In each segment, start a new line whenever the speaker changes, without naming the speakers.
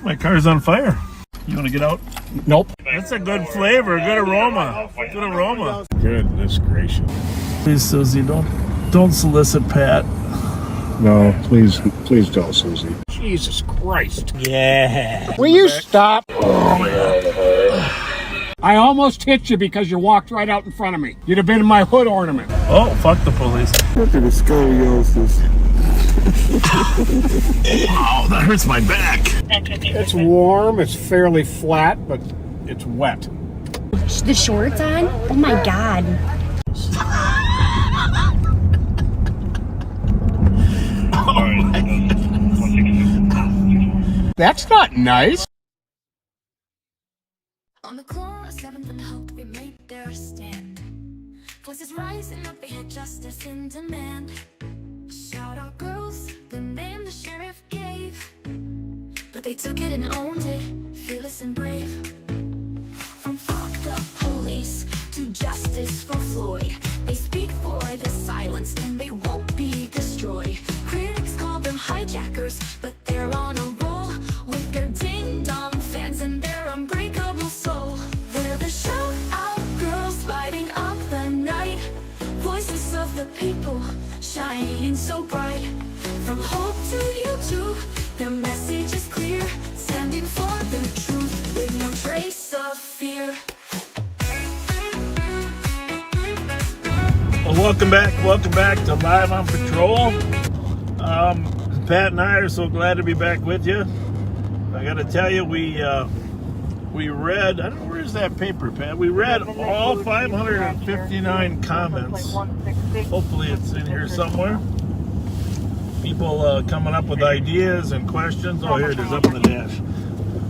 My car's on fire. You want to get out?
Nope.
That's a good flavor, good aroma. Good aroma.
Goodness gracious.
Please, Susie, don't solicit Pat.
No, please don't, Susie. Jesus Christ.
Yeah.
Will you stop?
Oh, yeah.
I almost hit you because you walked right out in front of me. You'd have been in my hood ornament.
Oh, fuck the police.
Look at the scoliosis.
Oh, that hurts my back.
It's warm, it's fairly flat, but it's wet.
The shorts on? Oh my God.
That's not nice.
On the corner, 7th and Hope, we made their stand. Voices rising up, they had justice in demand. Shout out girls, the name the sheriff gave. But they took it and owned it, fearless and brave. From fucked up police to justice for Floyd, they speak for the silence and they won't be destroyed. Critics call them hijackers, but they're on a roll with their ding-dong fans and their unbreakable soul. They're the shout-out girls lighting up the night, voices of the people shining so bright. From Hope to YouTube, their message is clear, standing for the truth with no trace of fear.
Well, welcome back to Live on Patrol. Pat and I are so glad to be back with you. I got to tell you, we read, I don't know, where's that paper, Pat? We read all 559 comments. Hopefully it's in here somewhere. People coming up with ideas and questions. Oh, here it is, up in the dash.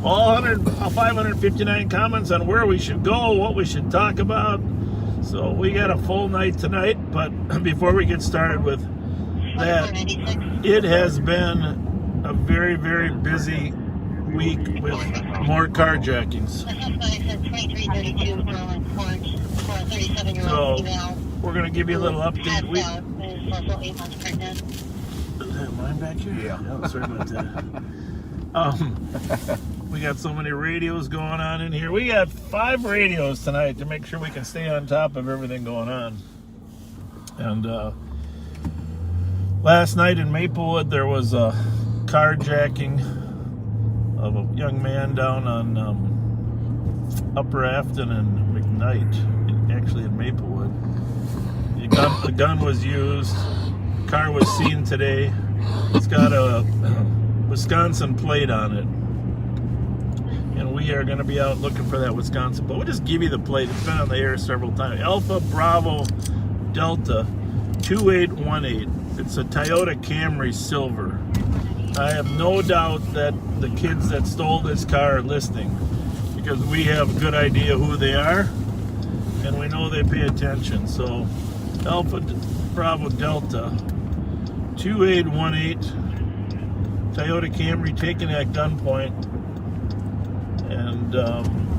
All 559 comments on where we should go, what we should talk about. So we got a full night tonight, but before we get started with that, it has been a very, very busy week with more carjackings. So we're going to give you a little update. Is that mine back here? Yeah. Sorry about that. We got so many radios going on in here. We got 5 radios tonight to make sure we can stay on top of everything going on. And last night in Maplewood, there was a carjacking of a young man down on Upper Afton and McKnight, actually in Maplewood. The gun was used. Car was seen today. It's got a Wisconsin plate on it. And we are going to be out looking for that Wisconsin. But we'll just give you the plate. It's been on the air several times. Alpha Bravo Delta 2818. It's a Toyota Camry Silver. I have no doubt that the kids that stole this car are listening, because we have a good idea who they are, and we know they pay attention. So Alpha Bravo Delta 2818, Toyota Camry taken at gunpoint. And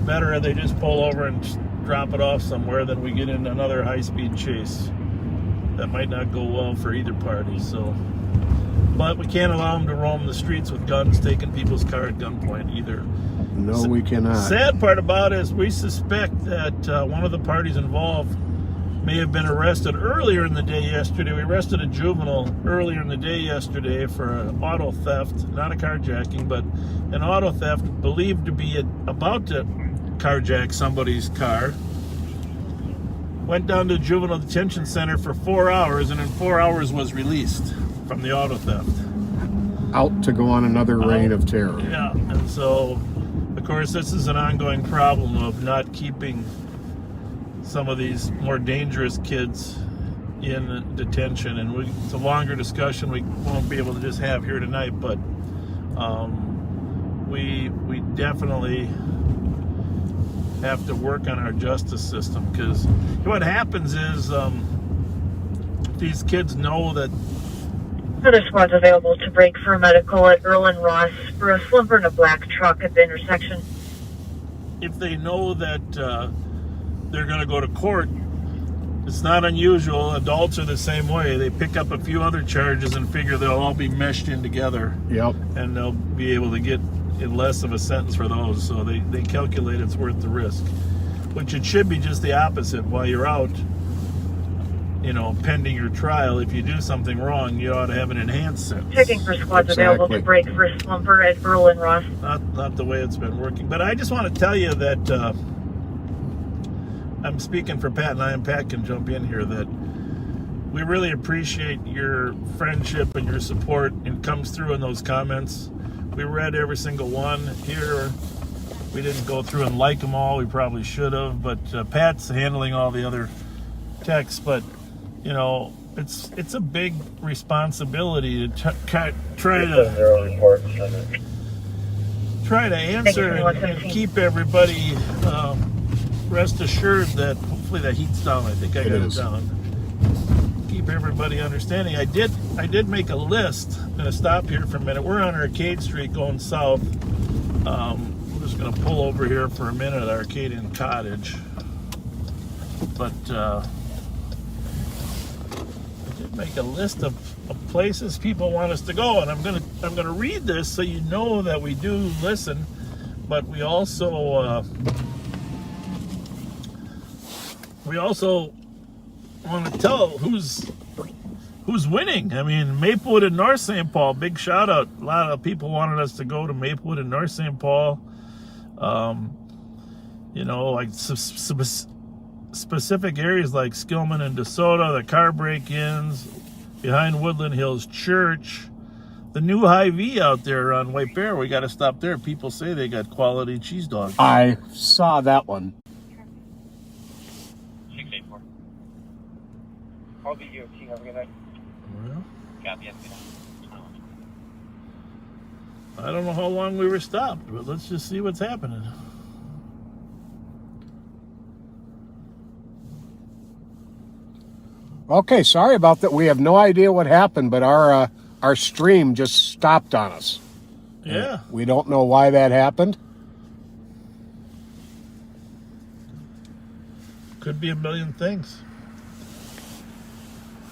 better they just pull over and drop it off somewhere than we get in another high-speed chase. That might not go well for either party. So, but we can't allow them to roam the streets with guns, taking people's car at gunpoint either.
No, we cannot.
Sad part about it is we suspect that one of the parties involved may have been arrested earlier in the day yesterday. We arrested a juvenile earlier in the day yesterday for an auto theft, not a carjacking, but an auto theft, believed to be about to carjack somebody's car. Went down to juvenile detention center for 4 hours, and in 4 hours was released from the auto theft.
Out to go on another reign of terror.
Yeah, and so, of course, this is an ongoing problem of not keeping some of these more dangerous kids in detention, and it's a longer discussion we won't be able to just have here tonight, but we definitely have to work on our justice system, because what happens is these kids know that
Further squads available to break for medical at Earl and Ross for a slumber in a black truck at the intersection.
if they know that they're going to go to court, it's not unusual. Adults are the same way. They pick up a few other charges and figure they'll all be meshed in together.
Yep.
And they'll be able to get in less of a sentence for those. So they calculate it's worth the risk, which it should be just the opposite. While you're out, pending your trial, if you do something wrong, you ought to have an enhanced sentence.
Checking for squads available to break for slumper at Burrill and Ross.
Not the way it's been working. But I just want to tell you that I'm speaking for Pat, and Pat can jump in here, that we really appreciate your friendship and your support. It comes through in those comments. We read every single one here. We didn't go through and like them all. We probably should have, but Pat's handling all the other texts. But it's a big responsibility to try to answer and keep everybody rest assured that hopefully that heat's down. I think I got it down. Keep everybody understanding. I did make a list. I'm going to stop here for a minute. We're on Arcade Street going south. We're just going to pull over here for a minute at Arcadian Cottage. But I did make a list of places people want us to go, and I'm gonna read this so you know that we do listen, but we also want to tell who's winning. I mean, Maplewood and North St. Paul, big shout out. A lot of people wanted us to go to Maplewood and North St. Paul. Like specific areas like Skillman and DeSoto, the car break-ins, behind Woodland Hills Church, the new Hy-Vee out there on White Bear. We got to stop there. People say they got quality cheese dogs.
I saw that one.
684. I'll be you. Have a good night.
Well,
Copy.
I don't know how long we were stopped, but let's just see what's happening.
Okay, sorry about that. We have no idea what happened, but our stream just stopped on us.
Yeah.
We don't know why that happened.
Could be a million things.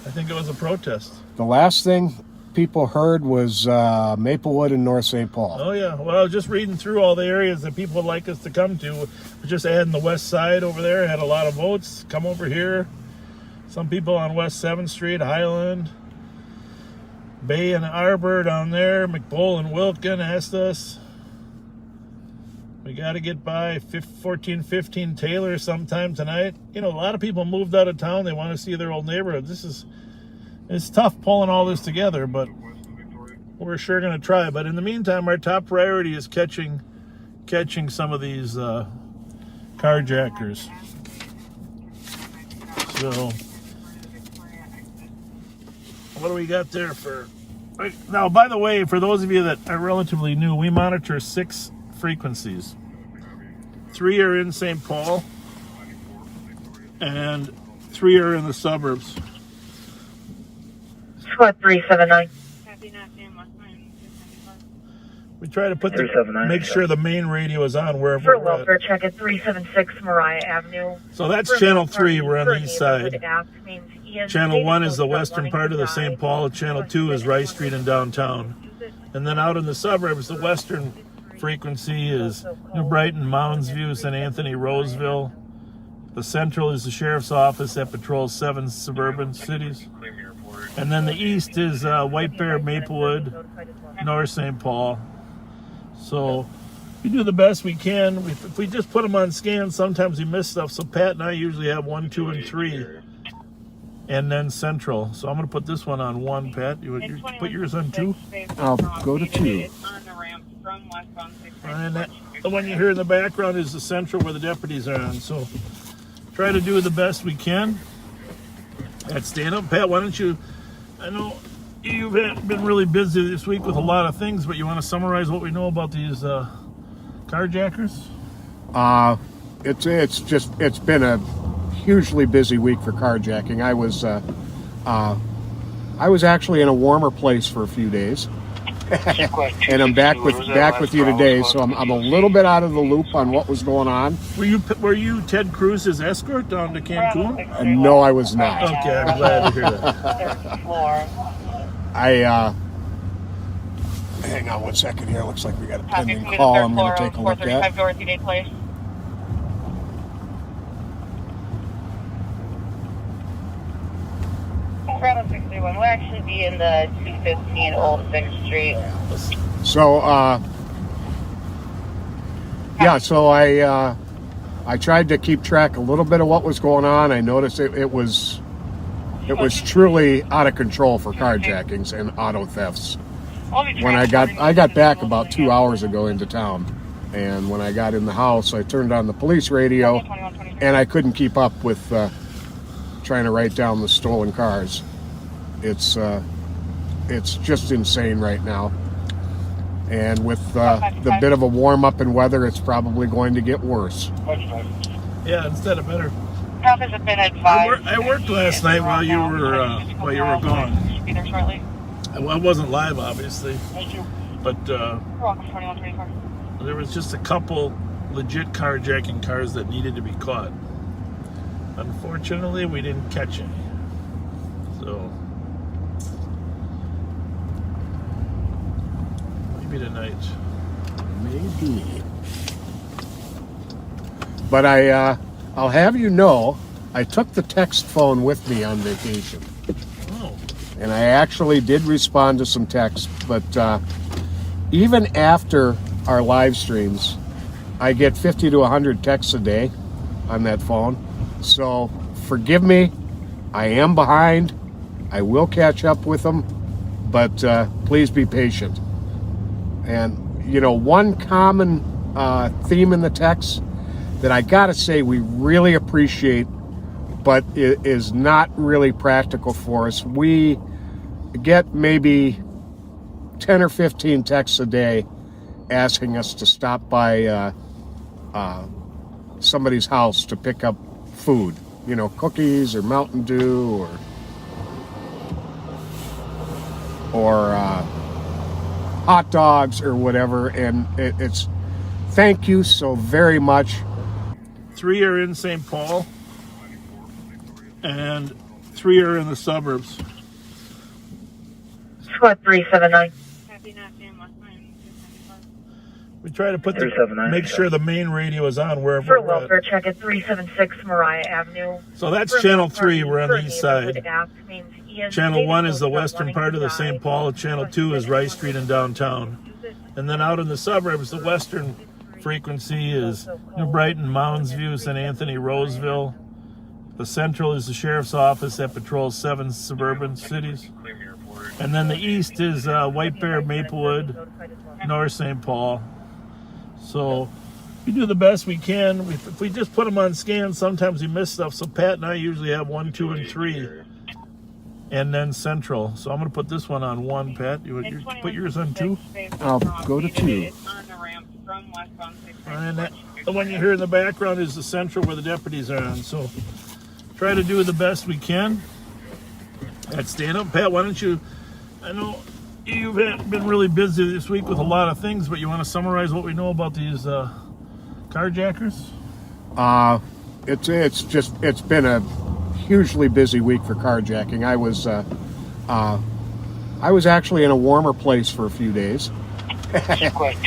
I think it was a protest.
The last thing people heard was Maplewood and North St. Paul.
Oh, yeah. Well, I was just reading through all the areas that people would like us to come to. We're just adding the west side over there. Had a lot of votes. Come over here. Some people on West 7th Street, Highland, Bay and Arbor down there, McBull and Wilkin asked us. We got to get by 1415 Taylor sometime tonight. A lot of people moved out of town. They want to see their old neighborhood. It's tough pulling all this together, but we're sure going to try. But in the meantime, our top priority is catching some of these carjackers. So what do we got there for? Now, by the way, for those of you that are relatively new, we monitor 6 frequencies. 3 are in St. Paul, and 3 are in the suburbs.
Squad 379.
We try to make sure the main radio is on wherever
For
we're at.
welfare check at 376 Mariah Avenue.
So that's Channel 3. We're on the east side. Channel 1 is the western part of the St. Paul. Channel 2 is Rice Street and downtown. And then out in the suburbs, the western frequency is New Brighton, Mounds View, St. Anthony, Roseville. The central is the sheriff's office that patrols 7 suburban cities. And then the east is White Bear, Maplewood, North St. Paul. So we do the best we can. If we just put them on scan, sometimes we miss stuff. So Pat and I usually have 1, 2, and 3. And then central. So I'm going to put this one on 1, Pat. You put yours on 2?
I'll go to 2.
And the one you hear in the background is the central where the deputies are on. So try to do the best we can at stand up. Pat, why don't you, I know you've been really busy this week with a lot of things, but you want to summarize what we know about these carjackers?
It's been a hugely busy week for carjacking. I was actually in a warmer place for a few days. And I'm back with you today, so I'm a little bit out of the loop on what was going on.
Were you Ted Cruz's escort down to Cancun?
No, I was not.
Okay, I'm glad to hear that.
Hang on one second here. Looks like we got a pending call I'm going to take a look at.
Dorothy Day Place. Route 61. We'll actually be in the 215 Old 6th Street.
So, yeah, so I tried to keep track a little bit of what was going on. I noticed it was truly out of control for carjackings and auto thefts. When I got back about 2 hours ago into town, and when I got in the house, I turned on the police radio, and I couldn't keep up with trying to write down the stolen cars. It's just insane right now, and with the bit of a warm up in weather, it's probably going to get worse.
Yeah, instead of better.
Traffic has been advised.
I worked last night while you were gone.
Should be there shortly.
I wasn't live, obviously, but
You're welcome, 2124.
there was just a couple legit carjacking cars that needed to be caught. Unfortunately, we didn't catch any. So maybe tonight.
Maybe. But I'll have you know, I took the text phone with me on vacation.
Oh.
And I actually did respond to some texts, but even after our live streams, I get 50 to 100 texts a day on that phone. So forgive me, I am behind. I will catch up with them, but please be patient. And, you know, one common theme in the text that I gotta say we really appreciate, but it is not really practical for us. We get maybe 10 or 15 texts a day asking us to stop by somebody's house to pick up food, you know, cookies or Mountain Dew or hot dogs or whatever, and it's thank you so very much.
3 are in St. Paul, and 3 are in the suburbs.
Squad 379.
We try to put make sure the main radio is on wherever
For
we're
welfare
at.
check at 376 Mariah Avenue.
So that's channel 3. We're on the east side. Channel 1 is the western part of the St. Paul. Channel 2 is Rice Street and downtown. And then out in the suburbs, the western frequency is New Brighton, Moundsview, St. Anthony, Roseville. The central is the sheriff's office that patrols 7 suburban cities. And then the east is White Bear, Maplewood, North St. Paul. So we do the best we can. If we just put them on scan, sometimes we miss stuff. So Pat and I usually have 1, 2, and 3. And then central. So I'm going to put this one on 1, Pat. You put yours on 2?
I'll go to 2.
And the one you hear in the background is the central where the deputies are on. So try to do the best we can. At stand up. Pat, why don't you, I know you've been really busy this week with a lot of things, but you want to summarize what we know about these carjackers?
It's been a hugely busy week for carjacking. I was actually in a warmer place for a few days.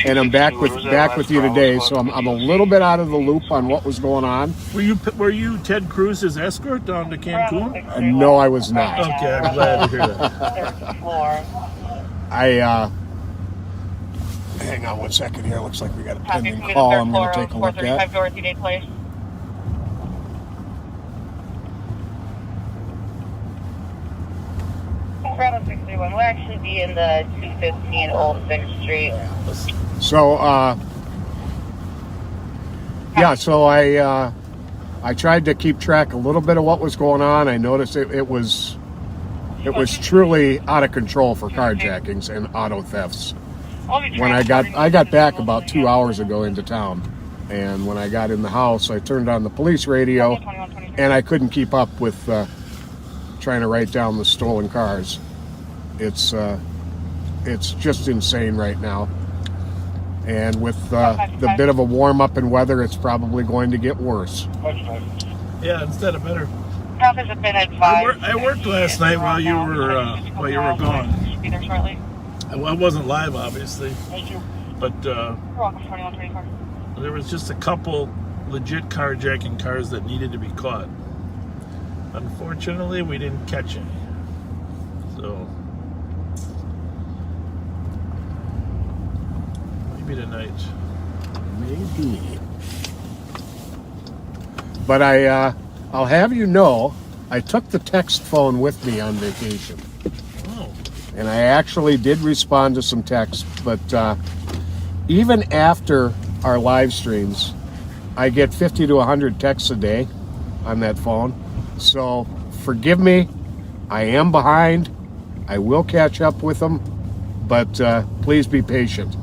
And I'm back with you today, so I'm a little bit out of the loop on what was going on.
Were you Ted Cruz's escort down to Cancun?
No, I was not.
Okay, I'm glad to hear that.
Hang on one second here. Looks like we got a pending call I'm going to take a look at.
Dorothy Day Place. Route 61. We'll actually be in the 215 Old 6th Street.
So, yeah, so I tried to keep track a little bit of what was going on. I noticed it was truly out of control for carjackings and auto thefts. When I got back about 2 hours ago into town, and when I got in the house, I turned on the police radio, and I couldn't keep up with trying to write down the stolen cars. It's just insane right now, and with the bit of a warm up in weather, it's probably going to get worse.
Yeah, instead of better.
Traffic has been advised.
I worked last night while you were gone.
Should be there shortly.
I wasn't live, obviously,
Thank you.
but
You're welcome, 2124.
there was just a couple legit carjacking cars that needed to be caught. Unfortunately, we didn't catch any. So maybe tonight.
Maybe. But I'll have you know, I took the text phone with me on vacation.
Oh,
And I actually did respond to some texts, but even after our live streams, I get 50 to 100 texts a day on that phone. So forgive me, I am behind. I will catch up with them, but please be patient.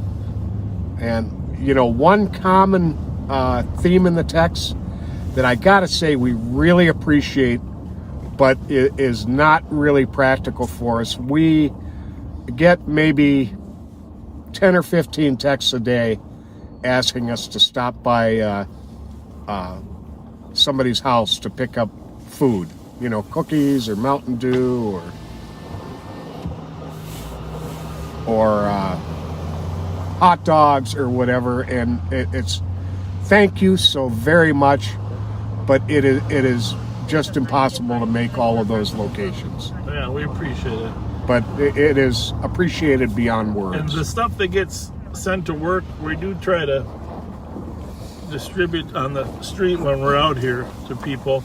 And, you know, one common theme in the text that I gotta say we really appreciate, but it is not really practical for us. We get maybe 10 or 15 texts a day asking us to stop by somebody's house to pick up food, you know, cookies or Mountain Dew or hot dogs or whatever. And it's thank you so very much, but it is just impossible to make all of those locations.
yeah, we appreciate it.
But it is appreciated beyond
And
words.
the stuff that gets sent to work, we do try to distribute on the street when we're out here to people.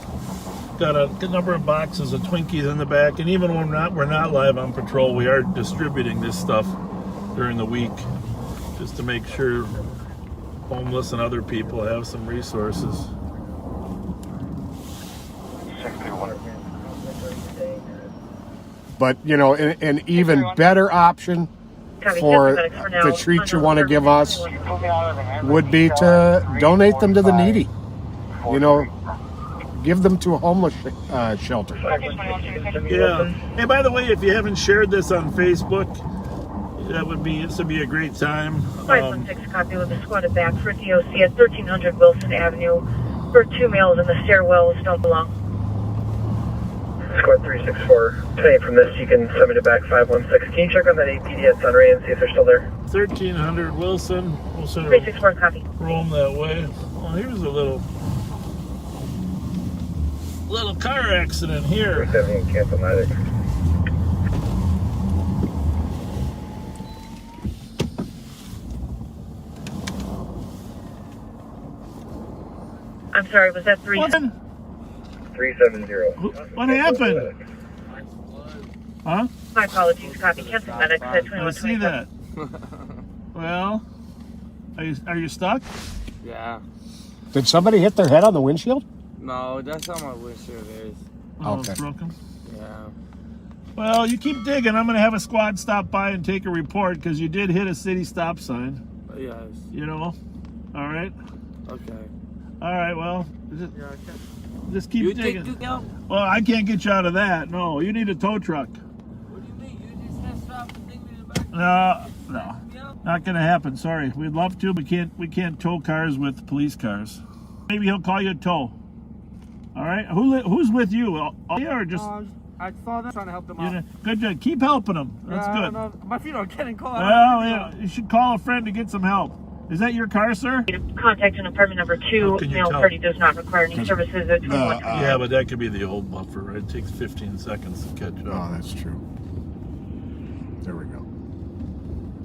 Got a good number of boxes of Twinkies in the back, and even when we're not live on patrol, we are distributing this stuff during the week just to make sure homeless and other people have some resources.
But, you know, an even better option for the treat you want to give us would be to donate them to the needy. You know, give them to a homeless shelter.
Yeah. Hey, by the way, if you haven't shared this on Facebook, this would be a great time.
516 copy with a squad of back for DOC at 1300 Wilson Avenue for 2 males in the stairwells don't belong.
Squad 364, today from this, you can send me to back 516. Can you check on that APD at Sunray and see if they're still there?
1300 Wilson. We'll sort of
364 copy.
roam that way. Well, here's a little car accident here.
370 cancel Matic.
I'm sorry, was that
370?
370.
What happened? Huh?
My apologies, copy. Cancel medics at
I see
2125.
that. Well, are you stuck?
Yeah.
Did somebody hit their head on the windshield?
No, that's how my windshield is.
Oh,
Okay.
it's broken.
Yeah.
Well, you keep digging. I'm going to have a squad stop by and take a report because you did hit a city stop sign.
Yes.
You know? All right?
Okay.
All right, well,
Yeah, okay.
just keep
You
digging.
think you help?
Well, I can't get you out of that. No, you need a tow truck.
What do you mean? You just gonna stop and take me to the back?
No, not gonna happen. Sorry, we'd love to. We can't tow cars with police cars. Maybe he'll call you a tow. All right. Who's with you? Or just
I saw them trying to help them
you
out.
know, good job. Keep helping them. That's
Yeah, I
good.
don't know. My feet are getting cold.
Well, yeah, you should call a friend to get some help. Is that your car, sir?
Contact in apartment number 2.
How can you
Male
tell?
party does not require any services at 2125.
Yeah, but that could be the old buffer, right? It takes 15 seconds to catch up.
Oh, that's true. There we go.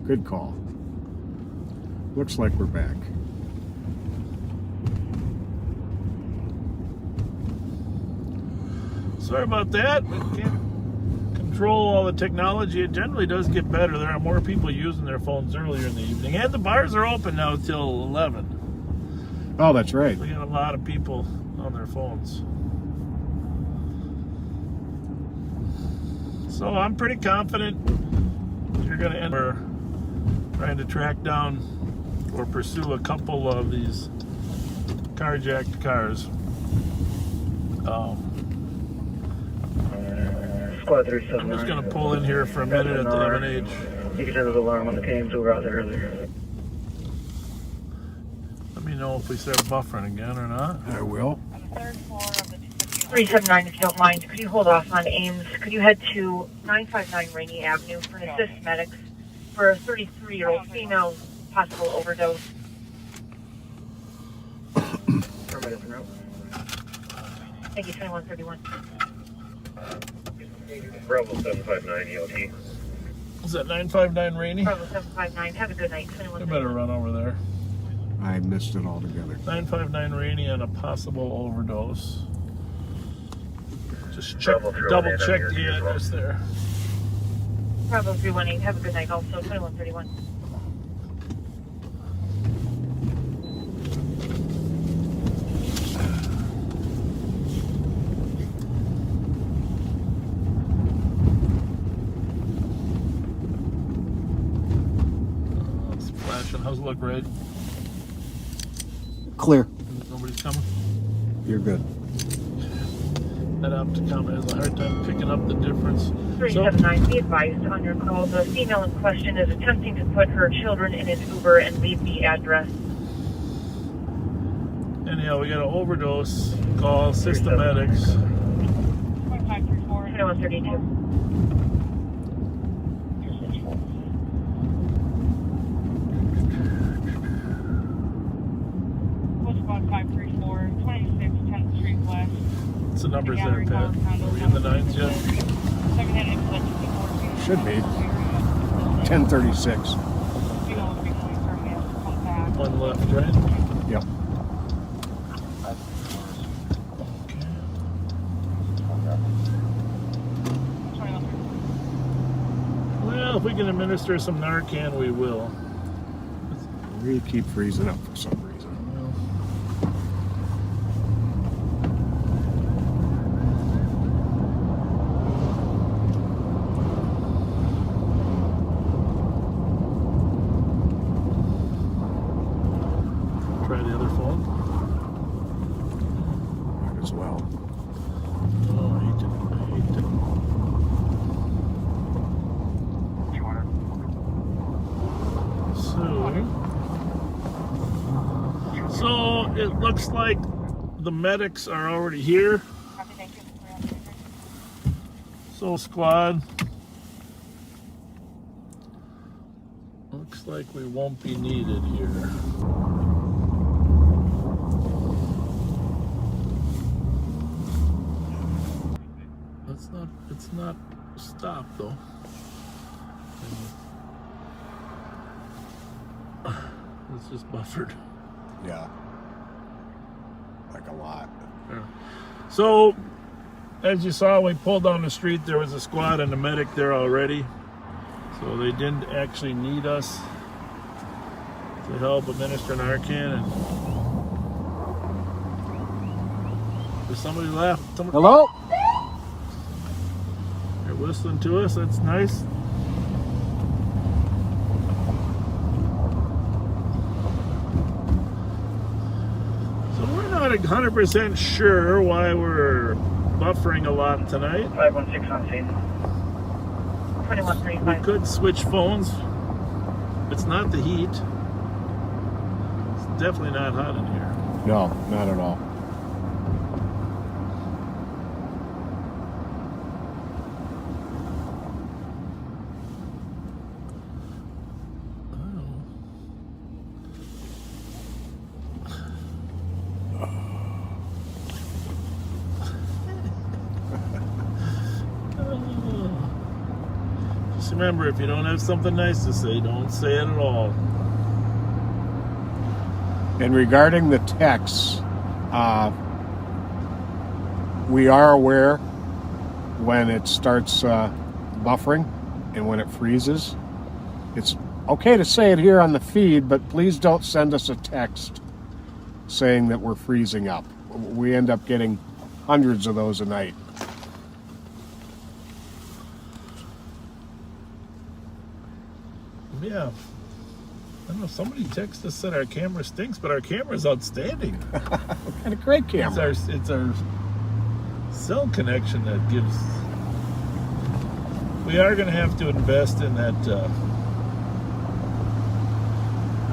Good call. Looks like we're back.
Sorry about that. We can't control all the technology. It generally does get better. There are more people using their phones earlier in the evening. And the bars are open now till 11.
Oh, that's right.
We got a lot of people on their phones. So I'm pretty confident you're going to end up trying to track down or pursue a couple of these carjacked cars.
Squad 379.
I'm just going to pull in here for a minute at the M&H.
You can hear the alarm on the KMs who were out there earlier.
Let me know if we start buffering again or not.
I will.
379, if you don't mind, could you hold off on Ames? Could you head to 959 Rainy Avenue for an assist medics for a 33-year-old female, possible overdose.
Paramedics en route.
Thank you, 2131.
Bravo 759 EOT.
Is that 959 Rainy?
Bravo 759. Have a good night,
I
2131.
better run over there.
I missed it altogether.
959 Rainy on a possible overdose. Just check, double check the address there.
Bravo 318. Have a good night, also 2131.
It's flashing. How's it look, Red?
Clear.
Nobody's coming?
You're good.
That Opticom has a hard time picking up the difference.
379, be advised on your call. The female in question is attempting to put her children in an Uber and leave the address.
Anyhow, we got an overdose call, systematics.
2132.
Squad 534, 26 10th Street West.
What's the numbers there, Pat? Are we in the nines yet?
Should be. 1036.
One left, right?
Yep.
Well, if we can administer some Narcan, we will.
We keep freezing up for some reason.
Try the other phone.
Might as well.
Oh, I hate it. So it looks like the medics are already here. So squad, looks like we won't be needed here. It's not stopped though. It's just buffered.
Yeah. Like a lot.
Yeah. So, as you saw, we pulled down the street. There was a squad and a medic there already. So they didn't actually need us to help administer Narcan. And there's somebody left.
Hello?
They're whistling to us. That's nice. Not 100% sure why we're buffering a lot tonight.
516 on scene.
2135.
We could switch phones. It's not the heat. It's definitely not hot in here.
No, not at all.
Remember, if you don't have something nice to say, don't say it at all.
And regarding the texts, we are aware when it starts buffering and when it freezes. It's okay to say it here on the feed, but please don't send us a text saying that we're freezing up. We end up getting hundreds of those a night.
Yeah. I don't know, somebody texted us said our camera stinks, but our camera's outstanding.
What kind of great camera?
It's our cell connection that gives. We are going to have to invest in that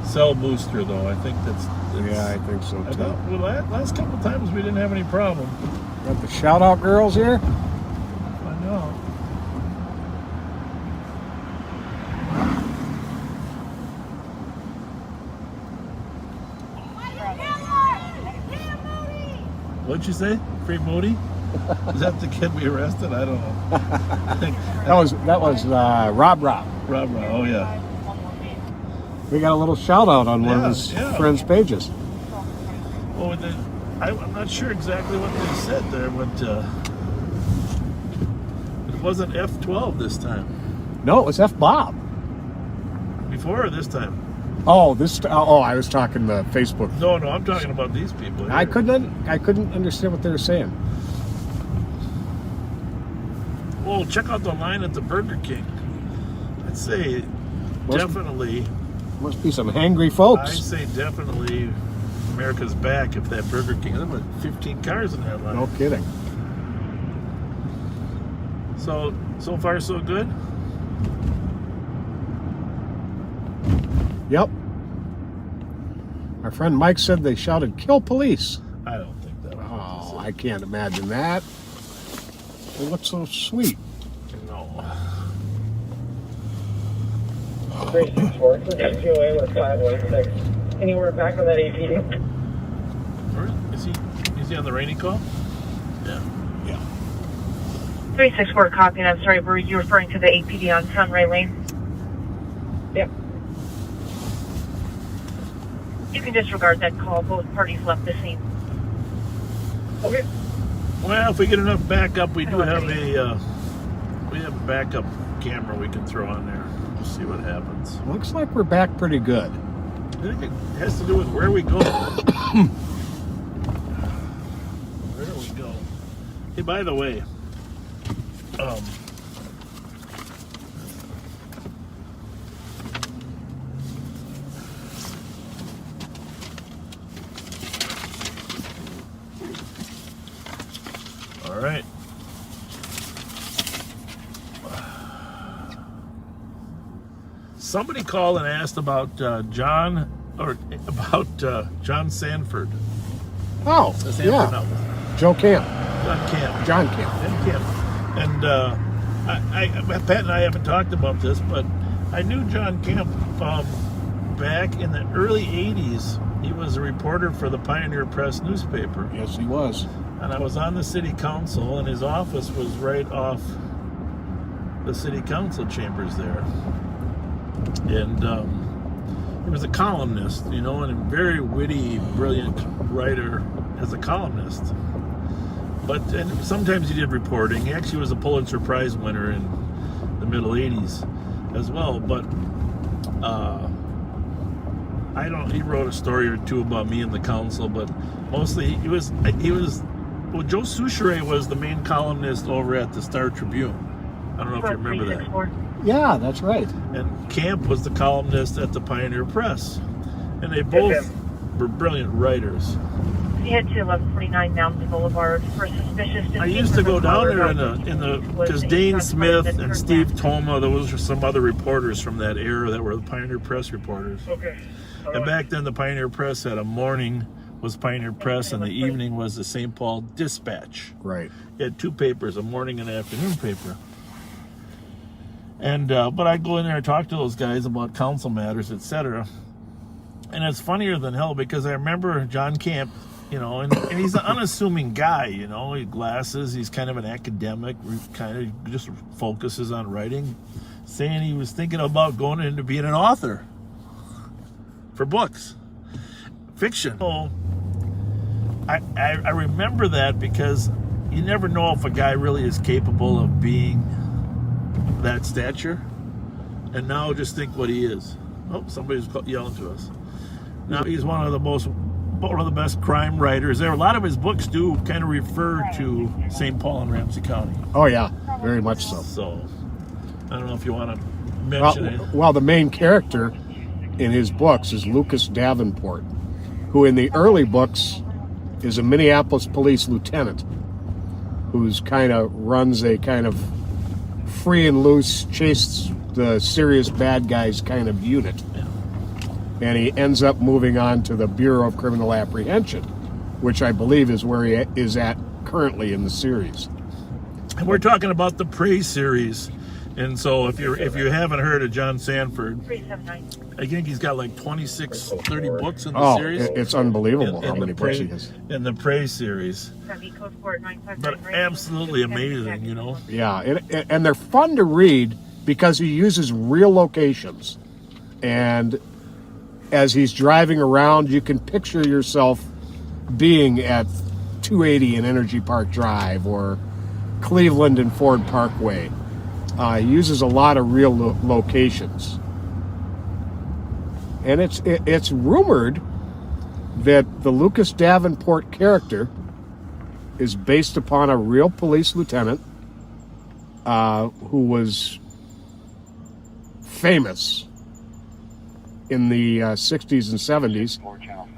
cell booster, though. I think that's
Yeah, I think so
I
too.
thought, well, last couple of times we didn't have any problem.
Got the shout out girls here?
I know. What'd you say? Free Moody? Is that the kid we arrested? I don't know.
That was Rob.
Rob. Oh yeah.
We got a little shout out on one of his friends' pages.
Well, I'm not sure exactly what they said there, but it wasn't F12 this time.
No, it was F Bob.
Before or this time?
Oh, I was talking to Facebook.
No, I'm talking about these people here.
I couldn't understand what they were saying.
Well, check out the line at the Burger King. I'd say definitely.
Must be some hangry folks.
I'd say definitely America's back if that Burger King. There were 15 cars in that line.
No kidding.
So far so good?
Yep. Our friend Mike said they shouted, "Kill police."
I don't think that.
Oh, I can't imagine that. They look so sweet.
No.
364, GOA with 516. Anywhere back on that APD?
Is he on the rainy call? Yeah.
364 copy, and I'm sorry, were you referring to the APD on Sunray Lane?
Yep.
You can disregard that call. Both parties left the scene.
Okay.
Well, if we get enough backup, we do have a backup camera we can throw on there. We'll see what happens.
Looks like we're back pretty good.
I think it has to do with where we go. Where do we go? Hey, by the way, all right. Somebody called and asked about John Sanford.
Oh,
Sanford,
yeah.
no.
Joe Camp.
John Camp.
John Camp.
And Pat and I haven't talked about this, but I knew John Camp back in the early 80s. He was a reporter for the Pioneer Press newspaper.
Yes, he was.
And I was on the city council, and his office was right off the city council chambers there. And he was a columnist, and a very witty, brilliant writer as a columnist. And sometimes he did reporting. He actually was a Pulitzer Prize winner in the middle 80s as well. But he wrote a story or two about me in the council, but mostly he was Joe Souchere was the main columnist over at the Star Tribune. I don't know if you remember that.
Yeah, that's right.
And Camp was the columnist at the Pioneer Press. And they both were brilliant writers.
He head to 1149 Mountain Boulevard for suspicious.
I used to go down there because Dane Smith and Steve Toma, those were some other reporters from that era that were the Pioneer Press reporters.
Okay.
And back then the Pioneer Press had a morning was Pioneer Press and the evening was the St. Paul Dispatch.
Right.
It had two papers, a morning and an afternoon paper. And but I'd go in there and talk to those guys about council matters, etc. And it's funnier than hell because I remember John Camp, and he's an unassuming guy, he had glasses, he's kind of an academic, kind of just focuses on writing, saying he was thinking about going into being an author for books, fiction. So I remember that because you never know if a guy really is capable of being that stature. And now just think what he is. Oh, somebody's yelling to us. Now he's one of the best crime writers. A lot of his books do kind of refer to St. Paul and Ramsey County.
Oh yeah, very much so.
So I don't know if you want to mention it.
Well, the main character in his books is Lucas Davenport, who in the early books is a Minneapolis police lieutenant who's kind of runs a kind of free and loose, chase the serious bad guys kind of unit.
Yeah.
And he ends up moving on to the Bureau of Criminal Apprehension, which I believe is where he is at currently in the series.
And we're talking about the Prey series. And so if you haven't heard of John Sanford,
379.
I think he's got like 26, 30 books in the
Oh,
series.
it's unbelievable how
In
many
the
books he
Prey,
has.
in the Prey series. But absolutely amazing, you know.
Yeah, and they're fun to read because he uses real locations. And as he's driving around, you can picture yourself being at 280 and Energy Park Drive or Cleveland and Ford Parkway. He uses a lot of real locations. And it's rumored that the Lucas Davenport character is based upon a real police lieutenant who was famous in the 60s and 70s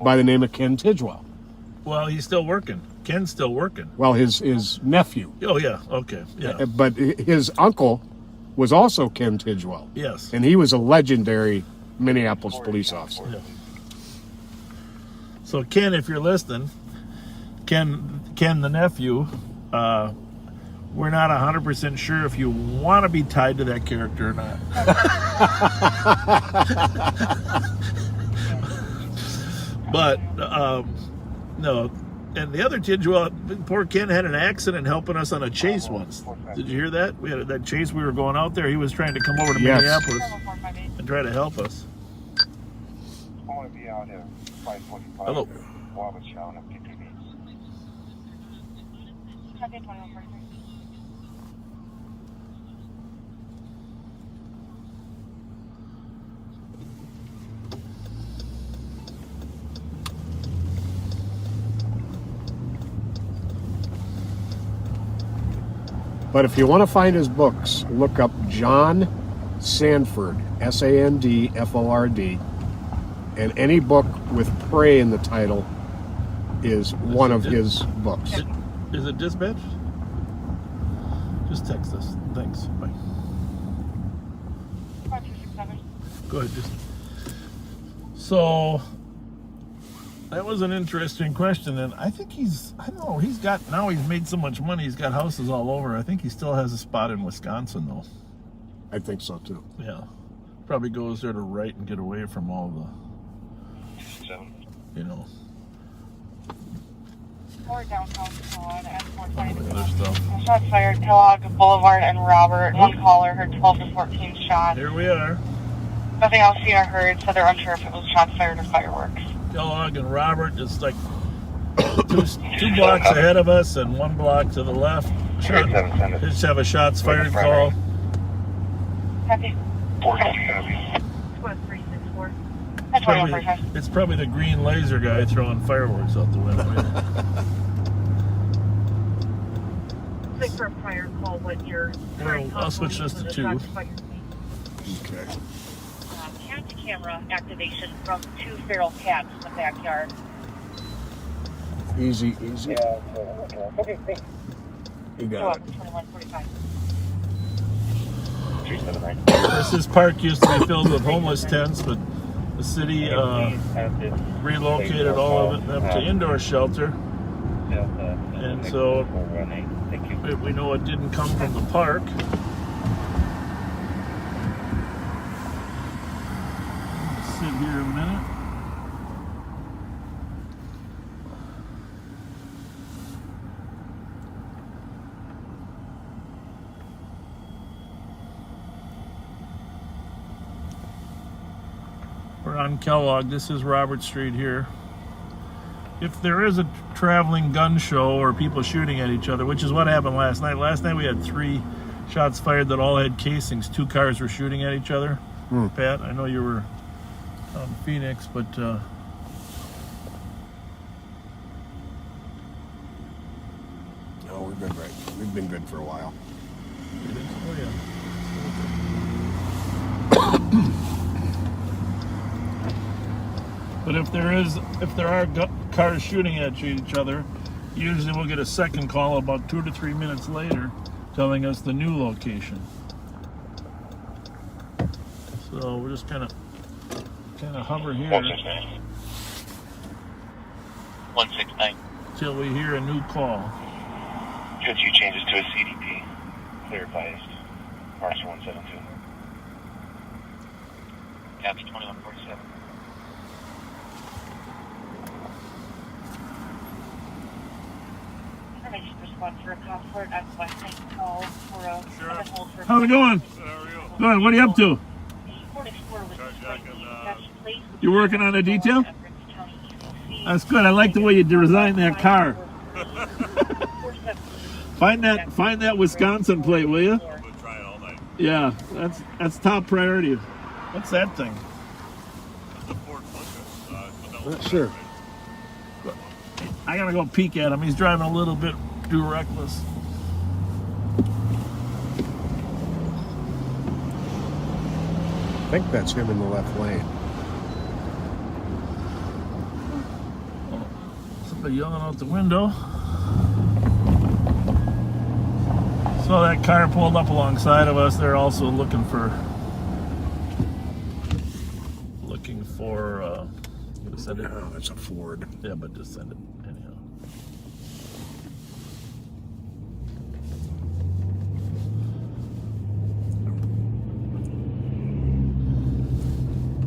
by the name of Ken Tidwell.
Well, he's still working. Ken's still working.
Well, his nephew.
Oh, yeah. Okay. Yeah.
But his uncle was also Ken Tidwell.
Yes.
And he was a legendary Minneapolis police officer.
Yeah. So, Ken, if you're listening, Ken the nephew, we're not 100% sure if you want to be tied to that character or not. But, no. And the other Tidwell, poor Ken had an accident helping us on a chase once. Did you hear that? We had that chase. We were going out there. He was trying to come over to Minneapolis and try to help us.
I want to be out here. 545.
Hello.
Wabachow and PTV.
But if you want to find his books, look up John Sanford, Sandford, and any book with Prey in the title is one of his books.
Is it dispatch? Just text us. Thanks. Bye.
5267.
Go ahead. So that was an interesting question, and I think he's made so much money, he's got houses all over. I think he still has a spot in Wisconsin, though.
I think so, too.
Yeah. Probably goes there to write and get away from all the, you know,
Or downtown Kellogg and 420.
other stuff.
Shots fired, Kellogg, Boulevard, and Robert. One caller heard 12 to 14 shots.
Here we are.
Nothing else seen or heard, so they're unsure if it was shots fired or fireworks.
Kellogg and Robert, just like two blocks ahead of us and one block to the left. Just have a shots fired call.
Happy.
364.
It's probably the green laser guy throwing fireworks out the window.
Like for a prior call, what your
I'll switch this to 2.
Okay.
Cat camera activation from 2 feral cats in the backyard.
Easy.
Yeah, okay, thanks.
You got it.
2145.
379.
This park used to be filled with homeless tents, but the city relocated all of them to indoor shelter. And so we know it didn't come from the park. Sit here a minute. We're on Kellogg. This is Robert Street here. If there is a traveling gun show or people shooting at each other, which is what happened last night. Last night we had 3 shots fired that all had casings. 2 cars were shooting at each other. Pat, I know you were out in Phoenix, but
No, we've been great. We've been good for a while.
oh yeah. But if there are cars shooting at each other, usually we'll get a second call about 2 to 3 minutes later, telling us the new location. So we're just kind of hover here
169.
till we hear a new call.
Could you change it to a CDP? Clear biased. Departure 172. Copy 2147.
Information response for a concord at West St. Paul for a hold for.
How's it going? Good. What are you up to? You working on a detail? That's good. I like the way you designed that car. Find that Wisconsin plate, will you?
We'll try it all night.
Yeah, that's top priority. What's that thing?
That's the Ford Fletcher.
Sure.
I gotta go peek at him. He's driving a little bit too reckless.
I think that's him in the left lane.
Somebody yelling out the window. So that car pulled up alongside of us. They're also looking for send it.
Oh, it's a Ford.
Yeah, but just send it anyhow.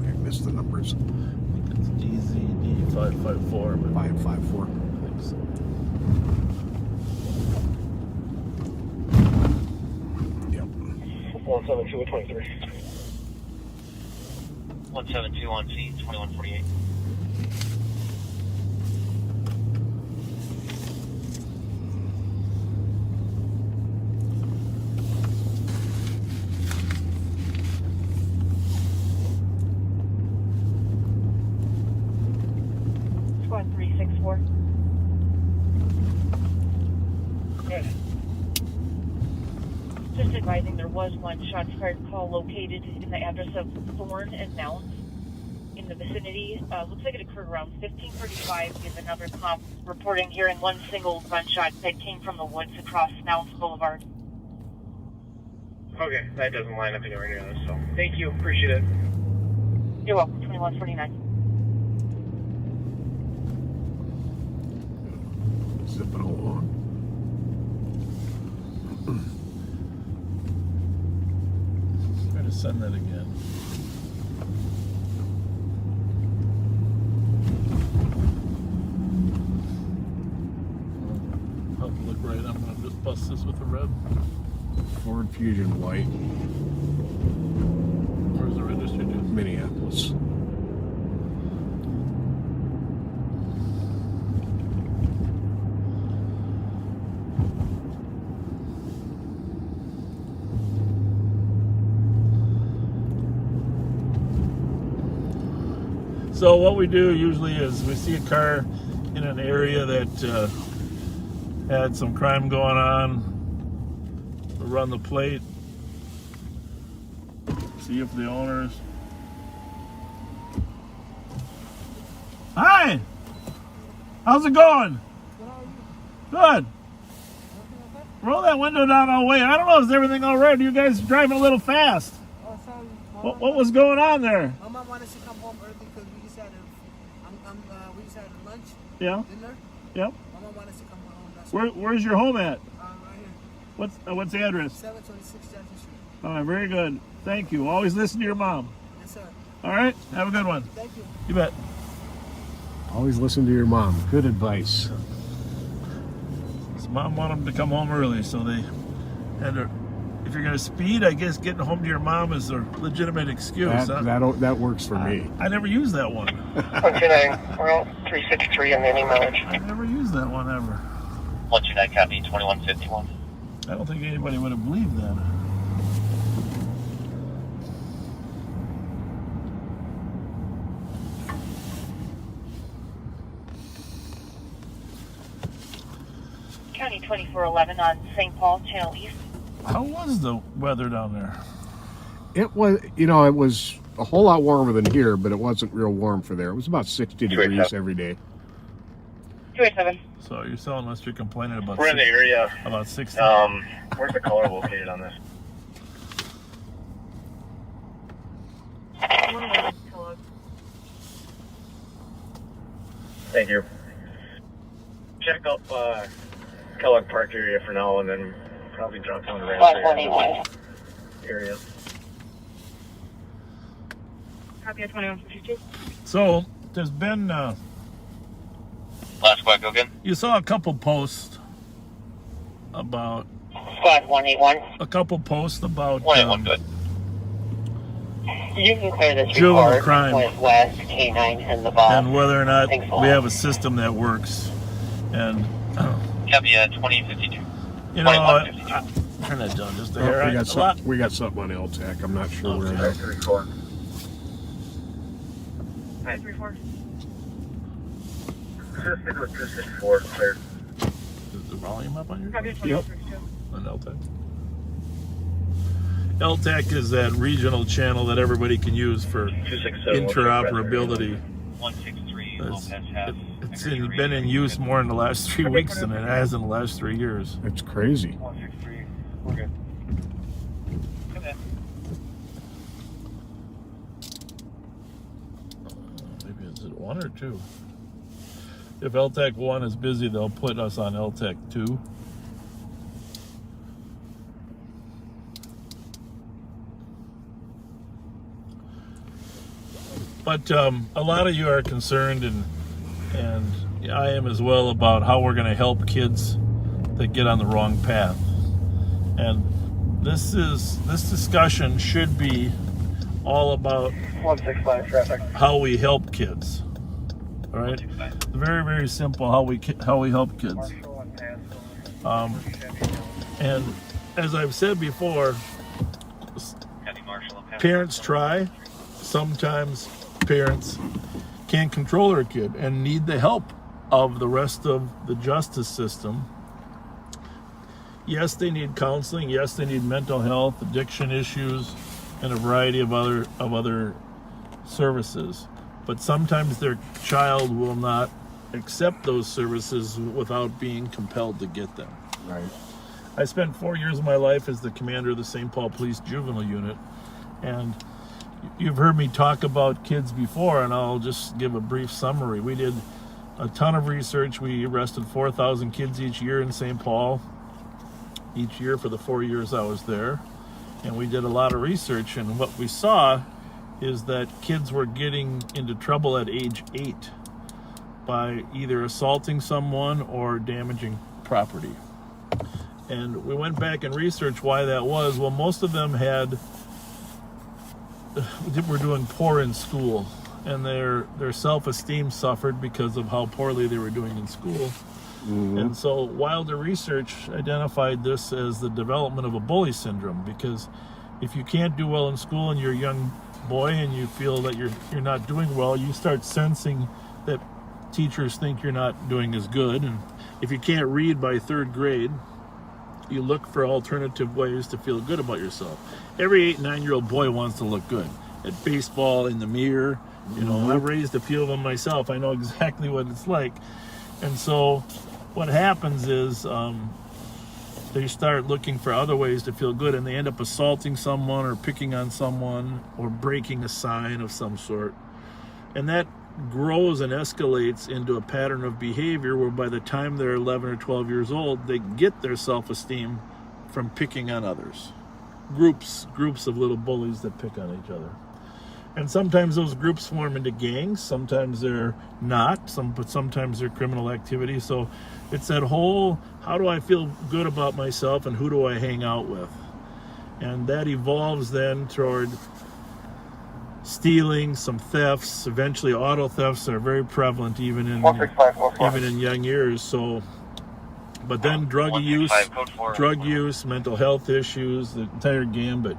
I missed the numbers.
I think it's DZD554, but
554.
I think so.
Yep.
172-23.
172 on scene, 2148.
Squad 364.
Good.
Just advising there was one shots fired call located in the address of Thorn and Mounds in the vicinity. Looks like it occurred around 15:35. We have another comp reporting here in one single gunshot that came from the woods across Mounds Boulevard.
Okay, that doesn't line up anywhere near this, so thank you, appreciate it.
You're welcome, 2149.
Zipping along.
Try to send that again. I'll look right. I'm gonna just bust this with the red.
Ford Fusion White,
Where's the register to?
Minneapolis.
So what we do usually is we see a car in an area that had some crime going on. We run the plate, see if the owners. Hi, how's it going? Good. Roll that window down all the way. I don't know, is everything all right? You guys driving a little fast?
Oh, sorry.
What was going on there?
My mom wanted to come home early because we just had lunch,
Yeah.
dinner.
Yep.
My mom wanted to come home. That's
Where's your home at?
right here.
What's the address?
726 Jackson Street.
All right, very good. Thank you. Always listen to your mom.
Yes, sir.
All right, have a good one.
Thank you.
You bet.
Always listen to your mom. Good advice.
His mom wanted him to come home early, so they had to. If you're going to speed, I guess getting home to your mom is a legitimate excuse.
That works for me.
I never used that one.
129, we're out 363 on the any mileage.
I never used that one ever.
129 copy, 2151.
I don't think anybody would have believed that.
County 2411 on St. Paul, Channel East.
How was the weather down there?
It was, it was a whole lot warmer than here, but it wasn't real warm for there. It was about 60 degrees every day.
287.
So you're telling us you're complaining about
We're in the area.
about 60.
Where's the color located on this? Thank you. Check up Kellogg Park area for now and then probably drop down to Ramsey. area.
Copy at 2152.
So there's been
Last squad, go again.
you saw a couple posts about
Squad 181.
Good.
You can clear this
juvenile
report
crime
with West K9 and the ball.
and whether or not
Thanks a lot.
we have a system that works. And
Copy at 2052.
you know,
2152.
turn that down just a
Oh,
hair.
we got something on LTAC. I'm not sure where
Okay.
that.
534.
534.
Assisted with 264, cleared.
Is the volume up on your
Copy at 2152.
on LTAC? LTAC is that regional channel that everybody can use for
267.
interoperability.
163,
It's,
Lopez half.
been in use more in the last 3 weeks than it has in the last 3 years.
It's crazy.
163, we're good. Okay.
Maybe is it 1 or 2? If LTAC 1 is busy, they'll put us on LTAC 2. But a lot of you are concerned, and I am as well, about how we're going to help kids that get on the wrong path. And this discussion should be all about
165 traffic.
how we help kids. All right, very, very simple how we help kids. And as I've said before, parents try. Sometimes parents can't control their kid and need the help of the rest of the justice system. Yes, they need counseling. Yes, they need mental health, addiction issues, and a variety of other services. But sometimes their child will not accept those services without being compelled to get them.
Right.
I spent 4 years of my life as the commander of the St. Paul Police Juvenile Unit, and you've heard me talk about kids before, and I'll just give a brief summary. We did a ton of research. We arrested 4,000 kids each year in St. Paul, each year for the 4 years I was there. And we did a lot of research, and what we saw is that kids were getting into trouble at age 8 by either assaulting someone or damaging property. And we went back and researched why that was. Well, most of them were doing poor in school, and their self-esteem suffered because of how poorly they were doing in school. Mm-hmm. And so Wilder research identified this as the development of a bully syndrome, because if you can't do well in school and you're a young boy and you feel that you're not doing well, you start sensing that teachers think you're not doing as good. And if you can't read by 3rd grade, you look for alternative ways to feel good about yourself. Every 8-9-year-old boy wants to look good at baseball, in the mirror. You know, I've raised a few of them myself. I know exactly what it's like. And so what happens is they start looking for other ways to feel good, and they end up assaulting someone or picking on someone or breaking a sign of some sort. And that grows and escalates into a pattern of behavior where by the time they're 11 or 12 years old, they get their self-esteem from picking on others. Groups of little bullies that pick on each other. And sometimes those groups form into gangs, sometimes they're not, but sometimes they're criminal activity. So it's that whole, how do I feel good about myself and who do I hang out with? And that evolves then toward stealing, some thefts. Eventually auto thefts are very prevalent even in young years. So, but then drug use, mental health issues, the entire gambit.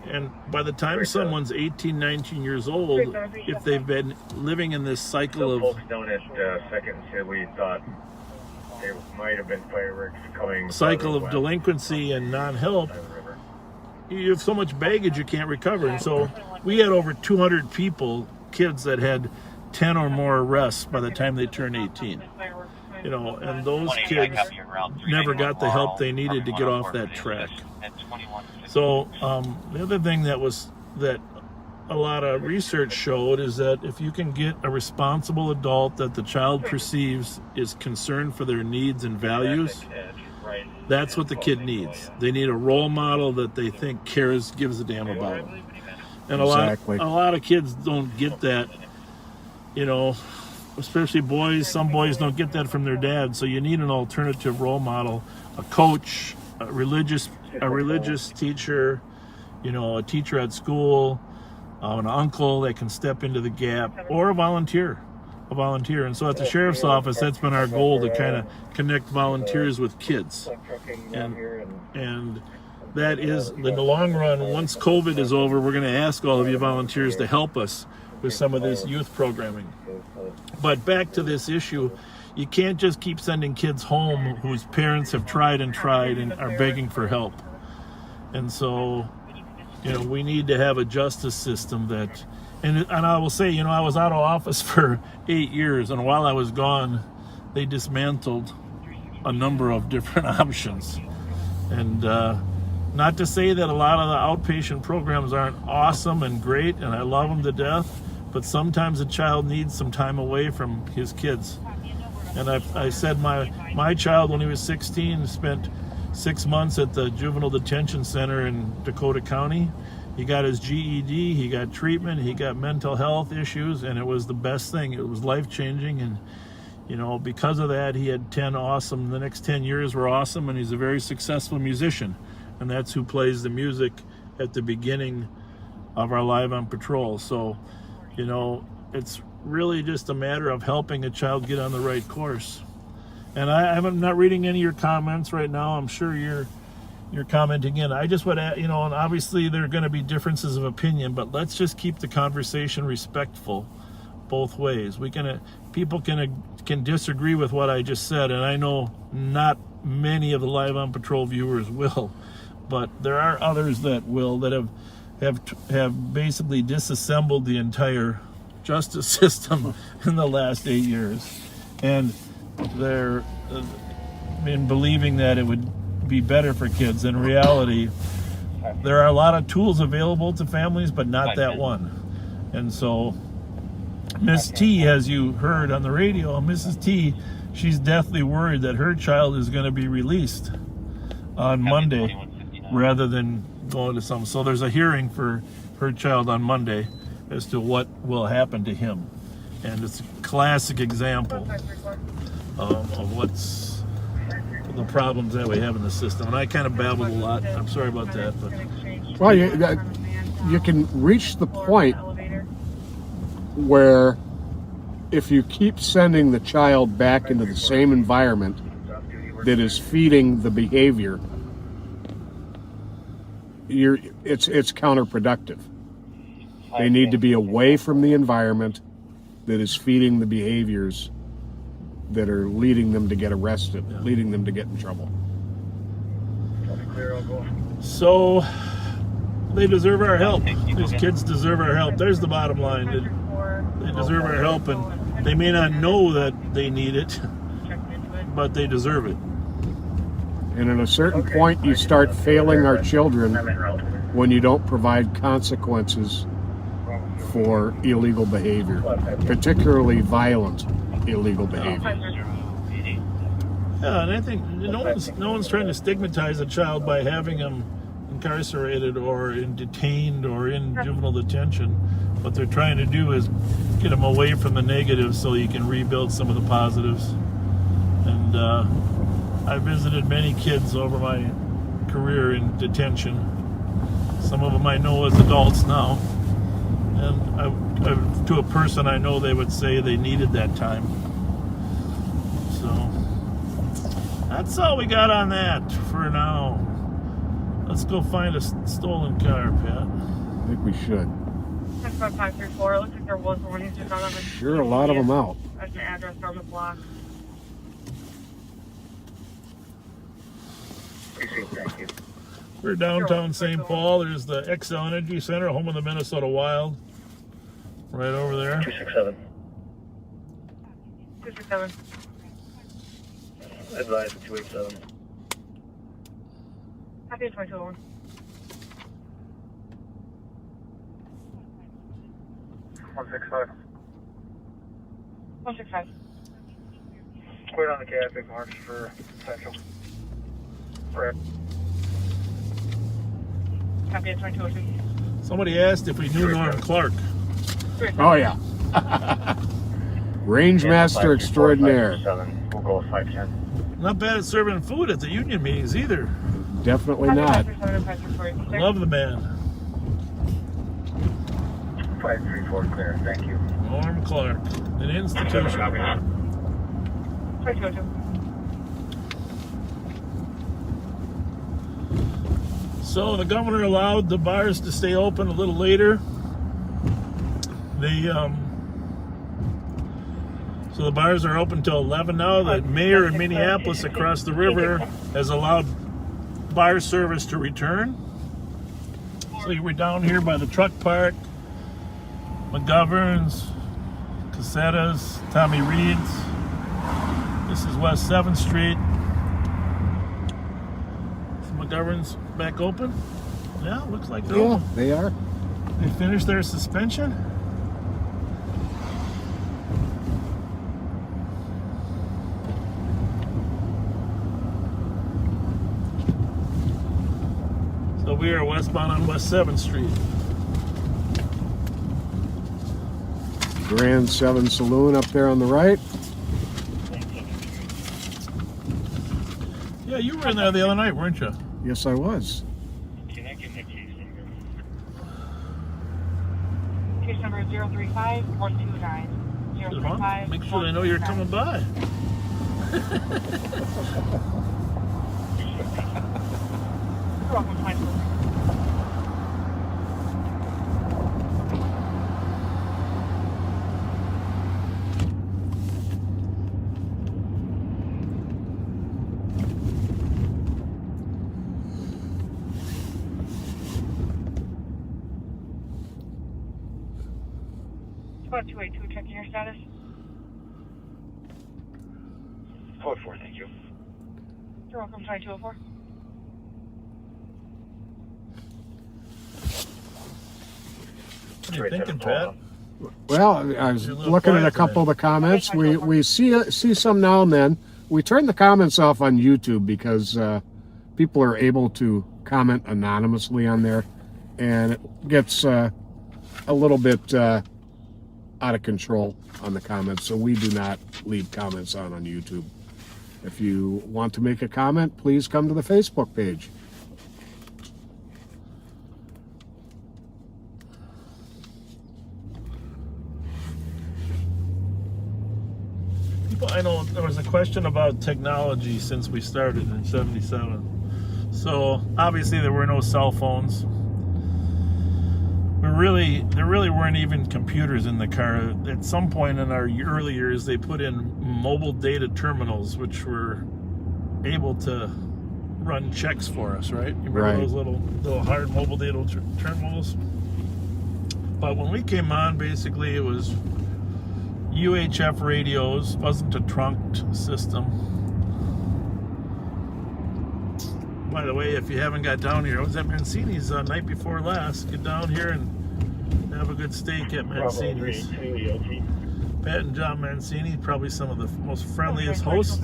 And by the time someone's 18, 19 years old, if they've been living in this cycle of...
folks down at 2nd and said we thought there might have been fireworks coming...
cycle of delinquency and non-help, you have so much baggage you can't recover. And so we had over 200 people, kids that had 10 or more arrests by the time they turned 18. You know, and those kids never got the help they needed to get off that track. So the other thing that a lot of research showed is that if you can get a responsible adult that the child perceives is concerned for their needs and values, That's what the kid needs. They need a role model that they think cares, gives a damn about them. And
Exactly.
a lot of kids don't get that, you know, especially boys. Some boys don't get that from their dad. So you need an alternative role model, a coach, a religious teacher, you know, a teacher at school, an uncle that can step into the gap, or a volunteer. And so at the sheriff's office, that's been our goal, to kind of connect volunteers with kids. And that is, in the long run, once COVID is over, we're going to ask all of you volunteers to help us with some of this youth programming. But back to this issue, you can't just keep sending kids home whose parents have tried and are begging for help. And so, you know, we need to have a justice system that, and I will say, you know, I was out of office for 8 years, and while I was gone, they dismantled a number of different options. And not to say that a lot of the outpatient programs aren't awesome and great, and I love them to death, but sometimes a child needs some time away from his kids. And I said my child, when he was 16, spent 6 months at the juvenile detention center in Dakota County. He got his GED, he got treatment, he got mental health issues, and it was the best thing. It was life-changing, and, you know, because of that, he had the next 10 years were awesome, and he's a very successful musician. And that's who plays the music at the beginning of our Live on Patrol. So, you know, it's really just a matter of helping a child get on the right course. And I'm not reading any of your comments right now. I'm sure you're commenting in. I just would add, you know, and obviously there are going to be differences of opinion, but let's just keep the conversation respectful both ways. People can disagree with what I just said, and I know not many of the Live on Patrol viewers will, but there are others that will, that have basically disassembled the entire justice system in the last 8 years, and they're in believing that it would be better for kids. In reality, there are a lot of tools available to families, but not that one. And so Miss T, as you heard on the radio, Mrs. T, she's deathly worried that her child is going to be released on Monday rather than going to some. So there's a hearing for her child on Monday as to what will happen to him. And it's a classic example of what's the problems that we have in the system. And I kind of babbled a lot. I'm sorry about that. But
Well, you can reach the point where if you keep sending the child back into the same environment that is feeding the behavior, it's counterproductive. They need to be away from the environment that is feeding the behaviors that are leading them to get arrested, leading them to get in trouble.
So they deserve our help. These kids deserve our help. There's the bottom line. They deserve our help, and they may not know that they need it, but they deserve it.
And at a certain point, you start failing our children when you don't provide consequences for illegal behavior, particularly violent illegal behavior.
Yeah, and I think no one's trying to stigmatize a child by having them incarcerated or detained or in juvenile detention. What they're trying to do is get them away from the negatives so you can rebuild some of the positives. And I visited many kids over my career in detention. Some of them I know as adults now. And to a person I know, they would say they needed that time. So that's all we got on that for now. Let's go find a stolen car, Pat.
I think we should.
65534. It looks like there was one. He's just not on the
Sure, a lot of them out.
That's the address on the block.
Thank you.
We're downtown St. Paul. There's the XL Energy Center, home of the Minnesota Wild. Right over there.
267.
267.
Advise 287.
Happy 2201.
$165.
165.
Wait on the cab, big marks for Central.
Copy, it's 2202.
Somebody asked if we knew Norm Clark.
Oh, yeah. Range Master Extraordinaire.
We'll go 510.
Not bad at serving food at the union meetings either.
Definitely not.
Love the man.
534 clear, thank you.
Norm Clark, an institution.
2202.
So the governor allowed the bars to stay open a little later. So the bars are open till 11 now. The mayor in Minneapolis across the river has allowed bar service to return. So you were down here by the truck park, McGovern's, Casetta's, Tommy Reed's. This is West 7th Street. So McGovern's back open. Yeah, looks like they're open.
They are.
They finished their suspension. So we are westbound on West 7th Street.
Grand 7 Saloon up there on the right.
Yeah, you were in there the other night, weren't you?
Yes, I was.
Can I get the case number?
Case number 035129. 035.
Make sure they know you're coming by.
You're welcome, fine. About 282, checking your status.
44, thank you.
You're welcome, 2204.
What are you thinking, Pat?
Well, I was
You're a little
looking at a
quiet
couple of
today.
the comments. We see some now and then. We turn the comments off on YouTube because people are able to comment anonymously on there, and it gets a little bit out of control on the comments. So we do not leave comments on YouTube. If you want to make a comment, please come to the Facebook page.
I know there was a question about technology since we started in '77. So obviously there were no cell phones. There really weren't even computers in the car. At some point in our early years, they put in mobile data terminals, which were able to run checks for us, right? You remember those little hard mobile data terminals? But when we came on, basically it was UHF radios, wasn't a trunked system. By the way, if you haven't got down here, I was at Mancini's night before last. Get down here and have a good steak at Mancini's. Pat and John Mancini, probably some of the most friendliest hosts.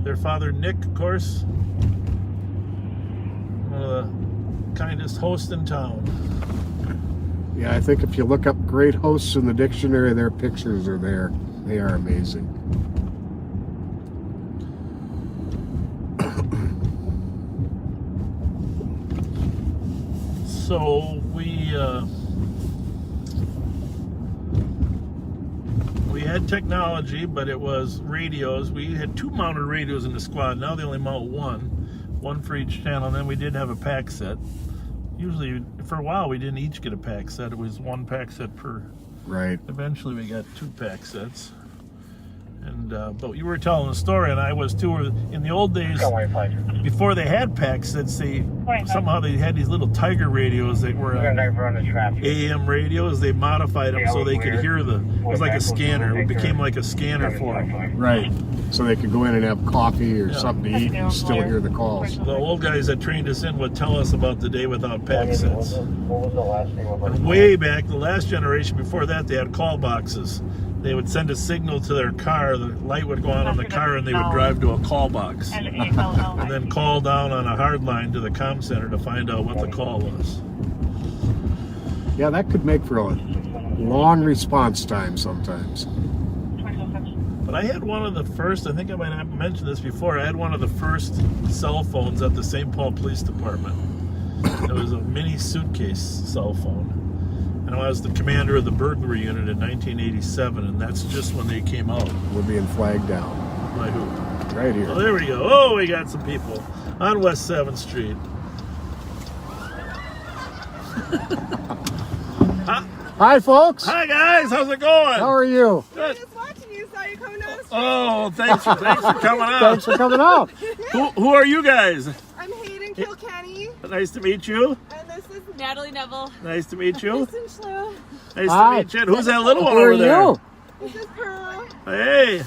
Their father, Nick, of course, one of the kindest hosts in town.
Yeah, I think if you look up great hosts in the dictionary, their pictures are there. They are amazing.
So we had technology, but it was radios. We had 2 mounted radios in the squad. Now they only mount one for each channel. And then we did have a pack set. Usually, for a while, we didn't each get a pack set. It was 1 pack set per.
Right.
Eventually, we got 2 pack sets. And but you were telling the story, and I was too. In the old days, before they had pack sets, somehow they had these little Tiger radios that were AM radios. They modified them so they could hear it was like a scanner. It became like a scanner for them.
Right. So they could go in and have coffee or something to eat and still hear the calls.
The old guys that trained us in would tell us about the day without pack sets.
What was the last name of our
And way back, the last generation before that, they had call boxes. they would send a signal to their car, the light would go on in the car, and they would drive to a call box. And then call down on a hard line to the comm center to find out what the call was.
Yeah, that could make for a long response time sometimes.
But I had one of the first, I think I might have mentioned this before, I had one of the first cell phones at the St. Paul Police Department. It was a mini suitcase cell phone. And I was the commander of the burglary unit in 1987, and that's just when they came out.
We're being flagged down.
By who?
Right here.
Oh, there we go. Oh, we got some people on West 7th Street.
Hi, folks.
Hi, guys. How's it going?
How are you?
Good.
Just watching you, saw you coming down the street.
Oh, thanks for coming out.
Thanks for coming out.
Who are you guys?
I'm Hayden Kilkenny.
Nice to meet you.
And this is
Natalie Neville.
Nice to meet you.
Kristen Schlu.
Nice
Hi.
to meet you. And who's that little one
Who are
over there?
you?
This is Pearl.
Hey.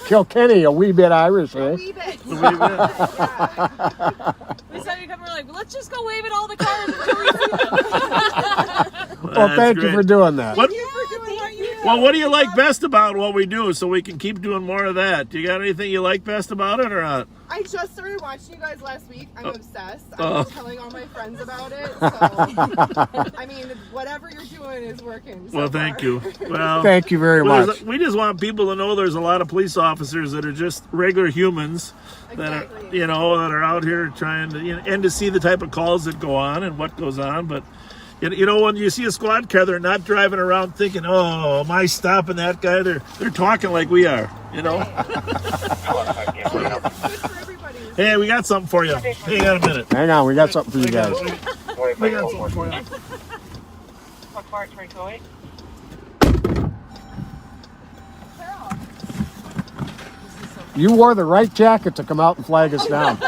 Kilkenny, a wee bit Irish, eh?
A wee bit.
We saw you come, we're like, well, let's just go wave at all the cars until we see them.
Well, thank you for doing that.
What,
Thank you for doing what you do.
well, what do you like best about what we do so we can keep doing more of that? Do you got anything you like best about it or not?
I just started watching you guys last week. I'm obsessed. I
Oh.
was telling all my friends about it. So, I mean, whatever you're doing is working. So
Well, thank
far.
you. Well,
Thank you very much.
We just want people to know there's a lot of police officers that are just regular humans that are,
Exactly.
that are out here trying to, and to see the type of calls that go on and what goes on. But, when you see a squad car, they're not driving around thinking, oh, am I stopping that guy? They're talking like we are,
Good for everybody.
Hey, we got something for you. Hang on a minute.
Hang on, we got something for you guys.
We got something for you.
What part, 328?
You wore the right jacket to come out and flag us down.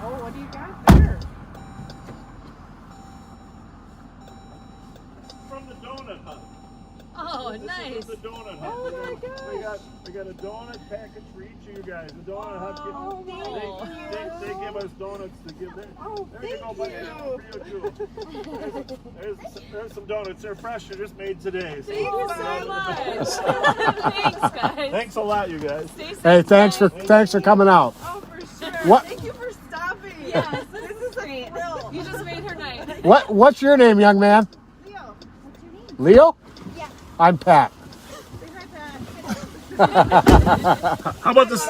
Oh, what do you got there?
From the donut hut.
Oh, nice.
The donut hut.
Oh my gosh.
We got a donut package for each of you guys. The donut hut
Oh,
they give us donuts to give them.
Oh,
There you go, buddy. For you too. There's some donuts. They're fresh. They're just made today. So
Thank you so much. Thanks, guys.
Thanks a lot, you guys.
Stay safe,
Hey, thanks
guys.
for coming out.
Oh, for sure.
What-
Thank you for stopping.
Yes,
This is a thrill.
You just made her night.
What's your name, young man?
Leo, what's your name?
Leo?
Yeah.
I'm Pat.
Say hi, Pat.
How about this?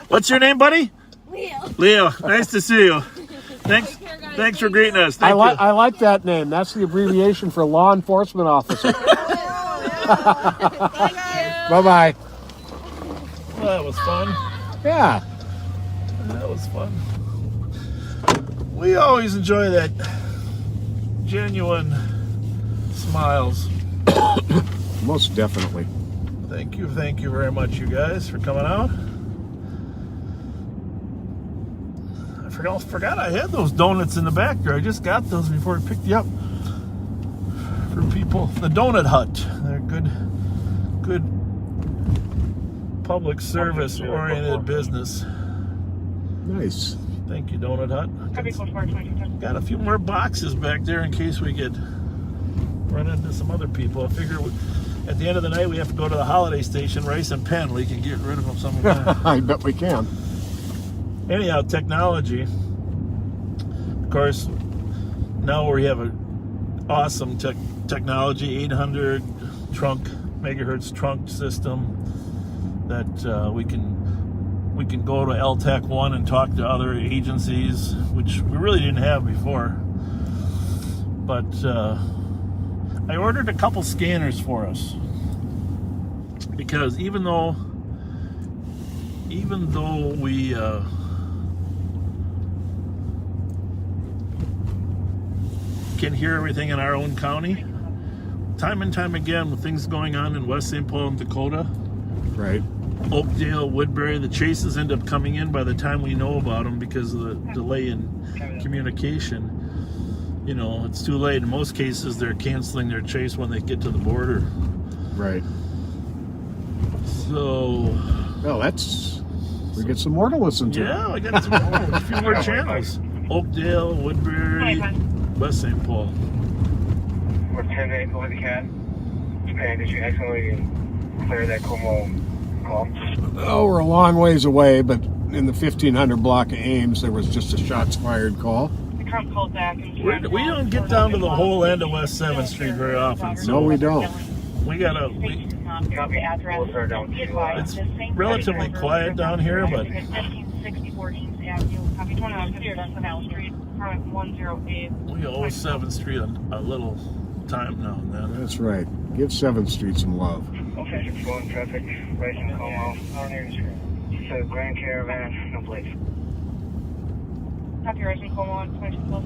What's your name, buddy?
Leo.
Leo. Nice to see you. Thanks.
care, guys.
Thanks for greeting us.
I
Thank you.
I like that name. That's the abbreviation for law enforcement officer. Bye-bye.
Well, that was fun.
Yeah.
That was fun. We always enjoy that genuine smiles.
Most definitely.
Thank you very much, you guys, for coming out. I forgot I had those donuts in the back there. I just got those before I picked you up. For people, the Donut Hut. They're good public service oriented business.
Nice.
Thank you, Donut Hut. Got a few more boxes back there in case we get run into some other people. I figure at the end of the night we have to go to the holiday station, Rice and Penn. We can get rid of them some of that.
I bet we can.
Anyhow, technology. Of course, now we have an awesome technology, 800 megahertz trunk system that we can go to LTAC 1 and talk to other agencies, which we really didn't have before. But I ordered a couple scanners for us because even though we can hear everything in our own county, time and time again with things going on in West St. Paul and Dakota,
Right.
Oakdale, Woodbury, the chases end up coming in by the time we know about them because of the delay in communication. It's too late. In most cases, they're canceling their chase when they get to the border.
Right.
So,
Well, we get some more to listen to.
yeah, I got some more, a few more channels. Oakdale, Woodbury, West St. Paul.
We're 10-8 with the cat. Japan, did you accidentally clear that Como call?
Oh, we're a long ways away, but in the 1500 block of Ames, there was just a shots fired call.
The Trump called back. And
We don't get down to the whole end of West 7th Street very often. So
No, we don't.
We gotta. It's relatively quiet down here, but
1560 14th Avenue. Copy 21 Canal Street. Permit 108.
we owe 7th Street a little time now and then.
That's right. Give 7th Street some love.
Okay, flowing traffic, right in Como. Out near the screen. So Grand Caravan, no place.
Copy Rise in Como on 22.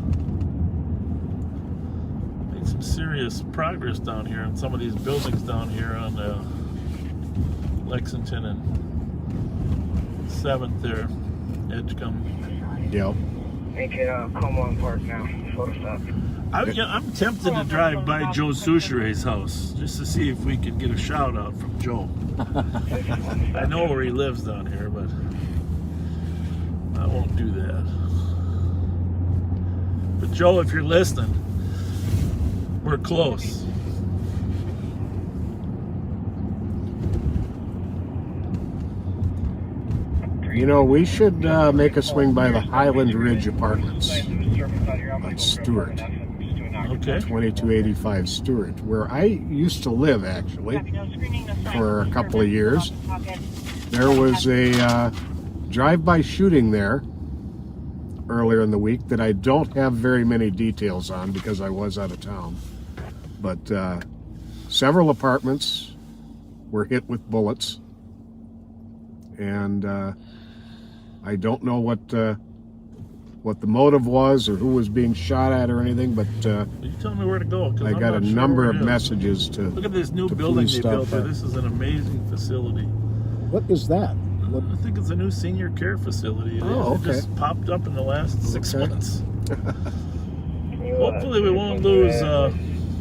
Made some serious progress down here in some of these buildings down here on Lexington and 7th there, Edgecombe.
Yep.
Make it Como and Park now. Photo stop.
I'm tempted to drive by Joe Souchere's house just to see if we can get a shout out from Joe. I know where he lives down here, but I won't do that. But Joe, if you're listening, we're close.
You know, we should make a swing by the Highland Ridge Apartments on Stewart.
Okay.
2285 Stewart, where I used to live, actually, for a couple of years. There was a drive-by shooting there earlier in the week that I don't have very many details on because I was out of town. But several apartments were hit with bullets. And I don't know what the motive was or who was being shot at or anything, but
You tell me where to go. 'Cause
I
I'm
got
not
a
sure
number
where
of
it is.
messages to.
Look at this new
to
building
please
they
stop
built there.
by.
This is an amazing facility.
What is that? What?
I think it's a new senior care facility.
Oh,
It
okay.
just popped up in the last 6
Okay.
months. Hopefully we won't lose.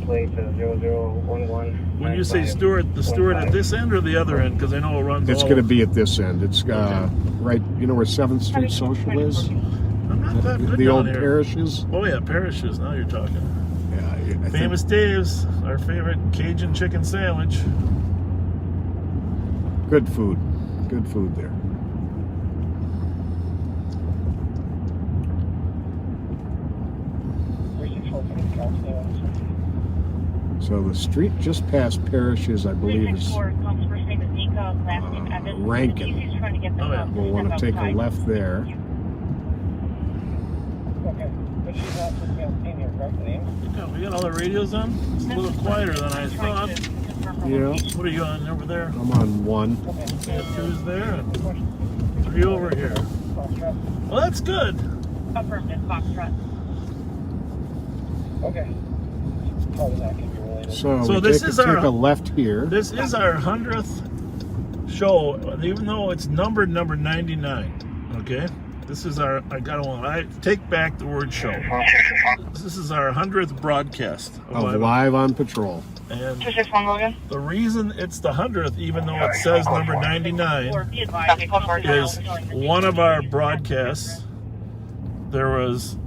Plate 0011.
When you say Stewart, the Stewart at this end or the other end? Because I know it runs.
It's
all
going to be at this end. It's right. You know where 7th Street Social is?
I'm not that good
The
down
old
here.
parishes.
Oh yeah, parishes. Now you're talking.
Yeah, I think-
Famous Dave's, our favorite Cajun chicken sandwich.
Good food. Good food there. So the street just past Parishes, I believe, is Rankin.
Oh yeah.
We'll want to take a left there.
Okay. But she's not supposed to be on scene here, correct?
We got all the radios on. It's a little quieter than I thought.
Yeah.
What are you on over there?
I'm on 1.
Yeah, 2's there and 3 over here. Well, that's good.
Affirmative, Foxtrot.
Okay. Part of that can be related.
So we
this
take,
is
take
our-
a left here.
This is our 100th show, even though it's numbered number 99. Okay, this is our. I take back the word show. This is our 100th broadcast
Of Live on Patrol.
And
261 Logan.
the reason it's the 100th, even though it says number 99, is one of our broadcasts. There was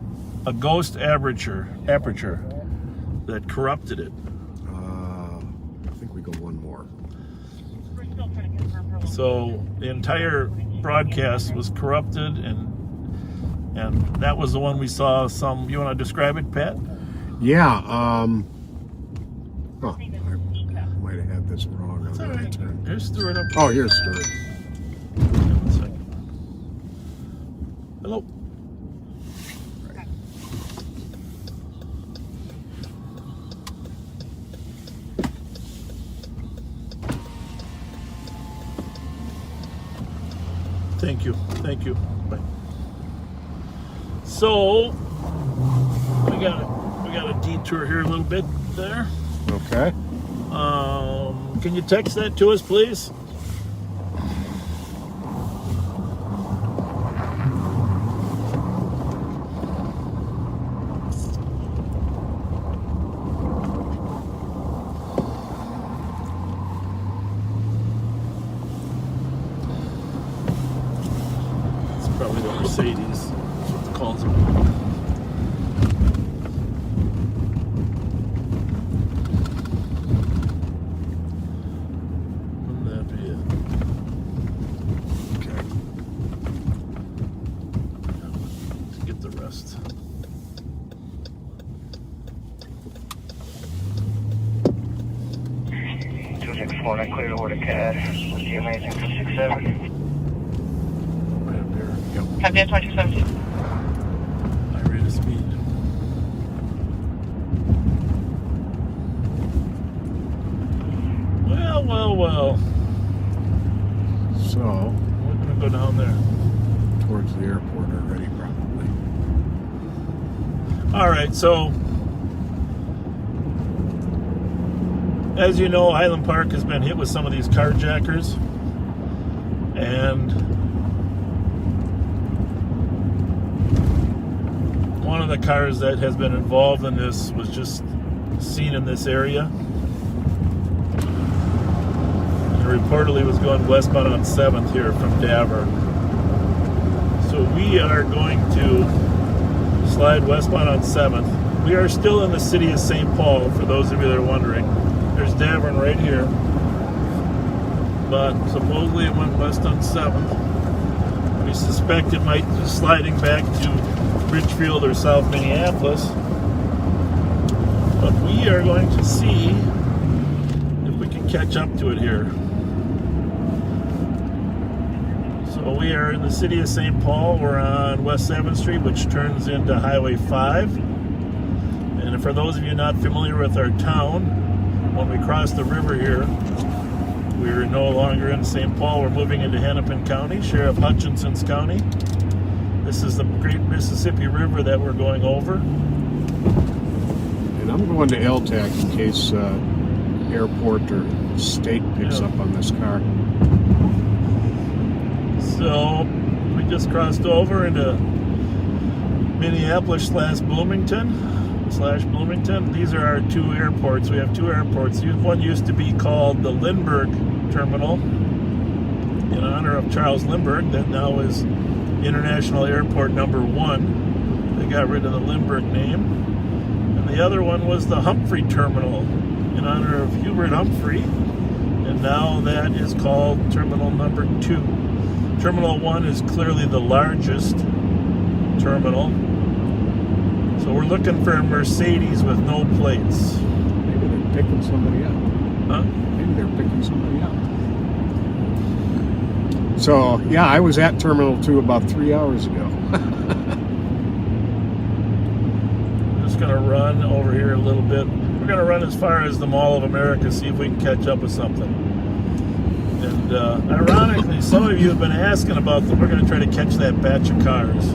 a ghost aperture that corrupted it.
I think we go one more.
So the entire broadcast was corrupted, and that was the one we saw some. You want to describe it, Pat?
Yeah. I might have had this wrong.
That's
on
all
the
right.
turn.
Here's Stuart up.
Oh, here's Stuart.
One second. Hello. Thank you. Bye. So we got a detour here a little bit there.
Okay.
Can you text that to us, please? probably the Mercedes. That's what the calls are. Wouldn't that be it? Okay. Let's get the rest.
I cleared over to CAD with the amazing 267.
Right up here. Yep.
Copy 2217.
High rate of speed. Well.
So,
We're going to go down there.
towards the airport already, probably.
All right, so as you know, Highland Park has been hit with some of these carjackers, and one of the cars that has been involved in this was just seen in this area, and reportedly was going westbound on 7th here from Davern. So we are going to slide westbound on 7th. We are still in the city of St. Paul, for those of you that are wondering. There's Davern right here, but supposedly it went west on 7th. We suspect it might be sliding back to Richfield or South Minneapolis, but we are going to see if we can catch up to it here. So we are in the city of St. Paul. We're on West 7th Street, which turns into Highway 5. And for those of you not familiar with our town, when we cross the river here, we're no longer in St. Paul. We're moving into Hennepin County, Sheriff Hutchinson's county. This is the great Mississippi River that we're going over.
And I'm going to LTAC in case airport or state picks up on this car.
So we just crossed over into Minneapolis/Bloomington. These are our two airports. We have two airports. One used to be called the Lindbergh Terminal in honor of Charles Lindbergh. That now is International Airport number 1. They got rid of the Lindbergh name. And the other one was the Humphrey Terminal in honor of Hubert Humphrey. And now that is called Terminal number 2. Terminal 1 is clearly the largest terminal. So we're looking for a Mercedes with no plates.
Maybe they're picking somebody up.
Huh?
Maybe they're picking somebody up. So, yeah, I was at Terminal 2 about 3 hours ago.
I'm just going to run over here a little bit. We're going to run as far as the Mall of America, see if we can catch up with something. And ironically, some of you have been asking about them. We're going to try to catch that batch of cars.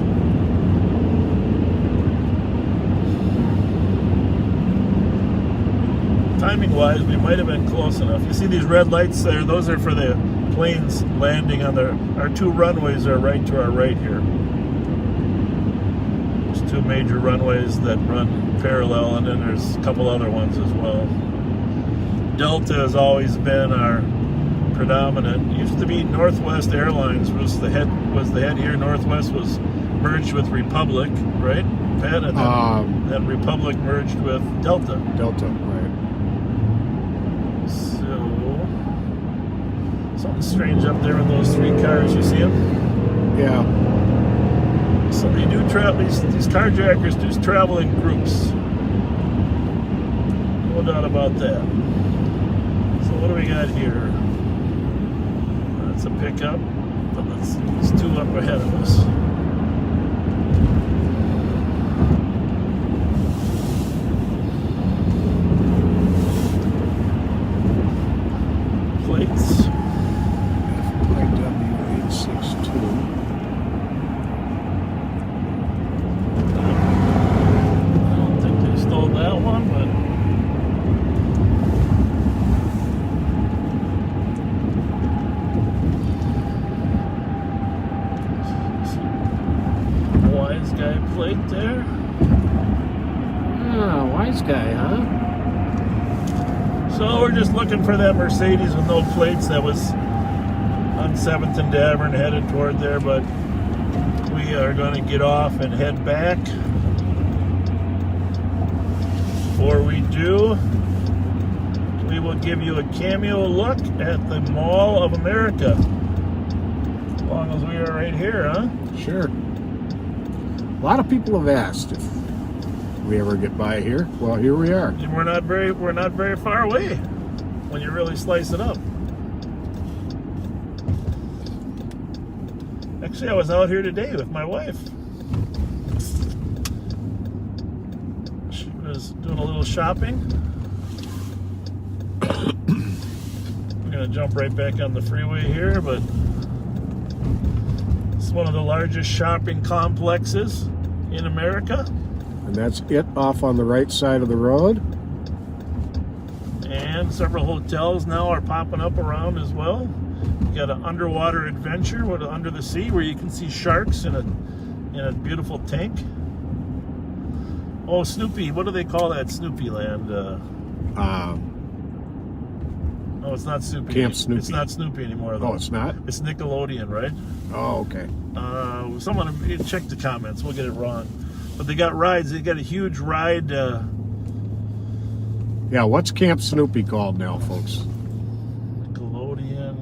Timing-wise, we might have been close enough. You see these red lights there? Those are for the planes landing on our two runways are right to our right here. There's two major runways that run parallel, and then there's a couple other ones as well. Delta has always been our predominant. It used to be Northwest Airlines was the head here. Northwest was merged with Republic, right, Pat? And then Republic merged with Delta.
Delta, right.
Something strange up there in those three cars. You see them?
Yeah.
So they do travel. These carjackers do travel in groups. No doubt about that. So what do we got here? That's a pickup, but there's two up ahead of us. Plates. Plate there.
Ah, wise guy, huh?
So we're just looking for that Mercedes with no plates that was on 7th and Davern headed toward there, but We are going to get off and head back. Before we do, we will give you a cameo look at the Mall of America. As long as we are right here, huh?
Sure. A lot of people have asked if we ever get by here. Well, here we are.
And we're not very far away when you really slice it up. Actually, I was out here today with my wife. She was doing a little shopping. We're gonna jump right back on the freeway here, but it's one of the largest shopping complexes in America.
And that's it off on the right side of the road.
And several hotels now are popping up around as well. You got an underwater adventure with under the sea where you can see sharks in a beautiful tank. Oh, Snoopy! What do they call that? Snoopy Land? No, it's not Snoopy.
Camp Snoopy.
It's not Snoopy anymore, though.
Oh, it's not?
It's Nickelodeon, right?
Oh, okay.
Someone check the comments. We'll get it wrong. But they got rides. They got a huge ride.
Yeah, what's Camp Snoopy called now, folks?
Nickelodeon.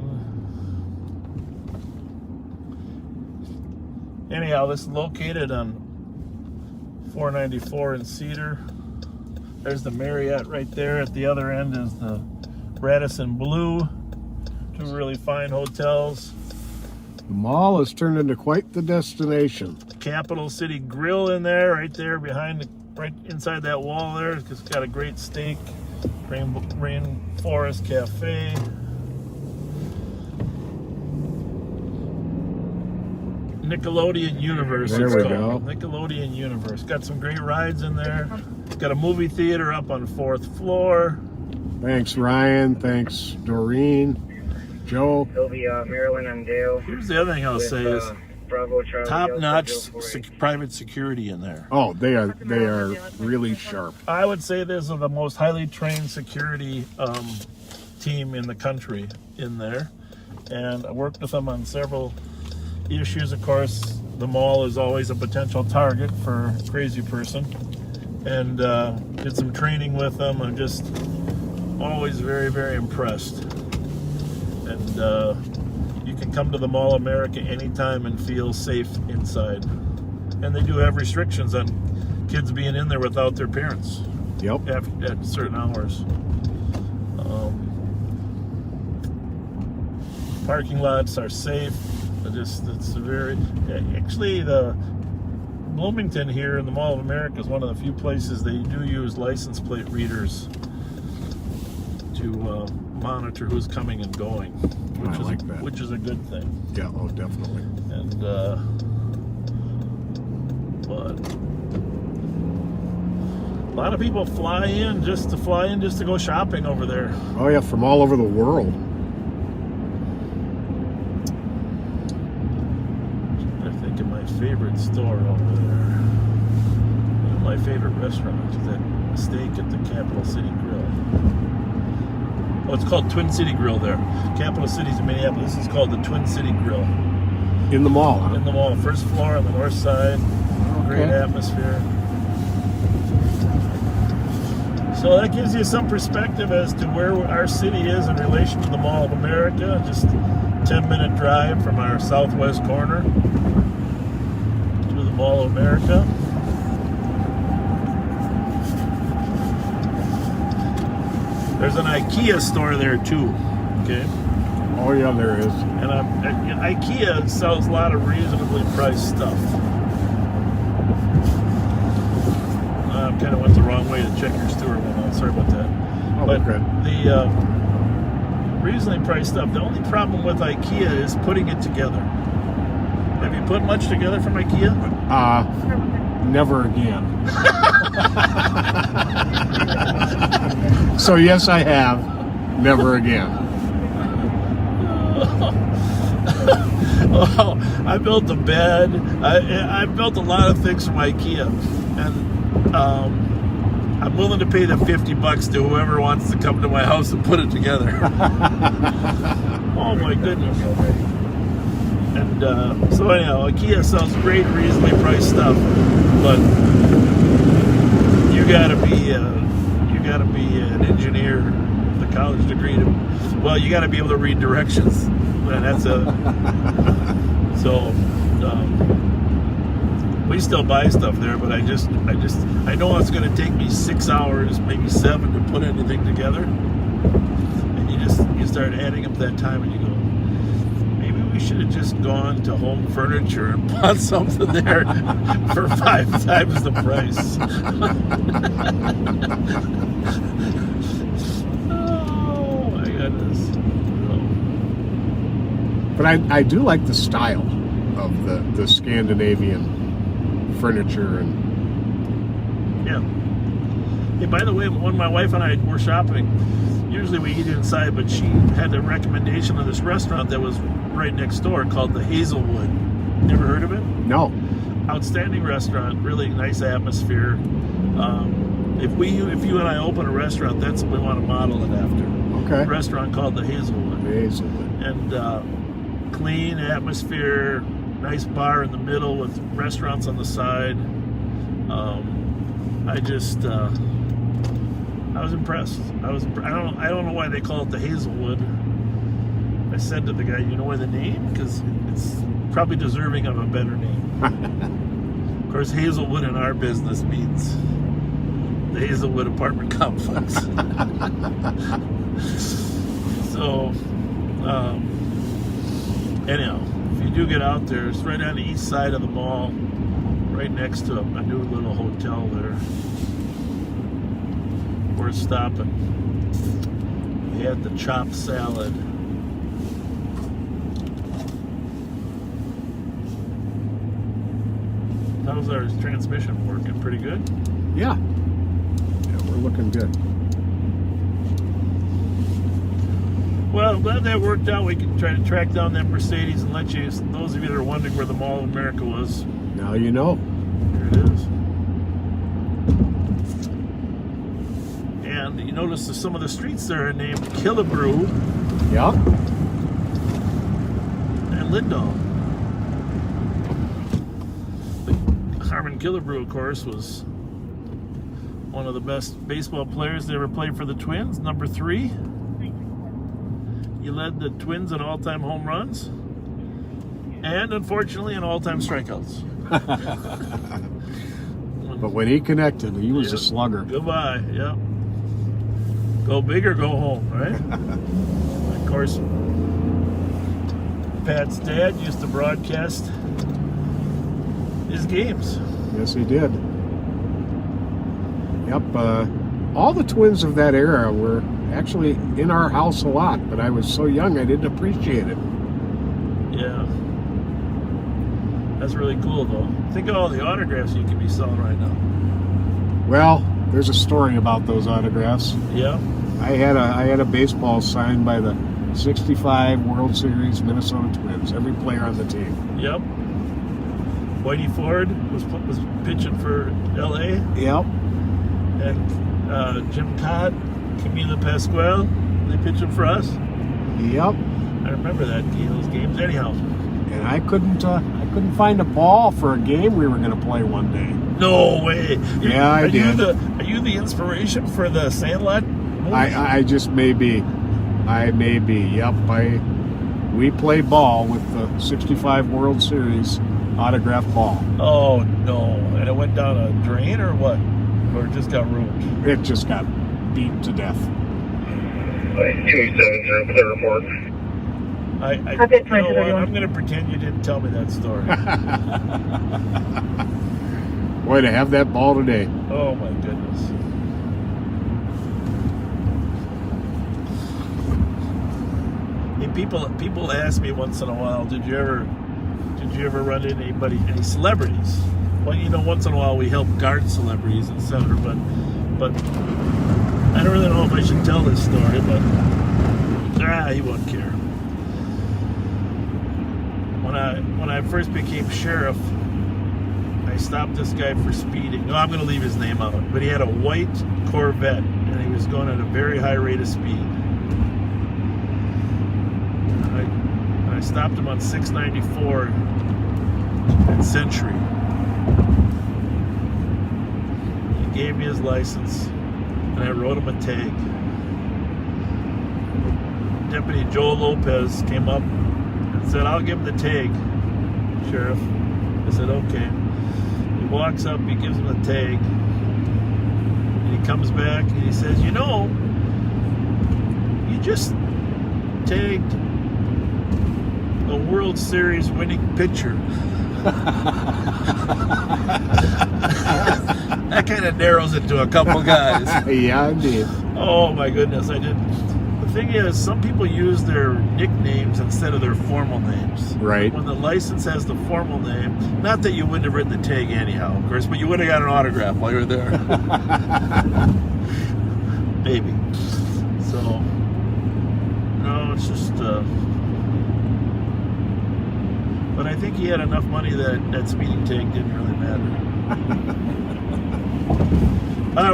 Anyhow, this is located on 494 in Cedar. There's the Marriott right there. At the other end is the Radisson Blue. Two really fine hotels.
The mall has turned into quite the destination.
Capital City Grill in there, right there behind, right inside that wall there. It's got a great steak. Rainforest Cafe. Nickelodeon Universe.
There
it's
we
called.
go.
Nickelodeon Universe. Got some great rides in there. Got a movie theater up on the 4th floor.
Thanks, Ryan. Thanks, Doreen. Joe.
It'll be Maryland and Dale.
Here's the other thing I'll say is
Bravo, Charlie,
top-notch private security in there.
Oh, they are really sharp.
I would say this is the most highly trained security team in the country in there, and I worked with them on several issues. Of course, the mall is always a potential target for a crazy person, and did some training with them. I'm just always very, very impressed. And you can come to the Mall of America anytime and feel safe inside. And they do have restrictions on kids being in there without their parents.
Yep.
At certain hours. Parking lots are safe. It's very, actually the Bloomington here in the Mall of America is one of the few places they do use license plate readers to monitor who's coming and going, which is a good thing.
Yeah, oh, definitely.
And but a lot of people fly in just to go shopping over there.
Oh yeah, from all over the world.
I think of my favorite store over there. My favorite restaurant is that steak at the Capital City Grill. Oh, it's called Twin City Grill there. Capital City's in Minneapolis. This is called the Twin City Grill.
In the mall, huh?
In the mall. First floor on the north side. Great atmosphere. So that gives you some perspective as to where our city is in relation to the Mall of America. Just a 10-minute drive from our southwest corner to the Mall of America. There's an IKEA store there too, okay?
Oh yeah, there is.
And IKEA sells a lot of reasonably priced stuff. I kind of went the wrong way to check your Stewart one out. Sorry about that.
Oh,
but
okay.
the reasonably priced stuff, the only problem with IKEA is putting it together. Have you put much together from IKEA?
Never again. So yes, I have. Never again.
Well, I built a bed. I built a lot of things from IKEA, and I'm willing to pay the $50 to whoever wants to come to my house and put it together. Oh my goodness! And so anyhow, IKEA sells great, reasonably priced stuff, but you gotta be an engineer with a college degree to. Well, you gotta be able to read directions, and that's a. So. We still buy stuff there, but I know it's going to take me 6 hours, maybe 7, to put anything together. And you start adding up that time, and you go, maybe we should have just gone to Home Furniture and bought something there for 5 times the price. Oh my goodness!
But I do like the style of the Scandinavian furniture and
Hey, by the way, when my wife and I were shopping, usually we eat inside, but she had a recommendation of this restaurant that was right next door called the Hazelwood. Never heard of it?
No.
Outstanding restaurant, really nice atmosphere. If you and I open a restaurant, that's what we want to model it after.
Okay.
A restaurant called the Hazelwood. And clean atmosphere. Nice bar in the middle with restaurants on the side. I was impressed. I don't know why they call it the Hazelwood. I said to the guy, you know why the name? Because it's probably deserving of a better name. Of course, Hazelwood in our business means the Hazelwood apartment complex. So, anyhow. If you do get out there, it's right on the east side of the mall, right next to a new little hotel there. Worth stopping. We had the chopped salad. How's our transmission working? Pretty good?
Yeah, we're looking good.
Well, I'm glad that worked out. We can try to track down that Mercedes and let you, those of you that are wondering where the Mall of America was.
Now you know.
Here it is. And you notice that some of the streets there are named Killebrew.
Yeah.
And Lindahl. Harmon Killebrew, of course, was one of the best baseball players that ever played for the Twins, number 3. He led the Twins in all-time home runs and, unfortunately, in all-time strikeouts.
But when he connected, he was a slugger.
Goodbye, yep. Go big or go home, right? Of course, Pat's dad used to broadcast his games.
Yes, he did. Yep. All the Twins of that era were actually in our house a lot, but I was so young I didn't appreciate it.
Yeah. That's really cool, though. Think of all the autographs you could be selling right now.
Well, there's a story about those autographs.
Yeah.
I had a baseball signed by the 65 World Series Minnesota Twins, every player on the team.
Yep. Whitey Ford was pitching for L.A.
Yep.
And Jim Todd, Camila Pasquale, they pitching for us.
Yep.
I remember those games. Anyhow.
And I couldn't find a ball for a game we were going to play one day.
No way.
Yeah, I did.
Are you the inspiration for the Sandlot movie?
I just may be. I may be. Yep. We play ball with the 65 World Series autograph ball.
Oh no! And it went down a drain or what? Or it just got ruined?
It just got beat to death.
270, clear report.
You know what? I'm going to pretend you didn't tell me that story.
Boy, to have that ball today.
Oh my goodness. Hey, people ask me once in a while, did you ever run into any celebrities? Well, you know, once in a while we help guard celebrities, etc. But I don't really know if I should tell this story, but he won't care. When I first became sheriff, I stopped this guy for speeding. No, I'm going to leave his name out. But he had a white Corvette, and he was going at a very high rate of speed. I stopped him on 694 at Century. He gave me his license, and I wrote him a tag. Deputy Joe Lopez came up and said, "I'll give him the tag, Sheriff." I said, "Okay." He walks up, he gives him the tag, and he comes back and he says, "You know, you just tagged a World Series winning pitcher." That kind of narrows it to a couple guys.
Yeah, indeed.
Oh my goodness, I didn't. The thing is, some people use their nicknames instead of their formal names.
Right.
When the license has the formal name, not that you wouldn't have written the tag anyhow, of course, but you would have got an autograph while you were there. Maybe. So, no, it's just, but I think he had enough money that speeding tag didn't really matter.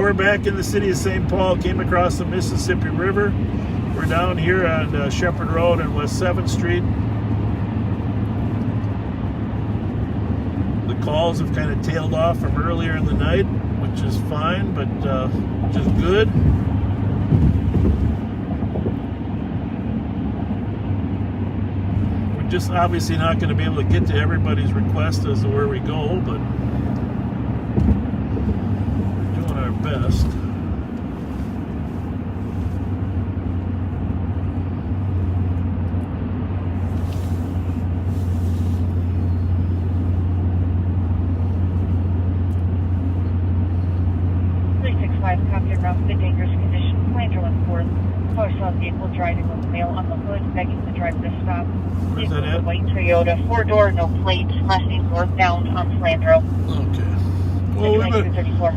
We're back in the city of St. Paul, came across the Mississippi River. We're down here on Shepherd Road and West 7th Street. The calls have kind of tailed off from earlier in the night, which is fine, but which is good. We're just obviously not going to be able to get to everybody's request as to where we go, but we're doing our best.
Copy around the dangerous condition. Fletcher on 4th. Car saw a vehicle driving with a male on the hood, begging the driver to stop.
Where's that
Vehicle was
at?
a white Toyota, 4-door, no plate, last name northbound on Flandro.
Okay. Well, we
34.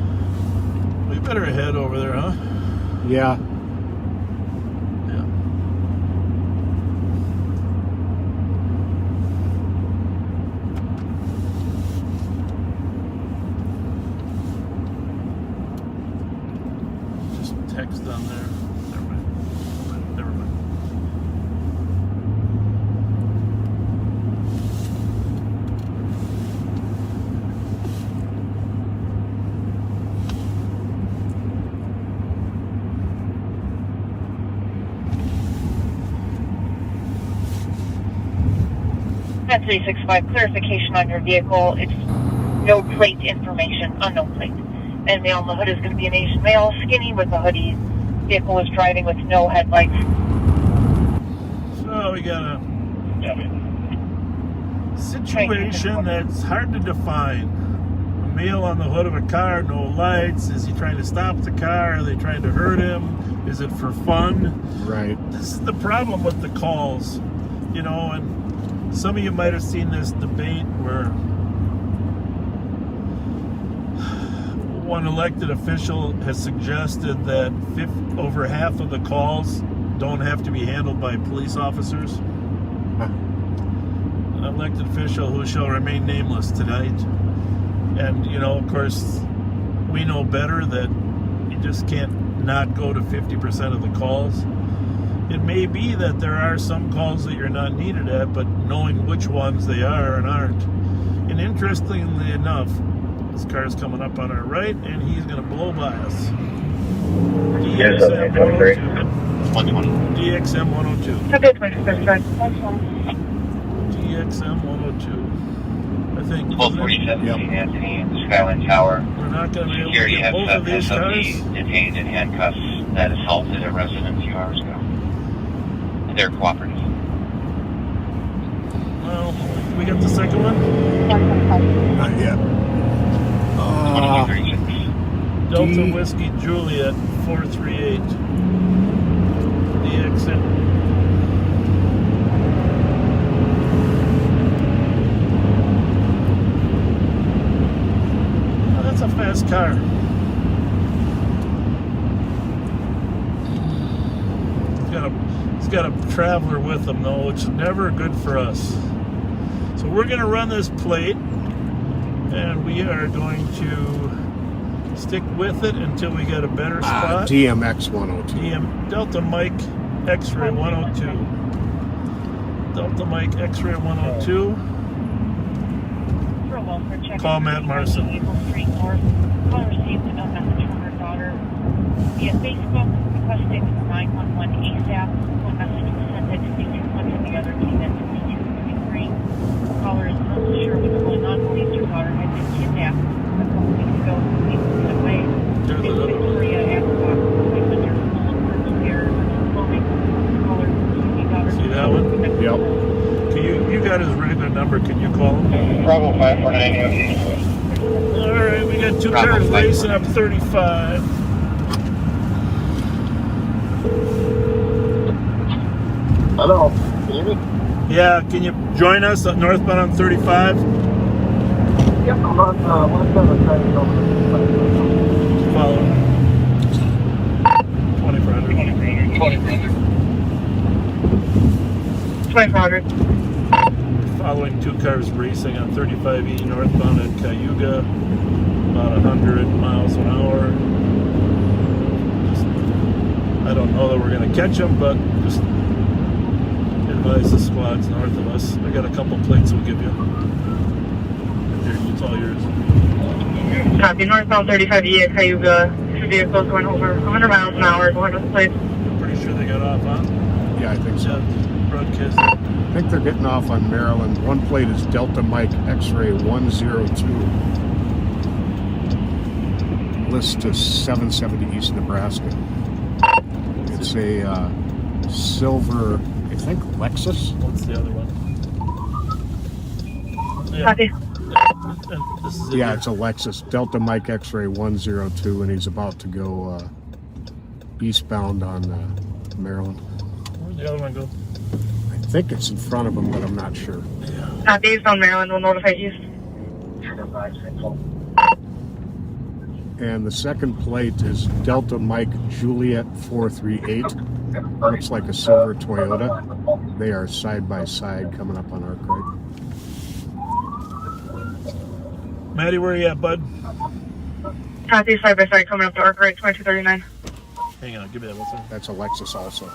better head over there, huh?
Yeah.
Yeah. Just text down there. Never mind. Never mind.
That's 365. Clarification on your vehicle. It's no plate information, unknown plate. And male on the hood is going to be an Asian male, skinny with a hoodie. Vehicle was driving with no headlights.
So we got a situation that's hard to define. A male on the hood of a car, no lights. Is he trying to stop the car? Are they trying to hurt him? Is it for fun?
Right.
This is the problem with the calls, you know, and some of you might have seen this debate where one elected official has suggested that over half of the calls don't have to be handled by police officers. An elected official who shall remain nameless tonight. And, you know, of course, we know better that you just can't not go to 50% of the calls. It may be that there are some calls that you're not needed at, but knowing which ones they are and aren't. And interestingly enough, this car's coming up on our right, and he's going to blow by us. DXM 102. DXM 102.
Okay, 25.
DXM 102. I think.
1247 Anthony in the Skyline Tower.
We're not going to be able to
Security
get
has
both of these cars.
detained in handcuffs that assaulted a resident a few hours ago. They're cooperative.
Well, we got the second one?
Not yet.
2336.
Delta Whiskey Juliet 438. DXM. Oh, that's a fast car. It's got a traveler with them though, which is never good for us. So we're going to run this plate, and we are going to stick with it until we get a better spot.
DMX 102.
Delta Mike X-Ray 102. Delta Mike X-ray 102.
For a welfare check.
Call Matt Marson.
Maple Street North. Caller received a message from her daughter via Facebook requesting 911 ASAP. One message was sent at 2200, the other came at 2233. Caller is not sure what's going on. Believes her daughter had been kidnapped a couple weeks ago. People went away. Miss Victoria Ascot, under full purple hair, clothing. Caller, your daughter.
See that one?
Yep.
You got his regular number. Can you call him?
Bravo 549.
All right, we got 2 cars racing up 35.
Hello. Can you hear me?
Yeah, can you join us at northbound on 35?
Yep, I'm on 17 over.
Follow. 2400.
2400.
2400.
Following 2 cars racing on 35E northbound at Cayuga, about 100 miles an hour. Just, I don't know that we're going to catch them, but just advise the squads north of us. I got a couple plates we'll give you. Here, it's all yours.
Copy, northbound 35E at Cayuga. 2 vehicles going over 100 miles an hour, going to the place.
I'm pretty sure they got off, huh?
Yeah, I think so.
Yeah, broadcast.
I think they're getting off on Maryland. One plate is Delta Mike X-ray 102. List to 770 East Nebraska. It's a silver, I think, Lexus.
What's the other one? Yeah.
Copy.
This is it
Yeah,
here.
it's a Lexus. Delta Mike X-ray 102, and he's about to go eastbound on Maryland.
Where'd the other one go?
I think it's in front of him, but I'm not sure.
Copy, eastbound Maryland. We'll notify east.
And the second plate is Delta Mike Juliet 438. Looks like a silver Toyota. They are side by side coming up on Arkwright.
Maddie, where are you at, bud?
Copy, side by side coming up to Arkwright 2239.
Hang on, give me that. What's that?
That's a Lexus also.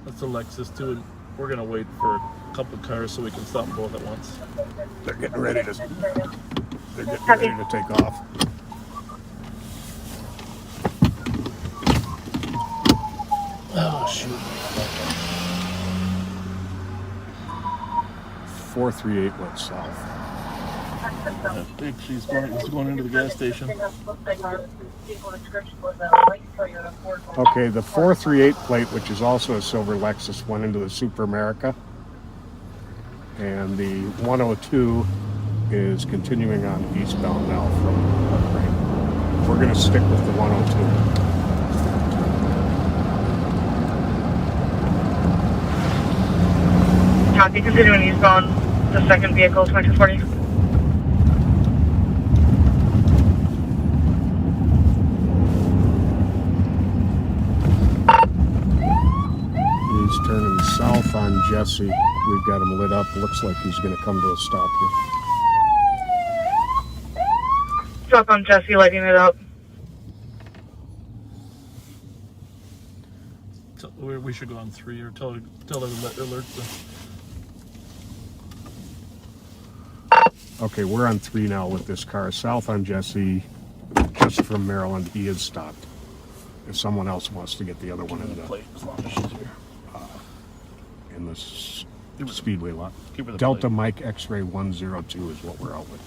That's a Lexus too, and we're gonna wait for a couple cars so we can stop them both at once.
They're getting ready to. They're getting
Copy.
ready to take off.
Oh shoot!
438 went south.
I think she's going into the gas station.
Okay, the 438 plate, which is also a silver Lexus, went into the Super America. And the 102 is continuing on eastbound now from Arkwright. We're going to stick with the 102.
Copy, continuing eastbound. The second vehicle, 2240.
He's turning south on Jesse. We've got him lit up. Looks like he's going to come to a stop here.
Stop on Jesse, lighting it up.
We should go on 3 or tell them to alert them.
Okay, we're on 3 now with this car. South on Jesse, just from Maryland. He is stopped. If someone else wants to get the other one in the
plate, as long as she's here.
In the speedway lot.
Give her the
Delta
plate.
Mike X-ray 102 is what we're out with.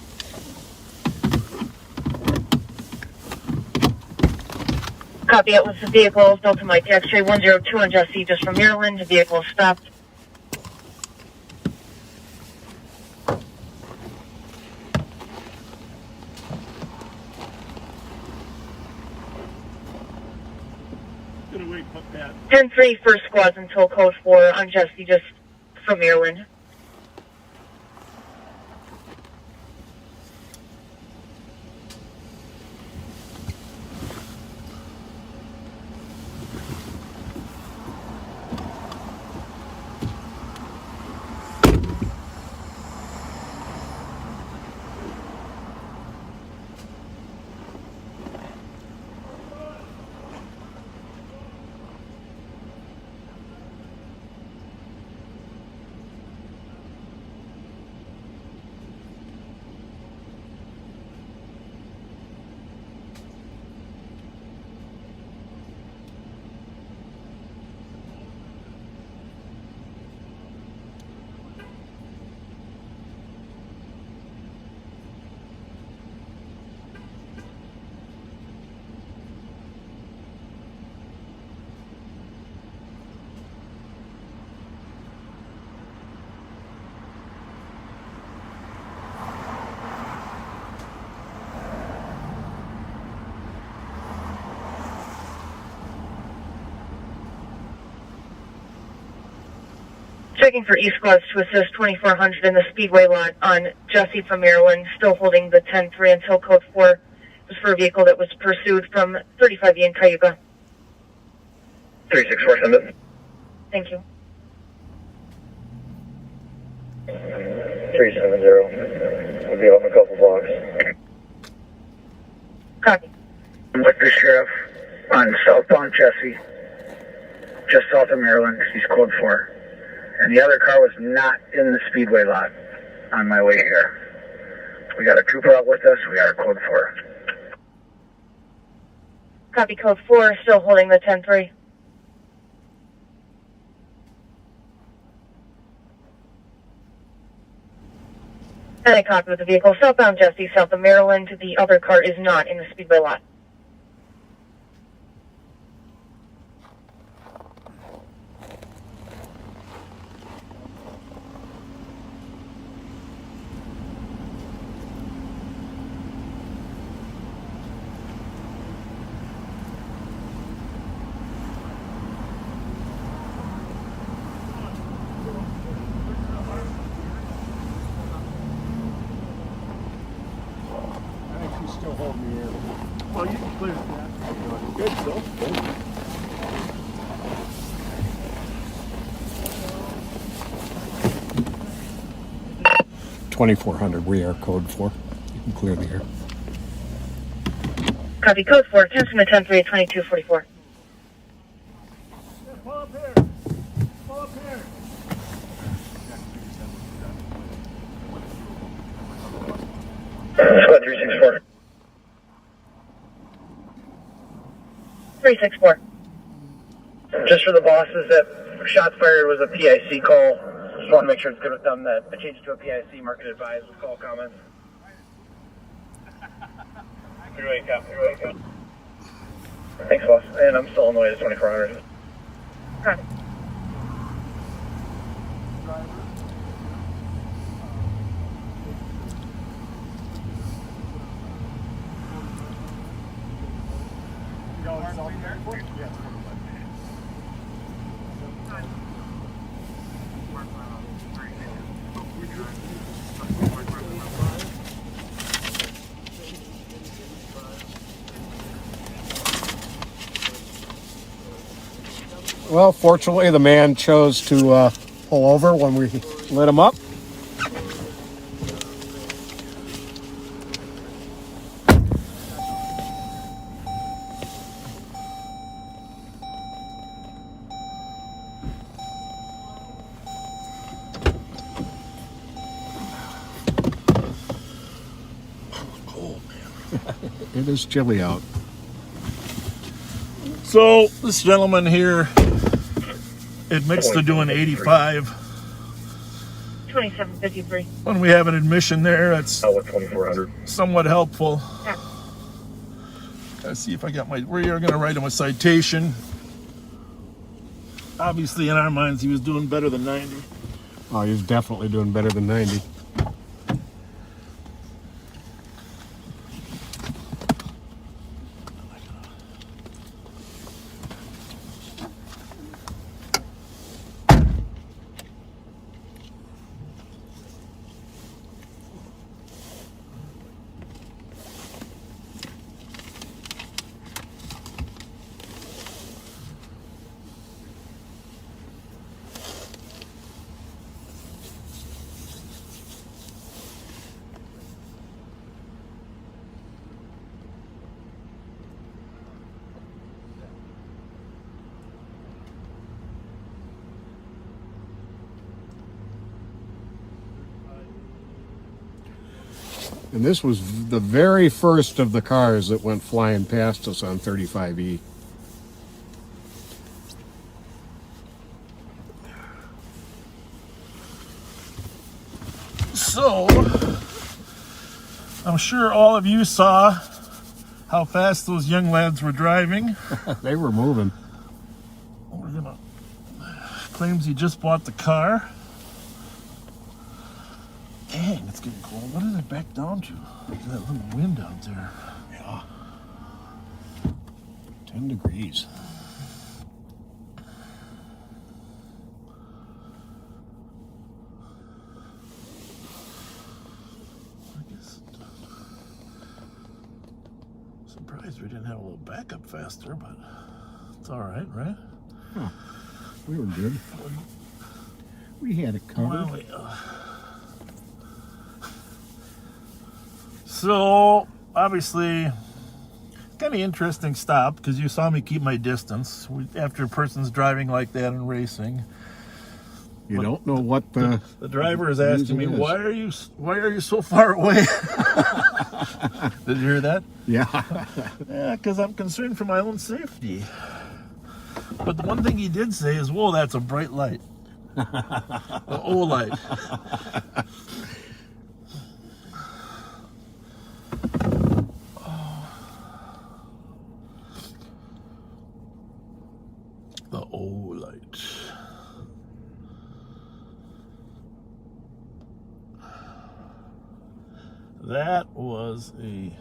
Copy, it was the vehicle, Delta Mike X-ray 102 on Jesse, just from Maryland. The vehicle stopped.
Gonna wait, put that.
10-3 first squads until code 4 on Jesse, just from Maryland. Checking for E-squads to assist 2400 in the Speedway lot on Jesse from Maryland, still holding the 10-3 until code 4. It was for a vehicle that was pursued from 35E in Cayuga.
364, send it.
Thank you.
370. We'll be off a couple blocks.
Copy.
I'm with the sheriff on southbound Jesse, just south of Maryland. He's code 4. And the other car was not in the Speedway lot on my way here. We got a trooper out with us. We got our code 4.
Copy code 4, still holding the 10-3. And a copy of the vehicle southbound Jesse, south of Maryland. The other car is not in the Speedway lot.
Still holding the air.
Well, you can clear that. Good, so.
2400, we are code 4. You can clear the air.
Copy code 4, attention to 10-3 at 2244.
Pull up here. Pull up here.
Squad 364.
364.
Just for the bosses, that shots fired was a PIC call. Just want to make sure it's good with them that I changed it to a PIC, market advised with call comments. Three-way copy. Thanks, boss. And I'm still on the way to 2400.
Got it.
Well, fortunately, the man chose to pull over when we lit him up. It is chilly out.
So this gentleman here admits to doing 85.
2753.
When we have an admission there, that's
2400.
somewhat helpful. Let's see if I got we are going to write him a citation. Obviously, in our minds, he was doing better than 90.
Oh, he's definitely doing better than 90. And this was the very first of the cars that went flying past us on 35E.
So, I'm sure all of you saw how fast those young lads were driving.
They were moving.
We're gonna claims he just bought the car. Dang, it's getting cold. What did it back down to? Look at that little wind out there.
Yeah. 10 degrees.
Surprised we didn't have a little backup faster, but it's all right, right?
Huh. We were good. We had it covered.
Well, so, obviously, kind of interesting stop because you saw me keep my distance after a person's driving like that and racing.
You don't know what the
driver is asking me,
is.
why are you so far away? Did you hear that?
Yeah.
Yeah, because I'm concerned for my own safety. But the one thing he did say is, whoa, that's a bright light. The O light. The O light. That was a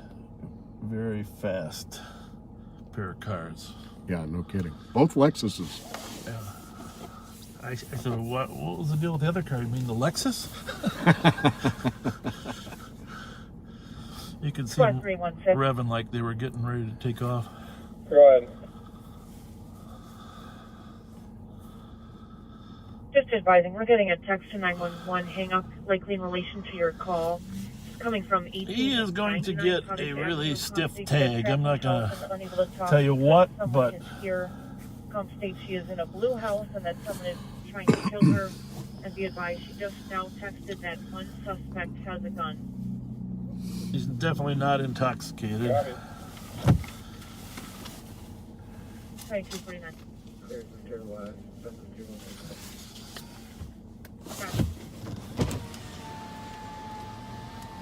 very fast pair of cars.
Yeah, no kidding. Both Lexuses.
Yeah. I said, what was the deal with the other car? You mean the Lexus? You could see them revving like they were getting ready to take off.
Go ahead.
Just advising, we're getting a text to 911 hang up, likely in relation to your call. It's coming from 18.
He is going to get a really stiff tag. I'm not going to tell you what, but
here. States she is in a blue house and that someone is trying to kill her. And be advised, she just now texted that one suspect has a gun.
He's definitely not intoxicated.
2249.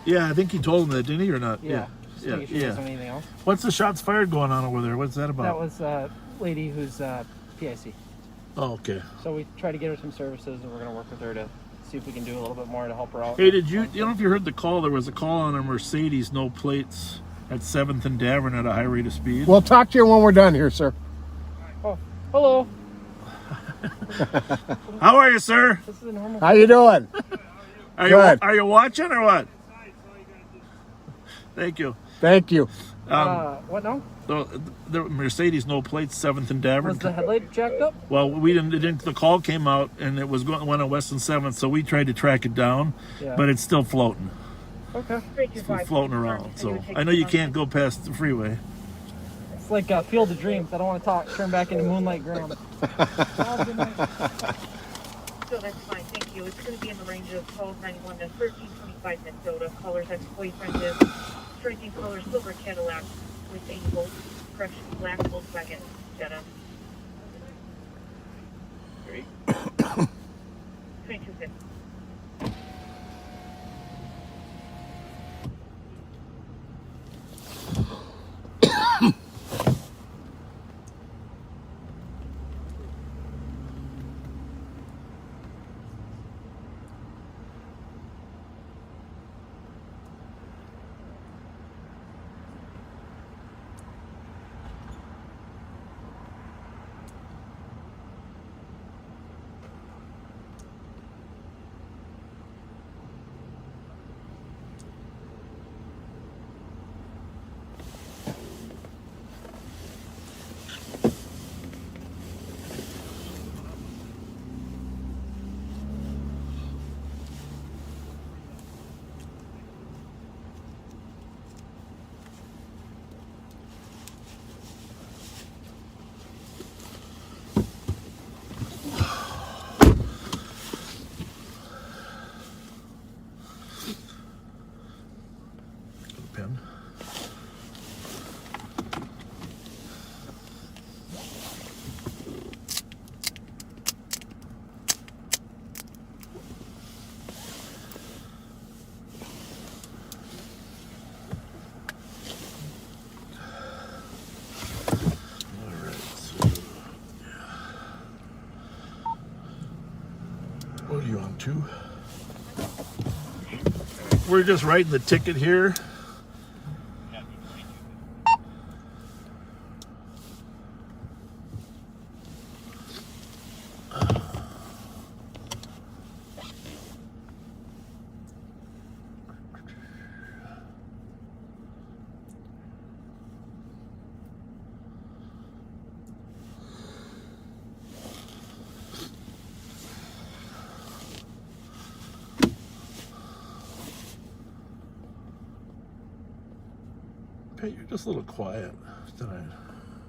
Yeah, I think he told him that, didn't he, or not?
Yeah.
Yeah.
Anything else?
What's the shots fired going on over there? What's that about?
That was a lady who's PIC.
Oh, okay.
So we try to get her some services, and we're going to work with her to see if we can do a little bit more to help her out.
Hey, you don't know if you heard the call? There was a call on a Mercedes, no plates, at 7th and Davern at a high rate of speed.
We'll talk to you when we're done here, sir.
Oh, hello.
How are you, sir?
This is a normal.
How you doing?
Are you watching or what? Thank you.
Thank you.
What now?
The Mercedes, no plates, 7th and Davern.
Was the headlight jacked up?
Well, we didn't. The call came out and it was went on West and 7th, so we tried to track it down, but it's still floating.
Okay.
It's still floating around. So I know you can't go past the freeway.
It's like Field of Dreams. I don't want to talk. Turn back into Moonlight Graham.
So that's fine, thank you. It's going to be in the range of 1291 to 1325 Minnesota. Caller's ex-boyfriend is striking color silver Cadillac with a fresh black Volkswagen Jetta.
Great.
2250.
Pen. What are you on, 2? We're just writing the ticket here. You're just a little quiet tonight.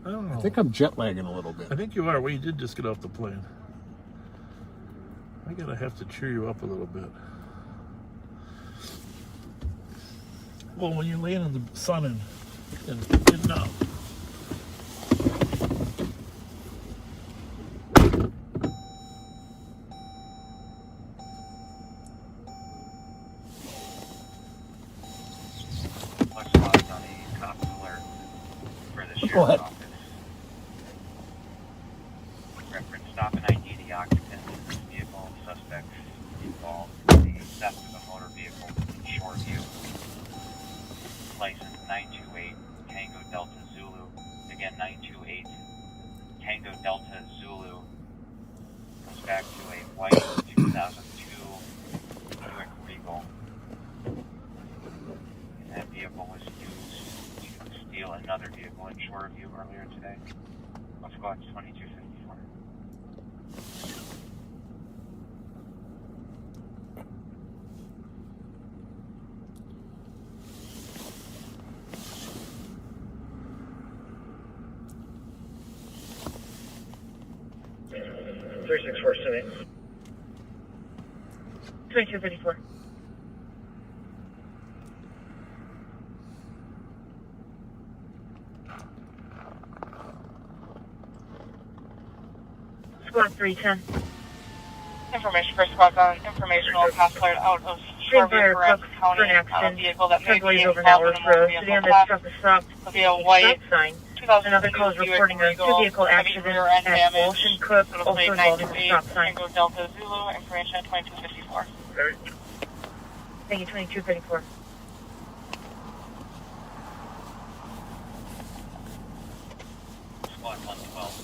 I don't know.
I think I'm jet lagging a little bit.
I think you are. We did just get off the plane. I gotta have to cheer you up a little bit. Well, when you're laying in the sun and getting out.
Go ahead.
Reference stop and ID the occupant of this vehicle. Suspects involved in the theft of a motor vehicle in Shoreview. License 928 Tango Delta Zulu. Again, 928 Tango Delta Zulu. Goes back to a white 2002 Buick Regal. And that vehicle was used to steal another vehicle in Shoreview earlier today. Let's go at 2254.
Three 2254. Squad 310.
Information for squad on informational pass cleared out of Shoreview, County, on a vehicle that may be
over an
involved
hour
in a
for
motor
a
vehicle
sedan
theft.
that struck a stop
Via white
sign.
2002
Another call is reporting a two-vehicle accident at Ocean Cook, also involving a stop sign.
Tango Delta Zulu, information 2254.
Thank you, 2254.
Squad 112.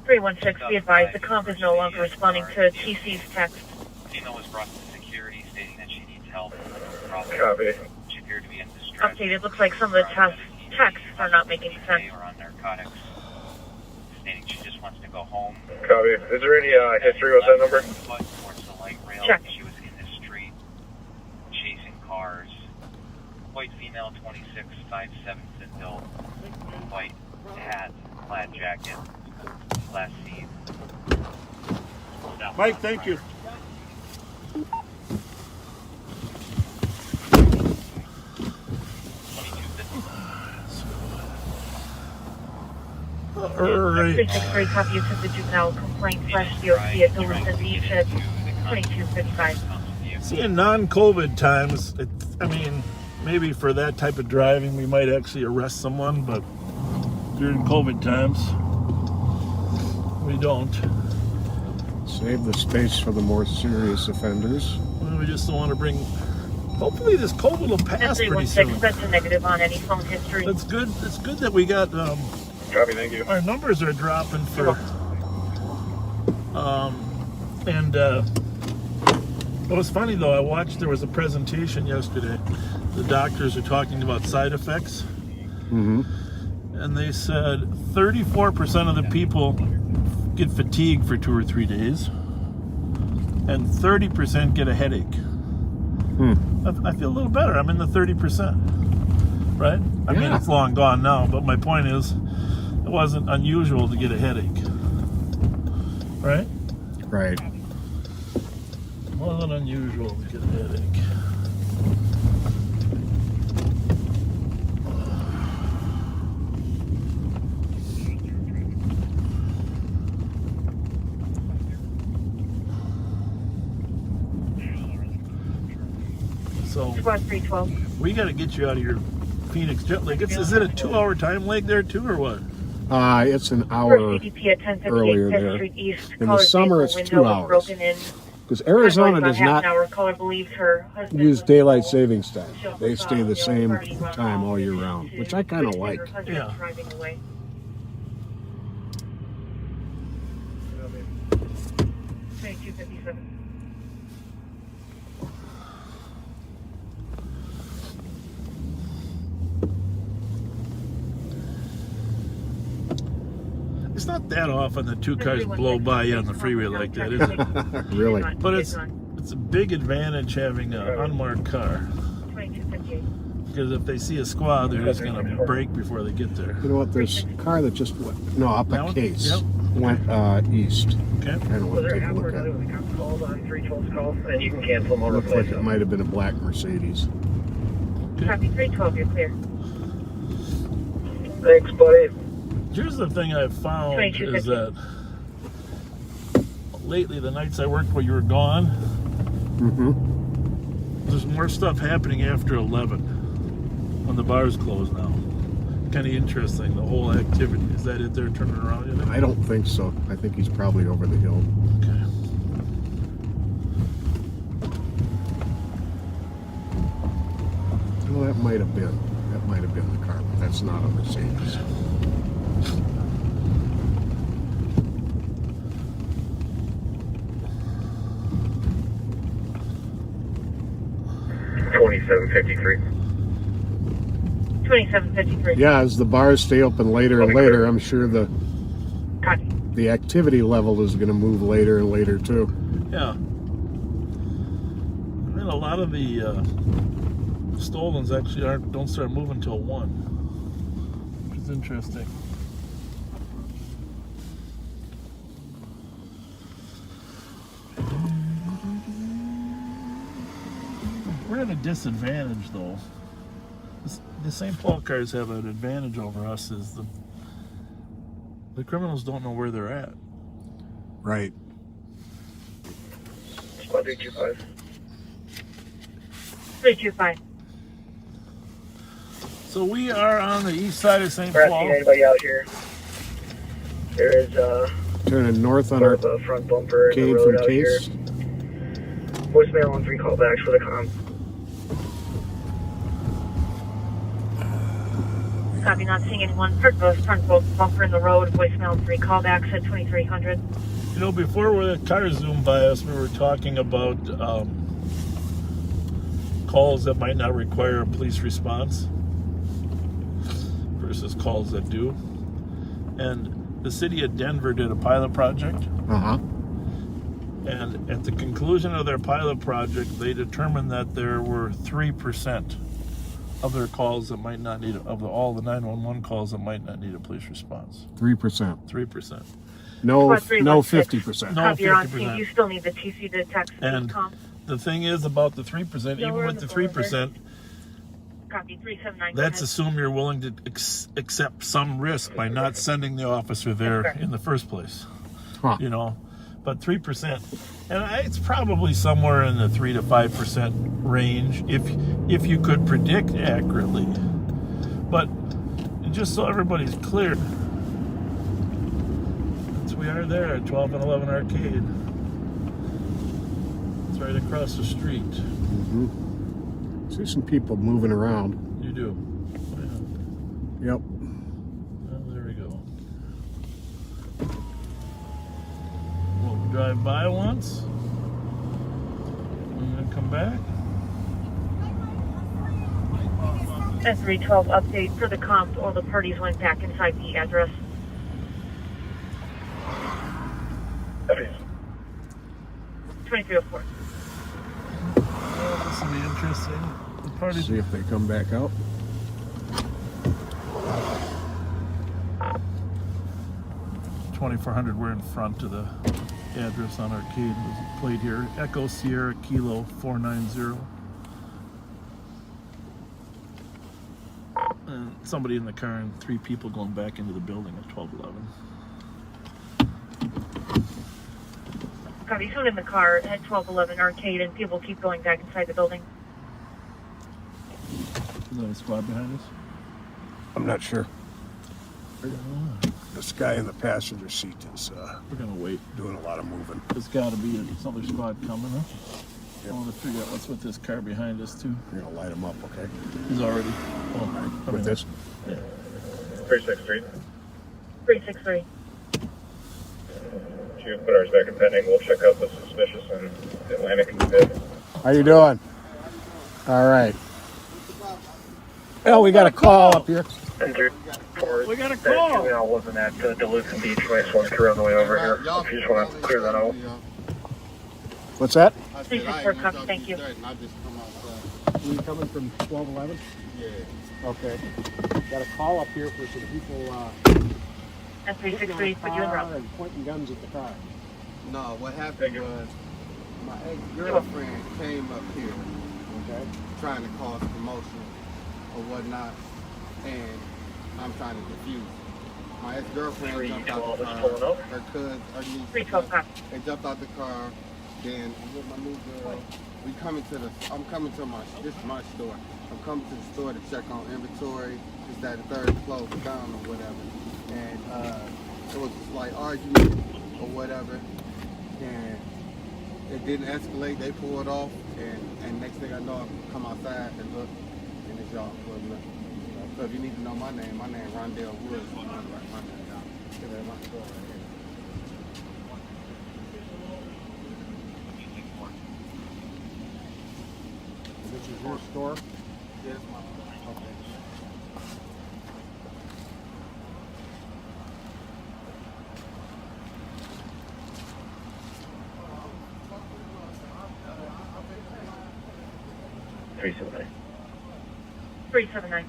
316, be advised, the comp is no longer responding to TC's text.
Female was brought to security stating that she needs help. Copy. She appeared to be in distress.
Updated, looks like some of the texts are not making sense.
Or on narcotics, stating she just wants to go home.
Copy. Is there any history with that number?
Towards the light rail.
Check.
She was in the street chasing cars. White female, 26, 5'7" build. White hat, plaid jacket. Last seen.
Mike, thank you. All right.
363, copy of the juvenile complaint / DOC at Dillon Beach at 2255.
See, in non-COVID times, I mean, maybe for that type of driving, we might actually arrest someone, but during COVID times, we don't.
Save the space for the more serious offenders.
Well, we just don't want to bring. Hopefully, this COVID will pass pretty soon.
That's a negative on any phone history.
That's good. It's good that we got.
Copy, thank you.
Our numbers are dropping for. It was funny though. I watched. There was a presentation yesterday. The doctors are talking about side effects.
Mm-hmm.
And they said 34% of the people get fatigue for 2 or 3 days, and 30% get a headache. I feel a little better. I'm in the 30%, right? I mean, it's long gone now, but my point is, it wasn't unusual to get a headache, right?
Right.
It wasn't unusual to get a headache. So
Squad 312.
we got to get you out of your Phoenix jet lag. Is it a 2-hour time lag there too, or what?
It's an hour earlier there. In the summer, it's 2 hours. Because Arizona does not use daylight savings time. They stay the same time all year round, which I kind of like.
Yeah.
2257.
It's not that often that two cars blow by you on the freeway like that, is it?
Really?
But it's it's a big advantage having an unmarked car.
2258.
Because if they see a squad, they're just going to brake before they get there.
You know what? There's a car that just went, no, up
That
a
one?
case.
Yep.
Went east.
Okay.
I don't want to take a look at it.
Calls on 312's call, and you can cancel them or
Looked like
replace
it
them.
might have been a black Mercedes.
Copy 312, you're clear.
Thanks, buddy.
Here's the thing I've found
2250.
is that lately, the nights I worked while you were gone, there's more stuff happening after 11 when the bars close now. Kind of interesting, the whole activity. Is that it they're turning around, you think?
I don't think so. I think he's probably over the hill.
Okay.
Well, that might have been the car, but that's not a Mercedes.
$27.53.
2753.
Yeah, as the bars stay open later and later, I'm sure the activity level is going to move later and later too.
Yeah. And then a lot of the stolens actually don't start moving until 1, which is interesting. We're at a disadvantage, though. The St. Paul cars have an advantage over us is the criminals don't know where they're at.
Right.
Squad 325.
325.
So we are on the east side of St.
We're not
Paul.
seeing anybody out here. There is
Turning north on our
a front bumper in the
cave
road
from
out here.
Case.
Voicemail on 3 callbacks for the comm.
Copy, not seeing anyone. Front bumper in the road. Voicemail 3 callbacks at 2300.
You know, before the car zoomed by us, we were talking about calls that might not require a police response versus calls that do. And the city of Denver did a pilot project. And at the conclusion of their pilot project, they determined that there were 3% of their calls that might not need, of all the 911 calls that might not need a police response.
3%.
3%.
No, no
316.
50%.
No
Copy, you're on scene.
50%.
You still need the TC to text
And
comm.
the thing is about the 3%, even with the 3%,
Copy 379.
that's assume you're willing to accept some risk by not sending the officer there in the first place. You know, but 3%, and it's probably somewhere in the 3 to 5% range if you could predict accurately. But just so everybody's clear, we are there at 12 and 11 Arcade. It's right across the street.
See some people moving around.
You do.
Yep.
Well, there we go. We'll drive by once and then come back.
At 312 update for the comms. All the parties went back inside the address. 2304.
Well, this will be interesting. The party.
See if they come back out.
$2,400. We're in front of the address on Arcade. There's a plate here. Echo Sierra Kilo 490. And somebody in the car and 3 people going back into the building at 1211.
Copy, someone in the car at 1211 Arcade, and people keep going back inside the building.
Is that a squad behind us?
I'm not sure. This guy in the passenger seat is
We're gonna wait.
doing a lot of moving.
There's got to be another squad coming, huh? I want to figure out what's with this car behind us too.
You're gonna light him up, okay?
He's already. Oh,
With this?
Yeah.
363.
363.
You put ours back in pending. We'll check out the suspicious in Atlantic and Mid.
How you doing? All right. Well, we got a call up here.
We got a call.
I wasn't at Duluth and Beach when I swung through on the way over here. If you just want to clear that out.
What's that?
364 copy, thank you.
I just come outside. You coming from 1211? Yeah. Okay. Got a call up here for some people
And 363 put you in route.
and pointing guns at the car.
No, what happened was my ex-girlfriend came up here, okay, trying to cause commotion or whatnot, and I'm trying to defuse. My ex-girlfriend jumped out the car. Her cousin, her niece,
312 copy.
they jumped out the car. Then I'm with my new girl. I'm coming to this is my store. I'm coming to the store to check on inventory. Is that the third closed down or whatever? And it was a slight argument or whatever. And it didn't escalate. They pulled off, and next thing I know, I come outside and look, and it's y'all pulling up. So if you need to know my name Rondell Woods. I'm gonna write my name down. That's my store right here.
This is your store?
Yes, my store.
Okay.
$379.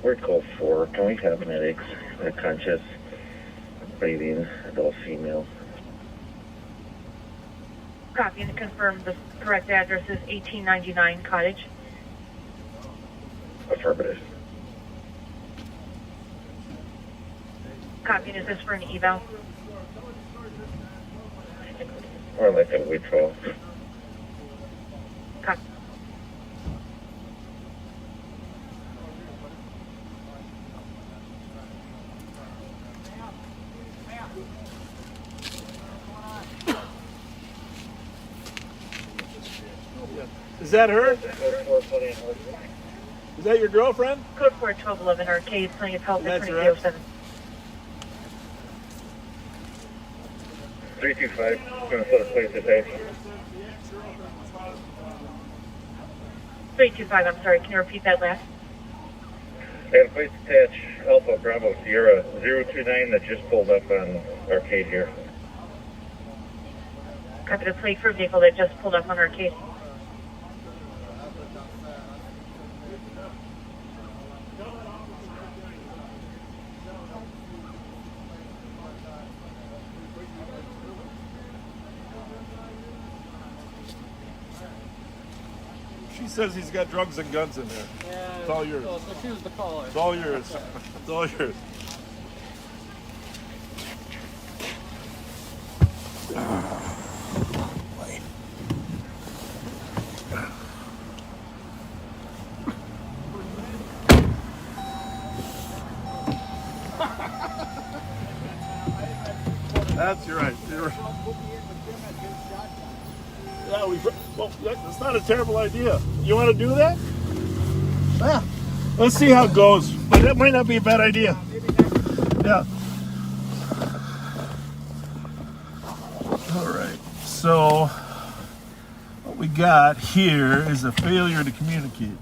We're called 4. Can we have medics, conscious, breathing, adult female?
Copy, and to confirm the correct address is 1899 Cottage.
Affirmative.
Copy, and is this for an eval?
Or like a withdrawal.
Copy.
Is that her? Is that your girlfriend?
Code 4 1211 Arcade, plenty of help at
That's right.
2307.
325. Going to put a place today.
325, I'm sorry, can you repeat that last?
I had a place attached Alpha Bravo Sierra 029 that just pulled up on Arcade here.
Copy, the plate for a vehicle that just pulled up on Arcade.
She says he's got drugs and guns in there.
Yeah,
It's all yours.
So choose the caller.
It's all yours. It's all yours. That's right. You're right. Yeah, well, that's not a terrible idea. You want to do that? Yeah. Let's see how it goes. But that might not be a bad idea. Yeah. All right. So what we got here is a failure to communicate.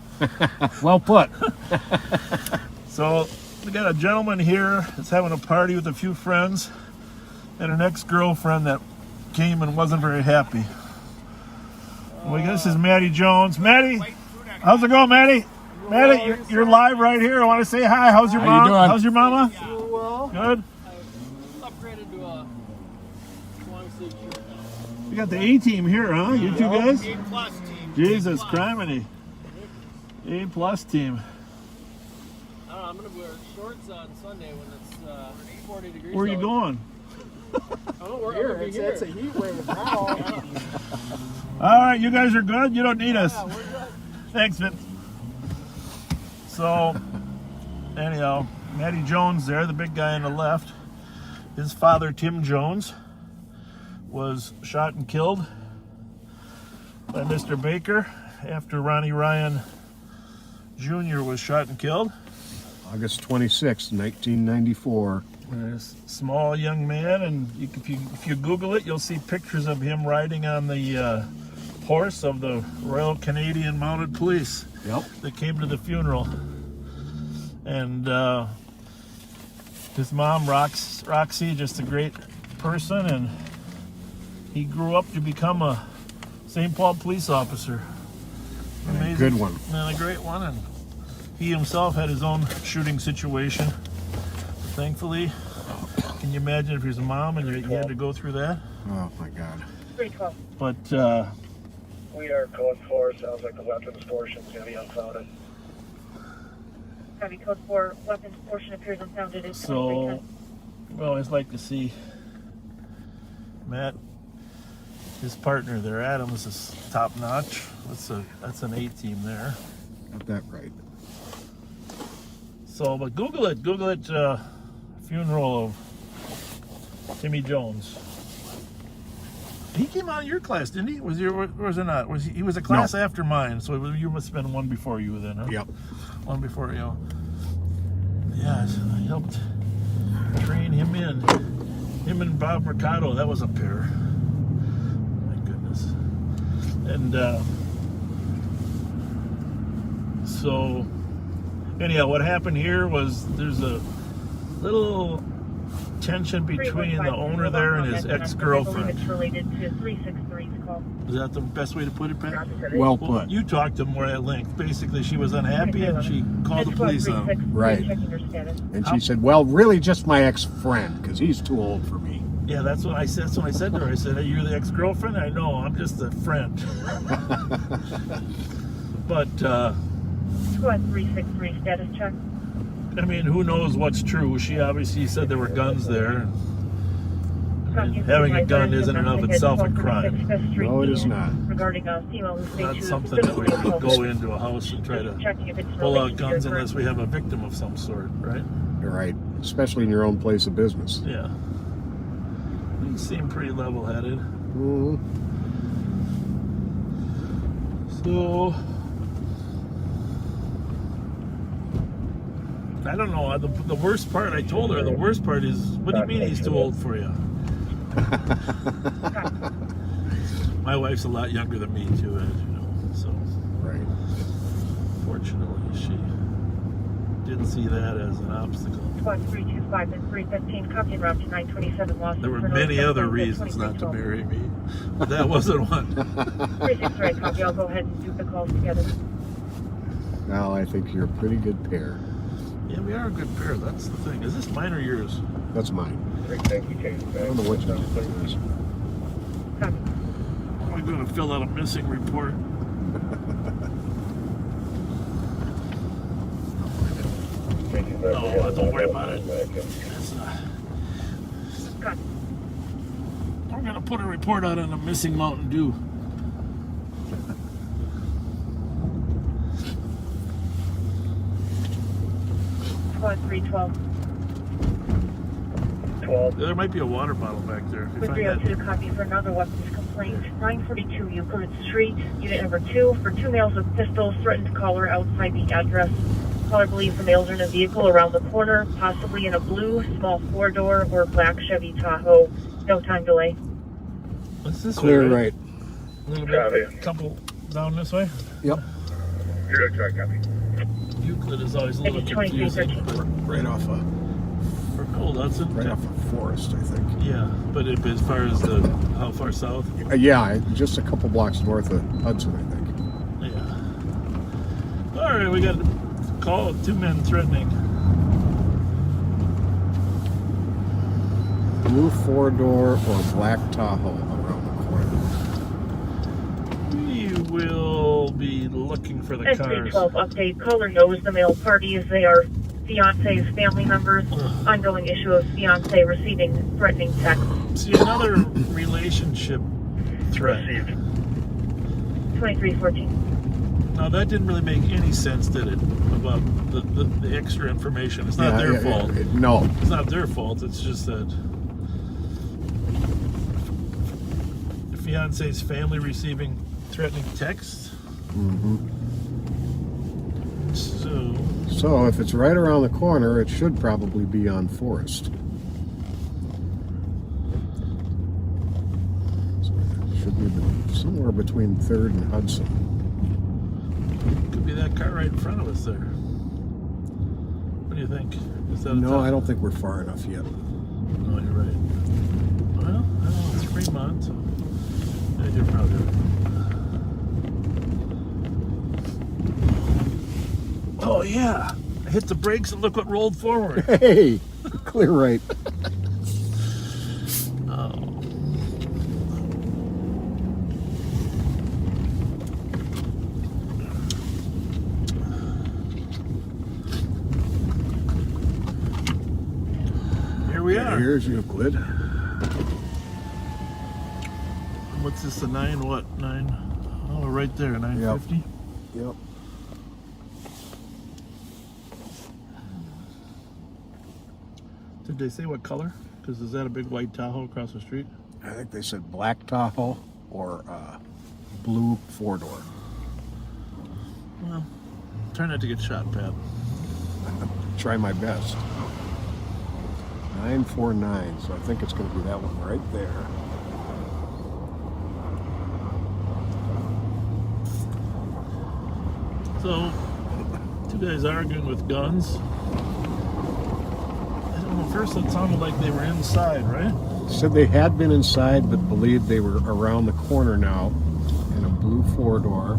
Well put.
So we got a gentleman here that's having a party with a few friends and an ex-girlfriend that came and wasn't very happy. Well, this is Maddie Jones. Maddie, how's it going, Maddie? Maddie, you're live right here. I want to say hi. How's your mom?
How you doing?
How's your mama?
Doing well.
Good.
Upgraded to a long sleeve shirt now.
You got the A-team here, huh? You two guys?
A-plus team.
Jesus, criminy. A-plus team.
I don't know, I'm going to wear shorts on Sunday when it's 40 degrees.
Where are you going?
Oh, we're here. It's a heat wave now.
All right, you guys are good? You don't need us.
Yeah, we're good.
Thanks, Vince. So, anyhow, Maddie Jones there, the big guy on the left. His father, Tim Jones, was shot and killed by Mr. Baker after Ronnie Ryan Jr. was shot and killed.
August 26, 1994.
There's a small young man, and if you Google it, you'll see pictures of him riding on the horse of the Royal Canadian Mounted Police.
Yep.
That came to the funeral. And his mom, Roxy, just a great person, and he grew up to become a St. Paul police officer. Amazing.
Good one.
And a great one. And he himself had his own shooting situation. Thankfully, can you imagine if he was a mom and you had to go through that?
Oh my God.
312.
But
we are code 4. Sounds like the weapons portion's going to be unfounded.
Copy code 4. Weapons portion appears unfounded. It's
so we always like to see Matt, his partner there, Adams, is top notch. That's an A team there.
Got that right.
So, but Google it. Funeral of Timmy Jones. He came out of your class, didn't he? Was it not? He was a class after mine, so you must have been one before you then, huh?
Yep.
One before you. Yeah, I helped train him in. Him and Bob Mercado, that was a pair. My goodness. And so anyhow, what happened here was there's a little tension between the owner there and his ex-girlfriend.
It's related to 363's call.
Is that the best way to put it, Pat?
Well put.
You talked to more at length. Basically, she was unhappy and she called the police on him.
Right. And she said, well, really just my ex-friend, because he's too old for me.
Yeah, that's what I said. That's what I said to her. I said, hey, you're the ex-girlfriend? I know, I'm just a friend. But,
Squad 363 status check.
I mean, who knows what's true? She obviously said there were guns there. I mean, having a gun isn't in of itself a crime.
No, it is not.
Regarding Thebo,
It's not something that we would go into a house and try to pull out guns unless we have a victim of some sort, right?
You're right. Especially in your own place of business.
Yeah. You seem pretty level-headed.
Mm-hmm.
So, I don't know. The worst part, I told her, the worst part is, what do you mean he's too old for you? My wife's a lot younger than me, too, as you know. So,
right.
Fortunately, she didn't see that as an obstacle.
Squad 325 and 315, copy and route to 927 Los.
There were many other reasons not to marry me, but that wasn't one.
363, copy. I'll go ahead and do the calls together.
Well, I think you're a pretty good pair.
Yeah, we are a good pair. That's the thing. Is this mine or yours?
That's mine. I don't know what you did with yours.
I'm going to fill out a missing report. No, don't worry about it. I'm going to put a report out on a missing Mountain Dew.
Squad 312.
12.
There might be a water bottle back there. If you find that.
302, copy for another weapons complaint. 942 Euclid Street, unit number 2. For 2 males with pistols, threatened caller outside the address. Caller believes the males are in a vehicle around the corner, possibly in a blue, small 4-door or black Chevy Tahoe. No time delay.
What's this
Clear
way,
right.
A little bit, couple down this way?
Yep.
You're going to try, copy.
Euclid is always a little confusing.
Right off a...
For Old Hudson?
Right off of Forest, I think.
Yeah, but as far as how far south?
Yeah, just a couple blocks north of Hudson, I think.
Yeah. All right, we got a call of 2 men threatening.
Blue 4-door or black Tahoe around the corner.
We will be looking for the cars.
312 update. Caller knows the male parties. They are fiance's family members. Ongoing issue of fiance receiving threatening text.
See, another relationship threat.
2314.
Now, that didn't really make any sense, did it? About the extra information. It's not their fault.
No.
It's not their fault. It's just that the fiance's family receiving threatening texts.
Mm-hmm.
So
if it's right around the corner, it should probably be on Forest. So it should be somewhere between 3rd and Hudson.
Could be that car right in front of us there. What do you think? Is that
No, I don't think we're far enough yet.
No, you're right. Well, I don't know, it's Fremont. So You're probably right. Oh yeah, I hit the brakes and look what rolled forward.
Hey, clear right.
Here we are.
Here's Euclid.
What's this? The 9 what? 9? Oh, right there, 950.
Yep.
Did they say what color? Because is that a big white Tahoe across the street?
I think they said black Tahoe or blue 4-door.
Well, try not to get shot, Pat.
Try my best. 949, so I think it's going to be that one right there.
So, two guys arguing with guns. I don't know, first it sounded like they were inside, right?
Said they had been inside, but believed they were around the corner now in a blue 4-door.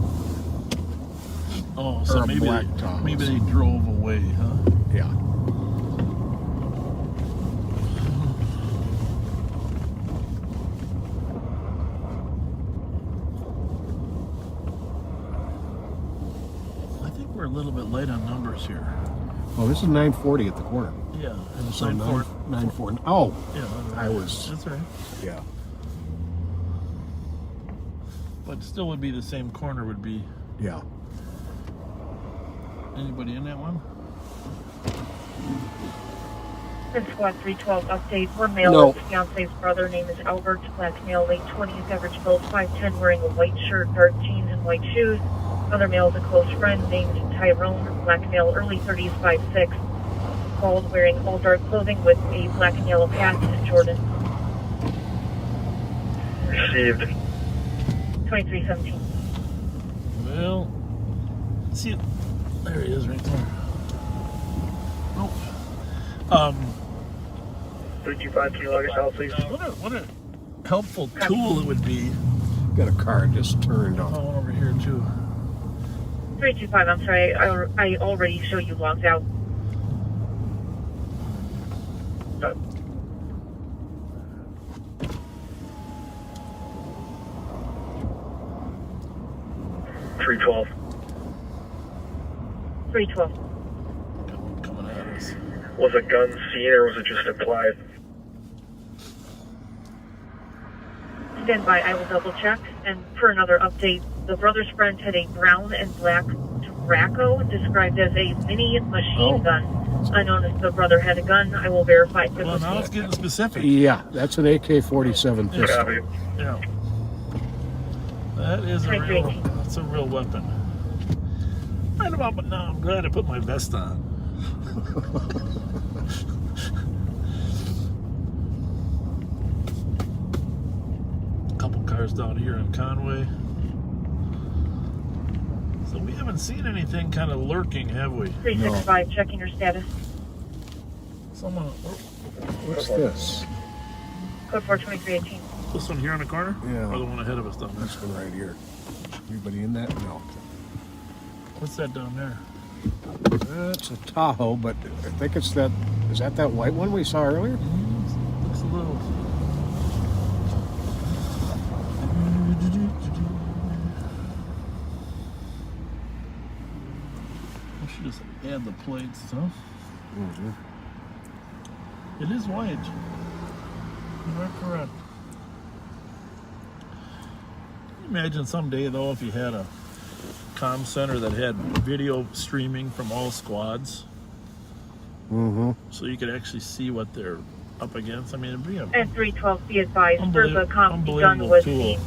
Oh, so
or a black Tahoe.
maybe they drove away, huh?
Yeah.
I think we're a little bit light on numbers here.
Oh, this is 940 at the corner.
Yeah, and
So
940.
Oh,
Yeah,
I was.
That's right.
Yeah.
But still would be the same corner would be.
Yeah.
Anybody in that one?
And Squad 312 update. One male,
No.
his fiance's brother, name is Albert, black male, late 20s, average build 5'10", wearing a white shirt, dark jeans, and white shoes. Other male is a close friend named Tyrone, black male, early 30s, 5'6", bald, wearing all dark clothing with a black and yellow hat and Jordan.
Received.
2317.
Well, see, there he is right there. Oh.
325, can you log us out, please?
What a helpful tool it would be.
Got a car just turned
Oh,
on.
one over here too.
325, I'm sorry, I already show you logged out.
Uh, 312.
312.
Coming at us.
Was a gun seen or was it just implied?
Stand by, I will double check. And for another update, the brother's friend had a brown and black Draco described as a mini machine gun. Unknown if the brother had a gun. I will verify.
Well, now it's getting specific.
Yeah, that's an AK-47
Yeah.
pistol.
Yeah. That is that's a real weapon. Right about, but now I'm glad I put my vest on. A couple cars down here in Conway. So we haven't seen anything kind of lurking, have we?
365, checking your status.
Someone.
What's this?
Code 42318.
This one here in the corner?
Yeah.
Or the one ahead of us down there?
This one right here. Anybody in that? No.
What's that down there?
It's a Tahoe, but I think it's that. Is that white one we saw earlier?
Looks a little. I should just add the plates, huh?
Mm-hmm.
It is white. You are correct. Imagine someday, though, if you had a comm center that had video streaming from all squads, so you could actually see what they're up against. I mean, it'd be a
And 312, be advised, for the comp, the gun
unbelievable
was
tool.
seen.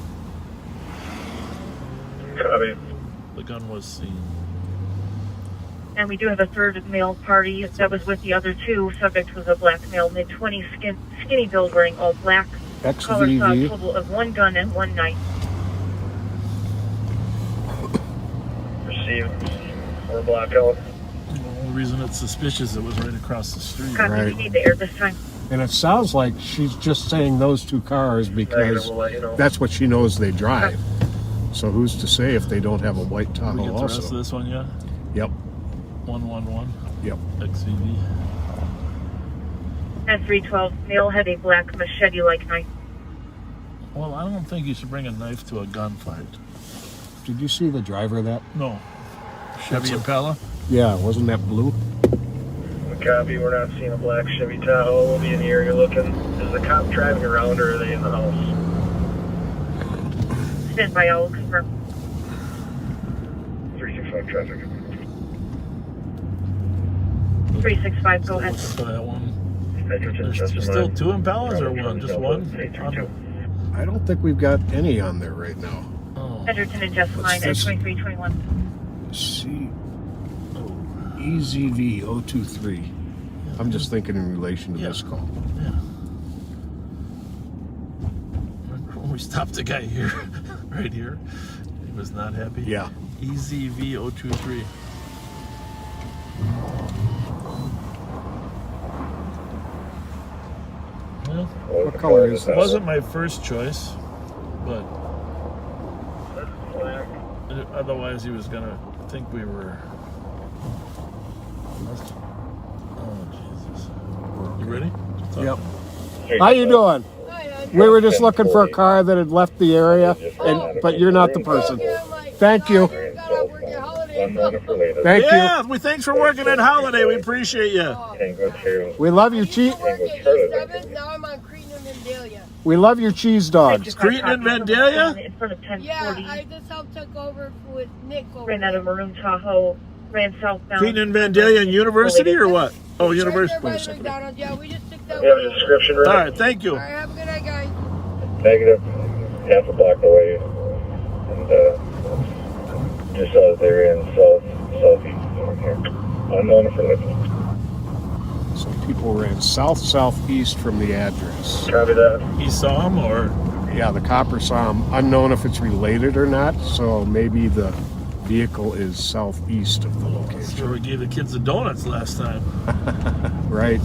The gun was seen.
And we do have a third male party that was with the other two. Subject was a black male, mid-20s, skinny build, wearing all black. Caller saw a total of one gun and one knife.
Received. Or blackout.
The only reason it's suspicious, it was right across the street.
Copy, we need the air this time.
And it sounds like she's just saying those two cars because
we'll let you know.
that's what she knows they drive. So who's to say if they don't have a white Tahoe
We get the
also?
rest of this one yet?
Yep.
111.
Yep.
XVV.
And 312, male had a black machete-like knife.
Well, I don't think you should bring a knife to a gunfight.
Did you see the driver of that?
No. Chevy Impala?
Yeah, wasn't that blue?
Copy, we're not seeing a black Chevy Tahoe. We'll be in the area looking. Is the cop driving around or are they in the house?
Stand by, I will confirm.
365 traffic.
365, go ahead.
For that one.
There's
There's still two Impalas or one? Just one?
I don't think we've got any on there right now.
Edgerton and Jessamine at 2321.
C EZV 023. I'm just thinking in relation to this call.
Yeah. When we stopped the guy here, right here, he was not happy.
Yeah.
EZV 023. Well,
what color is this?
Wasn't my first choice, but otherwise he was gonna think we were. Oh Jesus! You ready?
Yep. How you doing? We were just looking for a car that had left the area, but you're not the person. Thank you. Thank you.
Yeah, thanks for working at Holiday. We appreciate you.
We love your cheese.
Now I'm on Cretan and Vandalia.
We love your cheese dogs.
Cretan and Vandalia?
In front of 1040.
Yeah, I just helped took over with Nick over
Ran out of Maroon Tahoe, ran southbound.
Cretan and Vandalia and University or what? Oh, University.
McDonald's. Yeah, we just took that
We have a description ready.
All right, thank you.
All right, have a good night, guys.
Negative, half a block away, and just as they're in southeast over here. Unknown for living.
So people ran southeast from the address.
Copy that.
He saw him, or?
Yeah, the copper saw him. Unknown if it's related or not, so maybe the vehicle is southeast of the location.
That's where we gave the kids the donuts last time.
Right.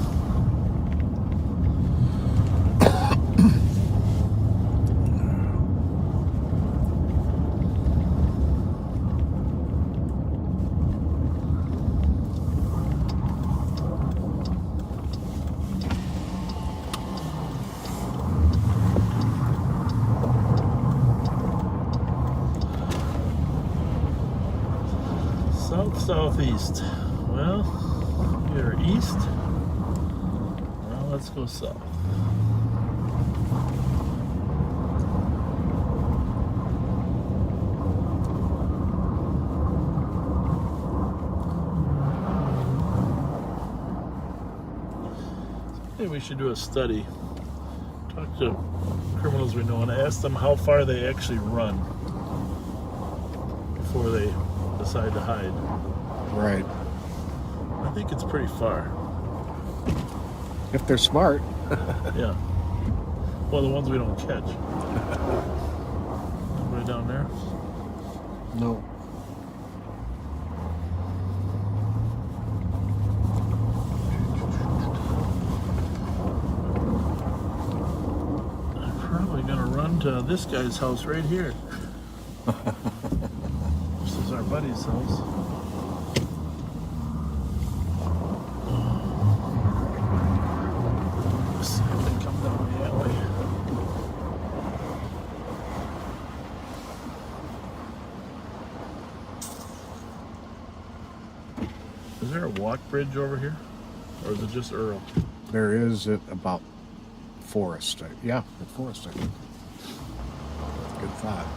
Southeast. Well, you're east. Well, let's go south. Maybe we should do a study. Talk to criminals we know and ask them how far they actually run before they decide to hide.
Right.
I think it's pretty far.
If they're smart.
Yeah. Well, the ones we don't catch. Anybody down there?
No.
I'm probably gonna run to this guy's house right here. This is our buddy's house. Is there a walk bridge over here? Or is it just Earl?
There is at about Forest. Yeah, at Forest, I think. Good thought.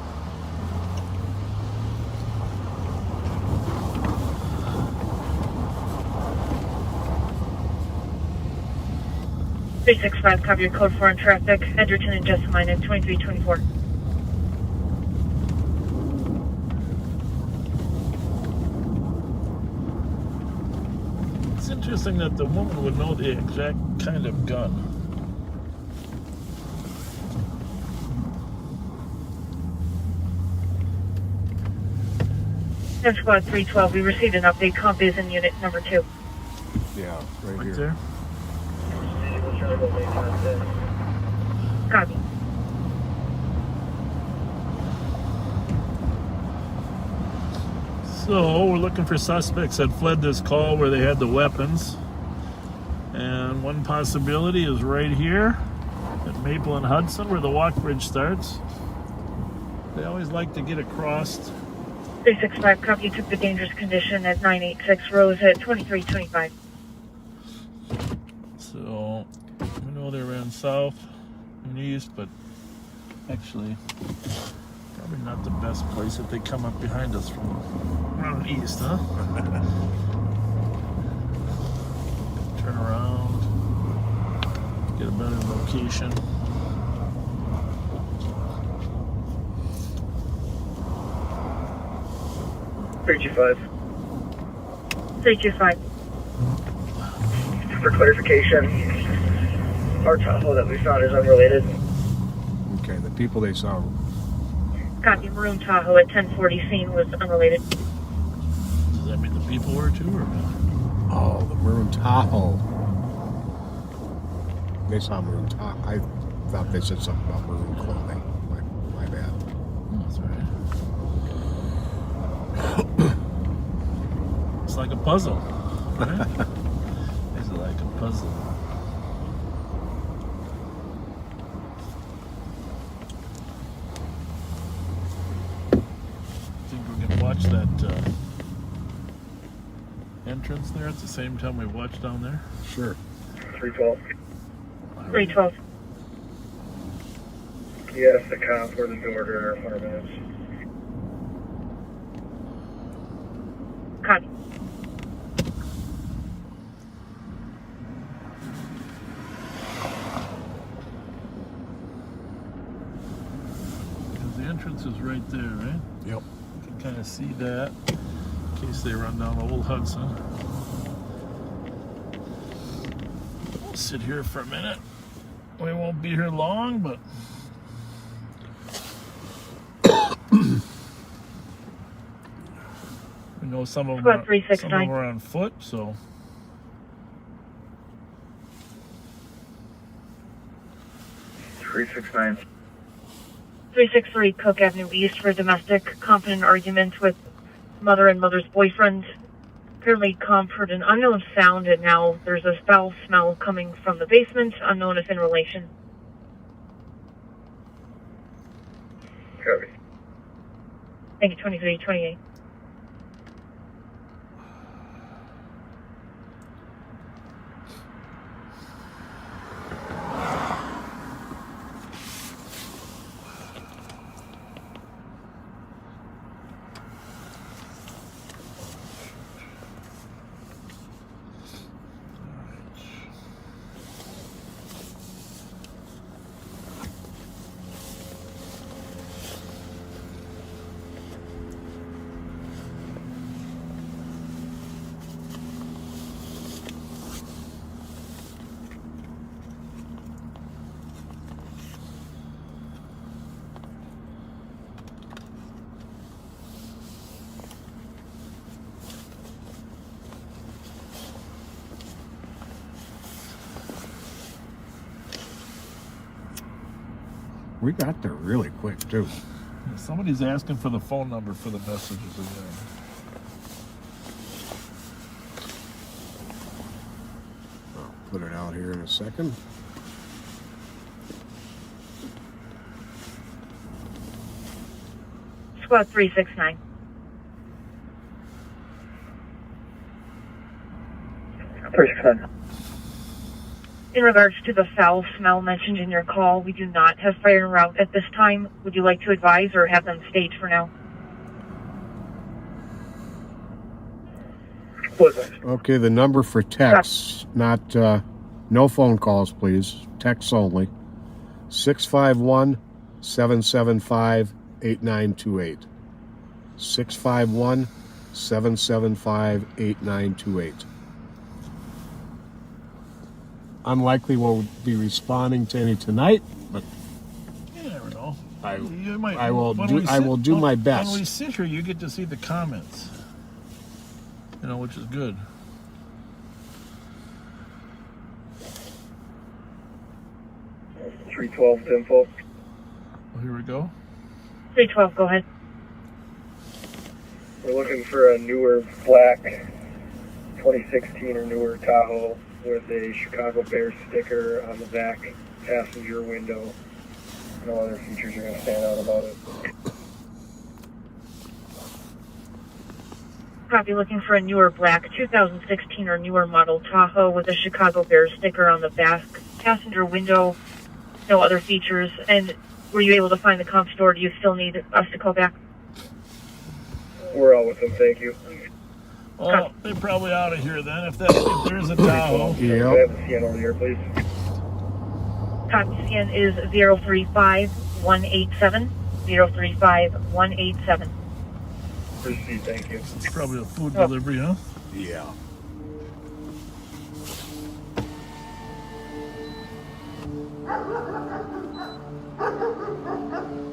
Three 665, copy your code 4 in traffic. Edgerton and Jessamine at 2324.
It's interesting that the woman would know the exact kind of gun.
Ten Squad 312, we received an update. Comp is in unit number 2.
Yeah, right here.
There.
Copy.
So we're looking for suspects that fled this call where they had the weapons. And one possibility is right here at Maple and Hudson where the walk bridge starts. They always like to get across.
365, copy. You took the dangerous condition at 986 Rose at 2325.
So we know they ran south and east, but actually probably not the best place if they come up behind us from around east, huh? Turn around, get a better location.
$325.
325.
For clarification, our Tahoe that we found is unrelated.
Okay, the people they saw.
Copy. Maroon Tahoe at 1040 scene was unrelated.
Does that mean the people were too, or not?
Oh, the Maroon Tahoe. They saw Maroon Tahoe. I thought they said something about maroon clothing. My bad.
That's right. It's like a puzzle, right? It's like a puzzle. Think we can watch that entrance there at the same time we watch down there?
Sure.
312.
312.
Yes, the cop where the door during our minutes.
Copy.
Because the entrance is right there, right?
Yep.
You can kind of see that in case they run down Old Hudson. We'll sit here for a minute. We won't be here long, but we know some of them are on foot, so.
$369.
363 Cook Avenue East for domestic confident argument with mother and mother's boyfriend. Apparently Comp heard an unknown sound and now there's a foul smell coming from the basement, unknown if in relation.
Copy.
Thank you, 2328.
We got there really quick, too.
Somebody's asking for the phone number for the messages again.
I'll put it out here in a second.
Squad 369. In regards to the foul smell mentioned in your call, we do not have fire en route at this time. Would you like to advise or have them staged for now?
Okay, the number for text, not no phone calls, please. Text only. 651-775-8928. 651-775-8928. Unlikely we'll be responding to any tonight, but
You never know.
I will do my best.
When we sit here, you get to see the comments. Which is good.
312 info.
Here we go.
312, go ahead.
We're looking for a newer black 2016 or newer Tahoe with a Chicago Bears sticker on the back passenger window. No other features are going to stand out about it.
Copy, looking for a newer black 2016 or newer model Tahoe with a Chicago Bears sticker on the back passenger window. No other features. And were you able to find the comp store? Do you still need us to call back?
We're all with them, thank you.
Well, they're probably out of here then. If there's a Tahoe.
Can I have the CN over here, please?
Copy, CN is 035187. 035187.
Proceed, thank you.
It's probably a food delivery, huh?
Yeah.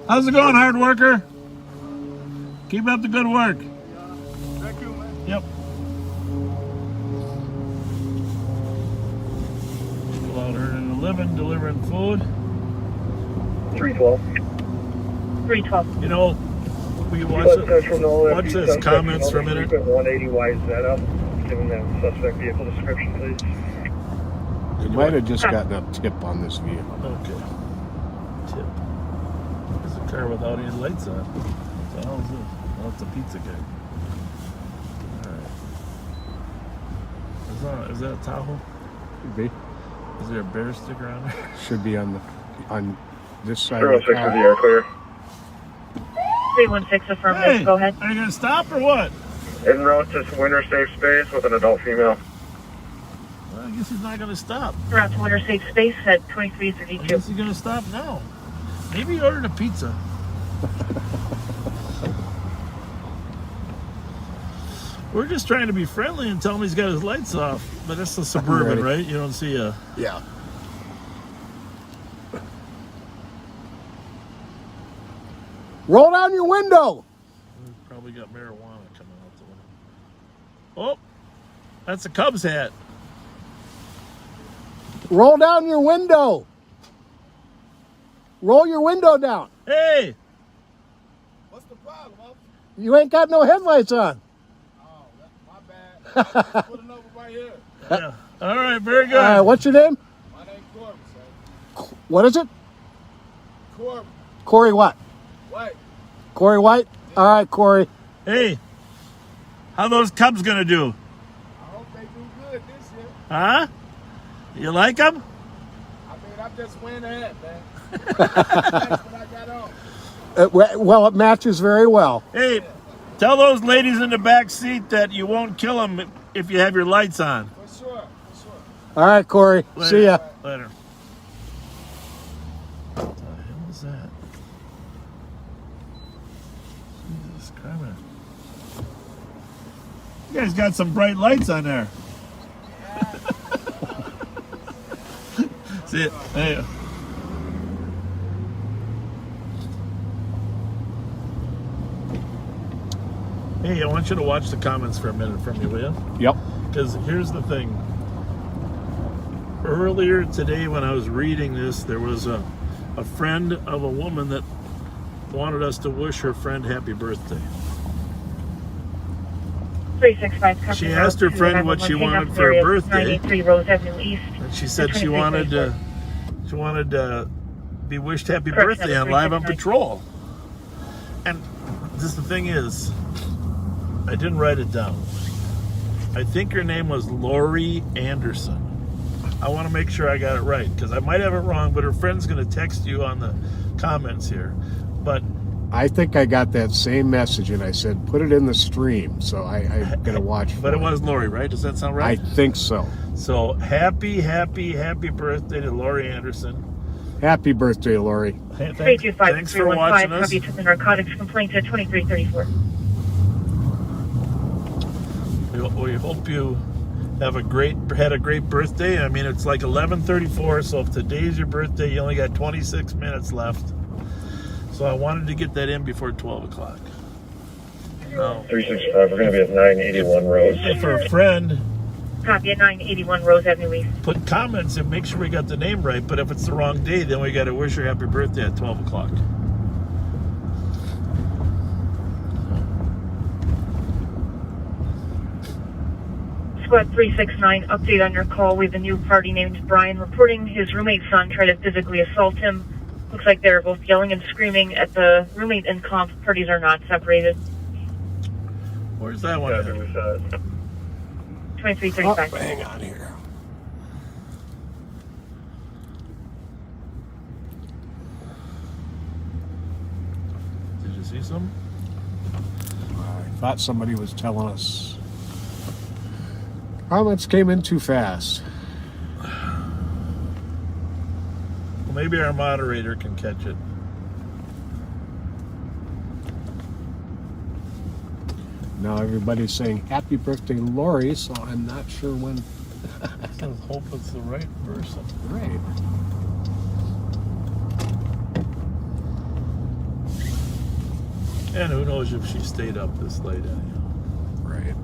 How's it going, hard worker? Keep up the good work.
Thank you, man.
Yep. Go out here in the living, delivering food.
312.
312.
You know, we watch this comments for a minute.
180 YZ up. Given that suspect vehicle description, please.
You might have just gotten a tip on this vehicle.
Okay. Tip. There's a car without any lights on. What the hell is this? Oh, it's a pizza guy. Alright. Is that a Tahoe?
Should be.
Is there a bear sticker on there?
Should be on this side.
316 is the air clear.
316 affirmative,
Hey,
go ahead.
are you going to stop or what?
En route to winter safe space with an adult female.
Well, I guess he's not going to stop.
Route to winter safe space at
I
2332.
guess he's going to stop now. Maybe he ordered a pizza. We're just trying to be friendly and tell him he's got his lights off. But that's the Suburban, right? You don't see a...
Yeah. Roll down your window.
Probably got marijuana coming out the window. Oh, that's a Cubs hat.
Roll down your window. Roll your window down.
Hey!
What's the problem, huh?
You ain't got no headlights on.
Oh, my bad. Put another right here.
Yeah. All right, very good.
All right, what's your name?
My name's Corbin, sir.
What is it?
Corbin.
Corey what?
White.
Corey White? All right, Corey.
Hey, how those Cubs gonna do?
I hope they do good this year.
Huh? You like them?
I mean, I'm just wearing a hat, man. That's what I got on.
Well, it matches very well.
Hey, tell those ladies in the back seat that you won't kill them if you have your lights on.
For sure, for sure.
All right, Corey.
Later.
See ya.
Later. What the hell is that? Jesus Christ. You guys got some bright lights on there. See it? Hey. Hey, I want you to watch the comments for a minute from me, will you?
Yep.
Because here's the thing. Earlier today when I was reading this, there was a friend of a woman that wanted us to wish her friend happy birthday.
365.
She asked her friend what she wanted for her birthday.
93 Rose Avenue East.
And she said she wanted to be wished happy
Correct,
birthday on Live on
369.
Patrol. And this the thing is, I didn't write it down. I think her name was Lori Anderson. I want to make sure I got it right because I might have it wrong, but her friend's going to text you on the comments here. But
I think I got that same message, and I said, put it in the stream, so I'm going to watch for
But it was Lori, right? Does that sound right?
I think so.
So happy birthday to Lori Anderson.
Happy birthday, Lori.
Hey,
325
thanks for watching us.
Copy to the narcotics complaint at 2334.
We hope you had a great birthday. I mean, it's like 11:34, so if today's your birthday, you only got 26 minutes left. So I wanted to get that in before 12 o'clock. Now,
365, we're going to be at 981 Rose.
if her friend
Copy at 981 Rose Avenue East.
Put comments and make sure we got the name right, but if it's the wrong day, then we got to wish her happy birthday at 12 o'clock.
Squad 369, update on your call. We have a new party named Brian reporting his roommate's son tried to physically assault him. Looks like they're both yelling and screaming at the roommate and comp. Parties are not separated.
Where's that one?
2335.
Oh, hang on here.
Did you see some?
I thought somebody was telling us. Comments came in too fast.
Well, maybe our moderator can catch it.
Now everybody's saying happy birthday, Lori, so I'm not sure when.
Let's hope it's the right person.
Right.
And who knows if she stayed up this late anyhow.
Right.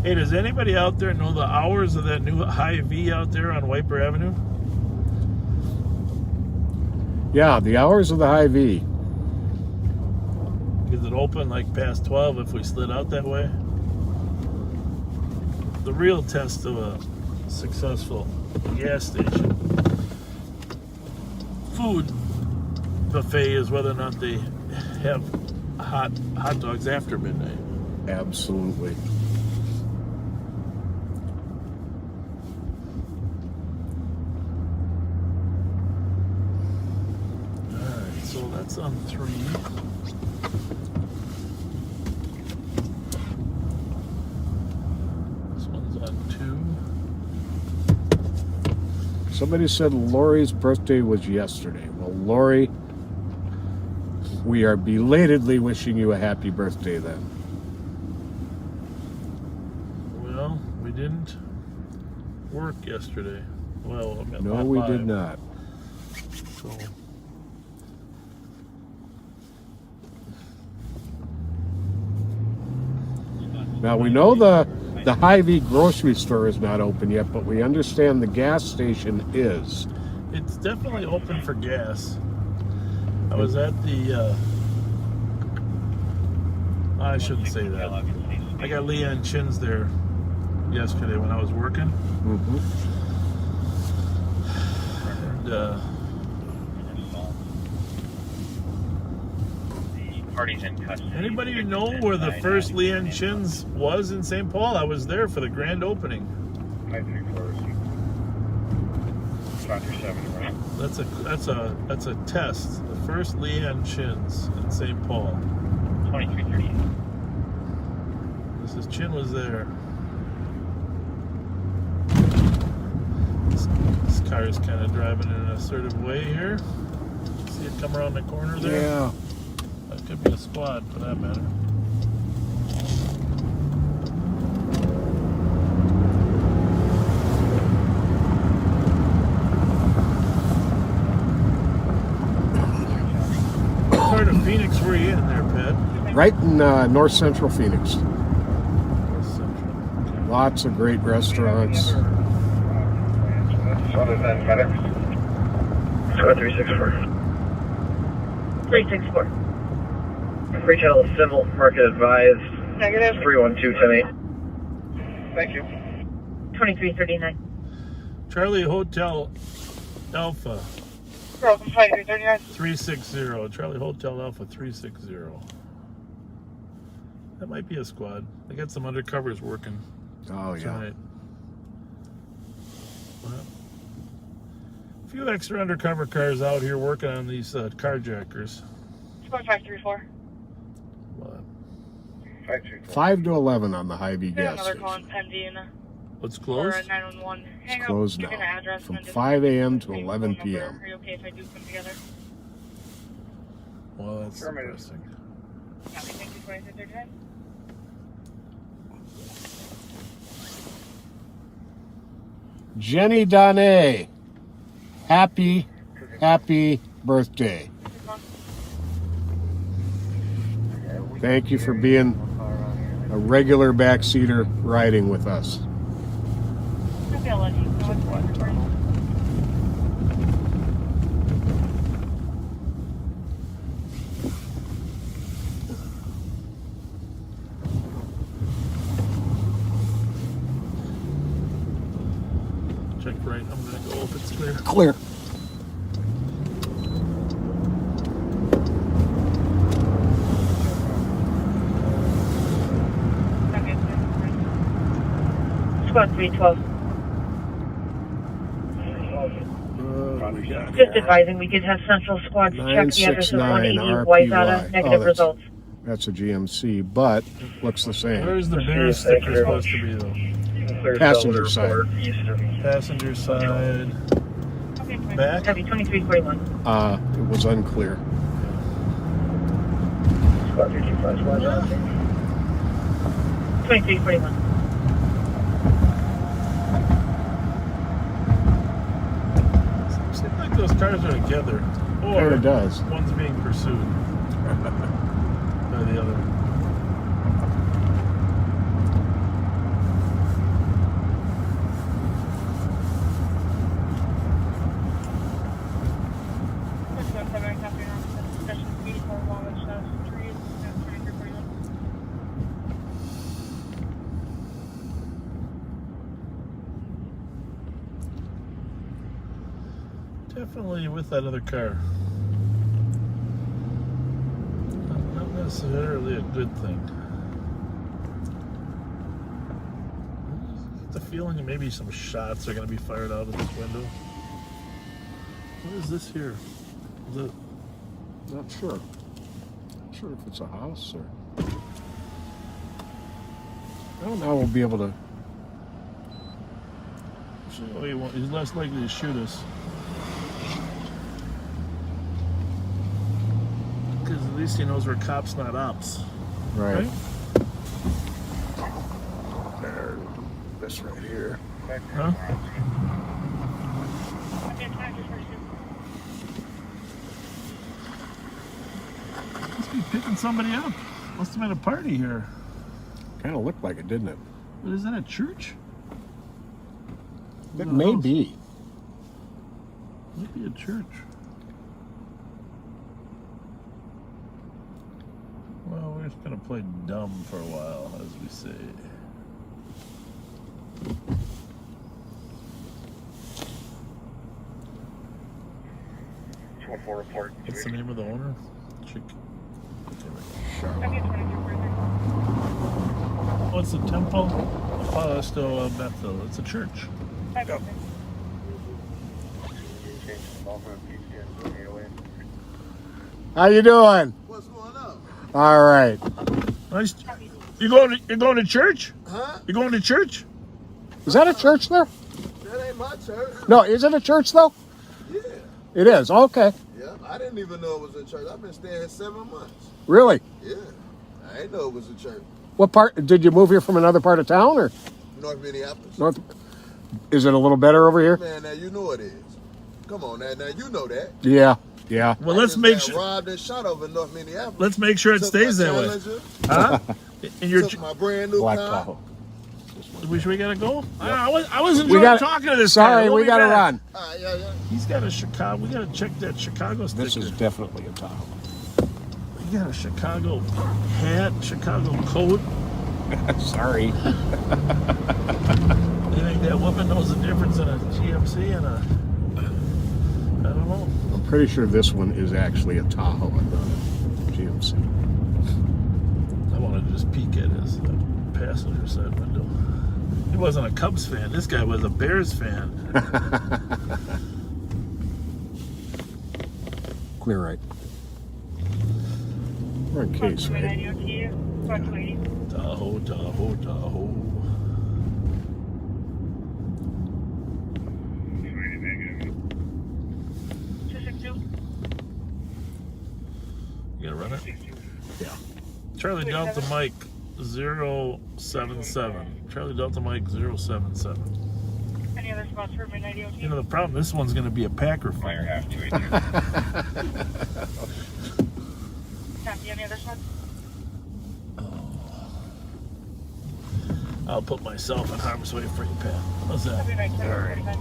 Hey, does anybody out there know the hours of that new Hy-Vee out there on Wiper Avenue?
Yeah, the hours of the Hy-Vee.
Is it open like past 12 if we slid out that way? The real test of a successful gas station food buffet is whether or not they have hot dogs after midnight.
Absolutely.
So that's on 3. This one's on 2.
Somebody said Lori's birthday was yesterday. Well, Lori, we are belatedly wishing you a happy birthday then.
Well, we didn't work yesterday. Well, I mean,
No,
not
we
live.
did not.
So.
Now we know the Hy-Vee grocery store is not open yet, but we understand the gas station is.
It's definitely open for gas. I was at the, I shouldn't say that. I got Leanne Chins there yesterday when I was working.
Mm-hmm.
And,
Parties in custody.
anybody know where the first Leanne Chins was in St. Paul? I was there for the grand opening.
534.
That's a test. The first Leanne Chins in St. Paul.
2338.
Mrs. Chin was there. This car is kind of driving in an assertive way here. See it come around the corner there?
Yeah.
That could be a squad for that matter. What part of Phoenix were you in there, Pat?
Right in north central Phoenix. Lots of great restaurants.
Other than FedEx. Squad 364.
364.
Retail civil market advised.
Negative.
312-10-8.
Thank you.
2339.
Charlie Hotel Alpha
Broken 5339.
360. Charlie Hotel Alpha 360. That might be a squad. They got some undercovers working.
Oh, yeah.
Tonight. Well, a few extra undercover cars out here working on these carjackers.
Squad 534.
What?
5 to 11 on the Hy-Vee gas
Another
station.
call in pending.
It's closed?
For 911. Hang
It's
up,
closed
give
now.
an address,
From
and just
5 a.m. to
name,
11
phone number.
p.m.
Are you okay if I do come together?
Well, that's depressing.
Copy. Thank you. 2339.
Jenny Donay, happy happy birthday. Thank you for being a regular backseater riding with us.
Okay, I'll let you go.
Check right. I'm gonna go if it's clear.
Clear.
Squad 312.
We got
Just advising, we did have Central Squad check the address of 180 Wayzata, negative results.
That's a GMC, but it looks the same.
Where's the bear sticker supposed to be though?
Passenger side.
Passenger side. Back?
Heavy 2341.
It was unclear.
Squad 325, squad
2341.
Seems like those cars are together. Or
It does.
one's being pursued by the other. Definitely with that other car. Not necessarily a good thing. I get the feeling that maybe some shots are going to be fired out of this window. What is this here? Is it?
Not sure. Not sure if it's a house or. I don't know. We'll be able to.
Oh, he's less likely to shoot us. Because at least he knows we're cops, not ops.
Right. There. This right here.
Huh? Must be picking somebody up. Must have been a party here.
Kind of looked like it, didn't it?
But is that a church?
It may be.
Might be a church. Well, we're just gonna play dumb for a while, as we say. What's the name of the owner? Oh, it's a temple. Apostol Bethel. It's a church. Yep.
How you doing?
What's going on?
All right.
Nice. You going to church?
Huh?
You going to church?
Is that a church there?
That ain't my church.
No, is it a church though?
Yeah.
It is. Okay.
Yeah, I didn't even know it was a church. I've been staying here 7 months.
Really?
Yeah. I didn't know it was a church.
What part? Did you move here from another part of town or?
North Minneapolis.
North. Is it a little better over here?
Man, now you know it is. Come on, now you know that.
Yeah. Yeah.
Well, let's make sure.
Robbed and shot over in North Minneapolis.
Let's make sure it
Took
stays
my
that way.
Challenger,
Huh? And your
took my brand new
Black
car.
Tahoe.
we gotta go. I was
We
enjoying
got.
talking to this
Sorry,
guy. We'll
we
be
got to
back.
run.
Yeah.
He's got a Chicago. We gotta check that Chicago sticker.
This is definitely a Tahoe.
You got a Chicago hat, Chicago coat.
Sorry.
You think that woman knows the difference in a GMC and a? I don't know.
I'm pretty sure this one is actually a Tahoe and not a GMC.
I wanted to just peek at his passenger side window. He wasn't a Cubs fan. This guy was a Bears fan.
Clear right. We're in case, right?
Tahoe, Tahoe, Tahoe. You gonna run it?
Yeah.
Charlie Delta Mike 077. Charlie Delta Mike 077.
any other spots for midnight EOT?
You know, the problem, this one's going to be a Packer fire.
Copy, any other spots?
I'll put myself in harm's way for you, Pat. What's that?
Copy, right,
All right.
45.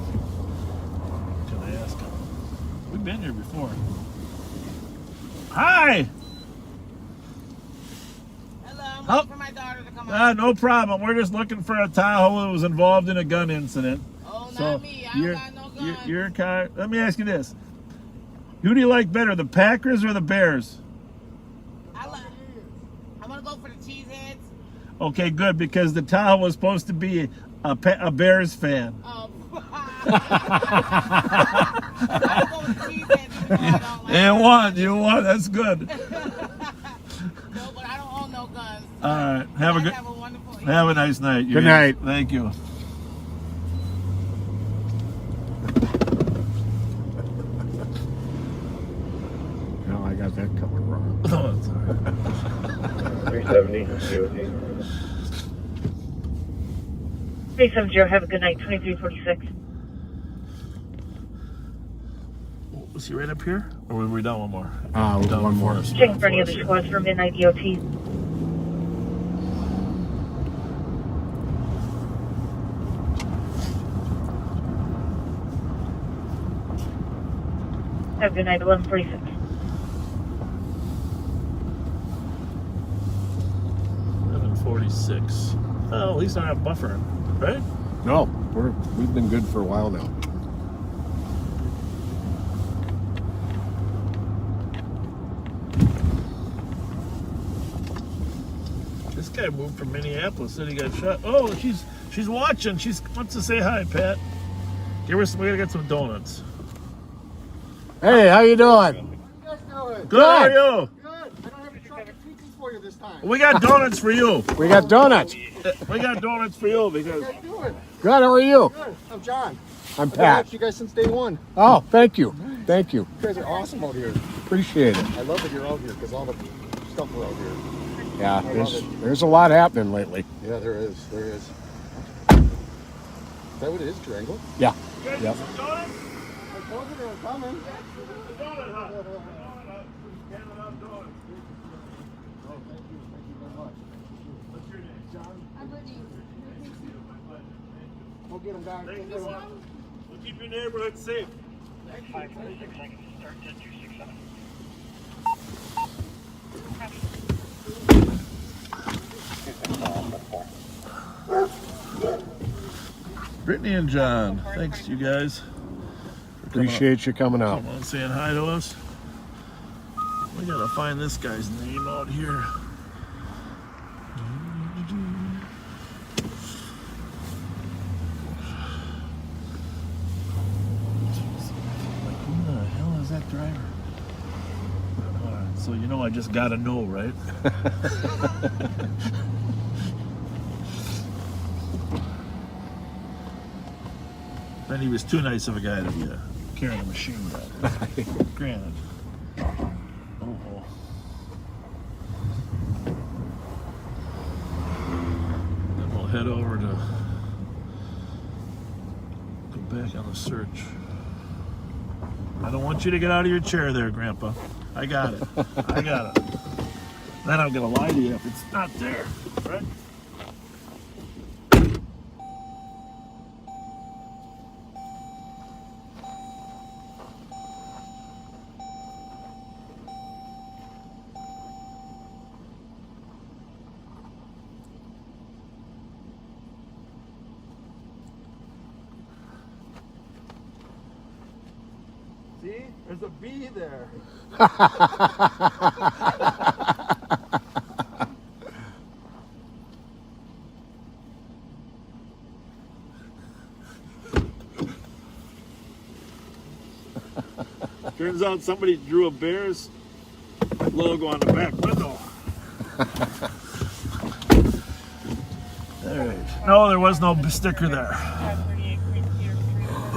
Can I ask him? We've been here before. Hi!
Hello, I'm
Oh.
waiting for my daughter to come out.
No problem. We're just looking for a Tahoe that was involved in a gun incident.
Oh,
So
not me. I don't got no guns.
your car. Let me ask you this: who do you like better, the Packers or the Bears?
I'm gonna go for the cheeseheads.
Okay, good, because the Tahoe was supposed to be a Bears fan.
Oh.
You won. That's good.
No, but I don't own no guns.
All right. Have a good.
Have a wonderful evening.
Have a nice night.
Good night.
Thank you.
No, I got that color wrong.
Oh, it's all right.
370, EOT.
370, have a good night. 2346.
Was he right up here? Or were we down one more?
Down one more.
Checking for any other squads for midnight EOT. Have a good night. 1146.
Oh, at least I'm not buffering, right?
No, we've been good for a while now.
This guy moved from Minneapolis, said he got shot. Oh, she's watching. She wants to say hi, Pat. Give her some. We gotta get some donuts.
Hey, how you doing?
Good. How are you?
For you this time.
We got donuts for you.
We got donuts.
We got donuts for you because.
How you doing?
Good. How are you?
Good. I'm John.
I'm
I've been
Pat.
watching you guys since day one.
Oh, thank you. Thank you.
You guys are awesome out here.
Appreciate it.
I love that you're out here because all the stuff are out here.
Yeah,
I love it.
there's a lot happening lately.
Yeah, there is. There is. Is that what it is, Durango?
Yeah.
Yep.
Yep.
I told you they were coming. We'll get them down.
We'll keep your neighborhood safe.
526 seconds. Start 10267.
Brittany and John, thanks you guys.
Appreciate you coming out.
Someone saying hi to us. We gotta find this guy's name out here. Who the hell is that driver? So you know I just gotta know, right? And he was too nice of a guy to be carrying a machine gun. Granted. Oh. Then we'll head over to go back on the search. I don't want you to get out of your chair there, Grandpa. I got it. I got it. Then I'm gonna lie to you if it's not there, right?
See? There's a bee there.
Turns out somebody drew a Bears logo on the back window. All right. No, there was no sticker there.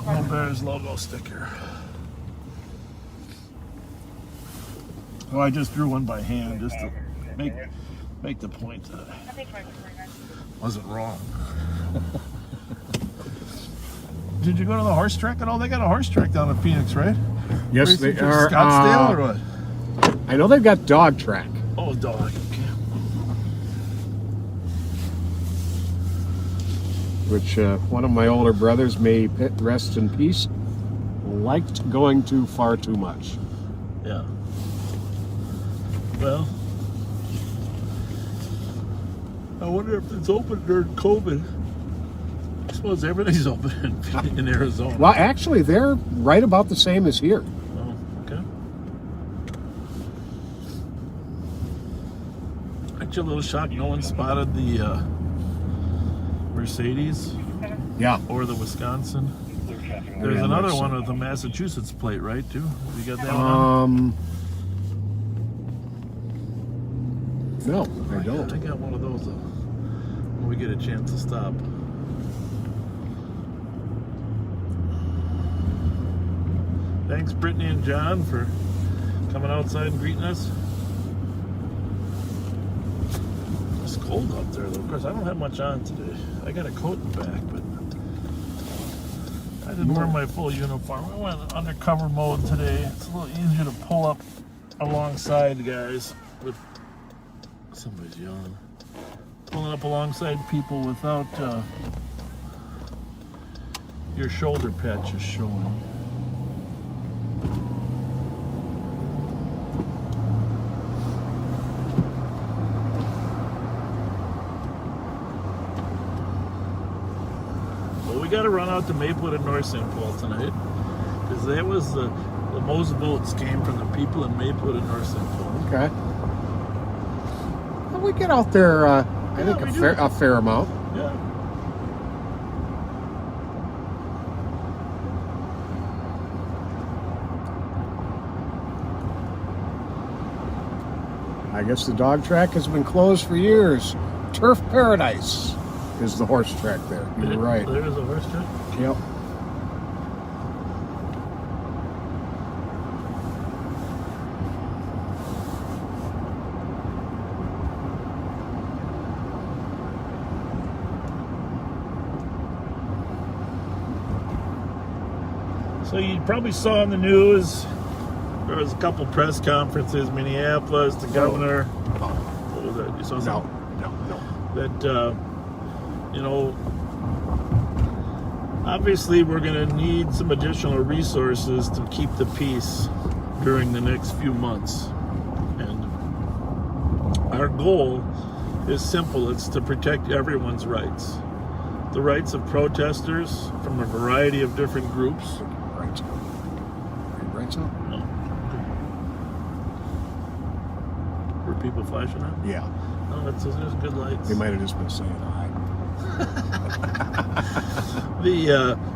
No Bears logo sticker. Well, I just drew one by hand just to make the point that I wasn't wrong. did you go to the horse track at all? They got a horse track down in Phoenix, right?
Yes,
Racing
they
through
are.
Scottsdale or what?
I know they've got dog track.
Oh, dog. Okay.
Which one of my older brothers, may rest in peace, liked going to far too much.
Yeah. Well, I wonder if it's open during COVID. I suppose everything's open in Arizona.
Well, actually, they're right about the same as here.
Oh, okay. Aren't you a little shocked no one spotted the Mercedes?
Yeah.
Or the Wisconsin? There's another one with the Massachusetts plate, right, too? You got that one?
No, I don't.
I got one of those when we get a chance to stop. Thanks, Brittany and John, for coming outside and greeting us. It's cold out there, though. Of course, I don't have much on today. I got a coat in the back, but I didn't wear my full uniform. I went undercover mode today. It's a little easier to pull up alongside guys with somebody's yelling. Pulling up alongside people without your shoulder patches showing. Well, we got to run out to Maplewood and North St. Paul tonight, because that was the most votes came from the people in Maplewood and North St. Paul.
Okay. Well, we get out there, I think a fair amount.
Yeah.
I guess the dog track has been closed for years. Turf Paradise is the horse track there. You're right.
There's a horse track?
Yep.
So you probably saw in the news, there was a couple press conferences, Minneapolis, the governor. What was that? You saw something?
No.
That, obviously we're going to need some additional resources to keep the peace during the next few months. And our goal is simple. It's to protect everyone's rights. The rights of protesters from a variety of different groups.
Right, so?
No. Were people flashing at?
Yeah.
No, there's good lights.
They might have just been saying hi.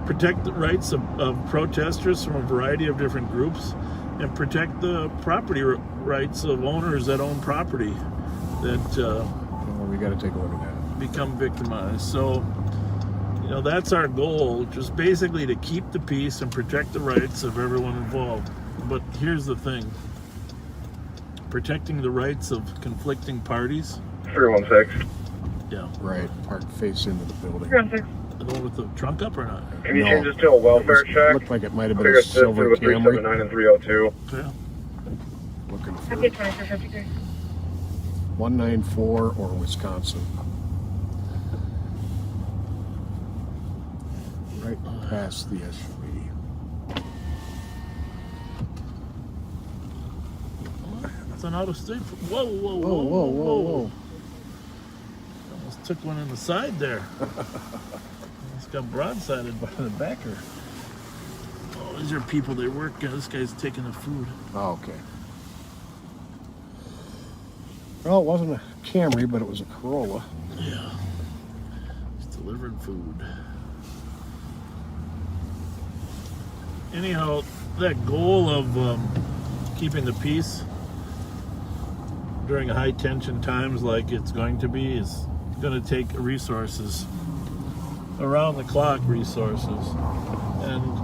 Protect the rights of protesters from a variety of different groups, and protect the property rights of owners that own property that
well, we got to take a look at that.
Become victimized. So, that's our goal, just basically to keep the peace and protect the rights of everyone involved. But here's the thing. Protecting the rights of conflicting parties.
316.
Yeah.
Right. Park face into the building.
316.
The one with the trunk up or not?
Can you change this to a welfare check?
Looked like it might have been a silver
with
Camry.
379 and 302.
Yeah.
Looking for
Okay, 2453.
194 or Wisconsin. Right past the SUV.
It's an out of state. Whoa.
Whoa.
Almost took one in the side there. Almost got broadsided by the backer. Oh, these are people they work. This guy's taking the food.
Oh, okay. Well, it wasn't a Camry, but it was a Corolla.
Yeah. He's delivering food. Anyhow, that goal of keeping the peace during high tension times like it's going to be is going to take resources, around the clock resources. And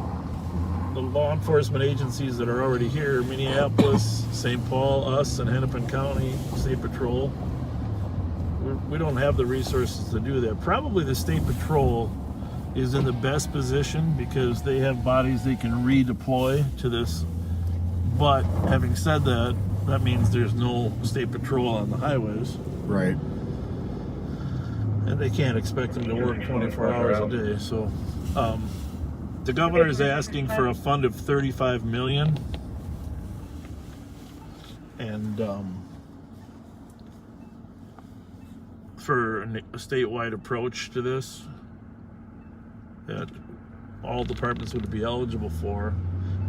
the law enforcement agencies that are already here, Minneapolis, St. Paul, us, and Hennepin County State Patrol, we don't have the resources to do that. Probably the State Patrol is in the best position because they have bodies they can redeploy to this. But having said that, that means there's no state patrol on the highways.
Right.
And they can't expect them to work 24 hours a day. So the governor is asking for a fund of $35 million. And for a statewide approach to this that all departments would be eligible for.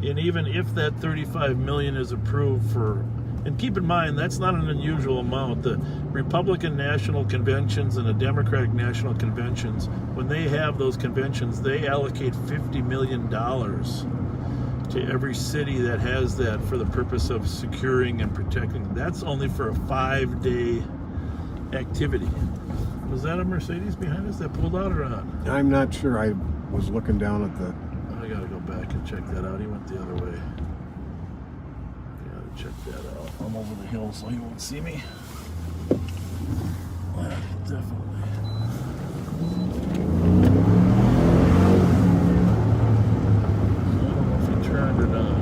And even if that $35 million is approved for, and keep in mind, that's not an unusual amount. The Republican National Conventions and the Democratic National Conventions, when they have those conventions, they allocate $50 million to every city that has that for the purpose of securing and protecting. That's only for a 5-day activity. Was that a Mercedes behind us that pulled out or not?
I'm not sure. I was looking down at the...
I gotta go back and check that out. He went the other way. I gotta check that out. I'm over the hill so he won't see me. Definitely. I don't know if he turned or not.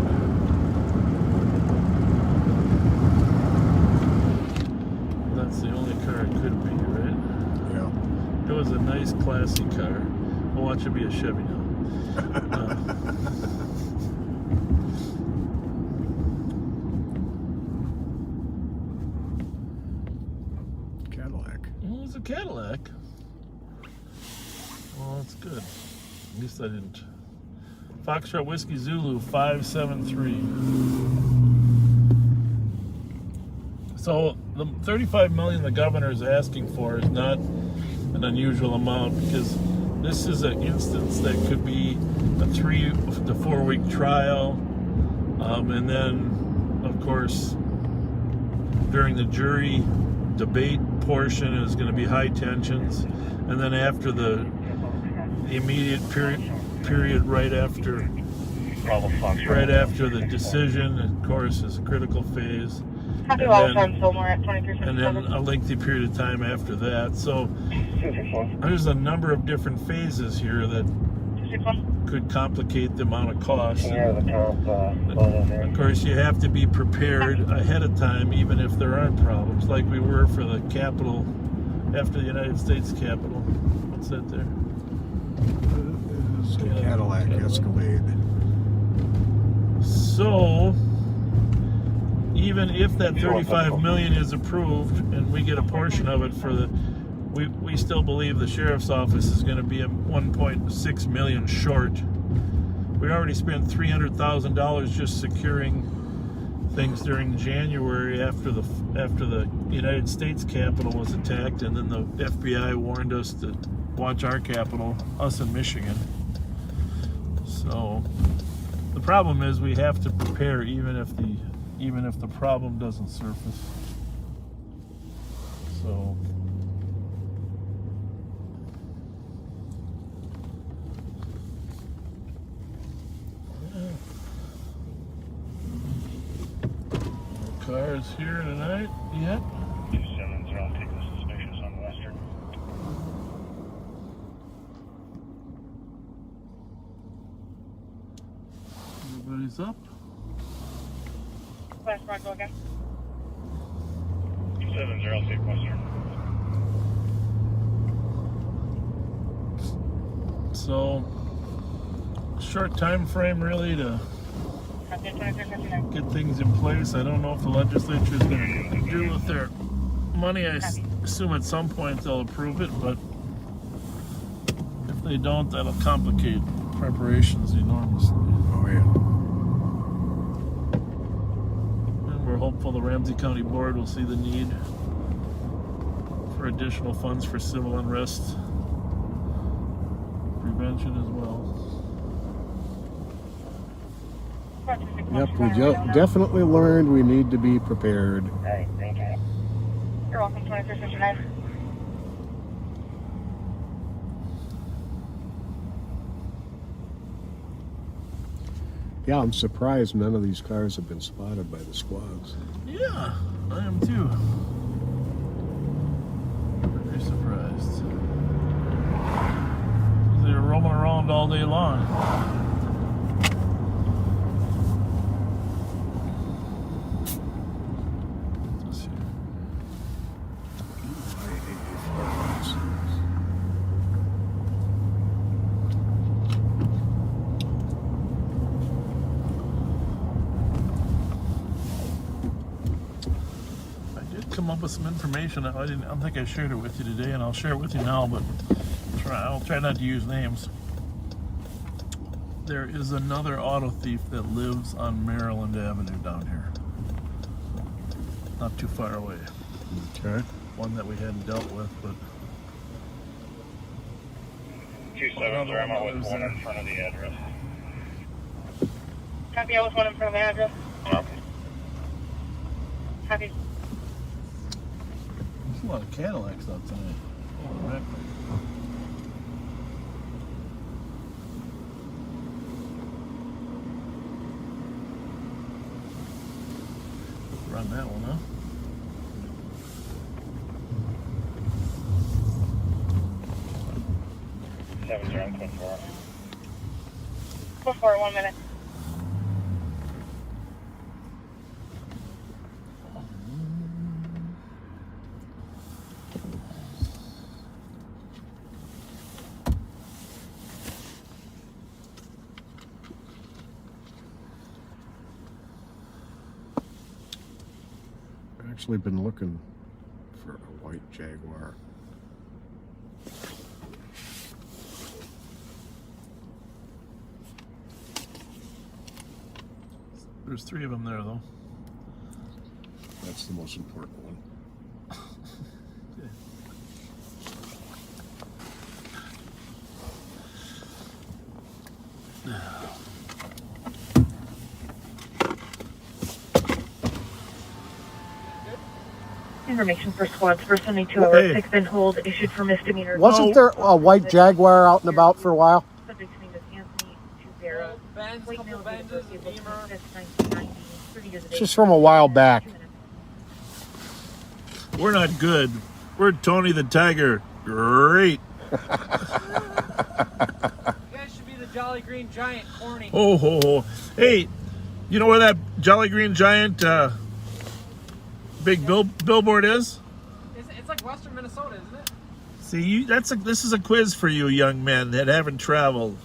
That's the only car it could be, right?
Yeah.
It was a nice, classy car. I'll watch it be a Chevy now.
Cadillac.
Well, it was a Cadillac. Well, that's good. At least I didn't. Foxtrot Whiskey Zulu 573. So the $35 million the governor is asking for is not an unusual amount because this is an instance that could be a 3 to 4 week trial, and then, of course, during the jury debate portion is going to be high tensions, and then after the immediate period right after the decision, of course, is a critical phase. And then a lengthy period of time after that. So there's a number of different phases here that could complicate the amount of cost. Of course, you have to be prepared ahead of time, even if there aren't problems, like we were for the Capitol, after the United States Capitol. What's that there?
It's a Cadillac Escalade.
So, even if that $35 million is approved and we get a portion of it for the, we still believe the sheriff's office is going to be a $1.6 million short. We already spent $300,000 just securing things during January after the United States Capitol was attacked, and then the FBI warned us to watch our Capitol, us in Michigan. So the problem is we have to prepare even if the problem doesn't surface. So yeah. No cars here tonight yet.
270, I'll take the suspicious on Western.
Everybody's up.
Class Bronco again.
270, I'll take Western.
So, short time frame really to get things in place. I don't know if the legislature is going to do with their money. I assume at some point they'll approve it, but if they don't, that'll complicate preparations enormously.
Oh, yeah.
We're hopeful the Ramsey County Board will see the need for additional funds for civil unrest prevention as well.
Yep, we definitely learned we need to be prepared.
Hey, thank you. You're welcome, 2359.
Yeah, I'm surprised none of these cars have been spotted by the squads.
Yeah, I am too. Very surprised. They were rolling around all day long. What's this here? Come up with some information. I don't think I shared it with you today, and I'll share it with you now, but I'll try not to use names. There is another auto thief that lives on Maryland Avenue down here. Not too far away.
Okay.
One that we hadn't dealt with, but
2-7, I'm out with one in front of the address.
Copy, I was one in front of the address. Copy.
there's a lot of Cadillacs out tonight. Holy mackerel. Run that one, huh?
Seven's around 24.
4-4, 1 minute.
I've actually been looking for a white Jaguar.
There's 3 of them there, though.
That's the most important one.
Information for squads for 72 hours, 6-bin hold issued for misdemeanor.
Wasn't there a white Jaguar out and about for a while?
Subject's name is Anthony Tuvera.
Benz,
Weight
couple
male, date of
Benzes,
birth,
a
April
Beamer.
25th, 1990, 30 years of
It's
age.
just from a while back.
We're not good. We're Tony the Tiger. Great.
You guys should be the Jolly Green Giant, corny.
Oh, ho, ho. Hey, you know where that Jolly Green Giant big billboard is?
It's like Western Minnesota, isn't it?
See, this is a quiz for you young men that haven't traveled.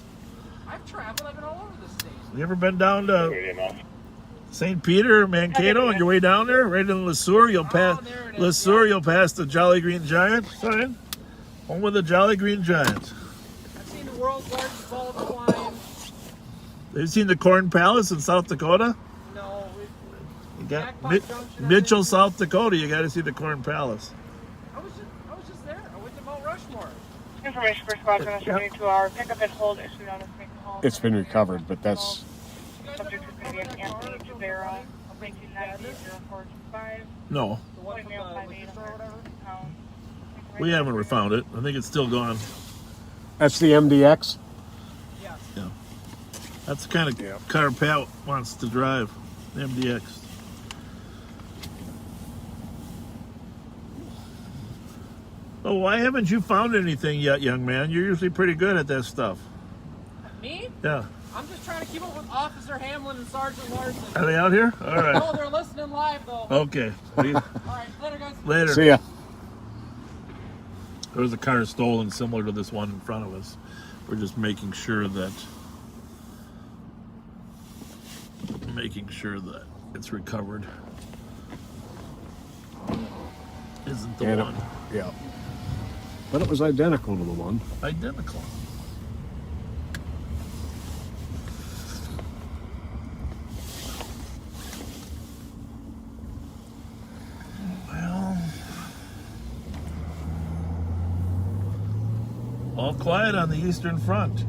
I've traveled. I've been all over the state.
You ever been down to St. Peter, Mankato, on your way down there? Right in Le Sueur, you'll pass Le Sueur, you'll pass the Jolly Green Giant sign. Home with the Jolly Green Giant.
I've seen the world's largest ball of twine.
Have you seen the Corn Palace in South Dakota?
No.
You got Mitchell, South Dakota. You got to see the Corn Palace.
I was just there. I went to Mount Rushmore.
Information for squad on a 72-hour pickup and hold issued on a spring hall.
It's been recovered, but that's...
Subject is going to be Anthony Tuvera, 1990-0425.
No,
White male, 5'8", 150 pounds.
we haven't found it. I think it's still gone.
That's the MDX?
Yeah.
Yeah. That's the kind of car Pat wants to drive. The MDX. Oh, why haven't you found anything yet, young man? You're usually pretty good at that stuff.
Me?
Yeah.
I'm just trying to keep up with Officer Hamlin and Sergeant Larson.
Are they out here? All right.
No, they're listening live, though.
Okay.
All right, later, guys.
Later.
See ya.
There was a car stolen similar to this one in front of us. We're just making sure that it's recovered. Isn't the one.
Yeah. But it was identical to the one.
Identical. Well, all quiet on the Eastern Front.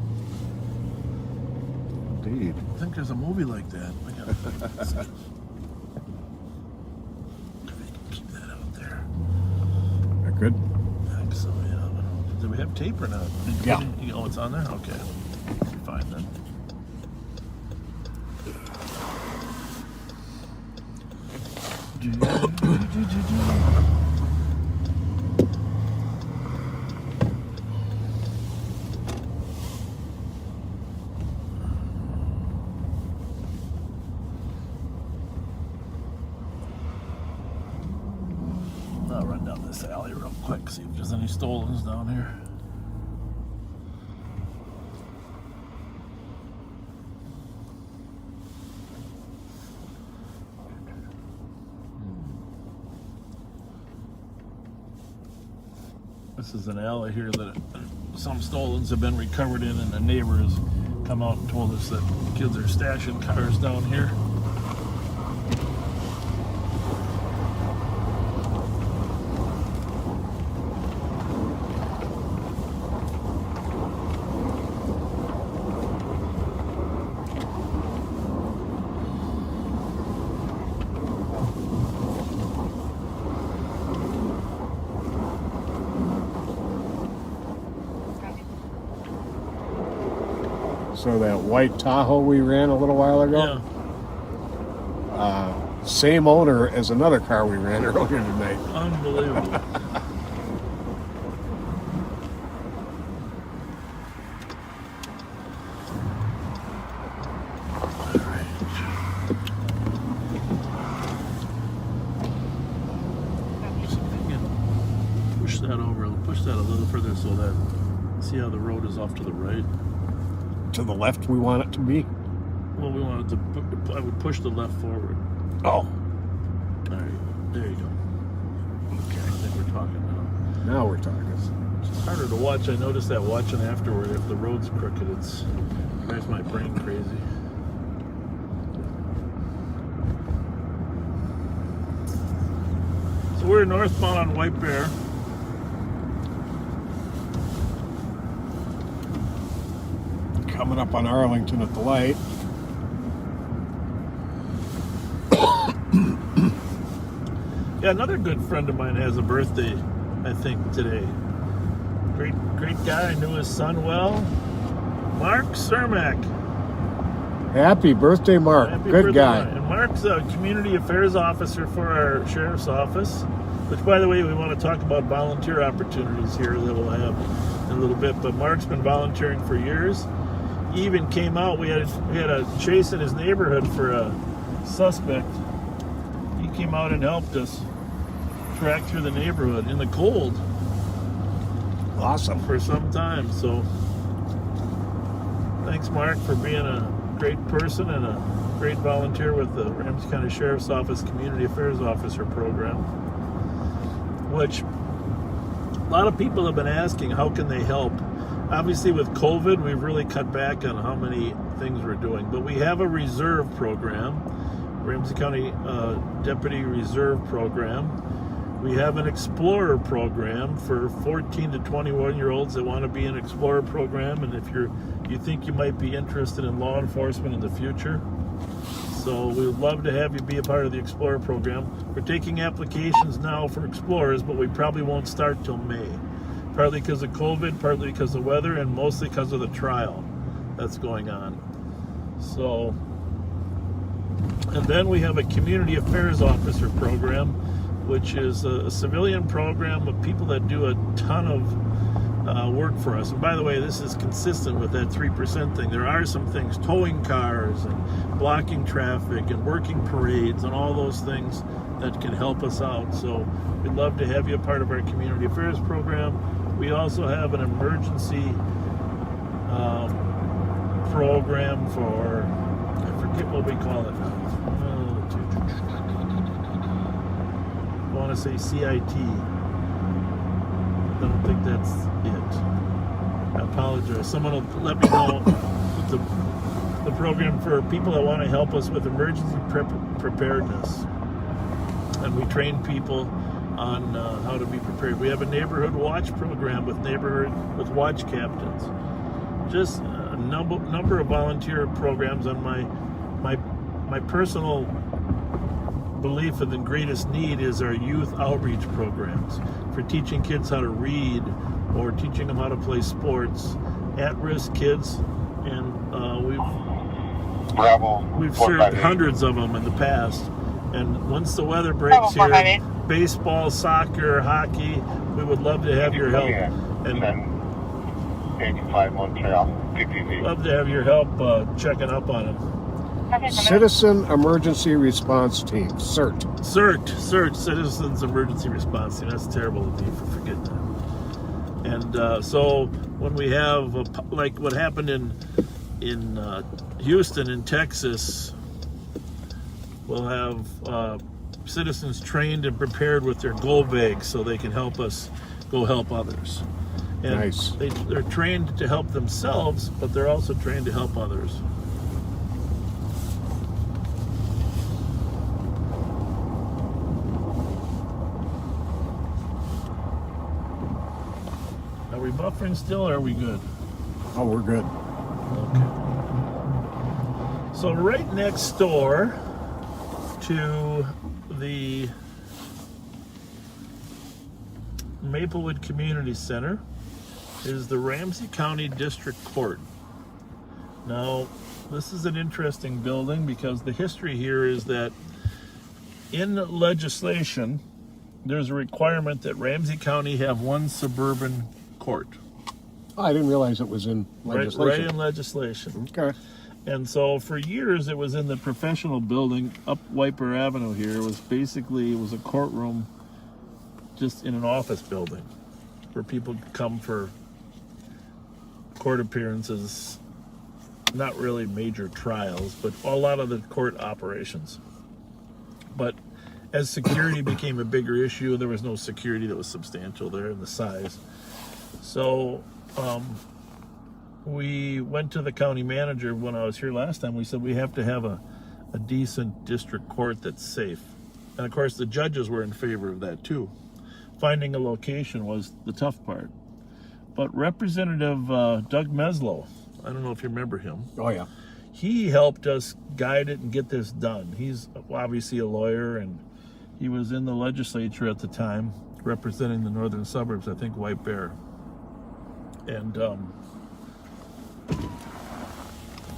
Indeed.
I think there's a movie like that. Keep that out there.
That good?
I think so, yeah. Do we have tape or not?
Yeah.
Oh, it's on there? Okay. Fine then. this alley real quick, see if there's any stolens down here. This is an alley here that some stolens have been recovered in, and the neighbors come out and told us that kids are stashing cars down here.
So that white Tahoe we ran a little while ago, same owner as another car we ran earlier tonight.
Unbelievable. Push that over, push that a little further so that, see how the road is off to the right?
To the left we want it to be?
Well, we wanted to, I would push the left forward.
Oh.
All right, there you go. Okay, I think we're talking now.
Now we're talking.
It's harder to watch. I noticed that watching afterward, if the road's crooked, it drives my brain crazy. So we're northbound on White Bear.
Coming up on Arlington at the light.
Yeah, another good friend of mine has a birthday, I think, today. Great guy. I knew his son well. Mark Cermak.
Happy birthday, Mark.
Happy
Good
birthday,
guy.
Mark. And Mark's a community affairs officer for our sheriff's office, which, by the way, we want to talk about volunteer opportunities here that we'll have in a little bit. But Mark's been volunteering for years. He even came out. We had a chase in his neighborhood for a suspect. He came out and helped us track through the neighborhood in the cold.
Awesome.
For some time. So thanks, Mark, for being a great person and a great volunteer with the Ramsey County Sheriff's Office Community Affairs Officer Program, which a lot of people have been asking, how can they help? Obviously, with COVID, we've really cut back on how many things we're doing, but we have a reserve program, Ramsey County Deputy Reserve Program. We have an Explorer program for 14 to 21-year-olds that want to be in an Explorer program, and if you think you might be interested in law enforcement in the future. So we would love to have you be a part of the Explorer program. We're taking applications now for Explorers, but we probably won't start till May. Partly because of COVID, partly because of weather, and mostly because of the trial that's going on. So, and then we have a Community Affairs Officer program, which is a civilian program of people that do a ton of work for us. And by the way, this is consistent with that 3% thing. There are some things, towing cars and blocking traffic and working parades and all those things that can help us out. So we'd love to have you a part of our Community Affairs program. We also have an emergency program for, I forget what we call it now. I want to say CIT. I don't think that's it. I apologize. Someone will let me know the program for people that want to help us with emergency preparedness. And we train people on how to be prepared. We have a neighborhood watch program with watch captains. Just a number of volunteer programs. On my personal belief of the greatest need is our youth outreach programs for teaching kids how to read or teaching them how to play sports, at-risk kids, and we've served hundreds of them in the past. And once the weather breaks here, baseball, soccer, hockey, we would love to have your help. And
85 Montreal, PPV.
Love to have your help checking up on them.
Citizen Emergency Response Team, CERT.
CERT, Citizens Emergency Response Team. That's terrible of me for forgetting that. And so when we have, like what happened in Houston in Texas, we'll have citizens trained and prepared with their go bags so they can help us go help others. And
nice.
They're trained to help themselves, but they're also trained to help others. Are we buffering still, or are we good?
Oh, we're good.
Okay. So right next door to the Maplewood Community Center is the Ramsey County District Court. Now, this is an interesting building because the history here is that in legislation, there's a requirement that Ramsey County have one suburban court.
Oh, I didn't realize it was in legislation.
Right in legislation.
Okay.
And so for years it was in the professional building up Wiper Avenue here. It was a courtroom just in an office building where people could come for court appearances, not really major trials, but a lot of the court operations. But as security became a bigger issue, there was no security that was substantial there in the size. So we went to the county manager when I was here last time. We said we have to have a decent district court that's safe. And of course the judges were in favor of that too. Finding a location was the tough part. But Representative Doug Meslow, I don't know if you remember him.
Oh yeah.
He helped us guide it and get this done. He's obviously a lawyer, and he was in the legislature at the time representing the northern suburbs, I think White Bear. And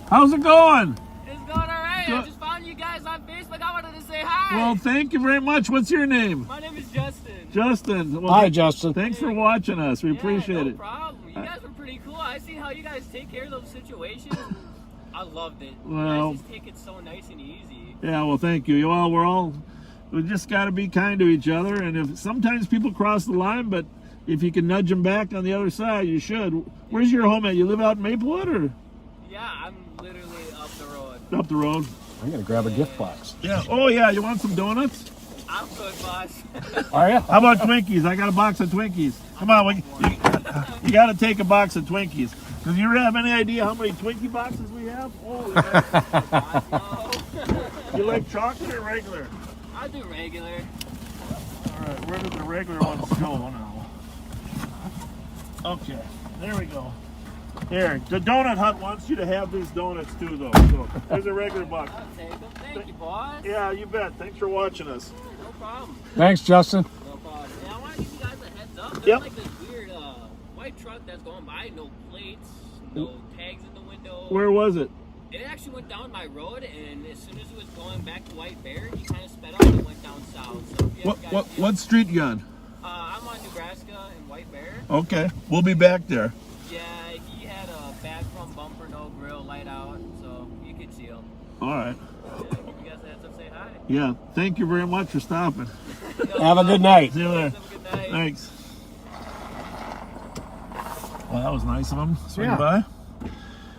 how's it going?
It's going all right. I just found you guys on Facebook. I wanted to say hi.
Well, thank you very much. What's your name?
My name is Justin.
Justin. Well,
hi, Justin.
Thanks for watching us. We appreciate it.
No problem. You guys were pretty cool. I see how you guys take care of those situations. I loved it.
Well,
you guys just take it so nice and easy.
Yeah, well, thank you. Well, we just got to be kind to each other. And if sometimes people cross the line, but if you can nudge them back on the other side, you should. Where's your home at? You live out in Maplewood, or?
Yeah, I'm literally up the road.
Up the road.
I'm gonna grab a gift box.
Yeah. Oh yeah. You want some donuts?
I'm good, boss.
Are you?
How about Twinkies? I got a box of Twinkies. Come on, you got to take a box of Twinkies. Do you have any idea how many Twinkie boxes we have? Oh, you like chocolate or regular?
I do regular.
All right, where did the regular ones go now? Okay, there we go. Here, the Donut Hut wants you to have these donuts too, though. So there's a regular box.
I'll take them. Thank you, boss.
Yeah, you bet. Thanks for watching us.
No problem.
Thanks, Justin.
No problem. Yeah, I want to give you guys a heads up. There's
Yep.
like this weird white truck that's going by, no plates, no tags in the window.
Where was it?
It actually went down my road, and as soon as it was going back to White Bear, he kind of sped up and went down south. So if you
What street you on?
I'm on Nebraska and White Bear.
Okay, we'll be back there.
Yeah, he had a back front bumper, no grill, light out, so you could see him.
All right.
Yeah, give you guys a heads up, say hi.
Yeah, thank you very much for stopping.
Have a good night.
See you there.
Have a good night.
Thanks. Well, that was nice of him. Swing
Yeah.
by.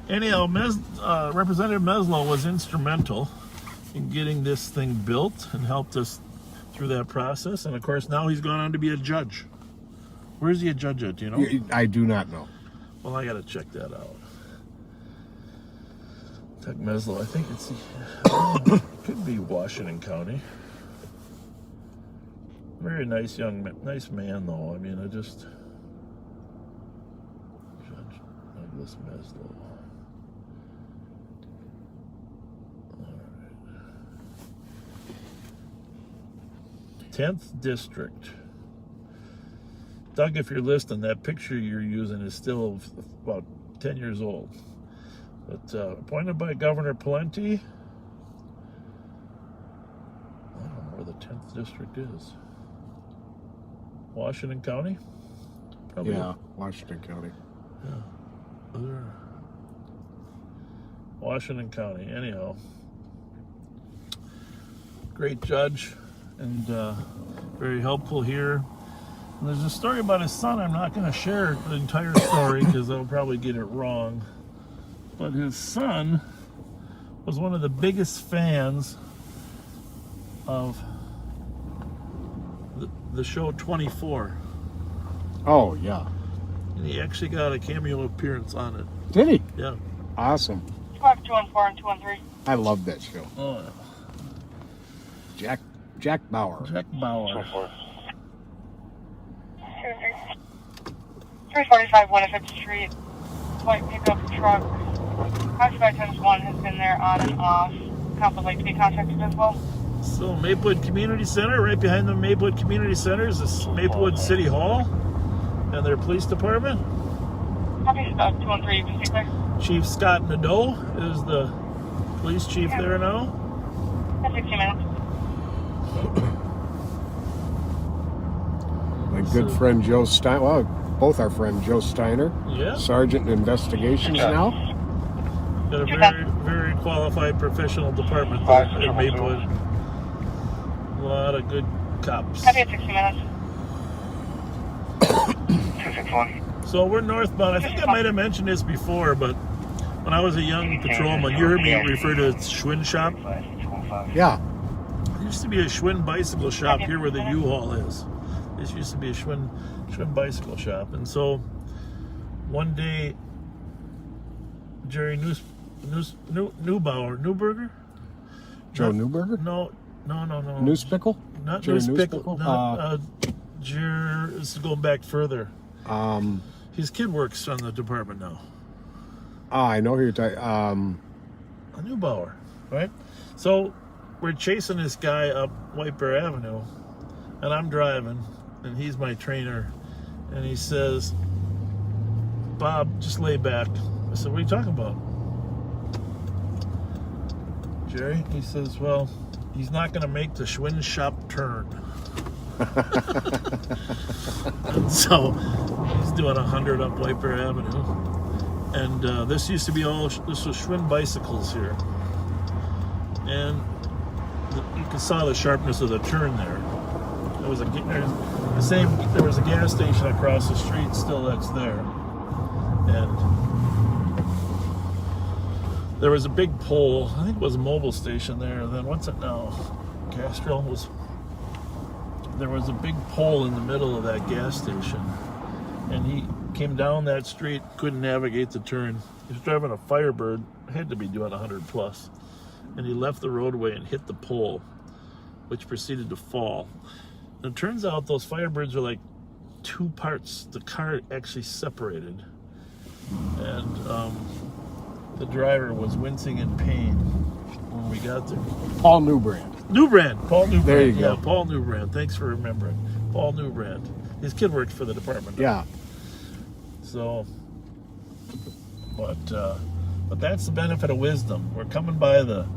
Anyhow, Representative Meslow was instrumental in getting this thing built and helped us through that process. And of course, now he's gone on to be a judge. Where's he a judge at? Do you know?
I do not know.
Well, I got to check that out. Doug Meslow, I think it's could be Washington County. Very nice nice man, though. I mean, Judge Douglas Meslow. All right. 10th District. Doug, if you're listening, that picture you're using is still about 10 years old. But appointed by Governor Pawlenty. I don't know where the 10th District is. Washington County? Probably.
Yeah, Washington County.
Yeah. Washington County, anyhow. great judge and very helpful here. And there's a story about his son. I'm not going to share the entire story because I'll probably get it wrong. But his son was one of the biggest fans of the show 24.
Oh, yeah.
And he actually got a cameo appearance on it.
Did he?
Yeah.
Awesome.
214 and 213.
I love that show.
Oh,
yeah. Jack Bauer.
Jack Bauer.
345 Winifred Street. White pickup truck. Occupied times 1 has been there on and off. Cop would like to be contacted as well.
So Maplewood Community Center, right behind the Maplewood Community Center is this Maplewood City Hall and their police department.
Copy, 213, you can stay clear.
Chief Scott Nadeau is the police chief there now.
That's 60 minutes.
My good friend Joe Steiner, well, both our friend Joe Steiner,
Yeah.
Sergeant in Investigations now.
Got a very, very qualified professional department there at Maplewood. A lot of good cops.
Copy at 60 minutes.
261.
So we're northbound. I think I might have mentioned this before, but when I was a young patrolman, you heard me refer to a Schwinn shop?
Yeah.
There used to be a Schwinn bicycle shop here where the U-Haul is. This used to be a Schwinn bicycle shop. And so one day, Jerry Newberger?
Joe Newberger?
No.
Newspickle?
Not
Jerry
Newspickle. This is going back further. His kid works on the department now.
I know who you're talking.
A Neubauer, right? So we're chasing this guy up White Bear Avenue, and I'm driving, and he's my trainer, and he says, "Bob, just lay back." I said, "What are you talking about, Jerry?" He says, "Well, he's not going to make the Schwinn shop turn." So he's doing 100 up White Bear Avenue, and this was Schwinn bicycles here, and you saw the sharpness of the turn there. There was a gas station across the street still that's there, and there was a big pole. I think it was a mobile station there. And then what's it now? Castrol was. There was a big pole in the middle of that gas station, and he came down that street, couldn't navigate the turn. He was driving a Firebird, had to be doing 100 plus, and he left the roadway and hit the pole, which proceeded to fall. And it turns out those Firebirds are like two parts. The car actually separated, and the driver was wincing in pain when we got there.
Paul Newbrand.
Paul Newbrand.
There you go.
Yeah, Paul Newbrand. Thanks for remembering. Paul Newbrand. His kid works for the department now.
Yeah.
So, but that's the benefit of wisdom. We're coming by the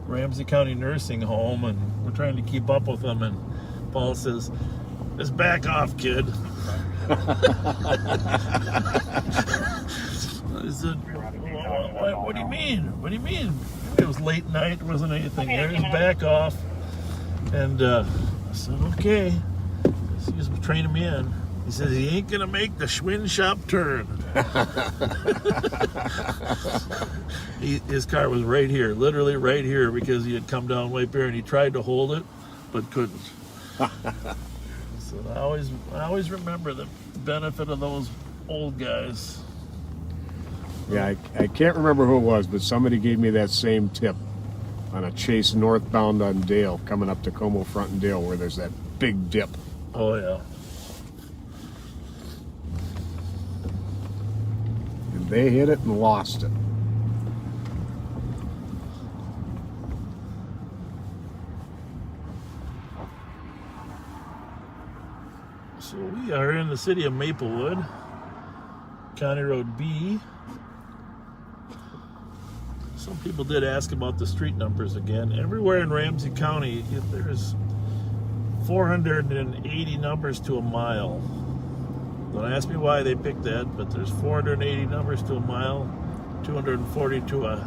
Ramsey County Nursing Home, and we're trying to keep up with them, and Paul says, "Just back off, kid." I said, what do you mean? What do you mean? It was late night, wasn't anything there. Just back off. And I said, okay. He was training me in. He says, he ain't going to make the Schwinn shop turn. His car was right here, literally right here, because he had come down White Bear and he tried to hold it, but couldn't. So I always remember the benefit of those old guys.
Yeah, I can't remember who it was, but somebody gave me that same tip on a chase northbound on Dale, coming up to Como Front and Dale, where there's that big dip.
Oh, yeah.
And they hit it and lost it.
So we are in the city of Maplewood, County Road B. Some people did ask about the street numbers again. Everywhere in Ramsey County, there's 480 numbers to a mile. Don't ask me why they picked that, but there's 480 numbers to a mile, 240 to a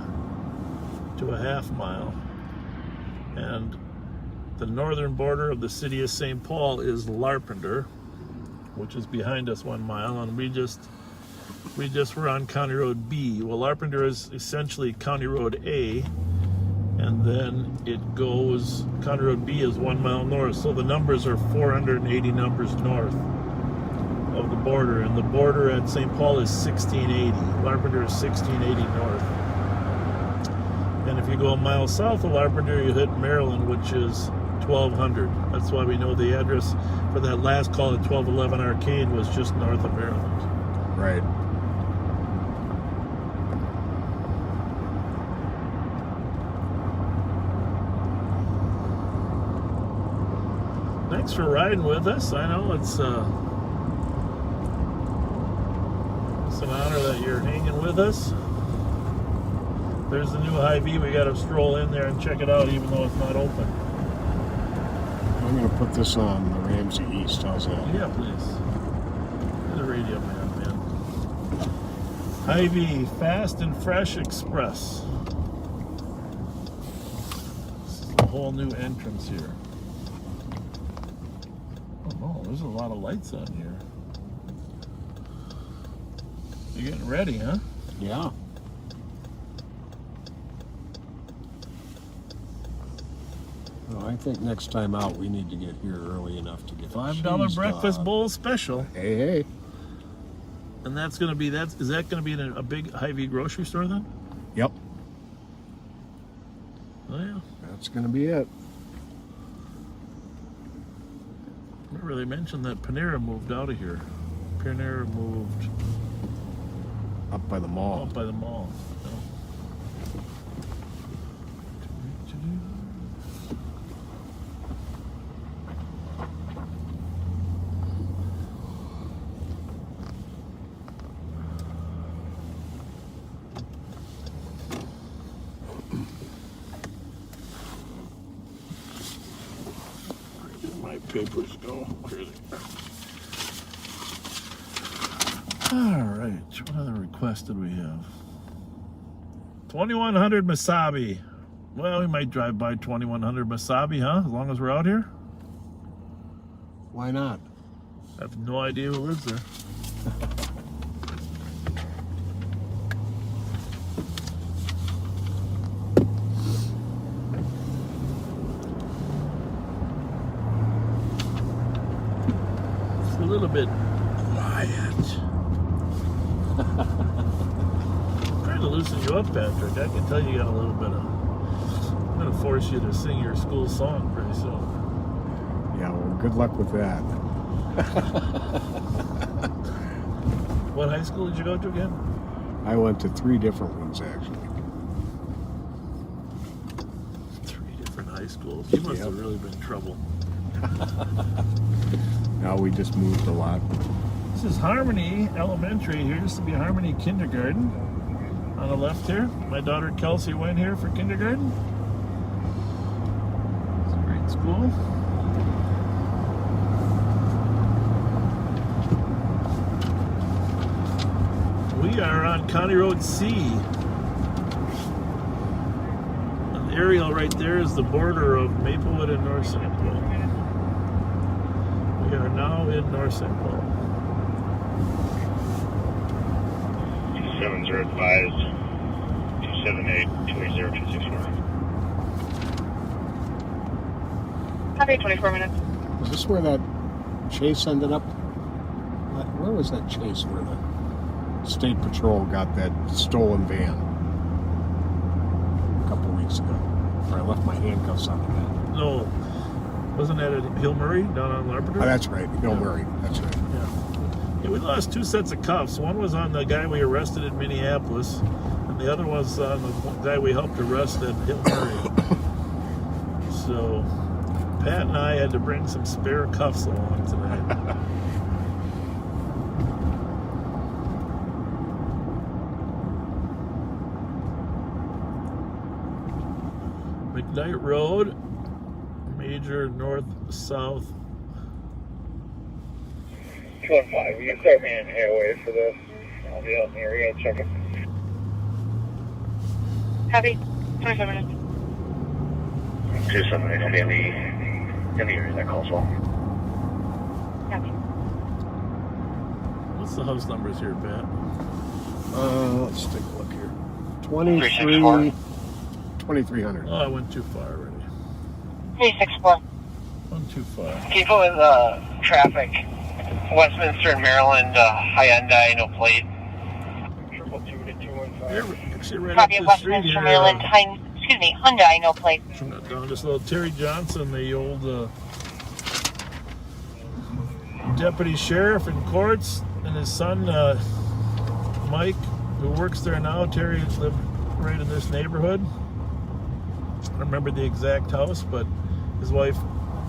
half mile. And the northern border of the city of St. Paul is Larpenteur, which is behind us 1 mile, and we just were on County Road B. Well, Larpenteur is essentially County Road A, and then it goes, County Road B is 1 mile north, so the numbers are 480 numbers north of the border, and the border at St. Paul is 1680. Larpenteur is 1680 north. And if you go a mile south of Larpenteur, you hit Maryland, which is 1200. That's why we know the address for that last call at 1211 Arcade was just north of Maryland.
Right.
Thanks for riding with us. I know it's an honor that you're hanging with us. There's the new Hy-Vee. We got to stroll in there and check it out, even though it's not open.
I'm going to put this on the Ramsey East. How's that?
Yeah, please. You're the radio man. Hy-Vee, Fast and Fresh Express. This is a whole new entrance here. Oh, there's a lot of lights on here. You're getting ready, huh?
Yeah. Well, I think next time out we need to get here early enough to get
$5 breakfast bowl special.
Hey, hey.
And that's going to be, is that going to be in a big Hy-Vee grocery store then?
Yep.
Oh, yeah.
That's going to be it.
Remember they mentioned that Panera moved out of here. Panera moved
up by the mall.
Up by the mall. No. Papers go. All right, what other request did we have? 2100 Masabi. Well, we might drive by 2100 Masabi, huh? As long as we're out here.
Why not?
I have no idea who lives there. A little bit quiet. I'm trying to loosen you up, Patrick. I can tell you got a little bit of. I'm going to force you to sing your school song pretty soon.
Yeah, well, good luck with that.
What high school did you go to again?
I went to 3 different ones, actually.
3 different high schools. You must have really been in trouble.
Now we just moved a lot.
This is Harmony Elementary. Here used to be Harmony Kindergarten. On the left here, my daughter Kelsey went here for kindergarten. It's a great school. We are on County Road C. And the aerial right there is the border of Maplewood and North St. Paul. We are now in North St. Paul.
27 are advised. 278 280
Happy 24 minutes.
Is this where that chase ended up? Where was that chase where the State Patrol got that stolen van a couple weeks ago? Where I left my handcuffs on the van.
No. Wasn't that at Hill Murray down on Larpenteur?
Oh, that's right. Hill Murray. That's right.
Yeah. Yeah, we lost 2 sets of cuffs. One was on the guy we arrested in Minneapolis, and the other was on the guy we helped arrest at Hill Murray. So Pat and I had to bring some spare cuffs along tonight. McKnight Road, major north-south.
215, you can start me in airways for this. I'll be out in the area checking.
Happy 25 minutes.
278 Haley
in the area that calls well.
Copy.
What's the house numbers here, Pat?
Let's take a look here. 2300.
Oh, I went too far already.
364.
Went too far.
People in traffic, Westminster and Maryland, Hyundai, no plate. 222 to 215.
You're actually right
Copy
up
of
the street
Westminster,
here.
Maryland. Hyundai, no plate.
Down this little Terry Johnson, the old deputy sheriff in courts, and his son Mike, who works there now. Terry lived right in this neighborhood. I don't remember the exact house, but his wife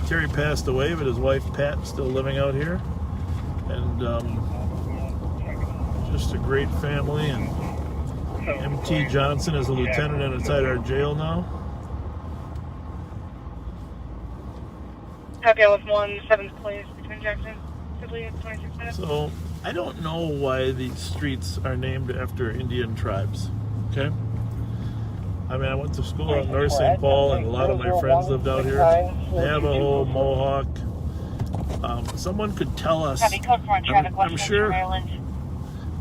Terry passed away, but his wife Pat still living out here, and just a great family. And M.T. Johnson is a lieutenant inside our jail now.
Happy with 1/7th place between Jackson, Sibley at 26 minutes.
So I don't know why these streets are named after Indian tribes. Okay. I mean, I went to school out in North St. Paul, and a lot of my friends lived out here. Navajo, Mohawk. Someone could tell us.
Copy code for traffic,
I'm sure.
Maryland.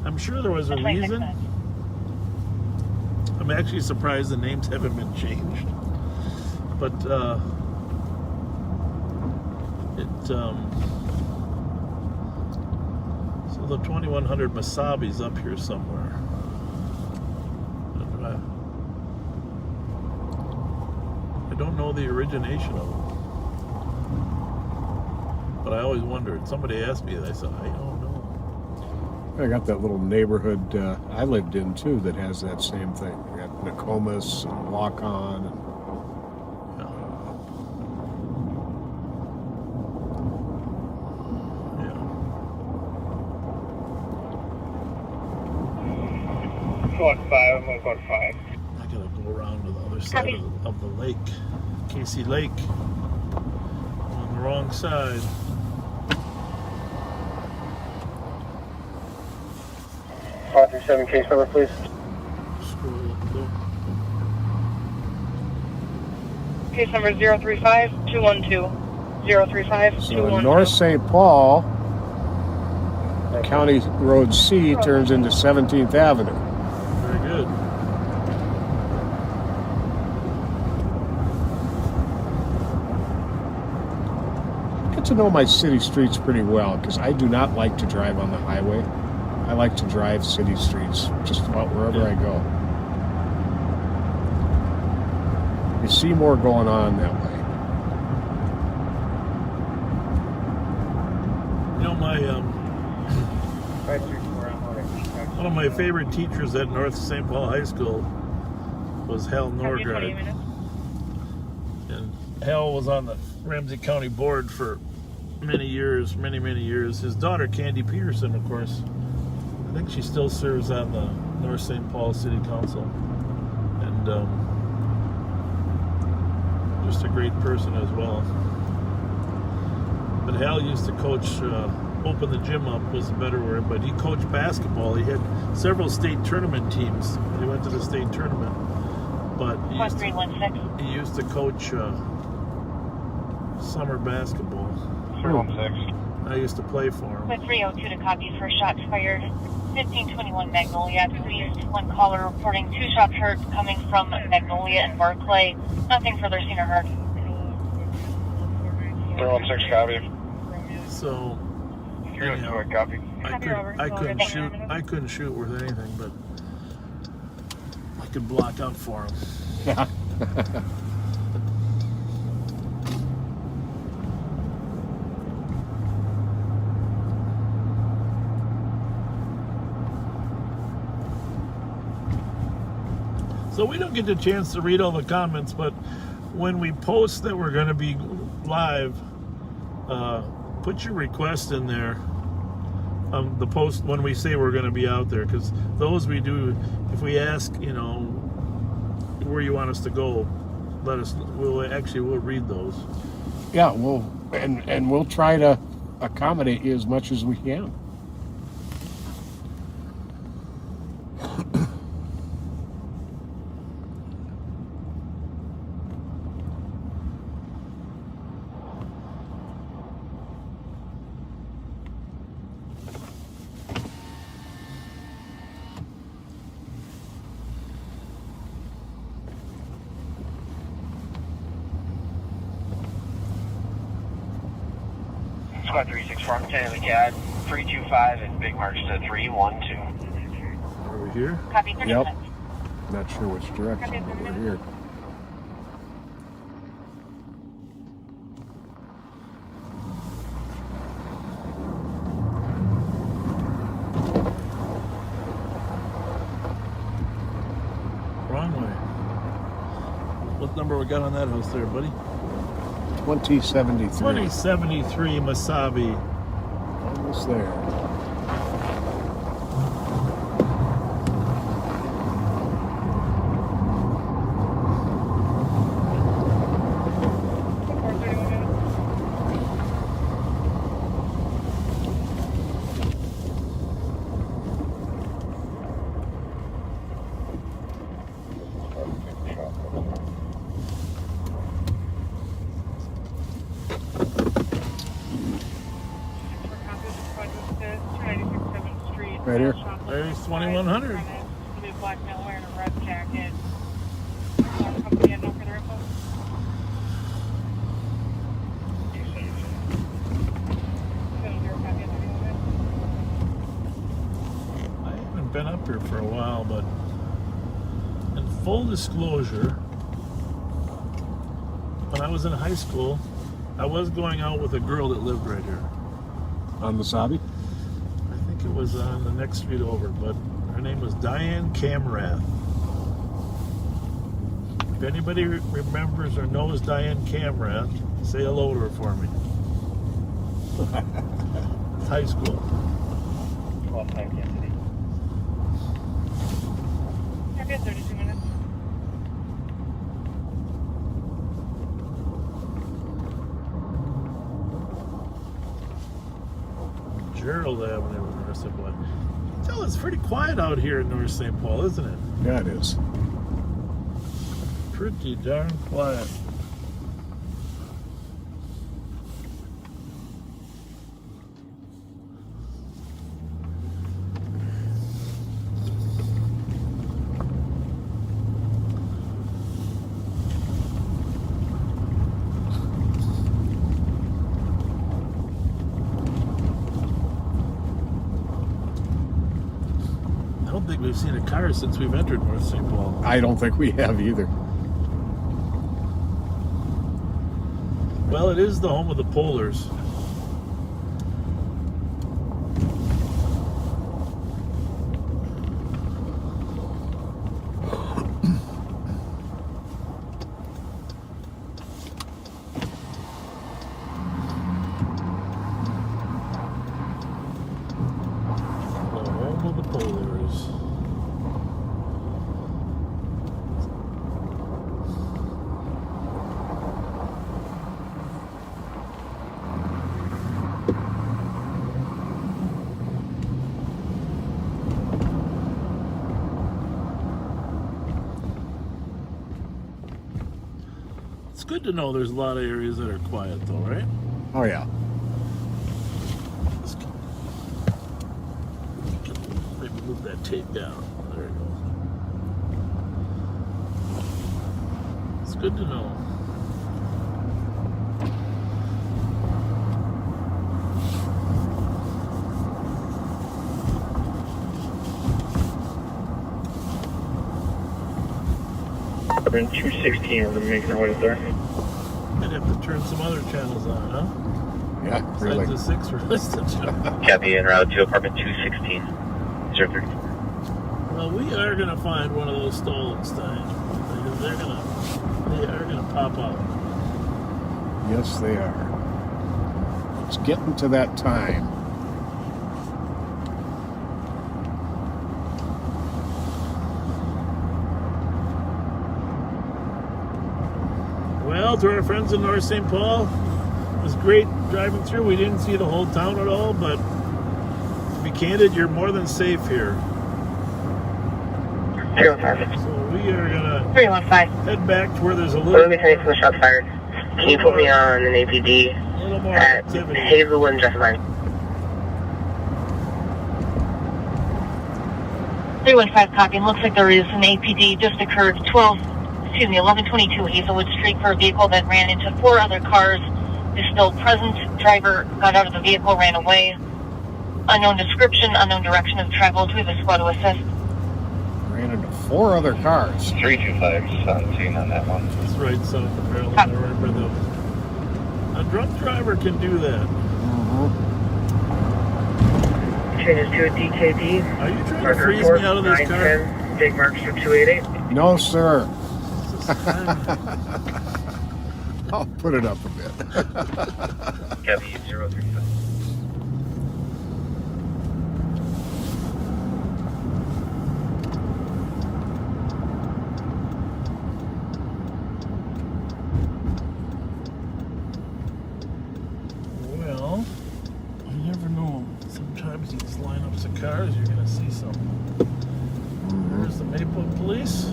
I'm sure there was a reason. I'm actually surprised the names haven't been changed. But so the 2100 Masabi's up here somewhere. I don't know the origination of it, but I always wondered. Somebody asked me, and I said, I don't know.
I got that little neighborhood I lived in too that has that same thing. We got Nokomis and Walk-On. And
Code 5, I'm on code 5.
I gotta go around to the other side of the lake. Casey Lake. I'm on the wrong side.
Seven case number, please.
Scroll up there.
Case number 035-212. 035-212.
so in North St. Paul, County Road C turns into 17th Avenue.
Very good.
I get to know my city streets pretty well because I do not like to drive on the highway. I like to drive city streets just about wherever I go. You see more going on that way.
You know, one of my favorite teachers at North St. Paul High School was Hal Norgard. And Hal was on the Ramsey County Board for many years, many years. His daughter, Candy Peterson, of course, I think she still serves on the North St. Paul City Council. And just a great person as well. But Hal used to coach, open the gym up was a better word, but he coached basketball. He had several state tournament teams. He went to the state tournament. But he used to coach summer basketball.
316.
I used to play for him.
With 302 to copy for shots fired. 1521 Magnolia. Please, one caller reporting 2 shots heard coming from Magnolia and Barclay. Nothing further seen or heard.
316 copy.
So, anyhow, I couldn't shoot worth anything, but I could block out for him.
Yeah.
So we don't get the chance to read all the comments, but when we post that we're going to be live, put your request in there. The post when we say we're going to be out there, because those we do. If we ask, where you want us to go, let us. We'll read those.
Yeah, and we'll try to accommodate you as much as we can.
Squad 364, Lieutenant McCad, 325 and Big March to 312.
Over here?
Copy, 30
Yep.
minutes.
Not sure which direction, but we're here.
Wrong way. What number we got on that house there, buddy?
2073.
2073 Masabi.
Almost there. Right here.
There's 2100.
Black male wearing a red jacket. Company and no further info.
I haven't been up here for a while, but in full disclosure, when I was in high school, I was going out with a girl that lived right here.
On the Sabi?
I think it was on the next street over, but her name was Diane Camrath. If anybody remembers or knows Diane Camrath, say hello to her for me. It's high school.
12-5 Kansas City.
Okay, 32 minutes.
Gerald Avenue in North St. Paul. Tell it's pretty quiet out here in North St. Paul, isn't it?
Yeah, it is.
Pretty darn quiet. I don't think we've seen a car since we've entered North St. Paul.
I don't think we have either.
Well, it is the home of the Polars. The home of the Polars. It's good to know there's a lot of areas that are quiet though, right?
Oh, yeah.
Maybe move that tape down. There you go. It's good to know.
Urban 216, we're making our way there.
Might have to turn some other channels on, huh?
Yeah, really.
Besides the 6 we're listed to.
Copy en route to apartment 216, 030.
Well, we are going to find one of those Stolenstein. Because they are going to pop out.
Yes, they are. It's getting to that time.
Well, to our friends in North St. Paul, it was great driving through. We didn't see the whole town at all, but to be candid, you're more than safe here.
315.
So we are going to
315.
head back to where there's a
Let
little
me tell you from the shots fired. Can you put me on an APD
more
at
activity.
Hazelwood and Jessamine?
315 copy. It looks like there is an APD just occurred 1122 Hazelwood Street for a vehicle that ran into 4 other cars is still present. Driver got out of the vehicle, ran away. Unknown description, unknown direction of travel. Do we have a squad to assist?
Ran into 4 other cars.
325 on scene on that one.
That's right, south of Maryland. I remember a drunk driver can do that.
Changes to a DKD.
Are you trying to freeze me out of this car?
910, big marks for 288.
No, sir. I'll put it up a bit.
Chevy 035.
Well, you never know. Sometimes these lineups of cars, you're going to see something. There's the Maple Police.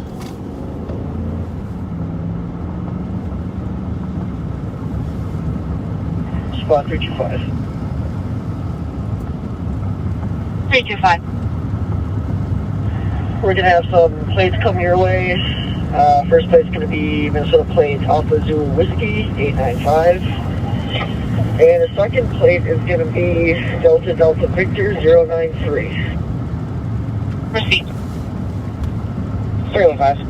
Squad 325.
325.
We're going to have some plates coming your way. First plate's going to be Minnesota plate Alpha Zulu Whiskey 895. And the second plate is going to be Delta Delta Victor 093.
Proceed.
315.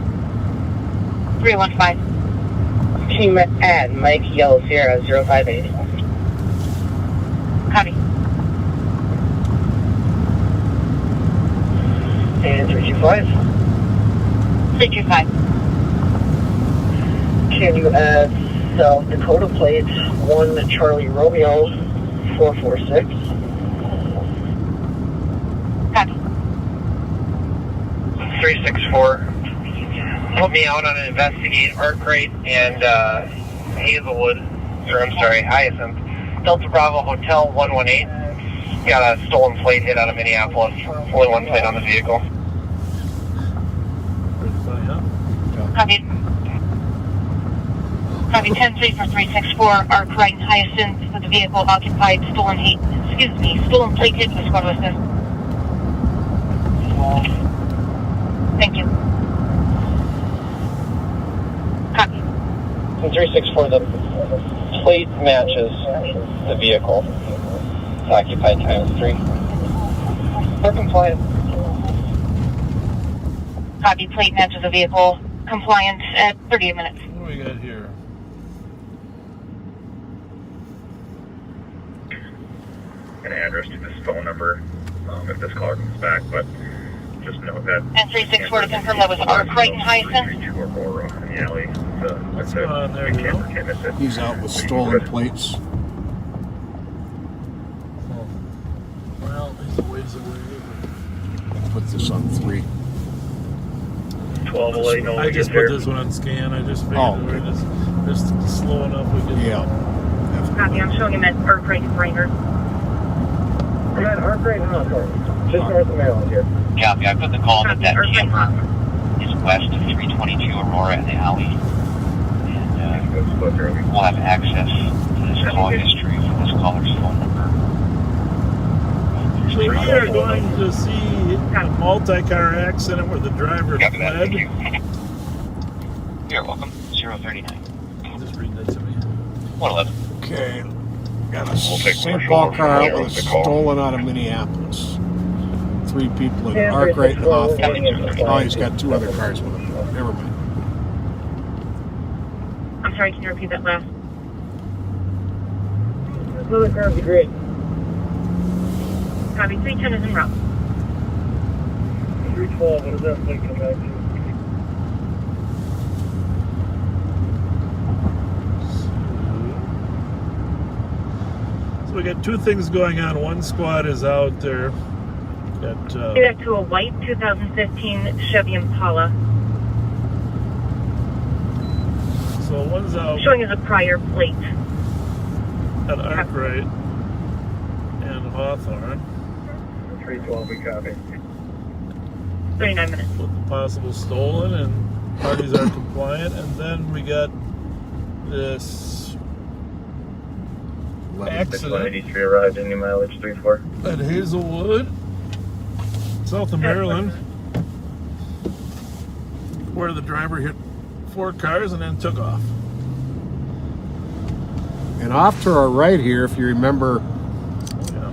315.
Team at Mike Yellow Sierra 058.
Copy.
And 325.
325.
Can you add South Dakota plate 1 Charlie Romeo 446?
Copy.
364. Put me out on an investigate Arkwright and Hazelwood, or I'm sorry, Hyacinth. Delta Bravo Hotel 118. Got a stolen plate hit out of Minneapolis. Only one plate on the vehicle.
Copy. Copy 10-3 for 364. Arkwright and Hyacinth with the vehicle occupied. Stolen plate hit with squad to assist. Thank you. Copy.
364, the plate matches the vehicle. It's occupied ×3. We're compliant.
Copy. Plate matches the vehicle. Compliance at 38 minutes.
What do we got here?
An address to this phone number if this caller comes back, but just know that.
And 364 to confirm that was Arkwright and Hyacinth.
2 or more in the alley.
What's going on there, Joe?
He's out with stolen plates.
Well, he's a ways away.
Put this on 3.
12 will let you know when
I
we
just
get there.
put this one on scan. I just figured we're just slow enough we can.
Yeah.
Copy. I'm showing him at Arkwright and Brainerd.
I'm at Arkwright and Hawthorne, just north of Maryland here.
Copy. I put the call that camper is west of 322 Aurora in the alley. And we'll have access to this call history for this caller's phone number.
So we are going to see a multi-car accident where the driver fled.
You're welcome. 039.
Just read that to me.
111.
Okay. Got a St. Paul car out with a stolen out of Minneapolis. 3 people in Arkwright and Hawthorne. Oh, he's got 2 other cars with him. Never mind.
I'm sorry, can you repeat that last?
Another car would be great.
Copy. 310 is en route.
312, what is that plate come back to?
So we got 2 things going on. One squad is out there. Got
See that to a white 2015 Chevy Impala.
so one's out
Showing as a prior plate.
at Arkwright and Hawthorne.
312, we copy.
39 minutes.
With the possible stolen, and parties are compliant. And then we got this accident
183 arrived in New Mileage 34.
at Hazelwood, south of Maryland, where the driver hit 4 cars and then took off.
And off to our right here, if you remember,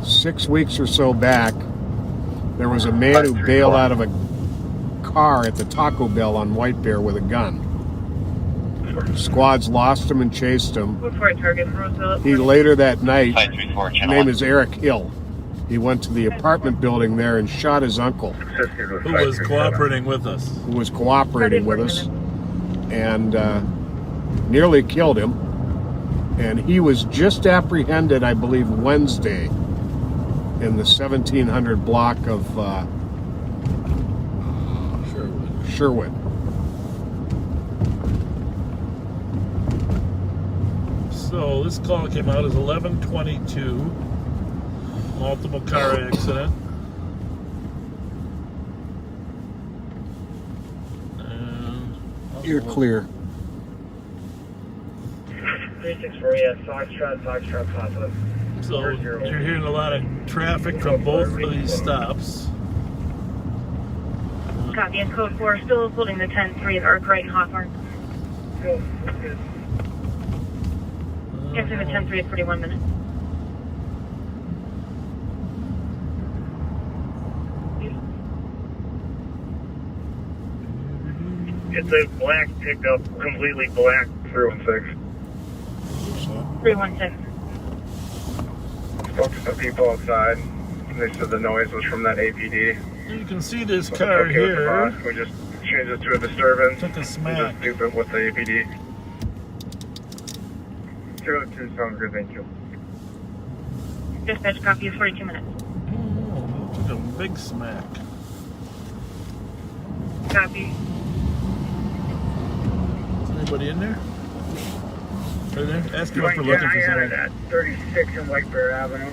6 weeks or so back, there was a man who bailed out of a car at the Taco Bell on White Bear with a gun. Squads lost him and chased him. He later that night, his name is Eric Hill. He went to the apartment building there and shot his uncle.
Who was cooperating with us.
And nearly killed him. And he was just apprehended, I believe, Wednesday in the 1700 block of Sherwood.
So this call came out as 11:22. Multiple car accident. And
You're clear.
364, yeah, Foxtrot, positive.
So you're hearing a lot of traffic from both of these stops.
Copy, and code 4, still holding the 10-3 at Arkwright and Hawthorne. Answering the 10-3 at 41 minutes.
It's a black pickup, completely black, 316.
316.
Spoke to some people outside. They said the noise was from that APD.
You can see this car here.
We just changed it to a disturbance.
Took a smack.
Just stupid with the APD. 02 sounds good, thank you.
Dispatch copy is 42 minutes.
Oh, took a big smack.
Copy.
Is anybody in there? Right there? Ask him if they're
Joint
looking for
10
something.
at 36 in White Bear Avenue.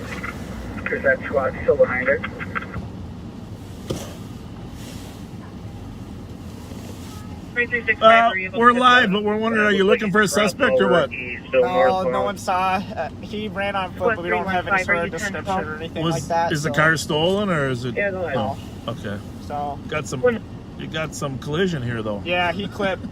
There's that squad still behind it.
We're live, but we're wondering, are you looking for a suspect or what?
No, no one saw. He ran on foot, but we don't have any sort of description or anything like that.
Is the car stolen or is it?
Yeah, no.
Okay.
So
you got some collision here though.
Yeah, he clipped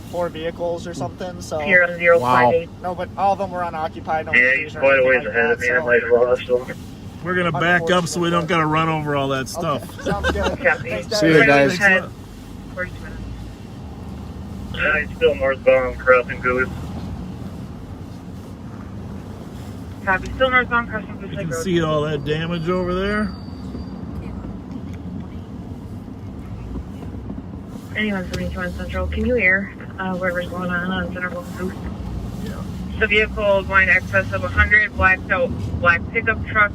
4 vehicles or something. So
Here on 058.
No, but all of them were unoccupied. No
Yeah, he's quite a ways ahead of me. I might have lost him.
We're gonna back up so we don't gotta run over all that stuff.
Okay. Sounds good.
See you guys.
He's still northbound, crossing Goose.
Copy, still northbound, crossing Goose
You
Lake
can
Road.
see all that damage over there.
Anyone 72 Central, can you hear whatever's going on Centerville and Goose?
Yeah.
The vehicle going excess of 100, blacked out black pickup truck,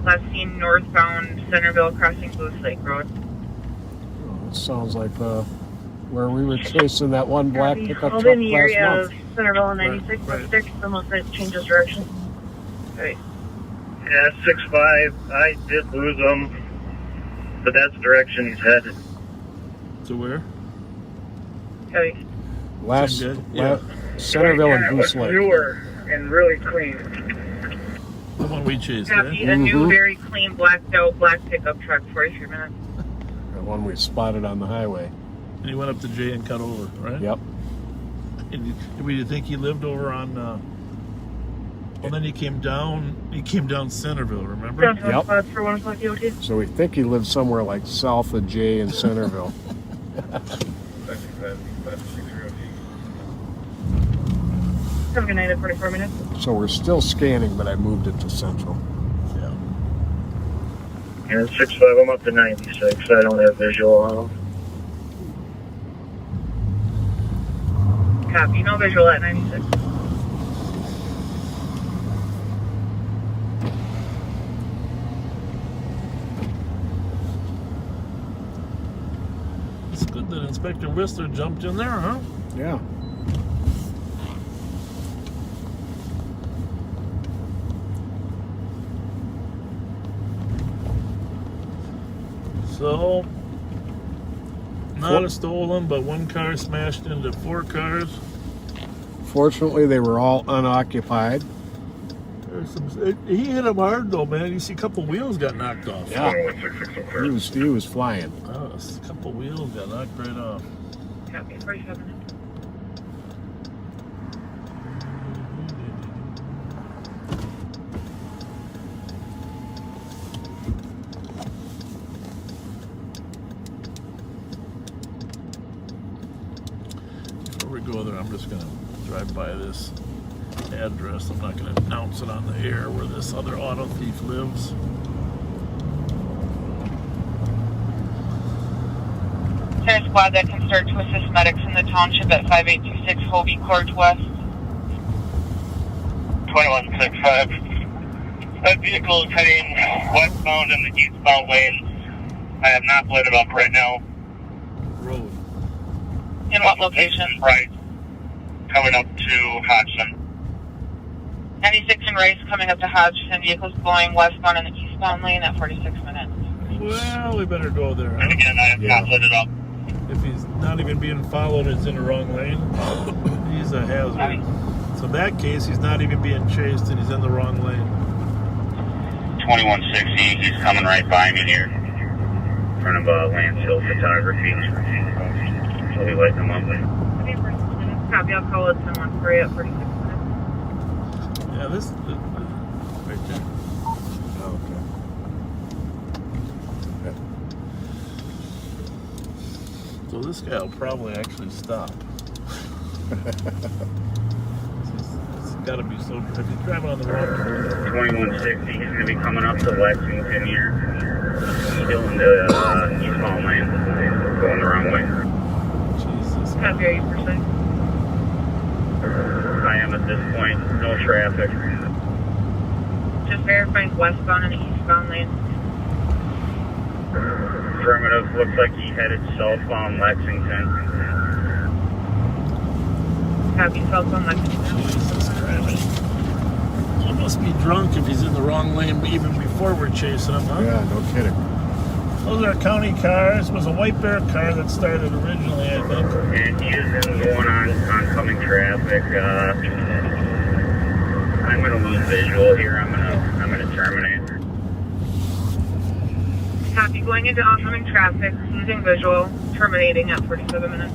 last seen northbound Centerville crossing Goose Lake Road.
It sounds like where we were chasing that one black pickup
Hold
truck
in the
last
area
month.
of Centerville and 96, right. Almost it changes direction. Right.
Yeah, 6'5". I did lose him, but that's the direction he's headed.
To where?
Okay.
Last,
Yeah.
Centerville and Goose Lake.
Newer and really clean.
The one we chased,
Copy,
right?
a new, very clean, blacked out black pickup truck, 43 minutes.
The one we spotted on the highway.
And he went up to J and cut over, right?
Yep.
And we think he lived over on. Well, then he came down Centerville. Remember?
Yep.
For 1 o'clock DOT.
So we think he lived somewhere like south of J in Centerville.
Have a good night at 44 minutes.
So we're still scanning, but I moved it to Central.
Yeah.
And 6'5", I'm up to 96. I don't have visual on him.
Copy, no visual at 96.
It's good that Inspector Whistler jumped in there, huh?
Yeah.
So, not a stolen, but one car smashed into 4 cars.
Fortunately, they were all unoccupied.
He hit him hard though, man. You see a couple wheels got knocked off.
Yeah. He was flying.
Oh, a couple wheels got knocked right off.
Copy, 47 minutes.
Before we go there, I'm just going to drive by this address. I'm not going to announce it on the air where this other auto thief lives.
Fire squad that can start to assist medics in the township at 5826 Hovey Court West.
2165. That vehicle is heading westbound in the eastbound lane. I have not lit it up right now.
Road.
In what location?
Right. Coming up to Hodgson.
96 and Rice coming up to Hodgson. Vehicles going westbound in the eastbound lane at 46 minutes.
Well, we better go there.
And again, I have not lit it up.
If he's not even being followed, it's in the wrong lane. He's a hazard. So in that case, he's not even being chased and he's in the wrong lane.
2160, he's coming right by me here. In front of Landfill Photography. So we light them up.
Copy, I'll call it 1013 at 46 minutes.
Yeah, this right there.
Okay.
So this guy will probably actually stop. It's got to be so. If he's driving on the wrong road.
2160, he's going to be coming up to Lexington here. Still in the eastbound lane. Going the wrong way.
Jesus.
Copy, are you pursuing?
I am at this point. No traffic.
Just verifying westbound and eastbound lane.
Affirmative. Looks like he headed southbound Lexington.
Copy, southbound Lexington.
Jesus Christ. He must be drunk if he's in the wrong lane even before we're chasing him, huh?
Yeah, no kidding.
Those are county cars. It was a White Bear car that started originally, I think.
And he is going on oncoming traffic. I'm going to lose visual here. I'm going to terminate.
Copy, going into oncoming traffic, losing visual, terminating at 47 minutes.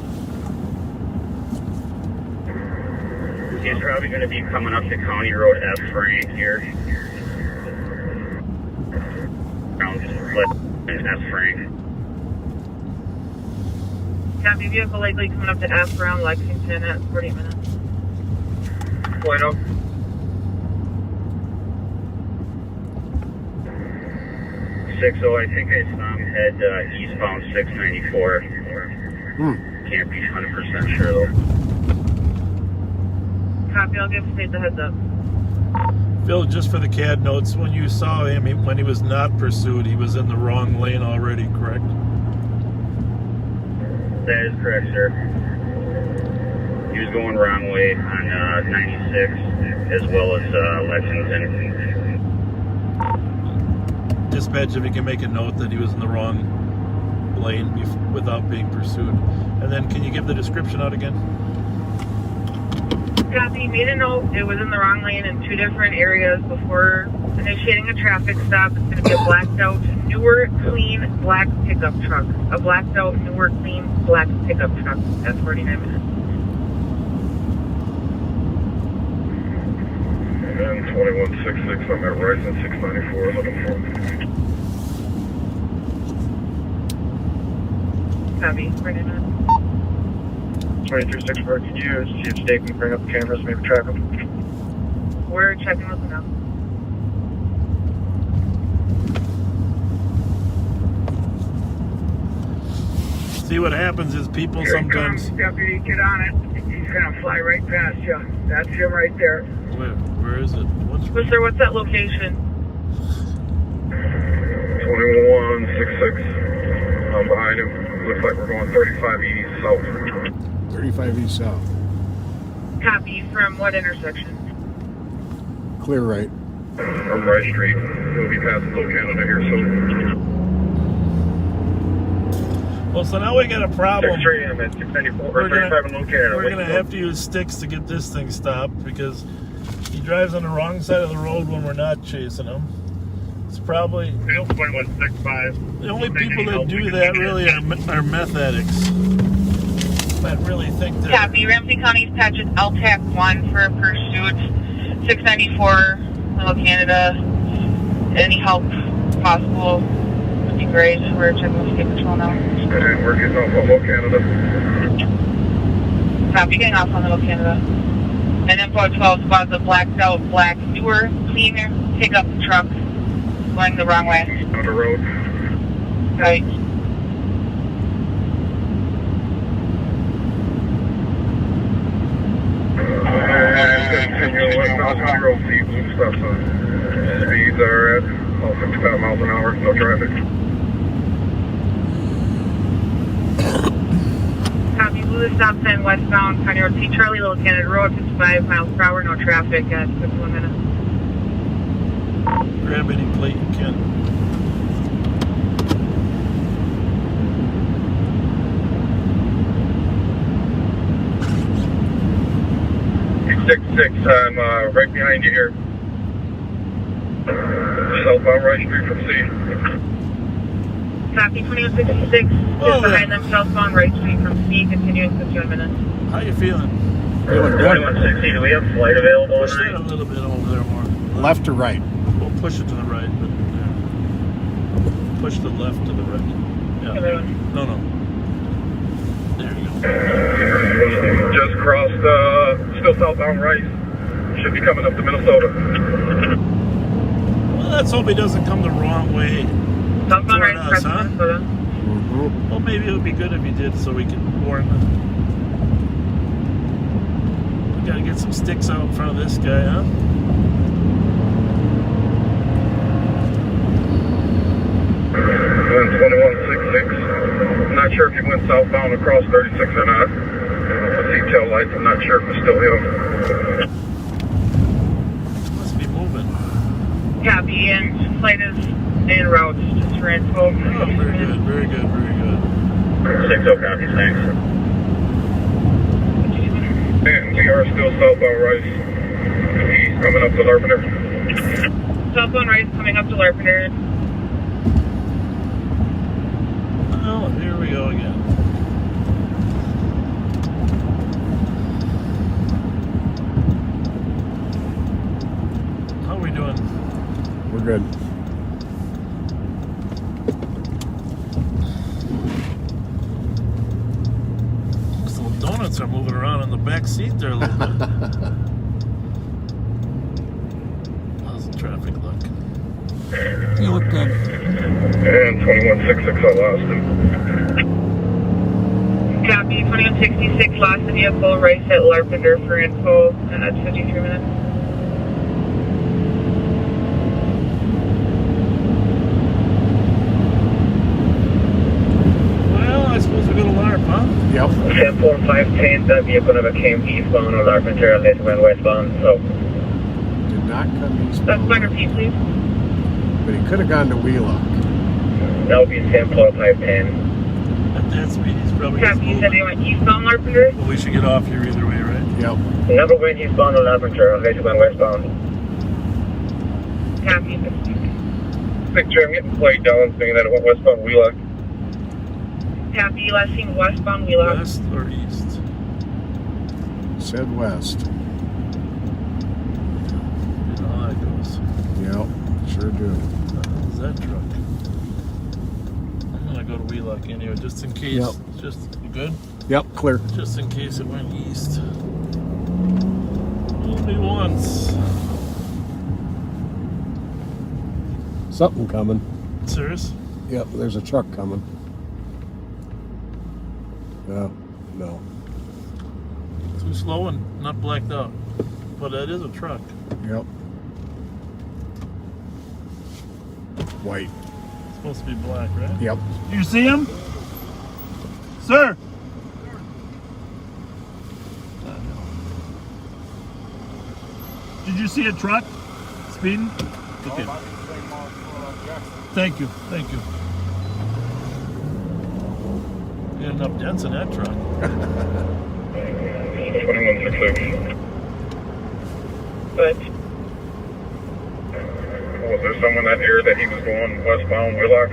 He's probably going to be coming up to County Road F Frank here. Around F Frank.
Copy, vehicle likely coming up to F around Lexington at 40 minutes.
Point up. 60, I think I saw him head eastbound 694. Can't be 100% sure though.
Copy, I'll give State the heads up.
Phil, just for the CAD notes, when you saw him, when he was not pursued, he was in the wrong lane already, correct?
That is correct, sir. He was going wrong way on 96 as well as Lexington.
Dispatch, if you can make a note that he was in the wrong lane without being pursued. And then can you give the description out again?
Copy, made a note. It was in the wrong lane in two different areas before initiating a traffic stop. It's going to be a blacked out, newer, clean, black pickup truck. A blacked out, newer, clean, black pickup truck at 49 minutes.
And 2166, I'm at Rice and 694, looking for.
Copy, 49 minutes.
2364, can you see if State can bring up the cameras, maybe track them?
We're checking with them now.
See, what happens is people sometimes...
Deputy, get on it. He's gonna fly right past you. That's him right there.
Where is it?
Sir, what's that location?
2166, I'm behind him. Looks like we're going 35 east south.
35 east south.
Copy, from what intersection?
Clear right.
From Rice Street. We'll be passing Little Canada here soon.
Well, so now we got a problem.
63, I'm at 694, or
We're
35 in Little Canada.
We're gonna have to use sticks to get this thing stopped because he drives on the wrong side of the road when we're not chasing him. It's probably...
2165.
The only people that do that really are meth addicts. That really think that...
Copy. Ramsey County's patches LTAC 1 for pursuit. 694, Little Canada. Any help possible would be great. We're checking with State Patrol now.
And we're getting off of Little Canada.
Copy, getting off on Little Canada. And info 12 squads of blacked out black newer cleaner pickup truck going the wrong way.
On the road.
Right.
Continue westbound Conroe C, blue stop sign. Speeds are at all 55 miles an hour, no traffic.
Copy, blue stop sign westbound County Road C, Charlie, Little Canada Road, 55 miles per hour, no traffic at 51 minutes.
Grab any plate you can.
6-6, I'm right behind you here. Southbound Rice Street from C.
Copy, 2166 is behind them, southbound Rice Street from C, continuing 51 minutes.
How you feeling?
Feeling good.
2160, do we have flight available
Push that a little bit over there more.
Left or right?
We'll push it to the right, but push the left to the right. Yeah. No. There you go.
Just crossed, still southbound Rice. Should be coming up to Minnesota.
Well, let's hope he doesn't come the wrong way
Southbound
toward
Rice,
us, huh?
Minnesota.
Well, maybe it would be good if he did, so we can warn them. We gotta get some sticks out in front of this guy, huh?
And 2166. I'm not sure if he went southbound across 36 or not. I see tail lights. I'm not sure if it's still him.
Must be moving.
Copy, and flight is en route, just for info.
Oh, very good, very good, very good.
6-0 copy, thanks. And we are still southbound Rice. He's coming up to Larpenter.
Southbound Rice coming up to Larpenter.
Oh, here we go again. How are we doing?
We're good.
Some donuts are moving around in the back seat there a little bit. How's the traffic look?
You look good.
And 2166, I lost him.
Copy, 2166, lost the vehicle, Rice at Larpenter for info, and that's 53 minutes.
Well, I suppose we're gonna LARP, huh?
Yep.
10-4-5-10, that vehicle never came eastbound on Larpenter, later went westbound, so.
Did not come eastbound.
That's my repeat, please.
But he could have gone to Wheelock.
That would be 10-4-5-10.
At that speed, he's probably just
Copy, you said
moving.
they went eastbound Larpenter?
Well, we should get off here either way, right?
Yep.
Never went eastbound on Larpenter, later went westbound.
Copy.
Picture him getting played down, thinking that it went westbound Wheelock.
Copy, last seen westbound Wheelock.
West or east?
Said west.
You know how that goes.
Yep. Sure do.
How's that truck? I'm gonna go to Wheelock anyway, just in case.
Yep.
Just you good?
Yep, clear.
Just in case it went east. Only once.
Something coming.
Serious?
Yep, there's a truck coming. No.
Too slow and not blacked out. But that is a truck.
Yep. White.
It's supposed to be black, right?
Yep.
You see him? Sir! Did you see a truck speeding? Okay. Thank you. You had enough dents in that truck.
2166.
But
Was there someone that area that he was going westbound Wheelock?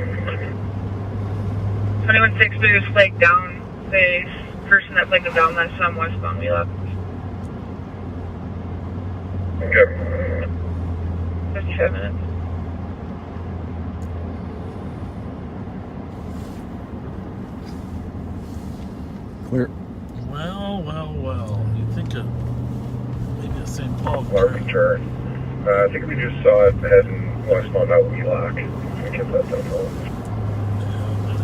2160 was flagged down. The person that flagged him down last time westbound Wheelock.
Okay.
57 minutes.
Clear.
Well, Well. You think of maybe a St. Paul
Large turn. I think we just saw it heading westbound out Wheelock. I guess that's that phone.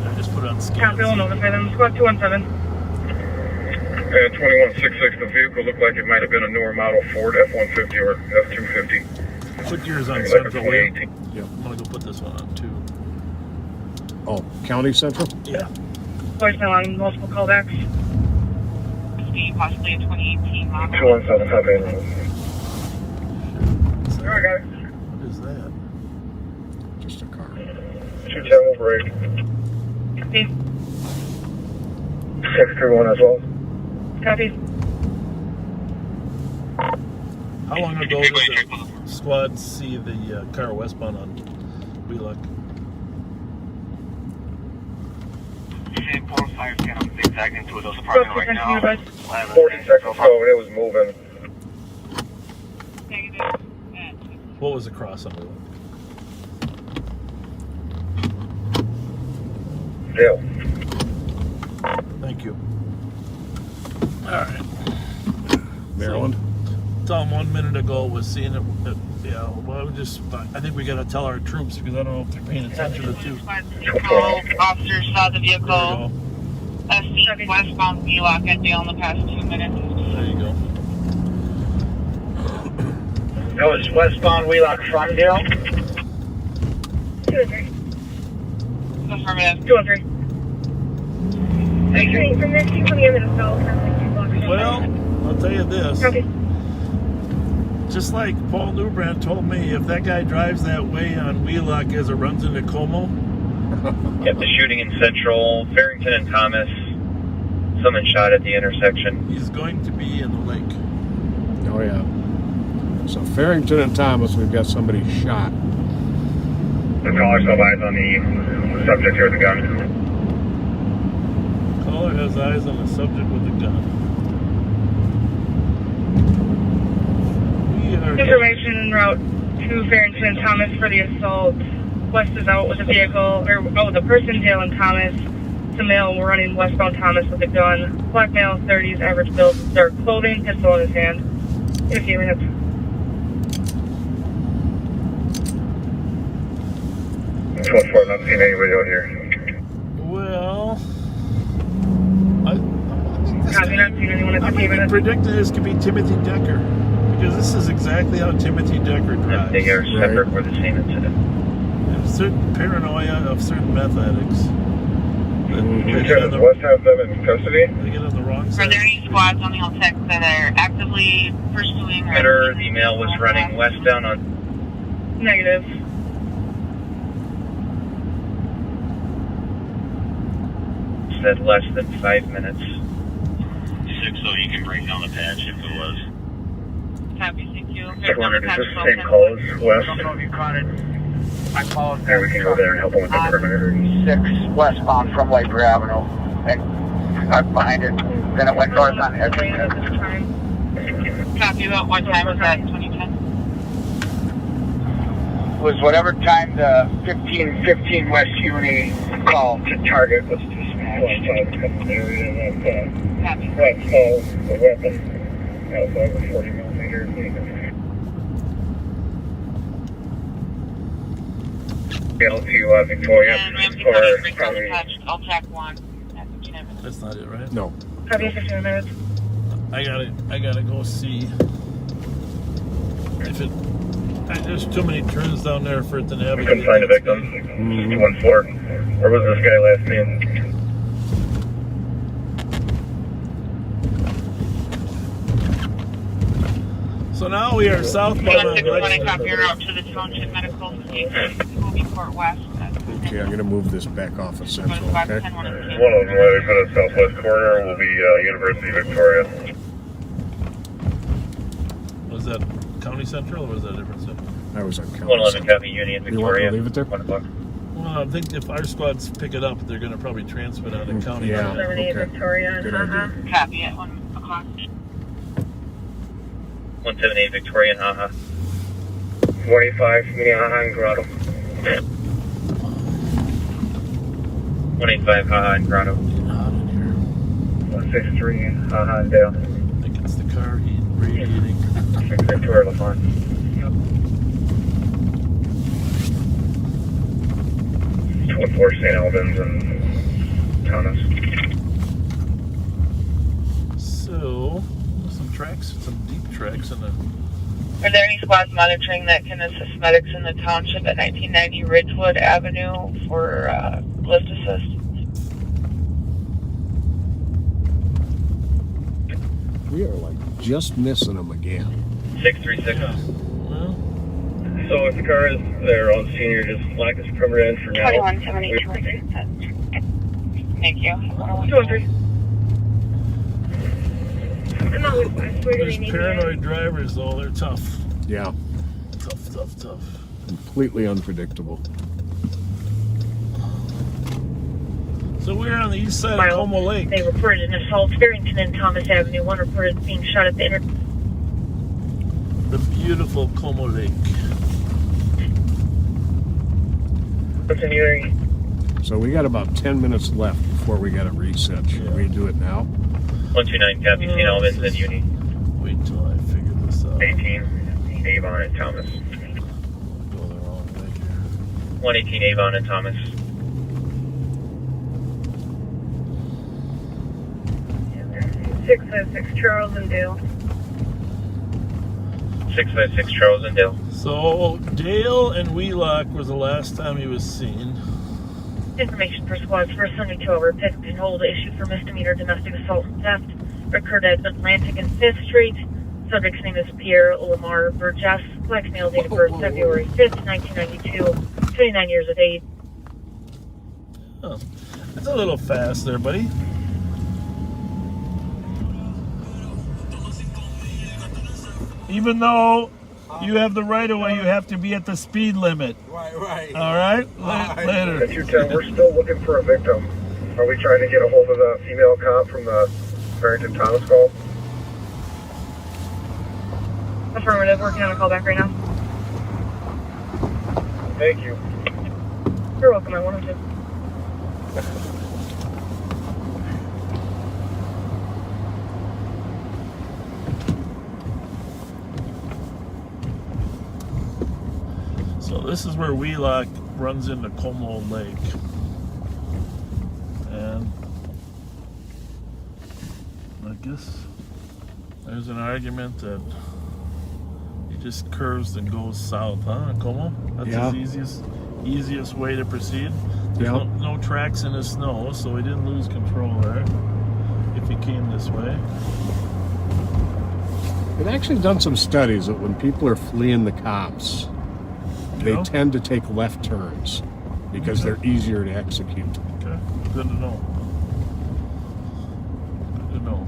I just put it on scan.
Copy, we'll notify them. Squad 217.
2166, the vehicle looked like it might have been a newer model Ford F-150 or F-250.
Put yours on
Like a
Central.
2018.
Yeah, I'm gonna go put this one on too.
Oh, County Central?
Yeah.
Voicemail on multiple callbacks.
Possibly a 2018 model.
217, copy.
What is that?
Just a car.
210 will break.
Copy.
631 as well.
Copy.
How long ago did the squad see the car westbound on Wheelock?
St. Paul fire scan. I'm zigzagging to those apartment right now.
40 seconds ago, it was moving.
What was the cross on Wheelock?
Yeah.
Thank you. All right.
Maryland?
Tell them 1 minute ago was seeing it. Yeah, well, I think we got to tell our troops because I don't know if they're paying attention to too.
Officers saw the vehicle. SC westbound Wheelock at Dale in the past 2 minutes.
There you go.
That was westbound Wheelock from Dale.
203.
Affirmative.
203. Actually, from there, she's coming into the cell.
Well, I'll tell you this.
Okay.
Just like Paul Newbrand told me, if that guy drives that way on Wheelock as it runs into Como.
Yep, the shooting in Central, Farrington and Thomas. Someone shot at the intersection.
He's going to be in the lake.
Oh, yeah. So Farrington and Thomas, we've got somebody shot.
The caller still eyes on the subject here with the gun.
Caller has eyes on the subject with the gun.
Information en route to Farrington and Thomas for the assault. West is out with a vehicle, the person, Dale and Thomas. The male, we're running westbound Thomas with a gun. Black male, 30s, average build, dark clothing, pistol in his hand. In a few minutes.
Not seeing anybody out here.
Well,
Copy, not seen anyone at the
I'm even predicting this could be Timothy Decker. Because this is exactly how Timothy Decker drives.
They are separate for the same incident.
There's certain paranoia of certain meth addicts.
Lieutenant West have them in custody?
They get on the wrong
Are
side.
there any squads on the L-Tech that are actively pursuing?
The male was running westbound on.
Negative.
Said less than 5 minutes.
6, so you can break down the patch if it was.
Copy, thank you.
200, is this the same call as West?
I don't know if you caught it. I followed
Yeah, we can go there and help them with the perimeter.
36 westbound from Labor Avenue. And got behind it. Then it went north on Edgerton.
Copy, about what time was that? 2010?
It was whatever time the 1515 West Uni call to target was dispatched.
Copy.
Right, so the weapon has over 40 millimeters. L2 Victoria.
And Ramsey
or
County, Bristol
probably
dispatched, L-Tech 1 at 15 minutes.
That's not it, right?
No.
Copy, 15 minutes.
I gotta go see if it. There's too many turns down there for it to
we
navigate.
couldn't find a victim. 214. Where was this guy last seen?
So now we are southbound on
161, copy your route to the Township Medical Station. Will be Fort West.
Okay, I'm going to move this back off of Central, okay?
One of them, where they put a southwest corner, will be University Victoria.
Was that County Central or was that a different central?
I was on County
111 Copy Union
You want me
Victoria.
to leave it there?
1 o'clock.
Well, I think if our squads pick it up, they're going to probably transmit on the county.
Yeah,
side.
okay.
Victoria.
Good idea.
Copy at 1 o'clock.
178 Victoria and Haha.
185 Minnehaha and Grotto.
185 Haha and Grotto.
1
763 Dale.
I think it's the car radiating.
662 LaFont.
Yep.
24 St. Albans and Thomas.
So, some tracks, some deep tracks in the.
Are there any squads monitoring that can assist medics in the township at 1990 Ridgewood Avenue for lift assist?
We are like just missing them again.
636.
Yeah. Well,
So if the car is there on senior, just lock this perimeter in for now.
2178. Thank you.
203.
there's paranoid drivers though. They're tough.
Yeah,
Tough.
completely unpredictable.
So we're on the east side of Como Lake.
They reported an assault Farrington and Thomas Avenue. One reported being shot at the
The beautiful Como Lake.
So we got about 10 minutes left before we got to reset. Should we do it now?
129 copy St. Albans and Uni.
Wait till I figure this out.
18 Avon and Thomas.
Go the wrong way here.
118 Avon and Thomas.
656 Charles and Dale.
656 Charles and Dale.
So Dale and Wheelock was the last time he was seen.
Information for squads for a Sunday 2-hour pick and hold issued for misdemeanor domestic assault and theft. Occurred at Atlantic and 5th Street. Subject's name is Pierre Lamar Burgess. Black male, date of birth February 5th, 1992. 29 years of age.
Oh, that's a little fast there, buddy. Even though you have the right of way, you have to be at the speed limit.
Right.
All right? Later.
At 210, we're still looking for a victim. Are we trying to get a hold of the female cop from the Farrington Thomas call?
Affirmative, working on a callback right now.
Thank you.
You're welcome, I wanted to.
So this is where Wheelock runs into Como Lake. And I guess there's an argument that he just curves and goes south, huh, Como? That's his easiest way to proceed. There's no tracks in the snow, so he didn't lose control there if he came this way.
They've actually done some studies that when people are fleeing the cops, they tend to take left turns because they're easier to execute.
Okay, good to know. Good to know.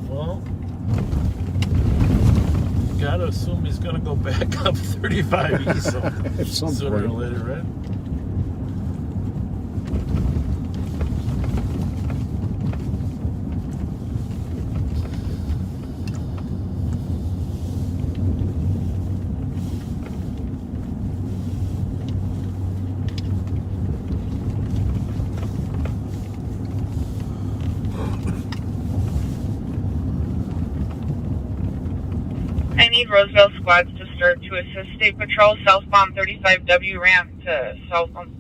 Well, gotta assume he's gonna go back up 35 east sooner or later, right?
I need Roseville squads to start to assist State Patrol southbound 35W ramp to southbound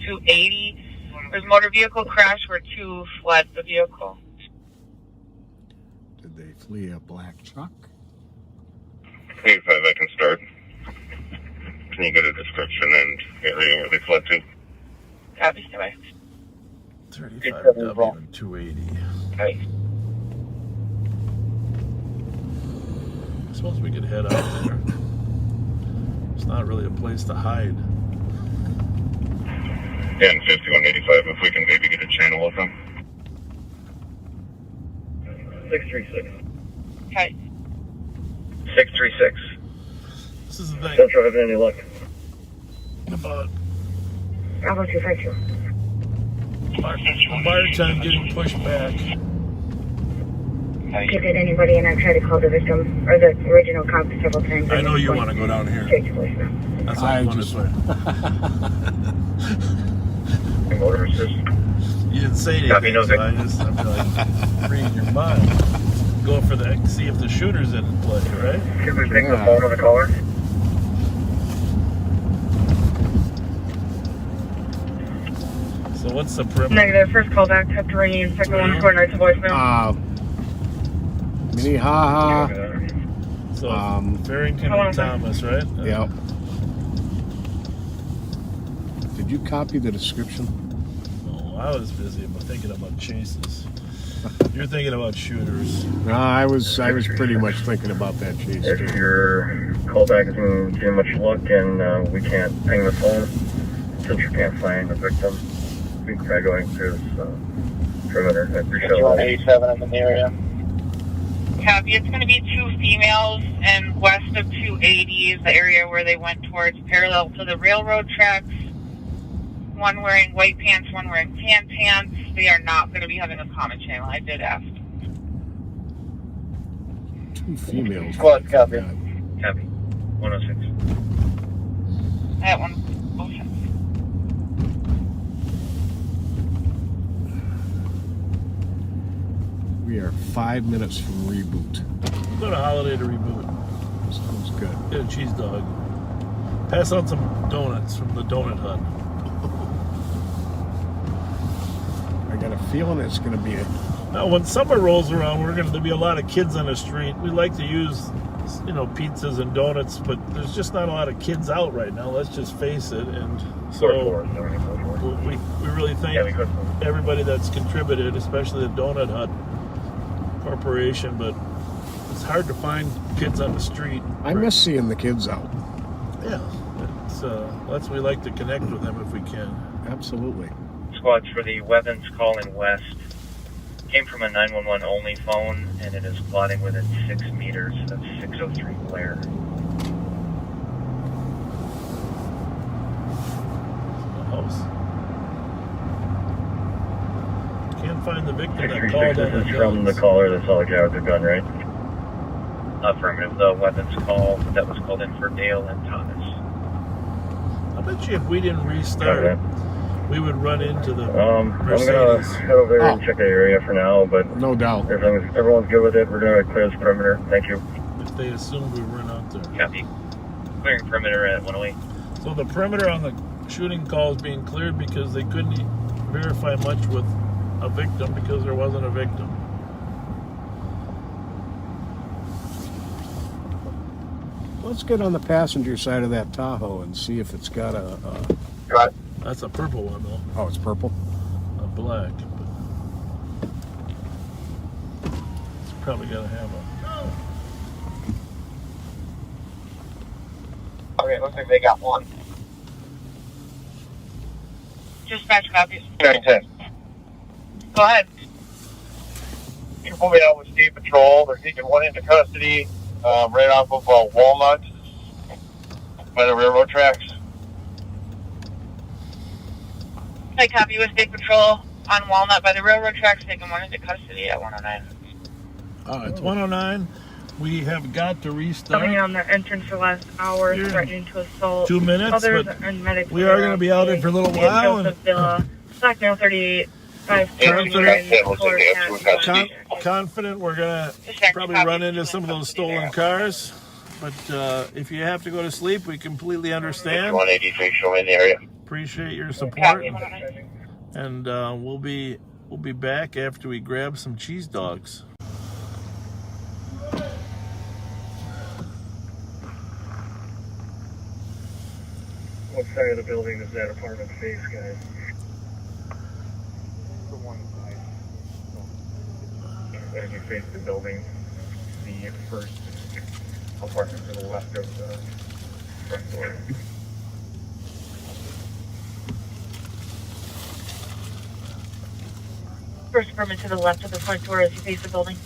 280. There's a motor vehicle crash where 2 fled the vehicle.
Did they flee a black truck?
25, I can start. Can you get a description and area where they fled to?
Copy, stand by.
35W and 280.
Okay.
I suppose we could head out there. It's not really a place to hide.
Yeah, and 5185, if we can maybe get a channel with them.
636.
Okay.
636.
This is the thing.
Central having any luck?
About
I'll go 252.
bar time getting pushed back.
ticketed anybody, and I tried to call the victim or the original cop several times.
I know you want to go down here.
Straight to voicemail.
That's why I'm going this way.
Motor assist.
You didn't say anything, so I'm like reading your mind. Go for the see if the shooter's in play, right?
Can we take the phone of the caller?
So what's the perimeter?
Negative. First call back. Have to ring. Second one, 4 nights of voicemail.
Minnehaha.
So Farrington and Thomas, right?
Yep. Did you copy the description?
No, I was busy thinking about chases. You're thinking about shooters.
No, I was pretty much thinking about that chase.
If your callback is moved too much luck and we can't ping the phone, since you can't find the victim, we can try going through this perimeter. I appreciate it.
87, I'm in the area.
Copy. It's going to be 2 females and west of 280 is the area where they went towards, parallel to the railroad tracks. One wearing white pants, one wearing tan pants. They are not going to be having a common channel. I did ask.
2 females.
Squad, copy.
Copy. 106.
That one. Okay.
We are 5 minutes from reboot.
Go to Holiday to reboot.
Sounds good.
Get a cheese dog. Pass out some donuts from the donut hut.
I got a feeling it's going to be
Now, when summer rolls around, there'll be a lot of kids on the street. We like to use, pizzas and donuts, but there's just not a lot of kids out right now. Let's just face it. And so we really thank everybody that's contributed, especially the Donut Hut Corporation. But it's hard to find kids on the street.
I miss seeing the kids out.
Yeah, we like to connect with them if we can.
Absolutely.
Squads for the weapons calling west. Came from a 911 only phone, and it is plotting within 6 meters of 603 Blair.
House. Can't find the victim that
636,
called on
this
the
is from the
guns.
caller that saw the guy with the gun, right?
Affirmative. The weapons call that was called in for Dale and Thomas.
I bet you if we didn't restart, we would run into the
I'm gonna
Mercedes.
head over there and check the area for now, but
no doubt.
Everyone's good with it. We're gonna clear this perimeter. Thank you.
If they assumed we run out there.
Copy. Clearing perimeter at 108.
So the perimeter on the shooting call is being cleared because they couldn't verify much with a victim because there wasn't a victim.
Let's get on the passenger side of that Tahoe and see if it's got a
That's a purple one though.
Oh, it's purple?
A black. But it's probably got to have a...
Okay, looks like they got one.
Dispatch copies.
910.
Go ahead.
You can pull me out with State Patrol. They're taking one into custody right off of Walnut by the railroad tracks.
I copy with State Patrol on Walnut by the railroad tracks, taking one into custody at 109.
It's 109. We have got to restart.
Coming on the entrance for the last hour, threatening to assault
2 minutes,
others
but
and medics.
we are going to be out there for a little while.
Joseph Villa, Black Male 38, 5
confident we're going to probably run into some of those stolen cars. But if you have to go to sleep, we completely understand.
183, show me in the area.
Appreciate your support. And we'll be back after we grab some cheese dogs.
What side of the building does that apartment face, guys?
The one side.
As you face the building, the first apartment to the left of the front door.
First apartment to the left of the front door as you face the building.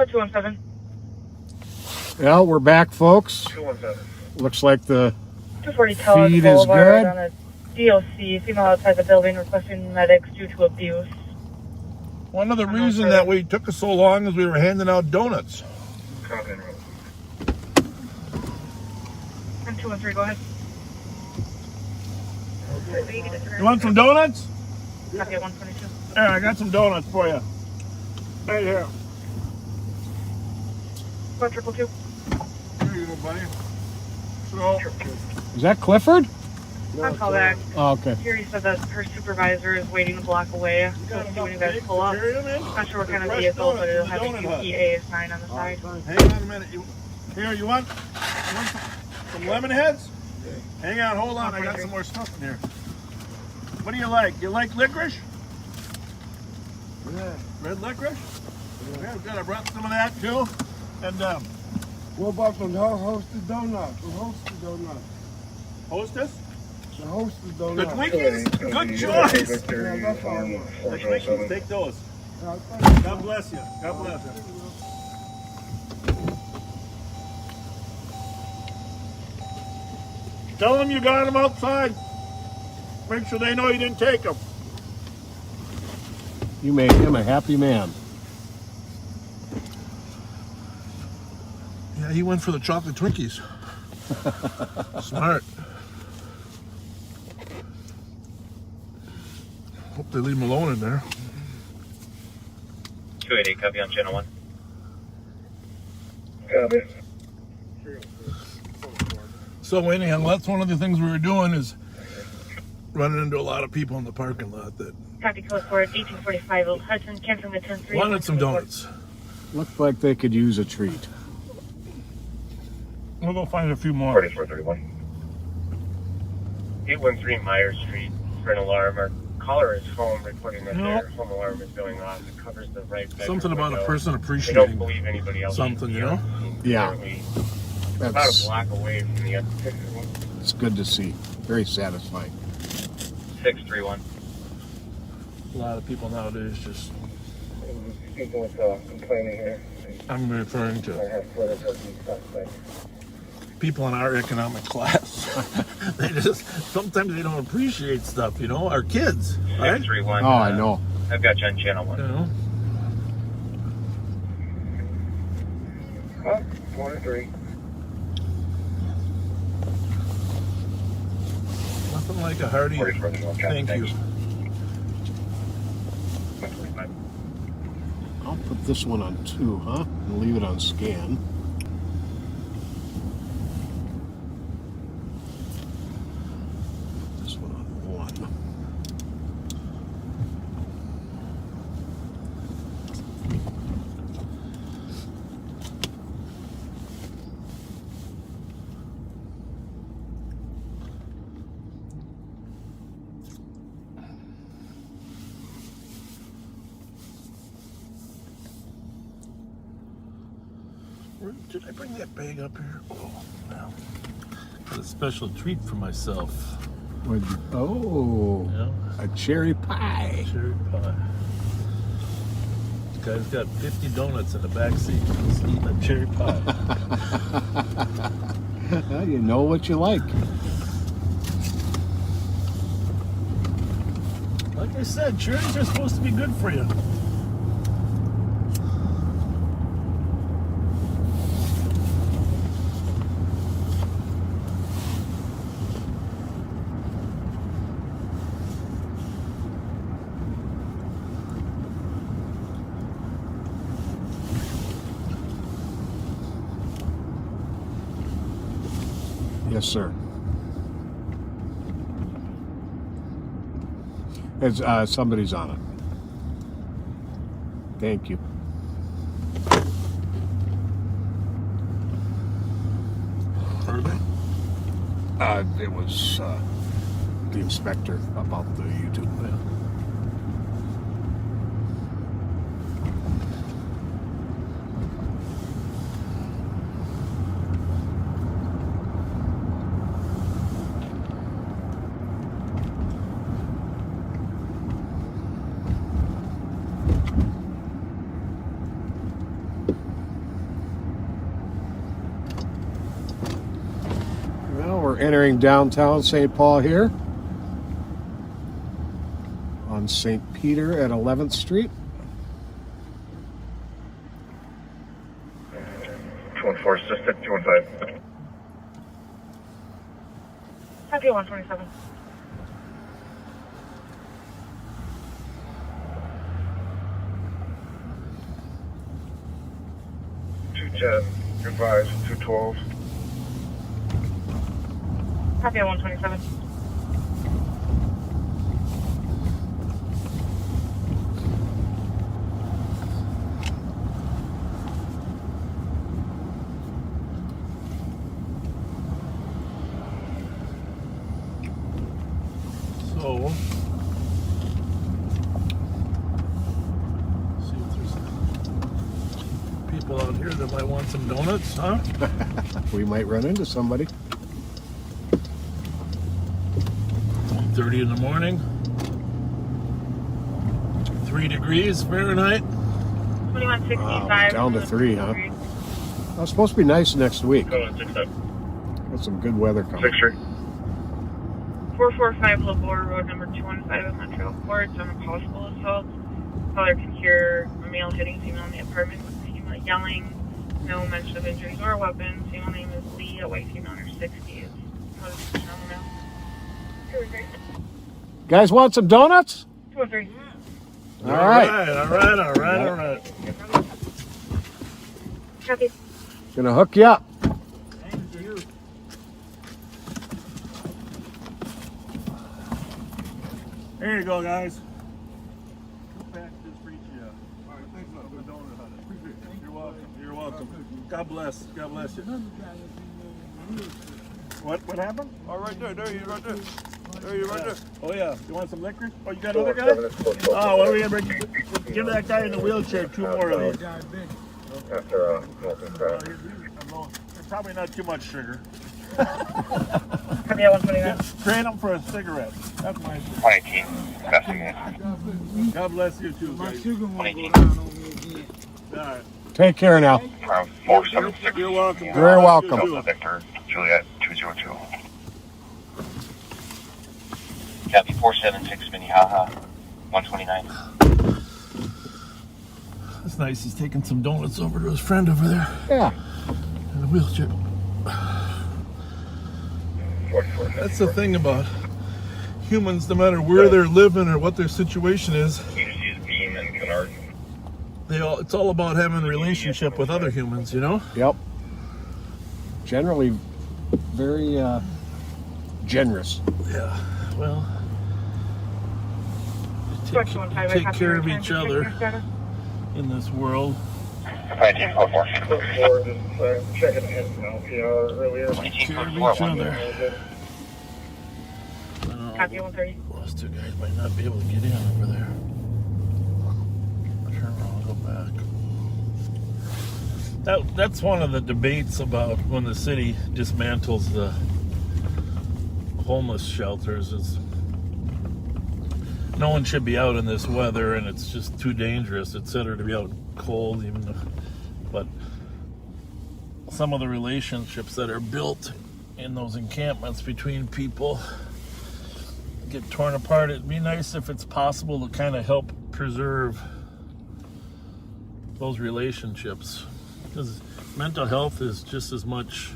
Oh, 217.
Well, we're back, folks.
217.
Looks like the
240 Telus
feed is
Boulevard
good.
on a DOC. Female outside the building requesting medics due to abuse.
One of the reasons that we took us so long is we were handing out donuts.
213, go ahead.
You want some donuts?
Copy at 122.
There, I got some donuts for you. Right here.
222.
Here you go, buddy. So,
Is that Clifford?
On call back.
Oh, okay.
Jerry said that her supervisor is waiting a block away. So see when you guys pull up. Not sure what kind of vehicle, but it'll have a UPA sign on the side.
hang on a minute. You want some lemon heads? Hang on, hold on. I got some more stuff in here. What do you like? You like licorice?
Yeah.
Red licorice? Yeah, good. I brought some of that too. And
What about the hosted donut? The hosted donut.
Hostess?
The hosted donut.
The Twinkies? Good choice.
Yeah, that's all I want.
The Twinkies, take those. God bless you. God bless you. Tell them you got them outside. Make sure they know you didn't take them.
You made him a happy man.
Yeah, he went for the chocolate Twinkies. Smart. Hope they leave him alone in there.
288, copy on channel 1.
Copy.
So anyhow, that's one of the things we were doing is running into a lot of people in the parking lot that
Copy code for 1845 Old Hudson, canceling the 10-3.
wanted some donuts.
Looked like they could use a treat.
We'll go find a few more.
4431. 813 Myers Street for an alarm. Our caller is home reporting that their home alarm is going off. It covers the right bedroom
Something about
window.
a person
They don't
appreciating
believe anybody else
something, you know?
Yeah.
It's about a block away from the exit.
It's good to see. Very satisfying.
631.
A lot of people nowadays just,
Speaking with complaining here.
I'm referring
I
to
have footage of these suspects.
people in our economic class. They just, sometimes they don't appreciate stuff, you know? Our kids, right?
631.
Oh, I know.
I've got you on channel 1.
You know?
Oh, 23.
Nothing like a hearty thank you.
I'll put this one on 2, huh? And leave it on scan. This one on 1.
Did I bring that bag up here? Oh, no. Got a special treat for myself.
Oh,
Yeah.
a cherry pie.
Cherry pie. This guy's got 50 donuts in the back seat. He's eating a cherry pie.
Well, you know what you like.
Like I said, cherries are supposed to be good for you.
Yes, sir. It's, somebody's on it. Thank you. It was the inspector about the YouTube. Yeah. entering downtown St. Paul here on St. Peter at 11th Street.
214 assisted, 215.
Copy 127.
Vries, 212.
Copy 127.
So, see if there's people out here that might want some donuts, huh?
We might run into somebody.
1:30 in the morning. 3 degrees Fahrenheit.
2165.
Down to 3, huh? Oh, it's supposed to be nice next week. Got some good weather coming.
6-3.
445 Labor Road, number 215 in Montreal Court. On a possible assault. Caller can hear a male hitting female in the apartment with female yelling. No mention of injuries or weapons. Female name is Lee, a white female under 60.
Guys want some donuts?
213.
All right.
All right.
Copy.
Gonna hook you up.
There you go, guys. You're welcome. God bless you. What happened?
Oh, right there. There you right there. There you right there.
Oh yeah. You want some liquor? Oh, you got another guy? Oh, what are we gonna bring? Give that guy in the wheelchair 2 more of these.
After
Probably not too much sugar.
Copy 129.
Trade him for a cigarette. That's my
118. Investigate.
God bless you too, guys.
118.
All right.
Take care now.
476.
You're welcome.
Very welcome.
Delta Victor, Juliet, 202. Copy 476, Minnehaha, 129.
That's nice. He's taking some donuts over to his friend over there.
Yeah.
In a wheelchair. That's the thing about humans, no matter where they're living or what their situation is, it's all about having a relationship with other humans, you know?
Yep. Generally very generous.
Yeah. Well, take care of each other in this world.
Checking
Take care
earlier.
of each other.
Copy 130.
Those 2 guys might not be able to get in over there. Turn around, go back. That's one of the debates about when the city dismantles the homeless shelters. Is no one should be out in this weather, and it's just too dangerous, etc., to be out cold. But some of the relationships that are built in those encampments between people get torn apart. It'd be nice if it's possible to kind of help preserve those relationships, because mental health is just as much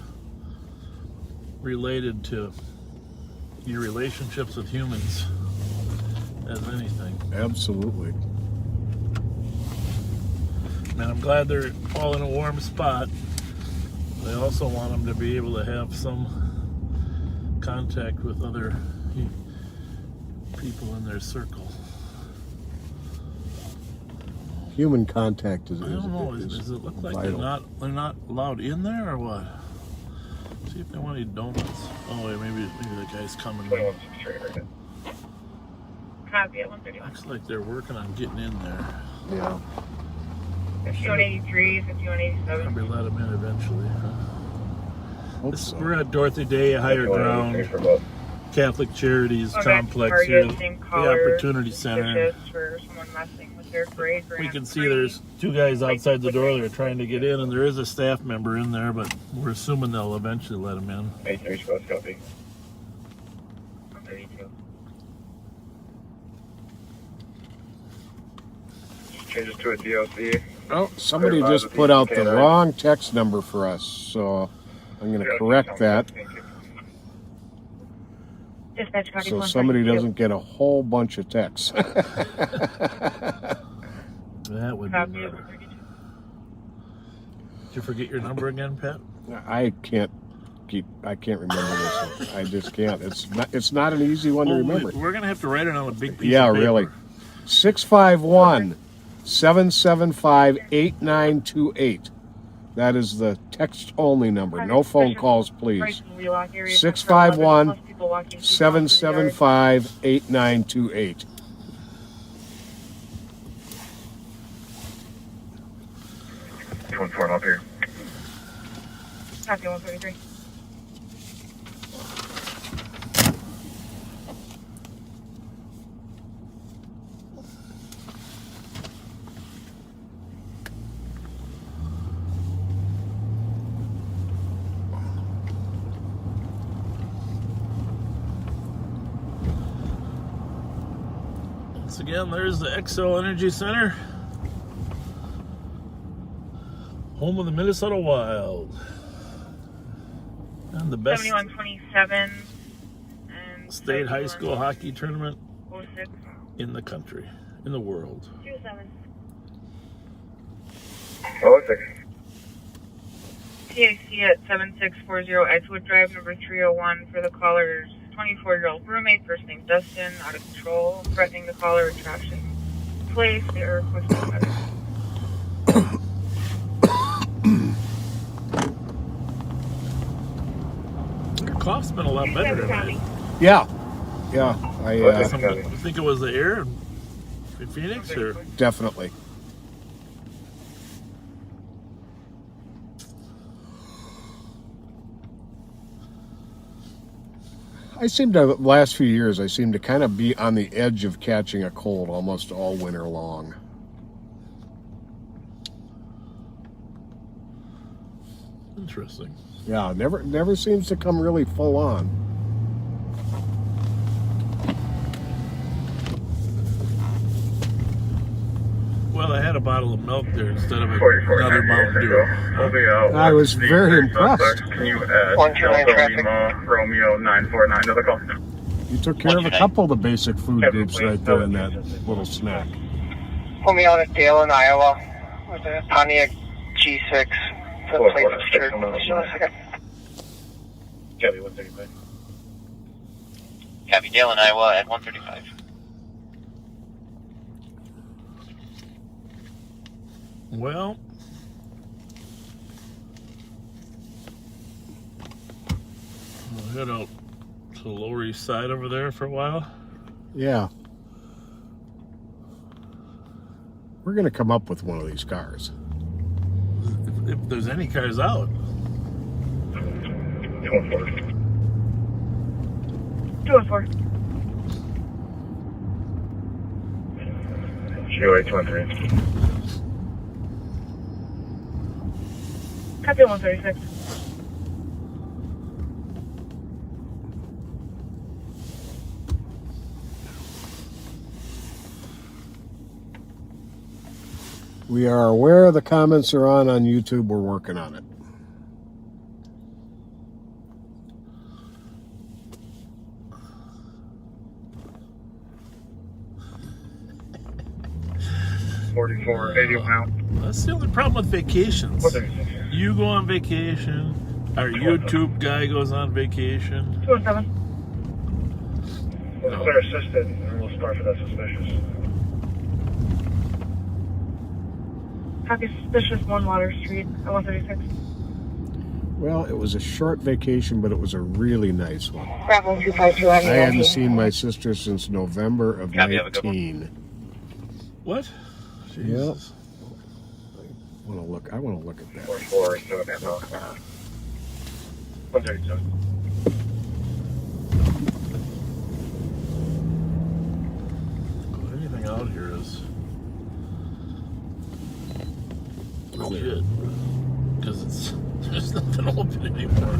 related to your relationships with humans as anything.
Absolutely.
And I'm glad they're all in a warm spot. They also want them to be able to have some contact with other people in their circle.
Human contact is.
I don't know. Does it look like they're not allowed in there or what? See if they want any donuts. Oh wait, maybe the guy's coming.
Copy at 131.
Looks like they're working on getting in there.
Yeah.
5183, 5187.
Probably let them in eventually. Huh? We're at Dorothy Day, Higher Ground. Catholic Charities
Okay,
complex
Target,
here,
same
the
color,
Opportunity Center.
suspicious for someone messing with their grade.
We can see there's two guys outside the door that are trying to get in, and there is a staff member in there, but we're assuming they'll eventually let him in.
83 supposed to copy.
Changes to a DOC.
Oh, somebody just put out the wrong text number for us, so I'm going to correct that.
Dispatch copy
So
132.
somebody doesn't get a whole bunch of texts.
That would be
Copy.
better. Did you forget your number again, Pat?
I can't remember this one. I just can't. It's not an easy one to remember.
We're going to have to write it on a big piece
Yeah,
of paper.
really. 651-775-8928. That is the text-only number. No phone calls, please. 651-775-8928.
Up here.
Copy 133.
Once again, there's the XL Energy Center, home of the Minnesota Wild, and the best
7127 and
state high school hockey tournament
06.
in the country, in the world.
27.
06.
TAC at 7640 Edgewood Drive, number 301 for the caller's 24-year-old roommate, first name Dustin, out of control, threatening the caller with trashing place. They are requesting better.
Your cough's been a lot better tonight.
Yeah. I
You think it was the air in Phoenix, or?
definitely. The last few years, I seem to kind of be on the edge of catching a cold almost all winter long.
Interesting.
Yeah, never seems to come really full on.
Well, I had a bottle of milk there instead of another Mountain Dew.
I was very impressed.
Can you add Delta Lima Romeo 949 to the call?
You took care of a couple of the basic food groups right there in that little snack.
Pull me out at Dale in Iowa with a Pontiac G6 for the plate secured. Just a second.
Copy 135.
Copy Dale in Iowa at 135.
Well, we'll head out to the Lower East Side over there for a while.
Yeah. We're going to come up with one of these cars.
If there's any cars out.
214.
0823.
Copy 136.
We are aware the comments are on YouTube. We're working on it.
That's the only problem with vacations. You go on vacation, our YouTube guy goes on vacation.
217.
Clear assisted, and we'll start for that suspicious.
Copy suspicious 1 Water Street at 136.
Well, it was a short vacation, but it was a really nice one.
Bravo 252.
I hadn't seen my sister since November of 19.
What? Jesus.
Yep. I want to look at that.
44, so that's not 137.
clear.
Because there's nothing open anymore.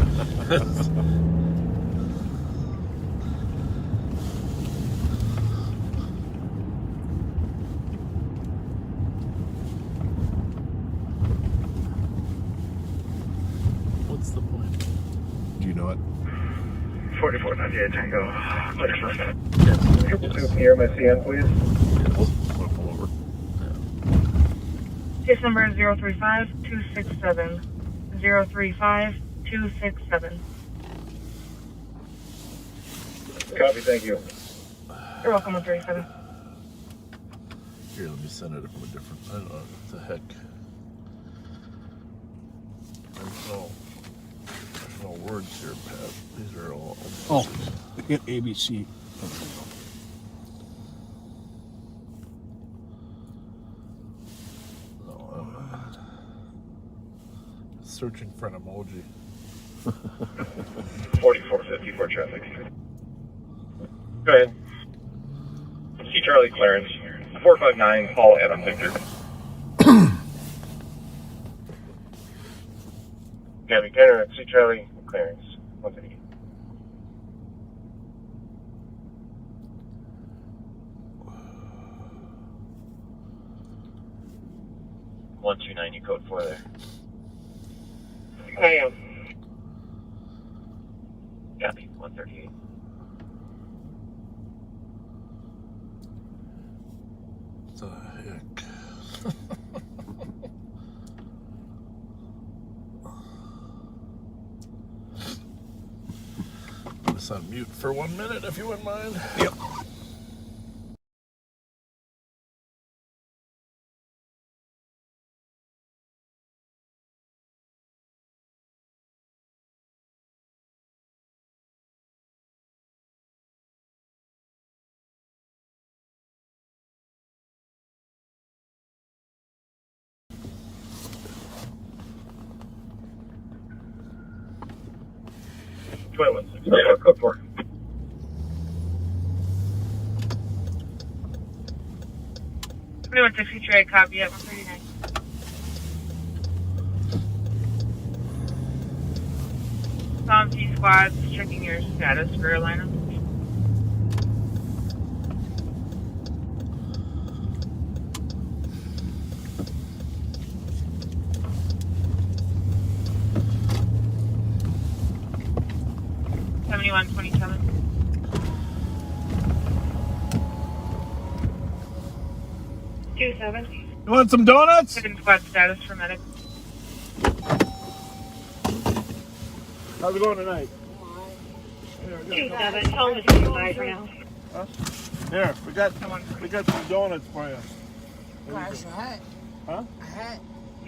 What's the point?
Do you know it?
4498 Tango. Clear first. Triple two, can you hear my CN, please?
Pull over.
Case number is 035-267. 035-267.
Copy, thank you.
You're welcome, 137.
Here, let me send it from a different. I don't know. What the heck? There's no words here, Pat. These are all.
Oh, hit ABC.
No, I'm not. Searching for an emoji.
4454 traffic. Go ahead. C Charlie clearance. 459 Paul Adam Victor. Gabby Kenner at C Charlie clearance. 150.
$129, you code 4 there.
I am.
Copy, 138.
What the heck? Put this on mute for 1 minute if you wouldn't mind.
Yep.
Code 4.
Anyone to feature a copy at 139. Ramsey squads checking your status for Atlanta. Seventy-one 27. Two 7.
You want some donuts?
Second squad status for medic.
How's it going tonight?
2-7. Tell him to stand by for now.
Huh? Here, we got some donuts for you.
Gosh, a hat.
Huh?
A hat.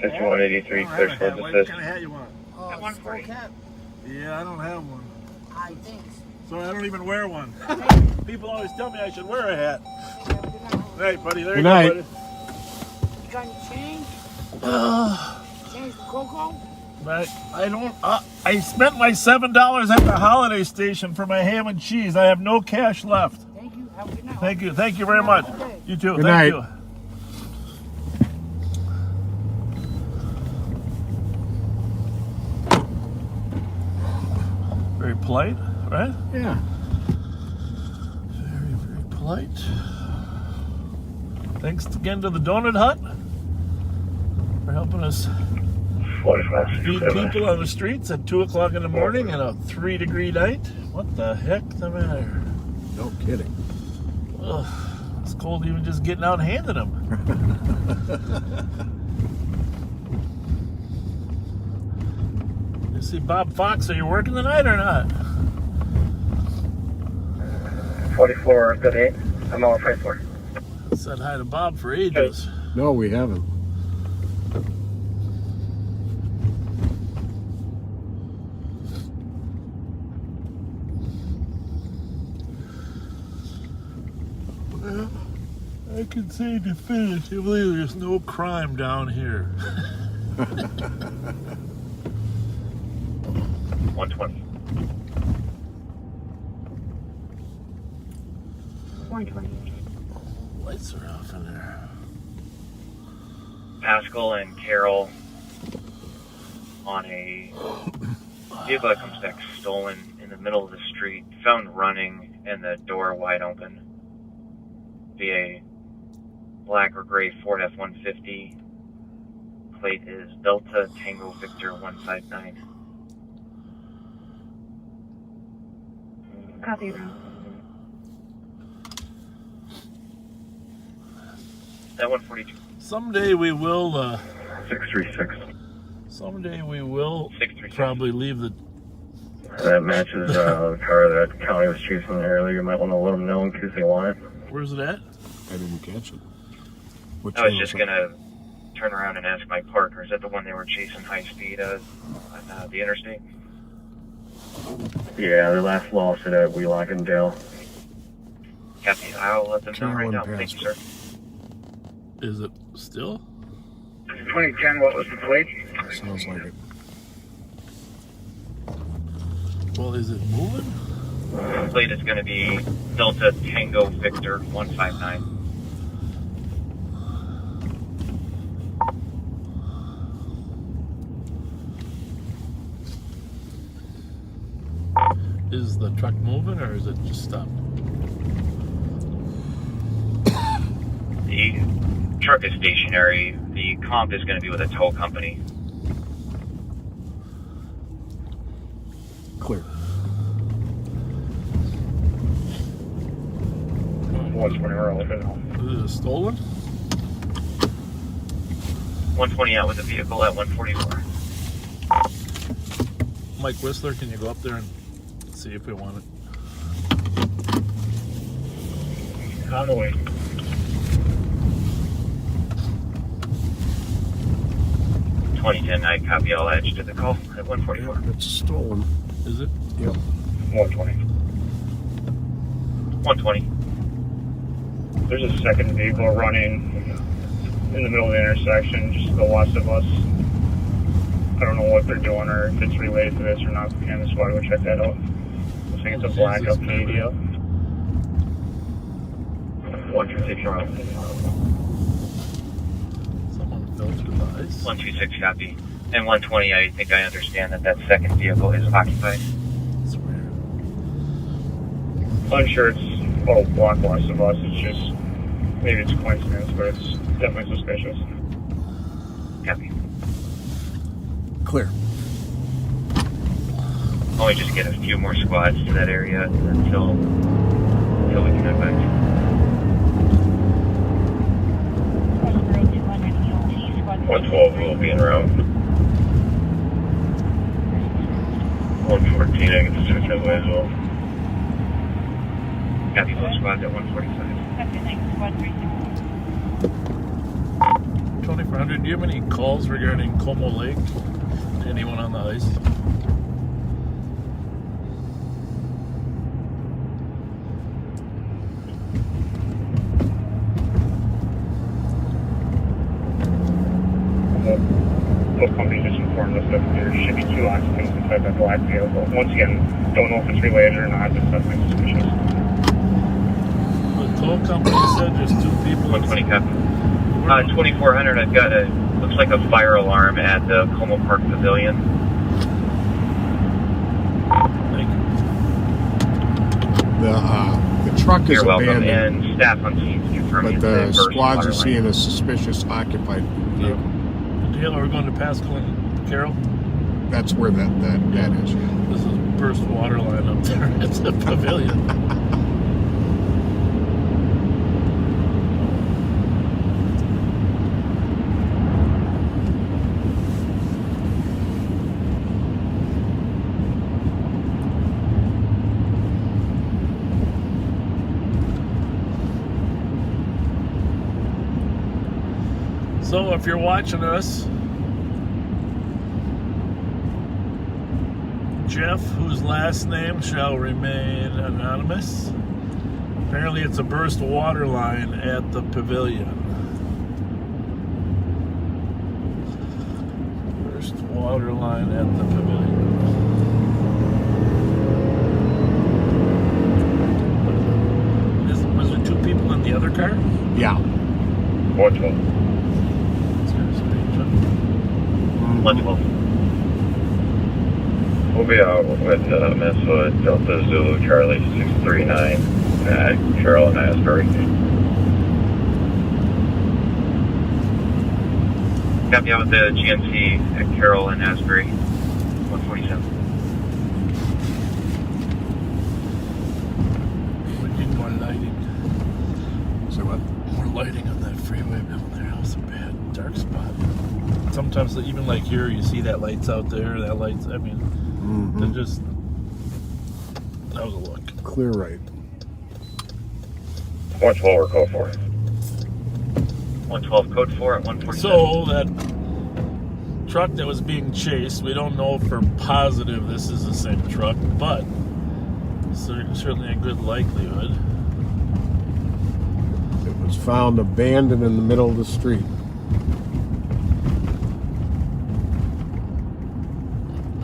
5183 clear for
What
assist.
kind of hat you want?
At 140.
Cap.
Yeah, I don't have one.
I think.
So I don't even wear one. People always tell me I should wear a hat. Hey, buddy, there
Good
you
night.
go, buddy.
You got any change? Change for Coco?
But I don't. I spent my $7 at the holiday station for my ham and cheese. I have no cash left.
Thank you. Have a good night.
Thank you very much.
Okay.
You too.
Good
Thank
night.
you. Very polite, right?
Yeah.
Very, very polite. Thanks again to the Donut Hut for helping us feed people on the streets at 2 o'clock in the morning and a 3-degree night. What the heck's the matter?
No kidding.
Ugh, it's cold even just getting out and handing them. You see Bob Fox, are you working tonight or not?
44 good 8. I'm on 54.
Said hi to Bob for ages.
No, we haven't.
Well, I can say definitively there's no crime down here.
120.
120.
Lights are off in there.
Pascal and Carol on a vehicle that comes back stolen in the middle of the street, found running and the door wide open. Be a black or gray Ford F-150. Plate is Delta Tango Victor 159.
Copy, Rob.
That 142.
Someday we will.
636.
Someday we will probably leave the.
That matches the car that County was chasing earlier. You might want to let them know in case they want it.
Where's it at?
I didn't catch it. Which
I was
one
just
was it?
gonna turn around and ask my partner. Is that the one they were chasing high speed on the interstate?
Yeah, they last lost it at Wheelock and Dale.
Copy. I'll let them know right now. Thank you, sir.
Is it still?
2010, what was the plate?
Sounds like it.
Well, is it moving?
The plate is going to be Delta Tango Victor 159.
Is the truck moving or is it just stopped?
The truck is stationary. The comp is going to be with a tow company.
Clear.
120
Is it stolen?
120 out with the vehicle at 144.
Mike Whistler, can you go up there and see if we want it?
On the way. 2010, I copy all edge to the call at 144.
Yeah, it's stolen.
Is it?
Yep.
120. 120.
There's a second vehicle running in the middle of the intersection, just to the west of us. I don't know what they're doing or if it's related to this or not. The canvas squad will check that out. I think it's a black Acadia.
126 around.
Someone fell through the ice.
126 copy. And 120, I think I understand that second vehicle is occupied.
That's weird.
Unsure it's a block west of us. It's just, maybe it's a coincidence, but it's definitely suspicious.
Copy.
Clear.
Only just get a few more squads to that area until we can advance. 112 will be in route. 114, I get to switch that way as well. Copy, both squads at 145.
2400, do you have any calls regarding Como Lake? Anyone on the ice?
Both companies just informed us that there should be 2 occupants inside that black vehicle. Once again, don't know if it's related or not, it's definitely suspicious.
The tow company said there's 2 people.
120 copy. 2400, I've got looks like a fire alarm at the Como Park Pavilion.
Thank you.
The truck is
You're welcome,
abandoned.
and staff on scene confirming
But the
first
squads
water
are
line.
seeing a suspicious occupied vehicle.
Taylor, we're going to Pascal and Carroll.
That's where that is. Yeah.
This is burst water line up there at the pavilion. So if you're watching us, Jeff, whose last name shall remain anonymous, apparently it's a burst water line at the pavilion. Burst water line at the pavilion. Was there 2 people in the other car?
Yeah.
112. 112.
We'll be out with Minnesota Delta Zulu Charlie 639 at Carroll and Asbury.
Copy out with the GNC at Carroll and Asbury, 147.
We need more lighting.
So what?
More lighting on that freeway down there. That was a bad dark spot. Sometimes even like here, you see that light's out there. That light's. I mean, they're just. That was a look.
Clear right.
112 or code 4.
112 code 4 at 147.
So that truck that was being chased, we don't know for positive this is the same truck, but certainly a good likelihood.
It was found abandoned in the middle of the street.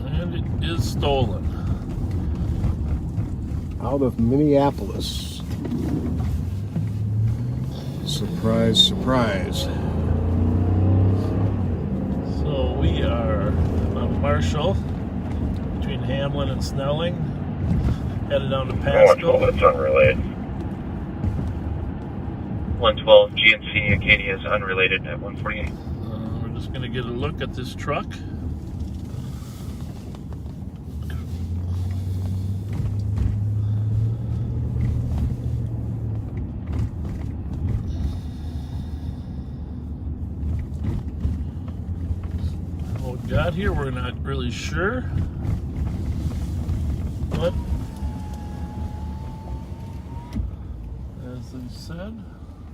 And it is stolen.
Out of Minneapolis. Surprise, surprise.
So we are on Marshall between Hamlin and Snelling, headed down to Pasco.
That's unrelated.
112 GNC Acadia is unrelated at 148.
We're just going to get a look at this truck. Got here, we're not really sure, but as they said,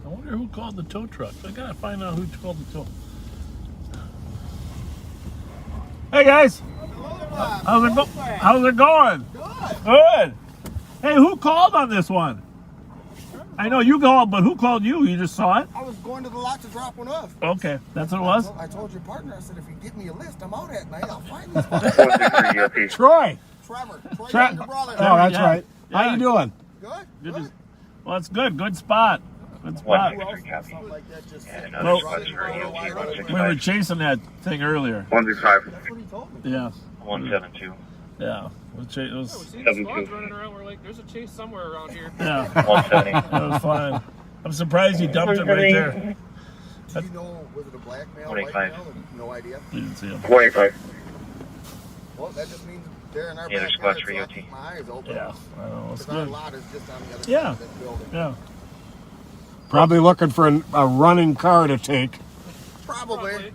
I wonder who called the tow truck. I gotta find out who called the tow. Hey guys, how's it going? Good. Hey, who called on this one? I know you called, but who called you? You just saw it?
I was going to the lot to drop one off.
Okay, that's what it was?
I told your partner, I said, if you give me a list, I'm out at night. I'll find these fuckers.
Troy.
Trevor. Troy,
Tre-
your brother.
Oh, that's right. How you doing?
Good.
Well, that's good. Good spot. Good spot. Well, we were chasing that thing earlier.
135.
That's what he told me.
Yeah.
172.
Yeah.
We've seen the squads running around. We're like, there's a chase somewhere around here.
Yeah.
170.
That was fine. I'm surprised he dumped it right there.
Do you know, was it a black male,
25.
white male? No idea.
You didn't see him.
25.
Well, that just means they're in our
Yeah, there's
backyard,
squads for
so I
EOT.
keep my eyes open.
Yeah. I know. It's
Because our
good.
lot is just on the other
Yeah.
side of this building.
Yeah.
Probably looking for a running car to take.
Probably.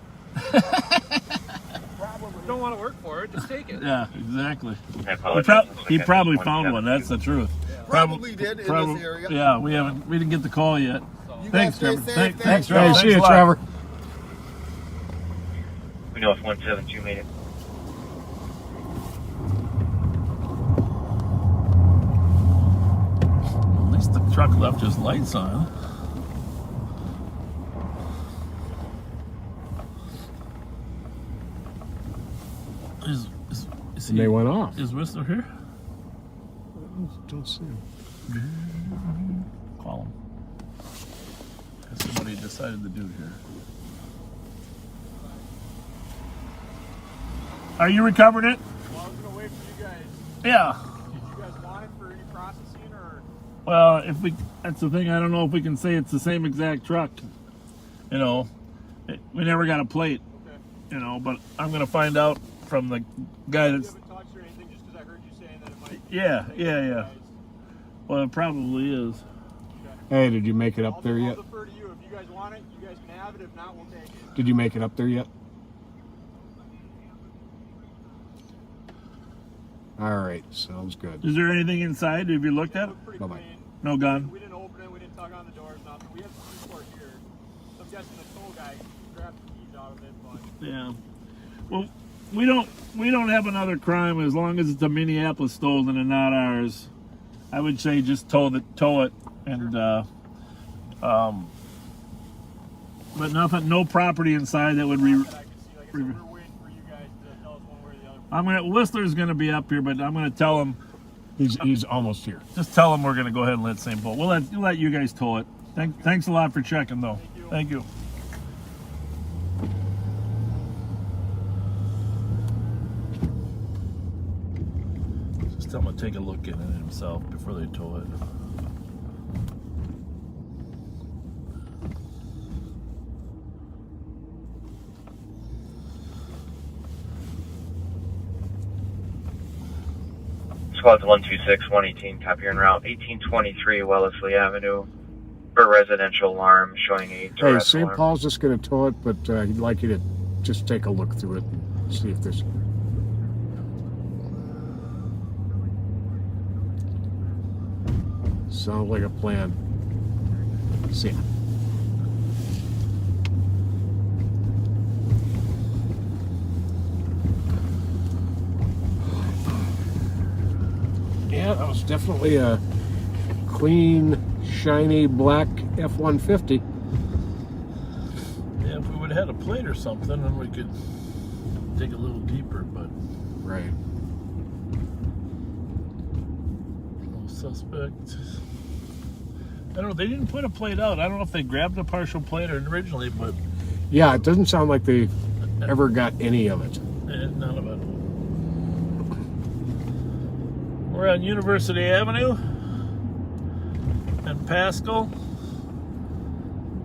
Don't want to work for it, just take it.
Yeah, exactly.
I apologize.
He probably found one. That's the truth.
Probably did in this area.
Yeah, we didn't get the call yet.
You
Thanks,
guys
Trevor.
stay safe.
Thanks,
Hey,
Trevor.
see you,
Thanks a lot.
Trevor.
We know if 172 made it.
At least the truck left his lights on. Is
And they went off.
Is Whistler here?
Don't see him.
Call him. That's what he decided to do here. Are you recovering it?
Well, I was going to wait for you guys.
Yeah.
Did you guys want it for any processing or?
Well, that's the thing. I don't know if we can say it's the same exact truck. You know, we never got a plate.
Okay.
You know, but I'm gonna find out from the guy that's.
You haven't touched or anything just because I heard you saying that it might.
Yeah. Well, it probably is.
Hey, did you make it up there yet?
I'll defer to you. If you guys want it, you guys can have it. If not, we'll take it.
Did you make it up there yet? All right, sounds good.
Is there anything inside? Have you looked at it?
Bye-bye.
No gun.
We didn't open it. We didn't tug on the doors. Nothing. We have the key for it here. So I'm guessing the toll guy grabbed the keys out of it, but.
Yeah. Well, we don't have another crime as long as it's a Minneapolis stolen and not ours. I would say just tow it, and but nothing, no property inside that would Whistler's gonna be up here, but I'm gonna tell him
he's almost here.
Just tell him we're gonna go ahead and let same boat. We'll let you guys tow it. Thanks a lot for checking though. Thank you. to take a look at it himself before they tow it.
Squad's 126, 118, copy en route, 1823 Wellesley Avenue, for residential alarm showing a
Hey,
Tourette's
St.
alarm.
Paul's just going to tow it, but he'd like you to just take a look through it and see if there's... Sounds like a plan. See ya. Yeah, that was definitely a clean, shiny, black F-150.
Yeah, if we would have had a plate or something, then we could dig a little deeper, but...
Right.
No suspect. I don't know, they didn't put a plate out. I don't know if they grabbed a partial plate or originally, but...
Yeah, it doesn't sound like they ever got any of it.
None of it. We're on University Avenue and Pascal.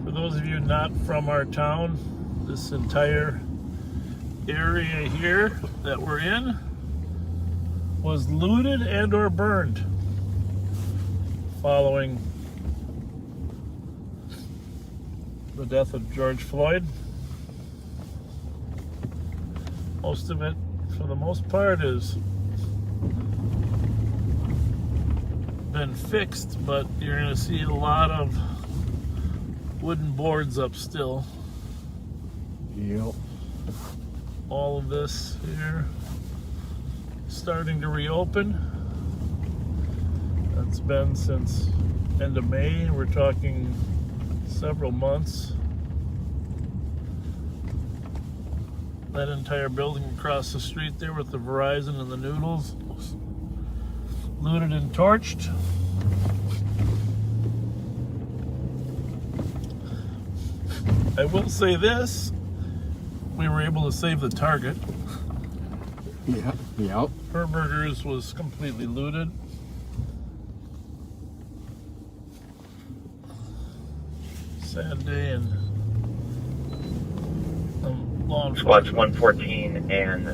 For those of you not from our town, this entire area here that we're in was looted and or burned following the death of George Floyd. Most of it, for the most part, is been fixed, but you're going to see a lot of wooden boards up still.
Yep.
All of this here starting to reopen. That's been since end of May. We're talking several months. That entire building across the street there with the Verizon and the Noodles was looted and torched. I will say this, we were able to save the Target.
Yeah, yep.
Herberger's was completely looted. Sad day and law enforcement.
Squads 114 and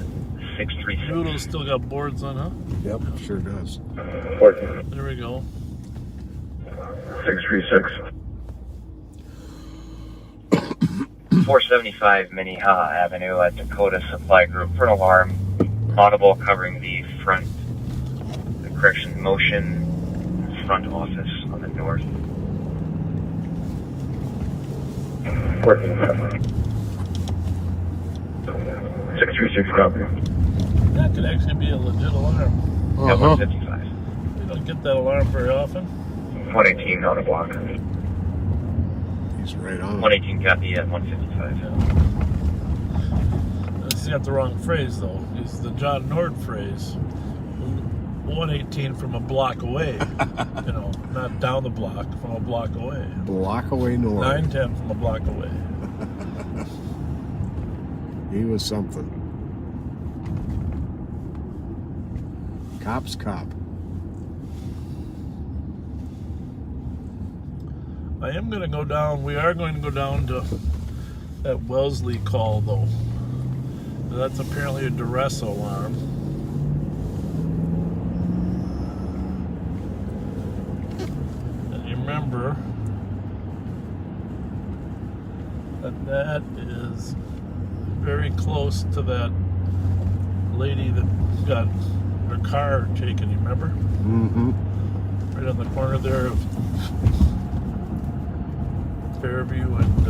636.
Noodles still got boards on, huh?
Yep, sure does.
14.
There we go.
636.
475 Minnehaha Avenue at Dakota Supply Group for an alarm. Audible covering the front, the correction motion, front office on the north.
14. 636 copy.
That could actually be a legit alarm.
Yeah, 155.
We don't get that alarm very often.
118 on the block.
He's right on.
118 copy at 155.
He's got the wrong phrase though. It's the John Nord phrase. 118 from a block away. You know, not down the block, from a block away.
Block away north.
910 from a block away.
He was something. Cop's cop.
I am going to go down, we are going to go down to that Wellesley call though. That's apparently a duress alarm. And you remember that that is very close to that lady that got her car taken, you remember?
Mm-hmm.
Right on the corner there of Fairview and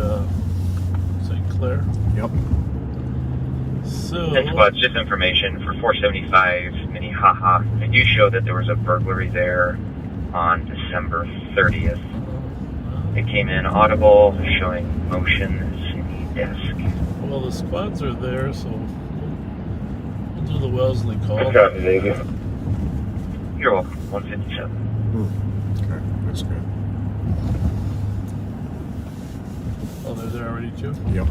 St. Clair.
Yep.
So, 10 squads, just information for 475 Minnehaha. They do show that there was a burglary there on December 30th. They came in audible, showing motion, city desk.
Well, the squads are there, so we'll do the Wellesley call.
Copy, thank you.
You're welcome. 157.
Okay, that's good.
Oh, they're there already too?
Yep.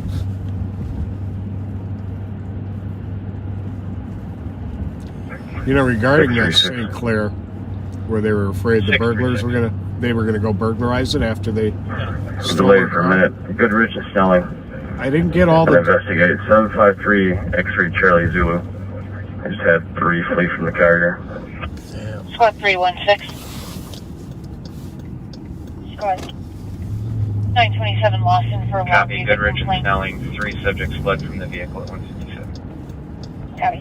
You know, regarding that St. Clair, where they were afraid the burglars were gonna go burglarize it after they stole
Delay
their
for a
car.
minute. Goodrich is Snelling.
I didn't get all the.
Investigate 753 X-ray Charlie Zulu. I just had 3 flee from the car here.
Squad 316. Squad 927 Lawson for a
Copy.
walk.
Goodrich and Snelling. 3 subjects fled from the vehicle at 157.
Copy.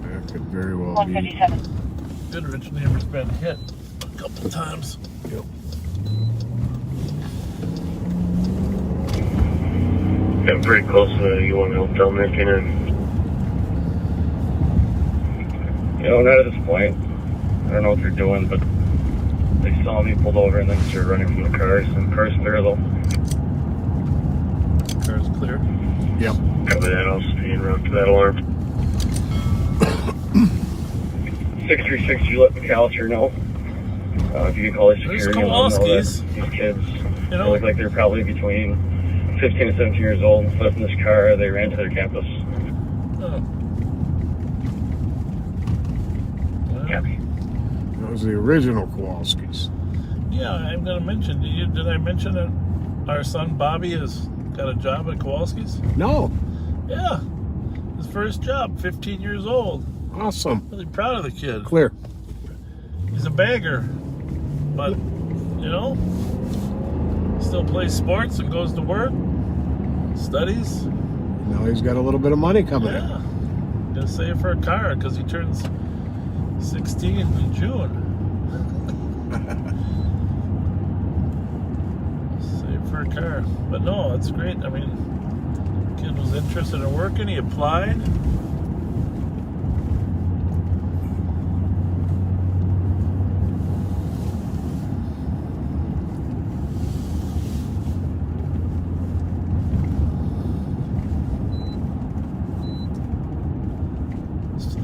That could very well be.
157.
Goodrich neighbor's been hit a couple times.
Yep.
Getting pretty close to the U1 hotel, making it. You know, not at this point. I don't know what they're doing, but they saw me pulled over and then started running from the cars. And the car's clear though.
Car's clear.
Yep.
Cover that, I'll speed around to that alarm. 636, you let McAllister know. If you can call the security and let them know that these kids, they look like they're probably between 15 and 17 years old, fled from this car, they ran to their campus. Copy.
That was the original Kowalski's.
Yeah, I'm gonna mention. Did I mention that our son Bobby has got a job at Kowalski's?
No.
Yeah, his first job, 15 years old.
Awesome.
Really proud of the kid.
Clear.
He's a bagger, but you know, still plays sports and goes to work, studies.
Now he's got a little bit of money coming in.
Yeah, gonna save for a car because he turns 16 in June. Save for a car, but no, that's great. I mean, kid was interested in working. He applied.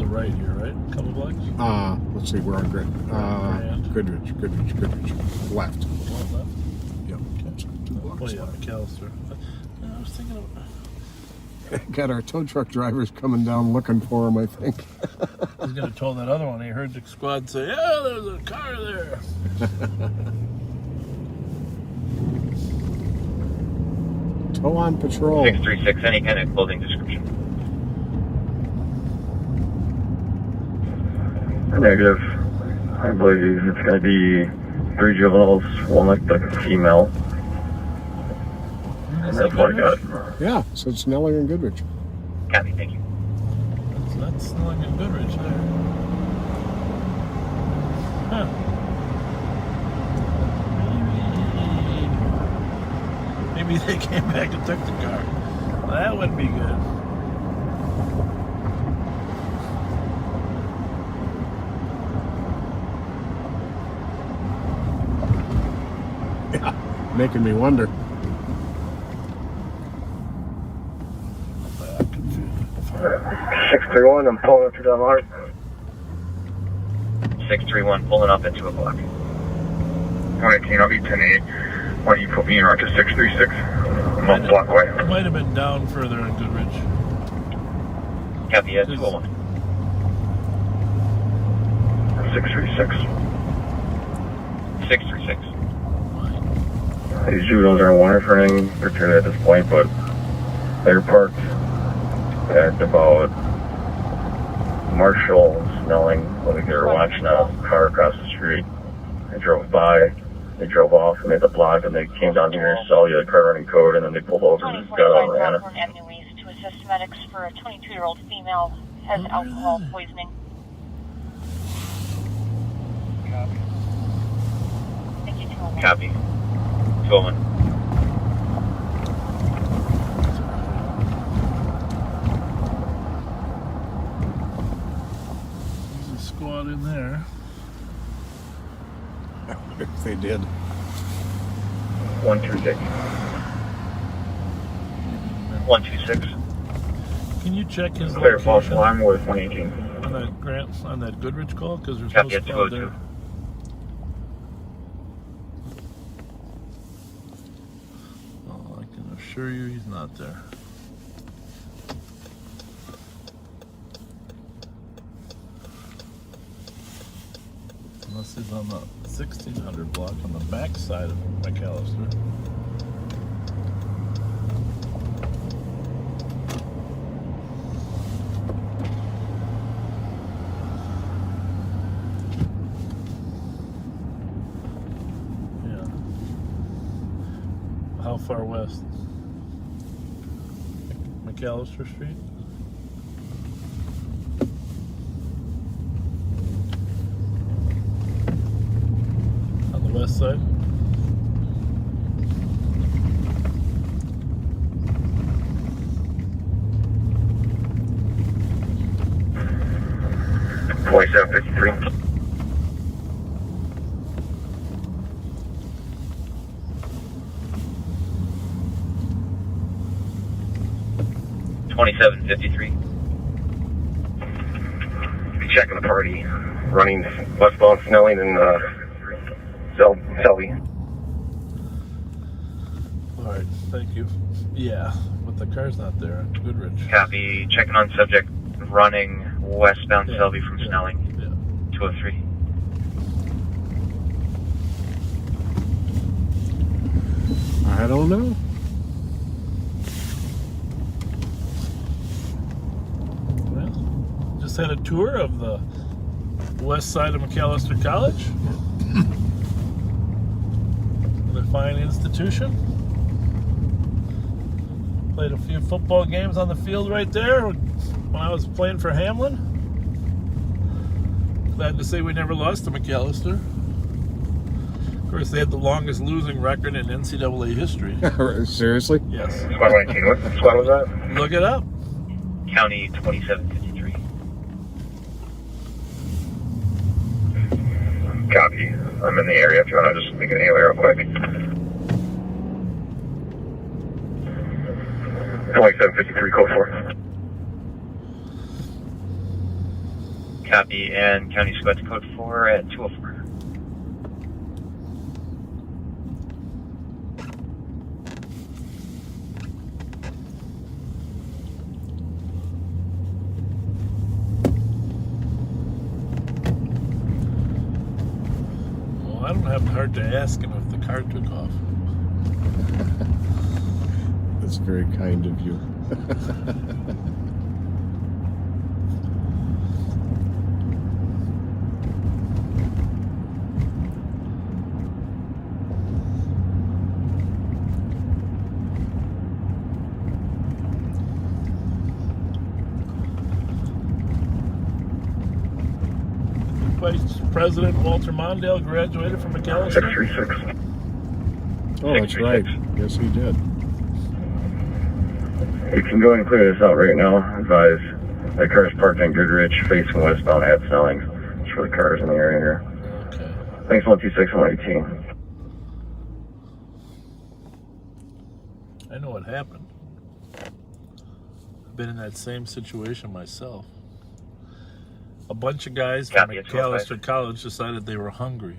Right here, right? Couple blocks?
Let's see, we're on grid. Goodrich. Left.
Left?
Yep.
Okay.
2 blocks
Oh, yeah,
left.
McAllister. I was thinking of...
Got our tow truck drivers coming down looking for him, I think.
He's gonna tell that other one. He heard the squad say, "Yeah, there's a car there."
Tow on patrol.
636, any kind of clothing description.
Negative. I believe it's going to be 3 juveniles, 1 like the female. And that's what I got.
Yeah, so it's Snelling and Goodrich.
Copy, thank you.
That's Snelling and Goodrich there. Huh. Maybe they came back and took the car. That would be good.
Yeah, making me wonder.
631, I'm pulling up to Dunlop.
631, pulling up into a block.
118, I'll be 10-8. Why don't you put me in route to 636? I'm on block way.
It might have been down further in Goodrich.
Copy, yeah, 201.
636.
636.
These juveniles aren't wanted for anything particularly at this point, but they're parked at about Marshall and Snelling. Like they were watching a car across the street. They drove by, they drove off and made the block, and they came down here, saw the car running code, and then they pulled over and got out and ran it.
Avenue East to assist medics for a 22-year-old female has alcohol poisoning. Thank you, 201.
Copy. 201.
There's a squad in there.
If they did.
126.
126.
Can you check his
Clear false
location
alarm with 118.
on that on that Goodrich call? Because there's
Copy,
no
at
squad
202.
there. Oh, I can assure you he's not there. This is on the 1600 block on the back side of McAllister. Yeah. How far west? McAllister Street? West side.
$27.53. $27.53. Checking the party. Running westbound Snelling and Selby.
Alright, thank you. Yeah, but the car's not there. Goodrich.
Copy. Checking on subject running westbound Selby from Snelling.
Yeah.
203.
I don't know.
Well, just had a tour of the west side of McAllister College. A fine institution. Played a few football games on the field right there when I was playing for Hamlin. Glad to say we never lost to McAllister. Of course, they had the longest losing record in NCAA history.
Seriously?
Yes.
Squad 19, what squad was that?
Look it up.
County 2753.
Copy. I'm in the area if you want to just make an hailer real quick. 2753, code 4.
Copy. And County Squad to code 4 at 204.
I don't have the heart to ask him if the car took off.
That's very kind of you.
Vice President Walter Mondale graduated from McAllister.
636.
Oh, that's right. Yes, he did.
You can go and clear this out right now. Advise that car is parked on Goodrich, facing westbound at Snelling. It's for the cars in the area here.
Okay.
Thanks, 126 and 118.
I know what happened. I've been in that same situation myself. A bunch of guys from McAllister College decided they were hungry.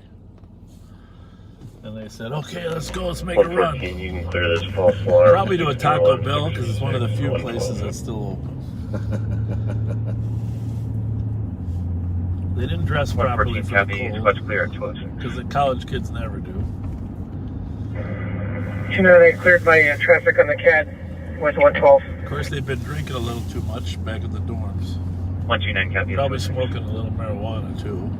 And they said, okay, let's go, let's make a run.
You can clear this false alarm.
Probably to a Taco Bell, because it's one of the few places that's still open. They didn't dress properly for the cold, because the college kids never do.
298 cleared by traffic on the CAD with 112.
Of course, they've been drinking a little too much back at the dorms.
129 copy.
Probably smoking a little marijuana too.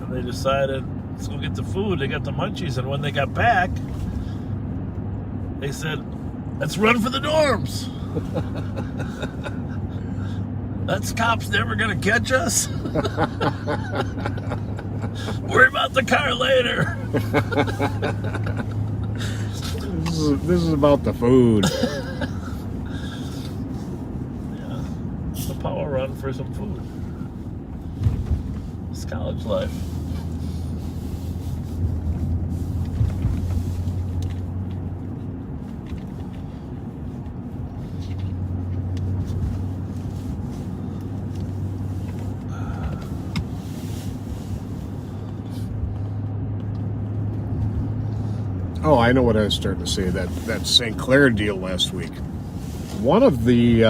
And they decided, let's go get the food. They got the munchies, and when they got back, they said, let's run for the dorms. That cop's never gonna catch us. Worry about the car later.
This is about the food.
The power run for some food. It's college life.
Oh, I know what I was starting to say. That St. Clair deal last week. One of the,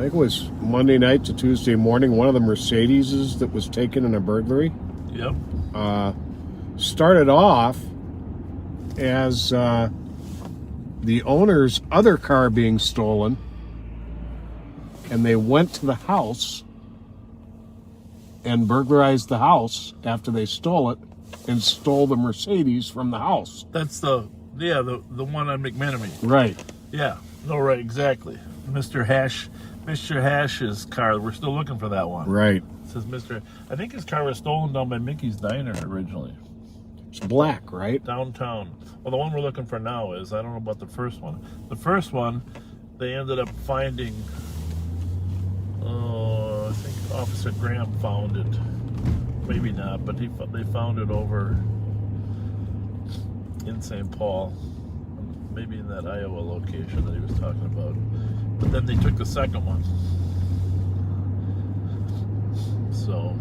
think it was Monday night to Tuesday morning, one of the Mercedeses that was taken in a burglary.
Yep.
Started off as the owner's other car being stolen, and they went to the house and burglarized the house after they stole it and stole the Mercedes from the house.
That's the one on McMenemy.
Right.
Yeah. No, right, exactly. Mr. Hash's car. We're still looking for that one.
Right.
It says Mr. I think his car was stolen down by Mickey's Diner originally.
It's black, right?
Downtown. Well, the one we're looking for now is, I don't know about the first one. The first one, they ended up finding, I think Officer Graham found it. Maybe not, but they found it over in St. Paul. Maybe in that Iowa location that he was talking about. But then they took the second one. So,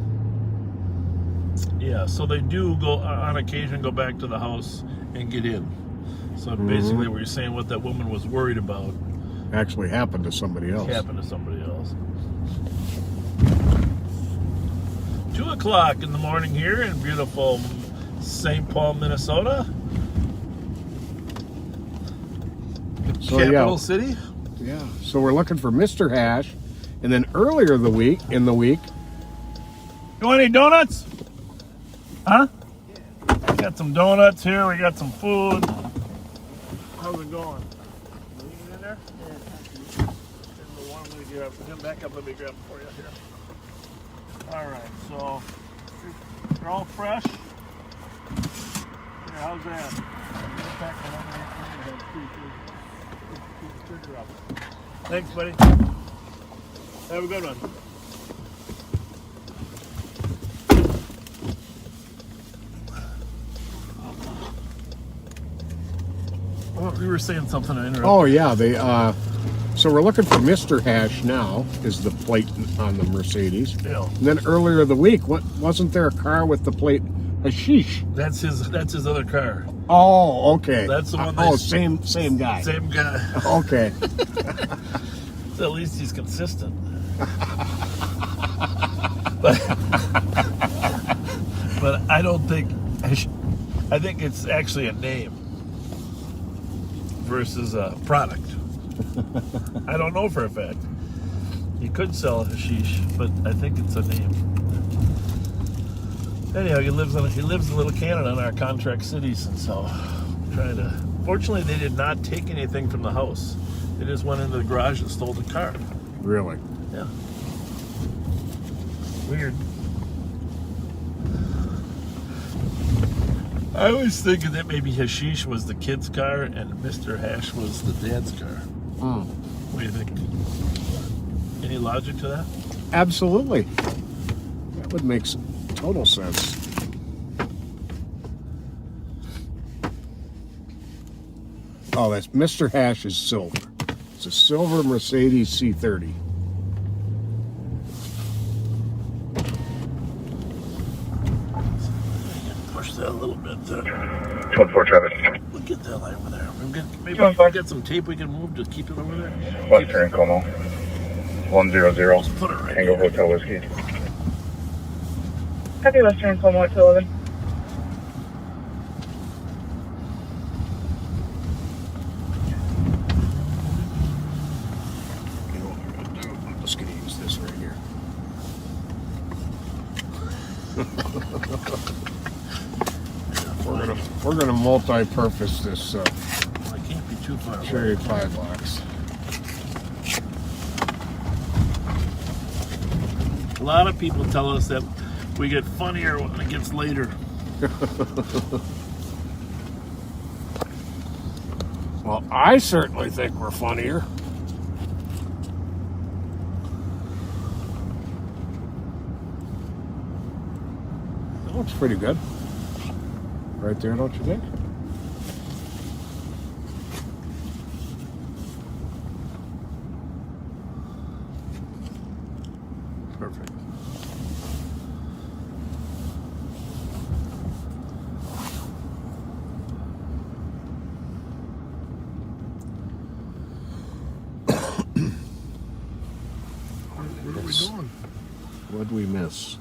yeah, so they do go, on occasion, go back to the house and get in. So basically what you're saying, what that woman was worried about
actually happened to somebody else.
Happened to somebody else. 2 o'clock in the morning here in beautiful St. Paul, Minnesota.
So,
Capital City.
Yeah. So we're looking for Mr. Hash, and then earlier in the week.
You want any donuts? Huh? We got some donuts here. We got some food. How's it going? Leaving in there? Yeah. Back up. Let me grab it for you here. All right. So they're all fresh. Here, how's that? Thanks, buddy. Have a good one. Oh, you were saying something I interrupted.
Oh yeah, they. So we're looking for Mr. Hash now. Is the plate on the Mercedes?
Yeah.
And then earlier the week, wasn't there a car with the plate Hashish?
That's his other car.
Oh, okay.
That's the one.
Same guy.
Same guy.
Okay.
So at least he's consistent. but I don't think. I think it's actually a name versus a product. I don't know for a fact. He could sell hashish, but I think it's a name. Anyhow, he lives in Little Canada in our contract cities, and so trying to. Fortunately, they did not take anything from the house. They just went into the garage and stole the car.
Really?
Yeah. Weird. I was thinking that maybe hashish was the kid's car and Mr. Hash was the dad's car. What do you think? Any logic to that?
Absolutely. That would make total sense. Oh, that's Mr. Hash is silver. It's a silver Mercedes C30.
Push that a little bit there.
24 traffic.
We'll get that line over there. Maybe we can get some tape we can move to keep it over there.
Western Como. 100.
Put it right
Tango Hotel Whiskey.
Copy Western Como at 11.
I'm just going to use this right here. We're gonna multi-purpose this
I can't be too far
cherry
away.
pie box.
A lot of people tell us that we get funnier when it gets later.
Well, I certainly think we're funnier. That looks pretty good. Right there, don't you think?
Perfect.
What'd we miss?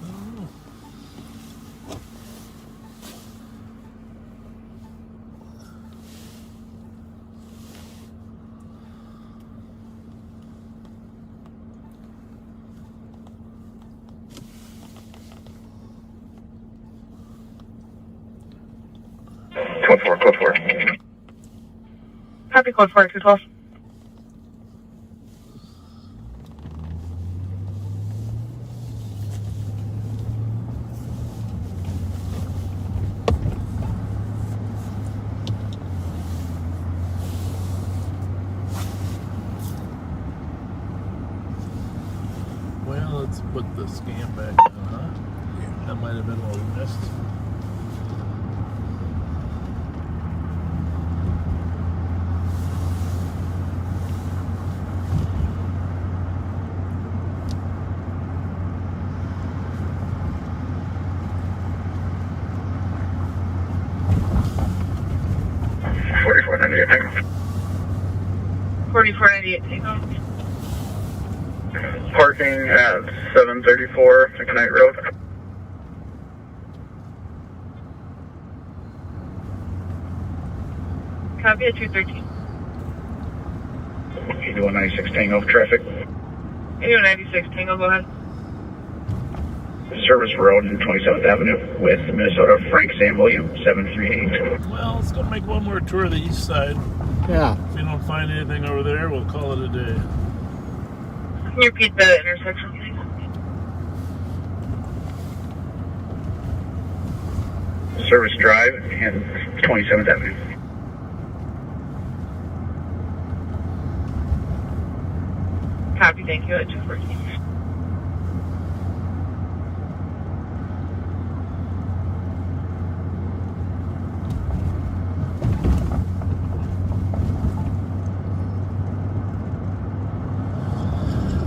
Code 4.
Copy code 4, 212.
Well, let's put the scan back on, huh? That might have been what we missed.
Parking at 734 McKnight Road.
Copy at 213.
8196 Tango traffic.
8196 Tango, go ahead.
Service Road and 27th Avenue with Minnesota Frank Sam William 738.
Well, let's go make one more tour of the east side.
Yeah.
If we don't find anything over there, we'll call it a day.
Can you repeat the intersection, please?
Service Drive and 27th Avenue.
Copy, thank you, at 214.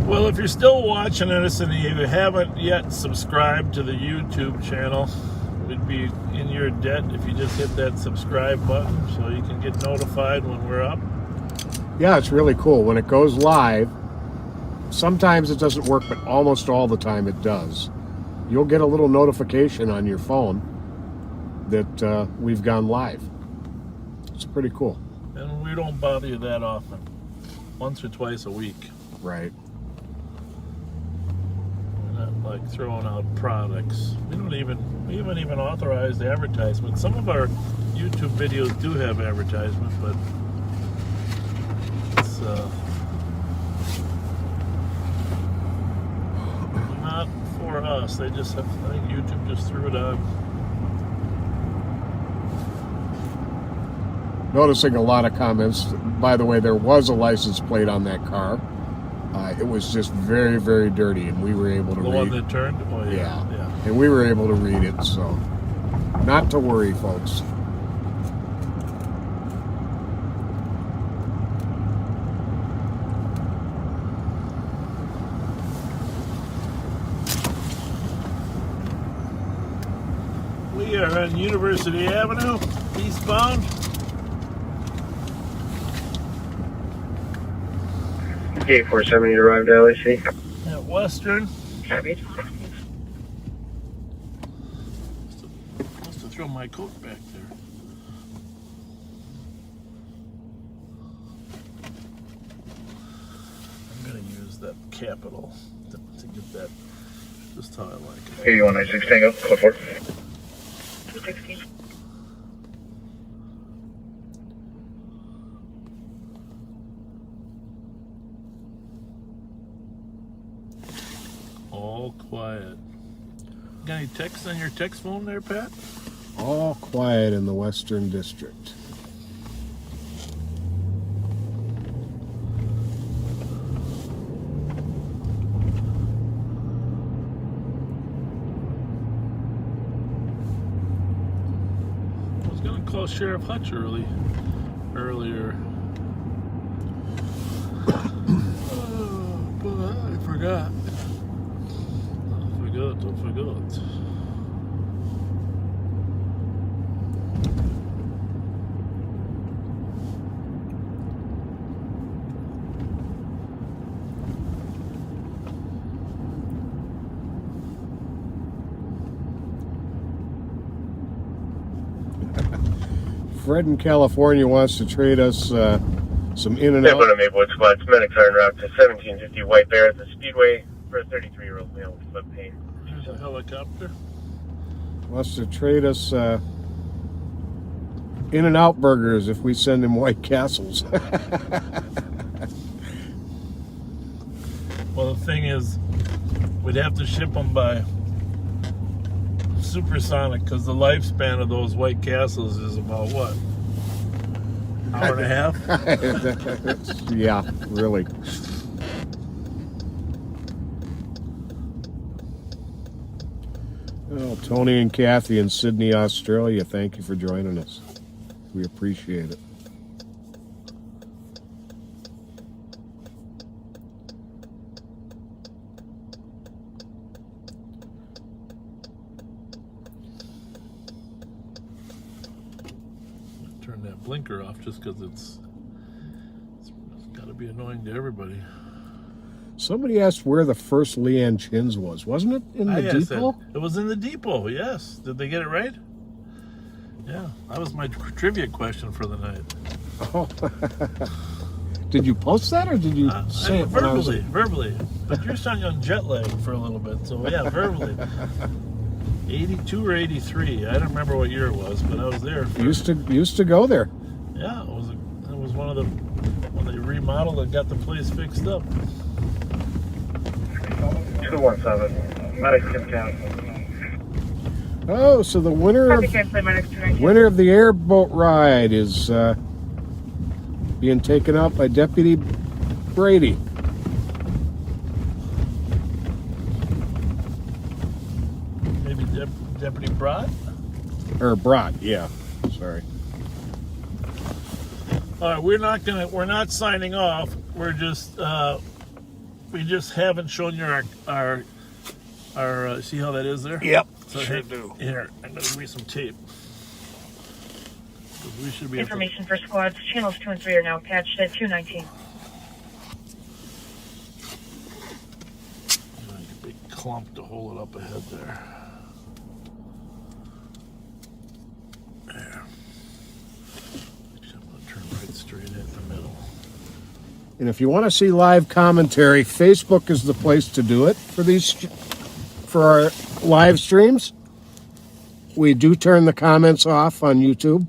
Well, if you're still watching us and you haven't yet subscribed to the YouTube channel, we'd be in your debt if you just hit that subscribe button so you can get notified when we're up.
Yeah, it's really cool. When it goes live, sometimes it doesn't work, but almost all the time it does. You'll get a little notification on your phone that we've gone live. It's pretty cool.
And we don't bother you that often. Once or twice a week.
Right.
We're not like throwing out products. We haven't even authorized advertisement. Some of our YouTube videos do have advertisement, but it's not for us. They just have, I think YouTube just threw it on.
Noticing a lot of comments. By the way, there was a license plate on that car. It was just very, very dirty, and we were able to read.
The one that turned? Oh, yeah.
And we were able to read it, so not to worry, folks.
We are on University Avenue, eastbound.
K47 arrived at LAC.
At Western.
Copy.
Must have thrown my coat back there. I'm going to use that capital to get that just how I like it.
8196 Tango, code 4.
216.
All quiet. Got any texts on your text phone there, Pat?
All quiet in the Western District.
I was going to call Sheriff Hutch earlier. But I forgot. I forgot.
Fred in California wants to trade us some in and out.
Maplewood and Maplewood squads. Medics are en route to 1750 White Bear at the Speedway for a 33-year-old male with foot pain.
There's a helicopter.
Wants to trade us in and out burgers if we send him White Castles.
Well, the thing is, we'd have to ship them by supersonic because the lifespan of those White Castles is about what? Hour and a half?
Yeah, really. Well, Tony and Kathy in Sydney, Australia, thank you for joining us. We appreciate it.
Turn that blinker off just because it's got to be annoying to everybody.
Somebody asked where the first Leanne Chins was. Wasn't it in the depot?
It was in the depot, yes. Did they get it right? Yeah, that was my trivia question for the night.
Oh. Did you post that or did you say it when I was...
Verbally. But you're starting on jet lag for a little bit, so yeah, verbally. 82 or 83. I don't remember what year it was, but I was there.
Used to go there.
Yeah, it was one of the when they remodeled and got the place fixed up.
217. Medics can count.
Oh, so the winner of the airboat ride is being taken out by Deputy Brady.
Maybe Deputy Brott?
Or Brott, yeah. Sorry.
All right, we're not signing off. We're just we just haven't shown you our see how that is there?
Yep.
So
sure
do. Here, I'm going to give you some tape. We should be
Information for squads. Channels 2 and 3 are now patched at 219.
A big clump to hold it up ahead there. There. Actually, I'm going to turn right straight in the middle.
And if you want to see live commentary, Facebook is the place to do it for our live streams. We do turn the comments off on YouTube.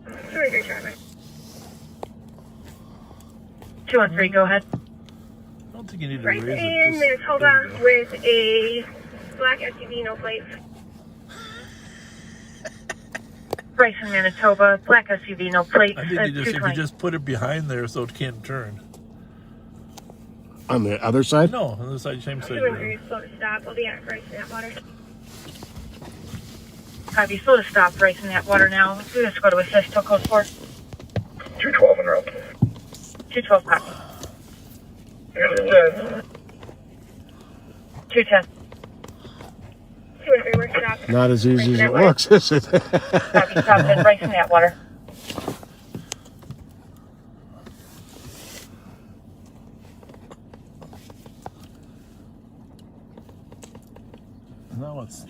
Very good traffic. 2 and 3, go ahead.
I don't think you need to
Right
raise
in
it.
Minnesota with a black SUV, no plates.
Bryce in Manitoba, black SUV, no plates.
I think if you just put it behind there so it can't turn.
On the other side?
No, on the side, same side.
2 and 3, slow to stop. I'll be at Bryce in that water.
Copy, slow to stop, Bryce in that water now. We just go to assist till code 4.
212 en route.
212, copy.
210.
210.
2 and 3, we're stopped.
Not as easy as it looks, is it?
Copy, stop and Bryce in that water.
No, it's...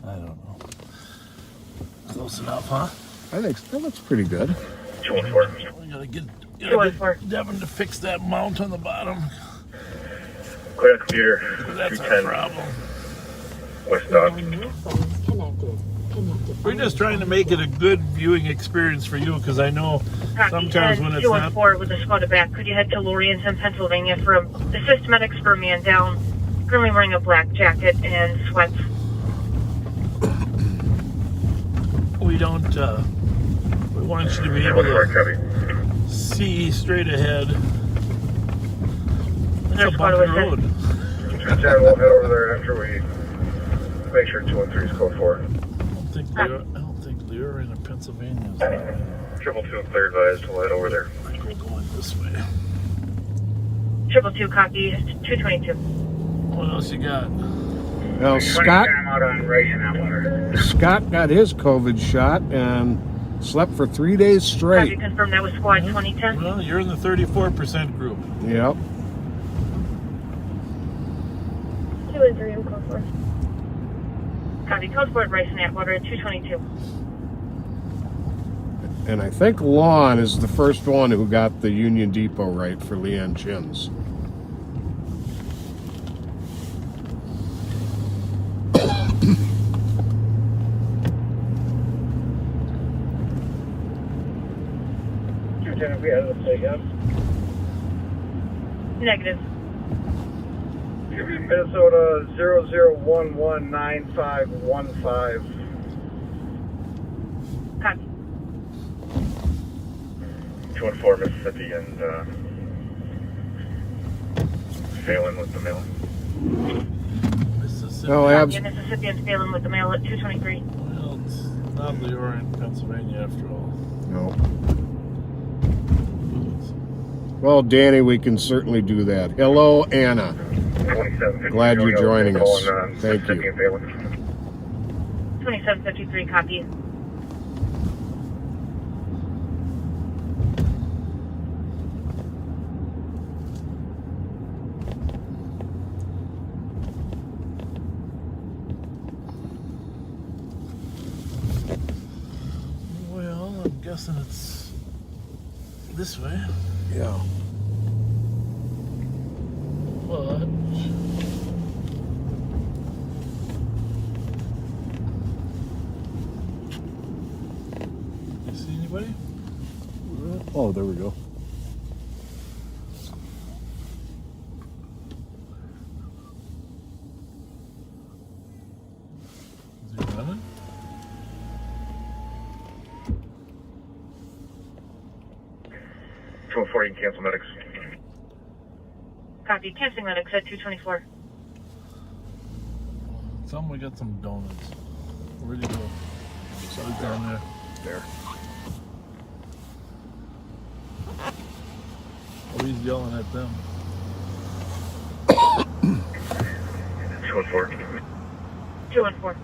I don't know. Close enough, huh?
I think that looks pretty good.
214.
We gotta get
214.
Devin to fix that mount on the bottom.
Clear the computer.
That's our
210.
problem.
West Dog.
We're just trying to make it a good viewing experience for you because I know sometimes when it's
214 with the squad back. Could you head to Lorient, Pennsylvania for assist medics for a man down, currently wearing a black jacket and sweats.
we don't, we want you to be able to see straight ahead. That's a bumpy road.
210, we'll head over there after we make sure 213 is code 4.
I don't think Lear in Pennsylvania is
222 clear advised, we'll head over there.
I think we're going this way.
222 copy, 222.
What else you got?
Well, Scott got his COVID shot and slept for 3 days straight.
Copy, confirm that was squad 2010.
Well, you're in the 34% group.
Yep.
2 and 3, I'm code 4.
Copy. Code for Bryce and Atwater at 222.
And I think Lon is the first one who got the Union Depot right for Leanne Chins.
Lieutenant, we had to say yes.
Negative.
Minnesota 00119515.
Copy.
214 Mississippi and failing with the mail.
Mississippi.
No,
Copy. Mississippi and failing with the mail at 223.
Well, it's not Leroy, Pennsylvania after all.
No. Well, Danny, we can certainly do that. Hello, Anna. Glad you're joining us. Thank you.
2753, copy.
Well, I'm guessing it's this way.
Yeah.
But you see anybody?
Oh, there we go.
Is he running?
You can cancel medics.
Copy. Canceling medics at 224.
Tell him we got some donuts. Where'd he go? So he's down there.
There.
Oh, he's yelling at them.
214.
214.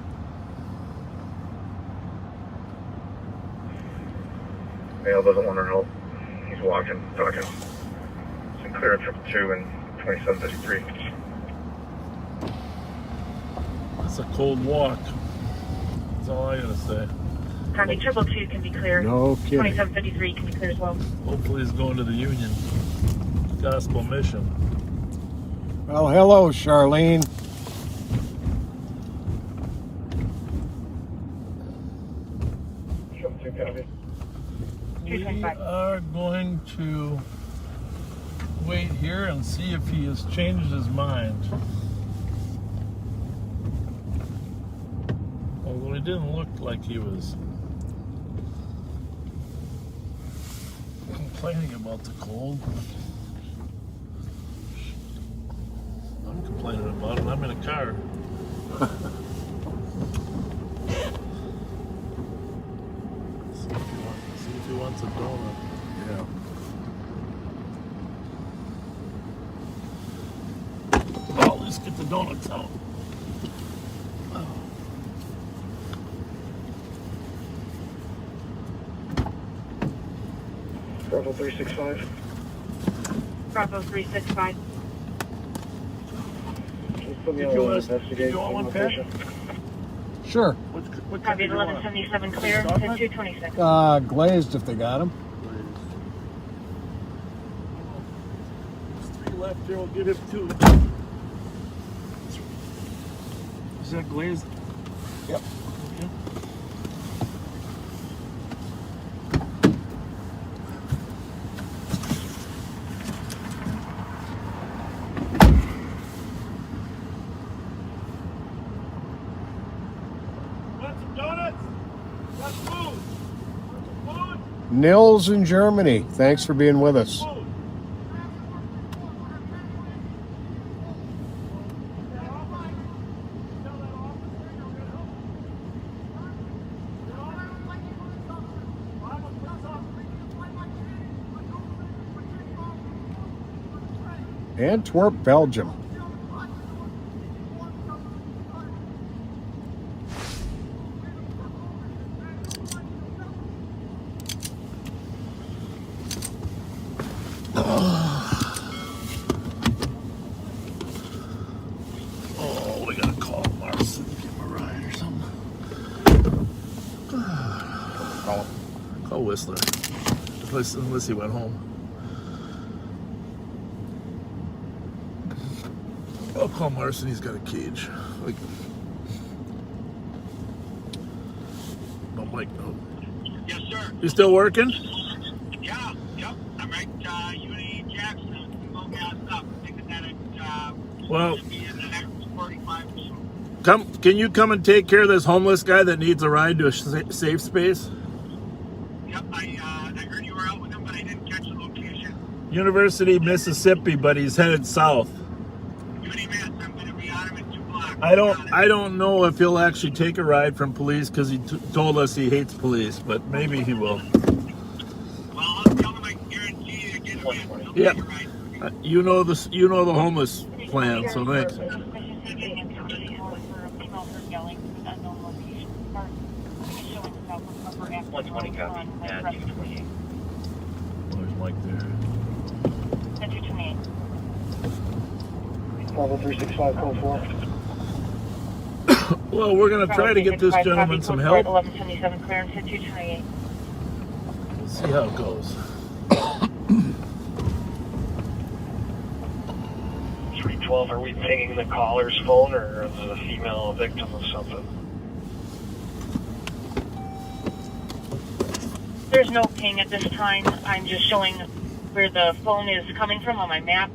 Male doesn't want to help. He's walking, talking. It's clear at 222 and 2753.
It's a cold walk. That's all I gotta say.
Copy. 222 can be clear.
No kidding.
2753 can be clear as well.
Hopefully he's going to the Union Gospel Mission.
Well, hello, Charlene.
We are going to wait here and see if he has changed his mind. Although he didn't look like he was complaining about the cold. I'm complaining about it. I'm in a car. See if he wants a donut.
Yeah.
Oh, let's get the donuts out.
Bravo 365.
Bravo 365.
Can you put me
Did
on
you
an
want
investigation
one, Pat?
location?
Sure.
What
Copy.
kind do you want?
1177 clear at 226.
Glazed if they got them.
There's 3 left here. We'll give him 2. Is that glazed?
Yep.
Okay.
Nils in Germany. Thanks for being with us. Antwerp, Belgium.
Oh, we gotta call Marcy to give him a ride or something.
Call him.
Call Whistler. Unless he went home. I'll call Marson. He's got a cage. Like, no, Mike, no.
Yes, sir.
You still working?
Yeah, yep. I'm right, Uni Jackson. Go gas up. Thinking that it
Well,
should be in the next 45 or so.
can you come and take care of this homeless guy that needs a ride to a safe space?
Yep, I heard you were out with him, but I didn't catch the location.
University, Mississippi, but he's headed south. I don't know if he'll actually take a ride from police because he told us he hates police, but maybe he will.
Well, I'll tell him I guarantee you get him in.
Yeah, you know the homeless plan, so thanks.
120 copy. Yeah, 228.
There's Mike there.
228.
50365 code 4.
Well, we're going to try to get this gentleman some help.
1177 clearance at 228.
We'll see how it goes.
312, are we pinging the caller's phone or the female victim of something?
There's no ping at this time. I'm just showing where the phone is coming from on my map.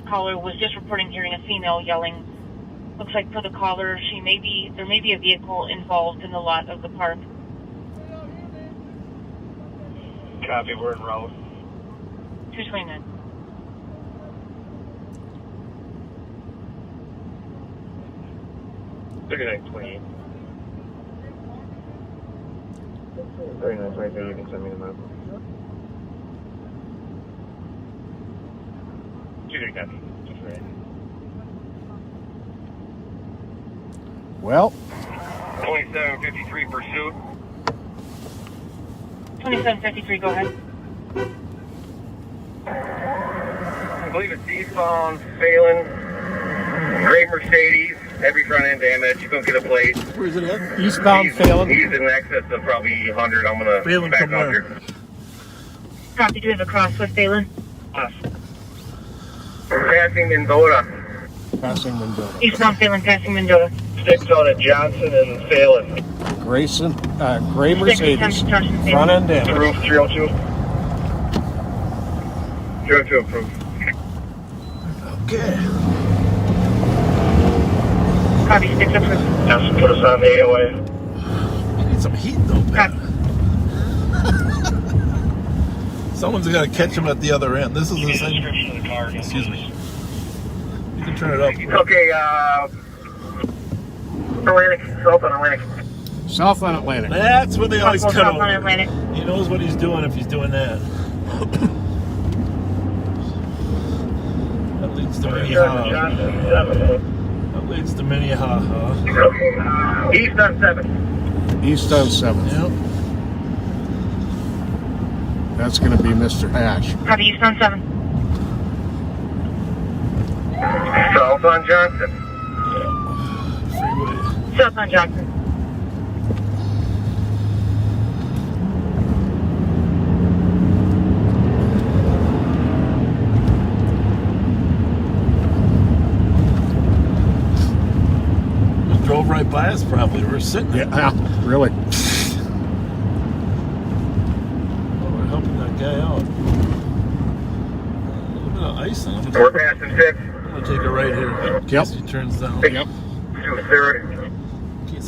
Caller was just reporting hearing a female yelling. Looks like for the caller, there may be a vehicle involved in the lot of the park.
Copy, we're en route.
229.
$39.28. 39.23, you can send me the map. 2 copy.
Well,
2753 pursuit.
2753, go ahead.
I believe it's eastbound, Phelan, gray Mercedes, heavy front end damage. You couldn't get a plate.
Where's it at?
Eastbound, Phelan.
He's in excess of probably 100. I'm going to back up here.
Copy, do we have a cross with Phelan?
Passing Mendota.
Passing Mendota.
Eastbound Phelan, passing Mendota.
6 on at Johnson and Phelan.
Gray Mercedes, front end damage.
Roof 302. 302 approved.
Okay.
Copy, 6 approved.
Just put us on the AOA.
You need some heat though, Pat. Someone's got to catch him at the other end. This is the same. Excuse me. You can turn it up.
Okay, Atlantic, south on Atlantic.
South on Atlantic.
That's where they always cut
South
over.
on Atlantic.
He knows what he's doing if he's doing that. That leads to Minnehaha. That leads to Minnehaha.
East on 7.
East on 7.
Yep.
That's going to be Mr. Ash.
Copy, East on 7.
South on Johnson.
Freeway.
South on Johnson.
Drove right by us probably. We're sitting there.
Yeah, really.
Oh, we're helping that guy out. A little bit of ice on him.
We're passing 6.
I'm going to take a right here. In case he turns down.
Yep.
Through 3rd.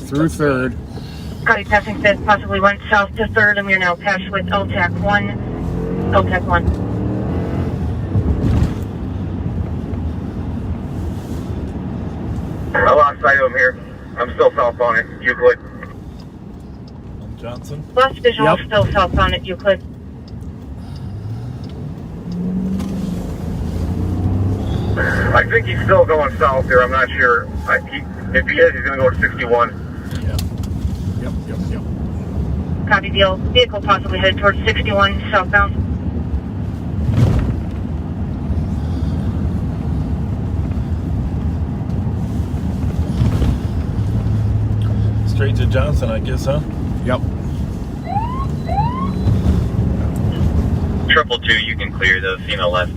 Through 3rd.
Copy, passing 5th, possibly went south to 3rd, and we are now passed with LTAC 1. LTAC 1.
I lost sight of him here. I'm still southbound at Euclid.
Johnson?
Lost visual, still southbound at Euclid.
I think he's still going south here. I'm not sure. If he is, he's going to go to 61.
Yep.
Copy, deal. Vehicle possibly headed towards 61 southbound.
Straight to Johnson, I guess, huh?
Yep.
222, you can clear the female left.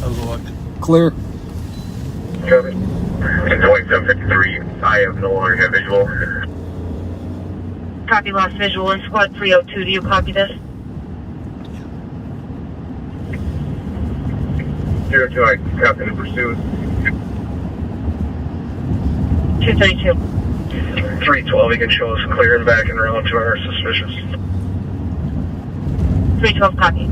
How's the luck?
Clear.
Copy. And going 753, I have no longer have visual.
Copy, lost visual in squad 302. Do you copy this?
02, I copy the pursuit.
232.
312, you can show us clear and back and around to our suspicious.
312, copy.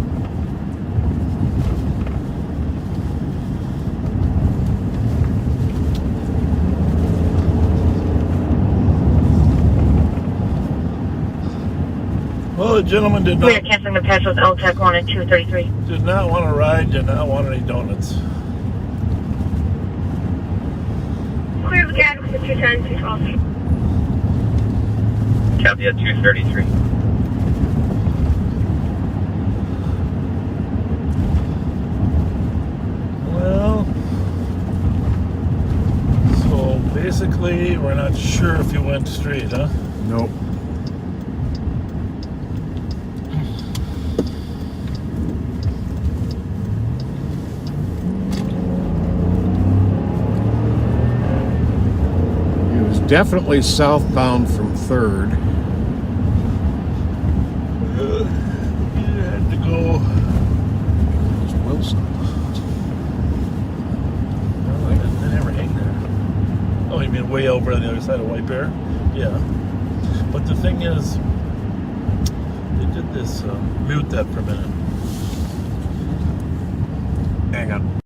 Well, the gentleman did
We are
not
canceling the pass with LTEC 1 and 233.
did not want to ride, did not want any donuts.
Clear the gap for 210, 212.
Copy at 233.
Well, so basically, we're not sure if you went straight, huh?
Nope. Definitely southbound from 3rd.
You had to go.
There's Wilson.
Oh, they never hang there. Oh, you mean way over on the other side of White Bear? Yeah. But the thing is, they did this. Mute that for a minute.
Hang on.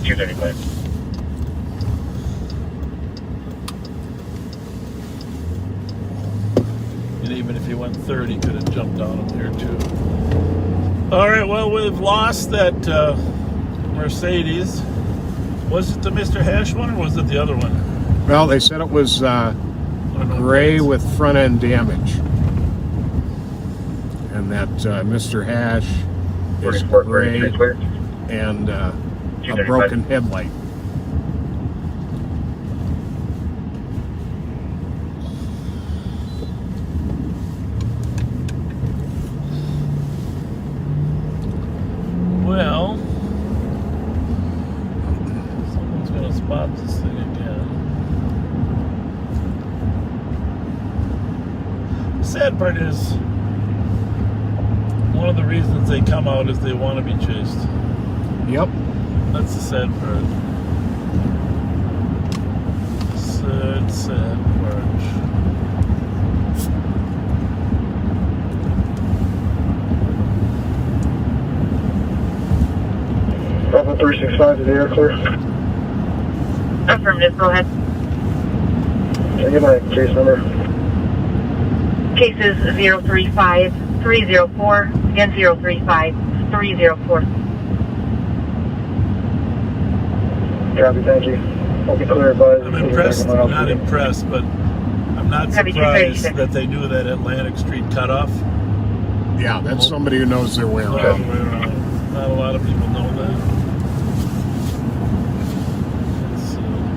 And even if he went 3rd, he could have jumped on him there too. All right, well, we've lost that Mercedes. Was it the Mr. Hash one or was it the other one?
Well, they said it was gray with front end damage. And that Mr. Hash is gray and a broken headlight.
Well, someone's going to spot this thing again. The sad part is, one of the reasons they come out is they want to be chased.
Yep.
That's the sad part. Sad part.
Bravo 365 to the air clear.
Affirmative, go ahead.
Can I get my case number?
Case is 035304, again 035304.
Copy, thank you. I'll be clear advised.
I'm impressed, not impressed, but I'm not surprised that they knew that Atlantic Street cutoff.
Yeah, that's somebody who knows their way around.
Not a lot of people know that.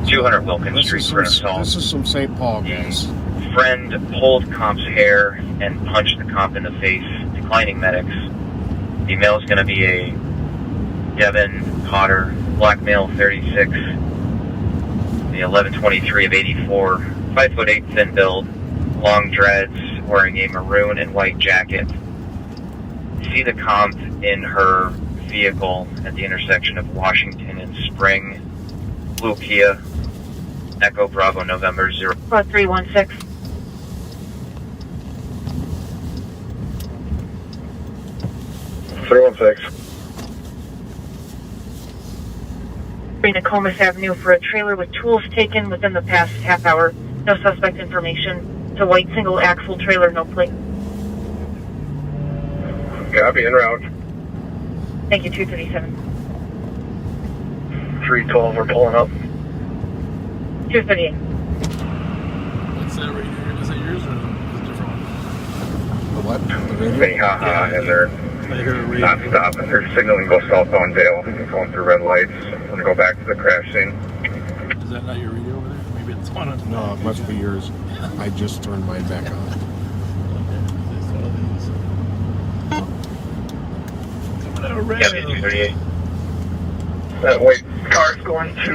200 Wilkins Street for an assault.
This is some St. Paul guys.
Friend pulled comp's hair and punched the comp in the face, declining medics. The male is going to be a Devin Potter, black male, 36, the 1123 of 84, 5'8" thin build, long dreads, wearing a maroon and white jacket. See the comp in her vehicle at the intersection of Washington and Spring. Blue Kia. Echo Bravo November 0.
316. Nokomis Avenue for a trailer with tools taken within the past half hour. No suspect information. It's a white single axle trailer, no plate.
Copy, en route.
Thank you, 237.
312, we're pulling up.
238.
What's that radio? Is that yours or a different one?
The what? The radio?
Minnehaha, and they're not stopping. They're signaling go southbound Dale. Going through red lights. I'm going to go back to the crash scene.
Is that not your radio over there? Maybe it's one of them.
No, it must be yours. I just turned mine back on.
Coming out of red.
Yeah, 238. Wait, car's going to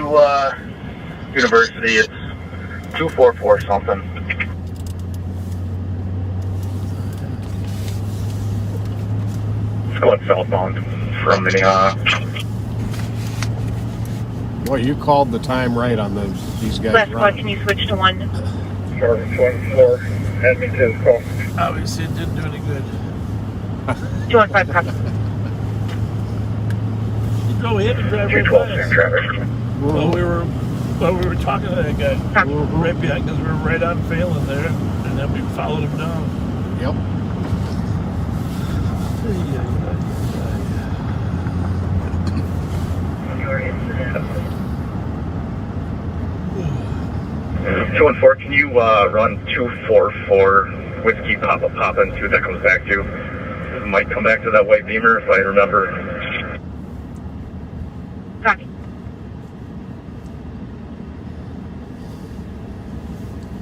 University. It's 244 something. It's going southbound from Minnehaha.
Boy, you called the time right on these guys.
Last squad, can you switch to 1?
Charlie 24, head me to his call.
Obviously, it didn't do any good.
215 copy.
You go ahead and drive right by us. While we were talking to that guy, right behind, because we were right on Phelan there, and then we followed him down.
Yep.
214, can you run 244 Whiskey Papa Papa and see what that comes back to? It might come back to that white Beamer if I remember.
Copy.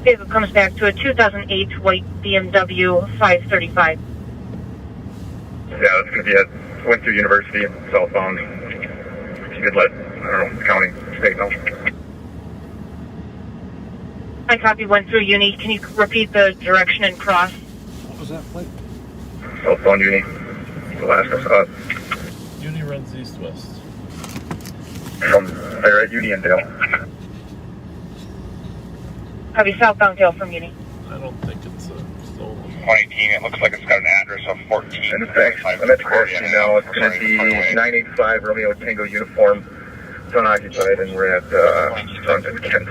Thebo comes back to a 2008 white BMW 535.
Yeah, that's going to be it. Went through University, southbound. If you could let, I don't know, county, state know.
I copy, went through Uni. Can you repeat the direction and cross?
What was that plate?
Southbound Uni. The last I saw it.
Uni runs east-west.
They're at Uni and Dale.
Copy, southbound Dale from Uni.
I don't think it's stolen.
118, it looks like it's got an address of 14. In fact, I'm at the crash scene now. It's going to be 985 Romeo Tango uniform. It's unoccupied, and we're at front and Kent.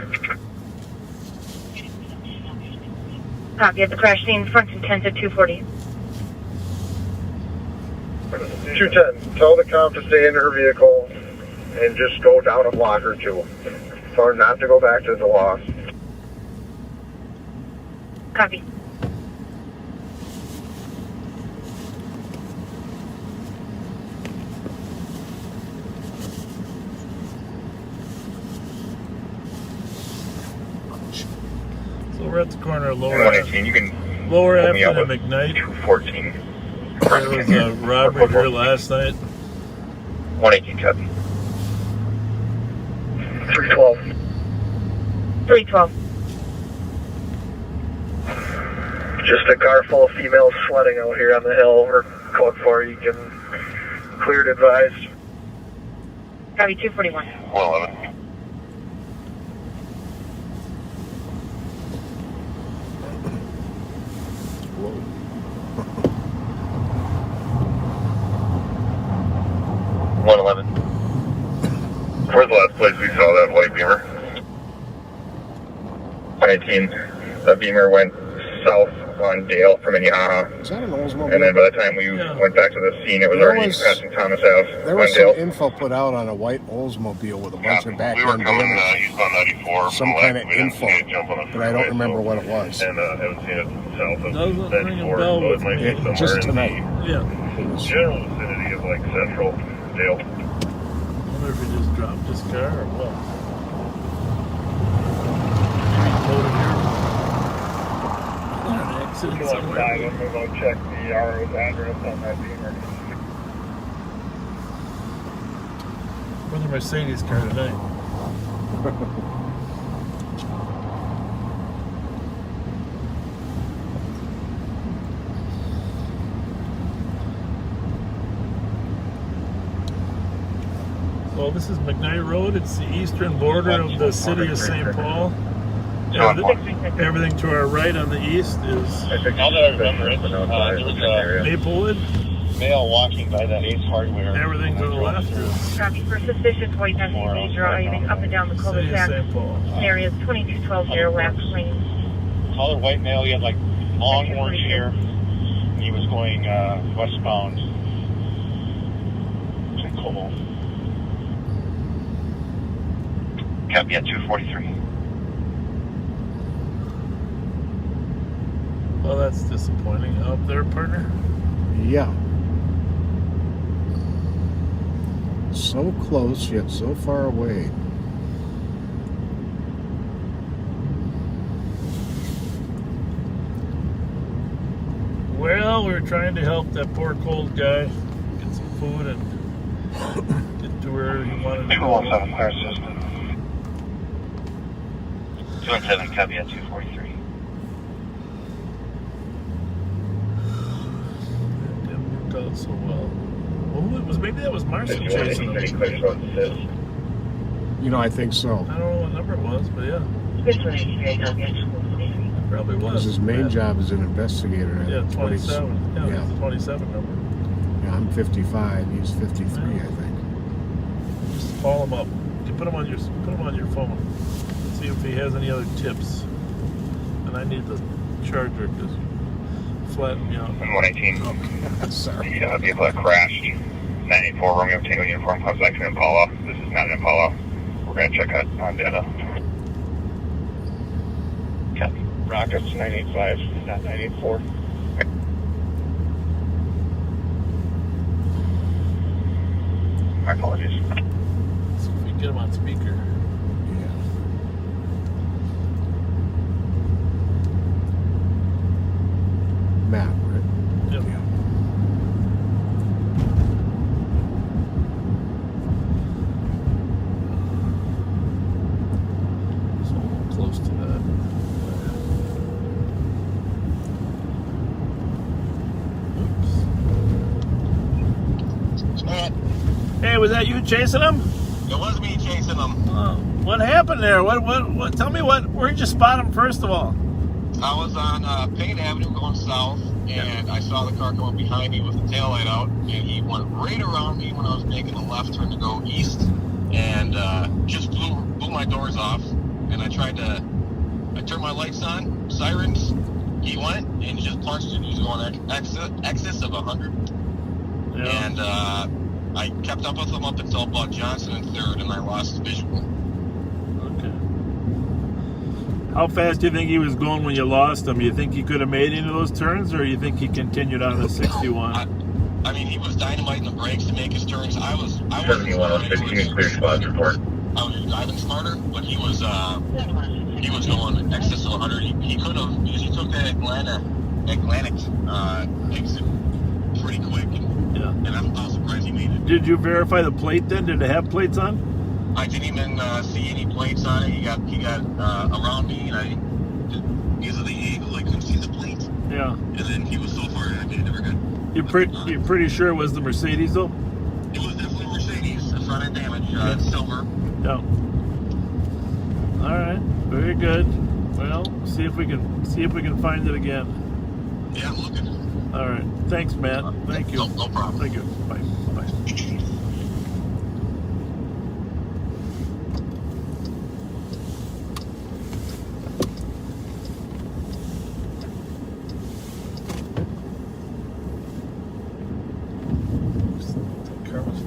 Copy, at the crash scene, front and Kent at 240.
210, tell the cop to stay in her vehicle and just go down a block or two. Tell her not to go back to the loss.
Copy.
So we're at the corner of Lower
118, you can
Lower
hook me
Afton
up
and
with
McKnight.
214.
There was a robbery here last night.
118, copy. 312.
312.
Just a car full of females sledding out here on the hill. We're code 4. You can cleared advised.
Copy, 241.
111. Where's the last place we saw that white Beamer? 118. That Beamer went south on Dale from Minnehaha.
Is that an Oldsmobile?
And then by the time we went back to the scene, it was already passing Thomas Ave.
There was some info put out on a white Oldsmobile with a bunch of back end damage.
eastbound 94.
Some kind of info, but I don't remember what it was.
And haven't seen it south of
Doesn't ring a
94,
bell
so it
with
might be
me.
somewhere
Just
in
tonight.
Yeah.
the general vicinity of like central Dale.
I wonder if he just dropped his car or what. Maybe he towed it here. An accident somewhere.
I'm going to go check the RO's address on that Beamer.
With a Mercedes car tonight. Well, this is McKnight Road. It's the eastern border of the city of St. Paul. Everything to our right on the east is
Now that I remember it, there was
Maplewood.
a male walking by that Ace Hardware.
Everything to the left is
Copy for suspicious white SUV driving up and down the
city of
cul-de-sac.
St. Paul.
Areas 2212 Last Lane.
Taller white male. He had like long orange hair. He was going westbound. St. Paul. Copy at 243.
Well, that's disappointing. Up there, partner?
Yeah. So close, yet so far away.
Well, we're trying to help that poor cold guy get some food and get to where he wanted to go.
217 fire system. 217, copy at 243.
It didn't work out so well. Well, it was, maybe that was Marcy chasing him.
You know, I think so.
I don't know what number it was, but yeah. It probably was.
Because his main job is an investigator.
Yeah, 27. Yeah, it's the 27 number.
Yeah, I'm 55. He's 53, I think.
Just call him up. You put him on your phone. See if he has any other tips. And I need the charger because flatten me out.
118.
Okay. Sorry.
The vehicle that crashed. 984 Romeo Tango uniform comes back to Impala. This is not an Impala. We're going to check that on data. Copy. Rockets 985, not 984. My apologies.
See if we can get him on speaker.
Matt, right?
Yep.
Yeah.
So we're close to that.
Oops. Matt.
Hey, was that you chasing him?
It was me chasing him.
What happened there? What? Tell me where'd you spot him first of all?
I was on Payne Avenue going south, and I saw the car come up behind me with the taillight out, and he went right around me when I was making a left turn to go east, and just blew my doors off. And I turned my lights on, sirens. He went and he just punched it. He was going excess of 100, and I kept up with him up until about Johnson and 3rd, and I lost visual.
How fast do you think he was going when you lost him? You think he could have made any of those turns, or you think he continued on the 61?
I mean, he was dynamiting the brakes to make his turns. I was
71 on 15, clear spots report.
I was driving smarter, but he was going excess of 100. He could have, because he took that Atlantic exit pretty quick, and I'm not surprised he made it.
Did you verify the plate then? Did it have plates on?
I didn't even see any plates on it. He got around me, and because of the angle, I couldn't see the plate.
Yeah.
And then he was so far ahead, I never got.
You're pretty sure it was the Mercedes though?
It was definitely Mercedes. The front end damage, silver.
Yeah. All right. Very good. Well, see if we can find it again.
Yeah, I'm looking.
All right. Thanks, Matt. Thank you.
No problem.
Thank you. Bye. Bye.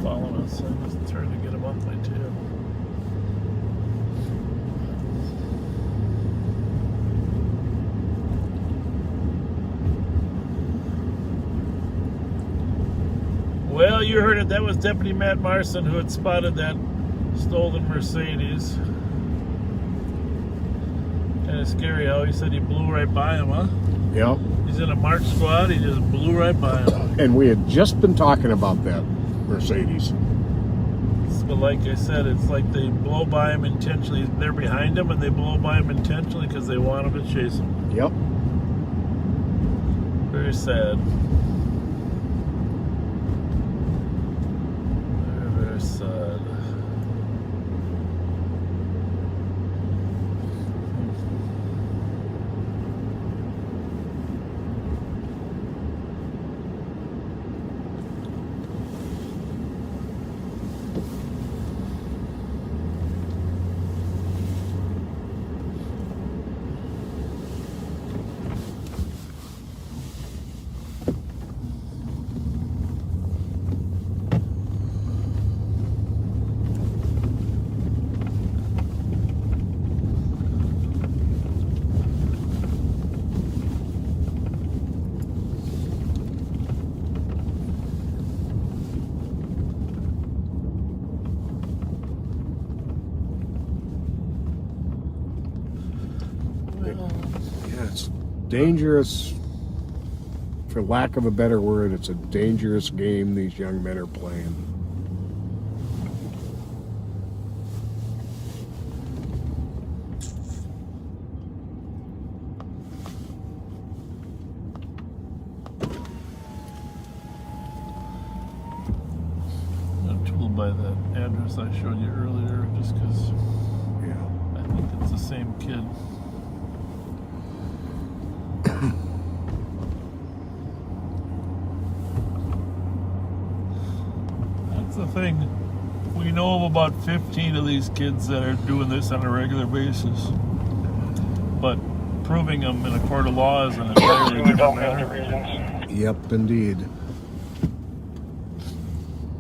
Following us, so I just trying to get him off my tail. Well, you heard it. That was Deputy Matt Marson who had spotted that stolen Mercedes. Kind of scary how he said he blew right by him, huh?
Yep.
He's in a march squad. He just blew right by him.
And we had just been talking about that Mercedes.
But like I said, it's like they blow by him intentionally. They're behind him, and they blow by him intentionally because they want him to chase him.
Yep.
Very sad. Very, very sad.
Yeah, it's dangerous. For lack of a better word, it's a dangerous game these young men are playing.
I'm told by that address I showed you earlier, just because I think it's the same kid. That's the thing. We know of about 15 of these kids that are doing this on a regular basis. But proving them in a court of law is an entirely different matter.
Yep, indeed.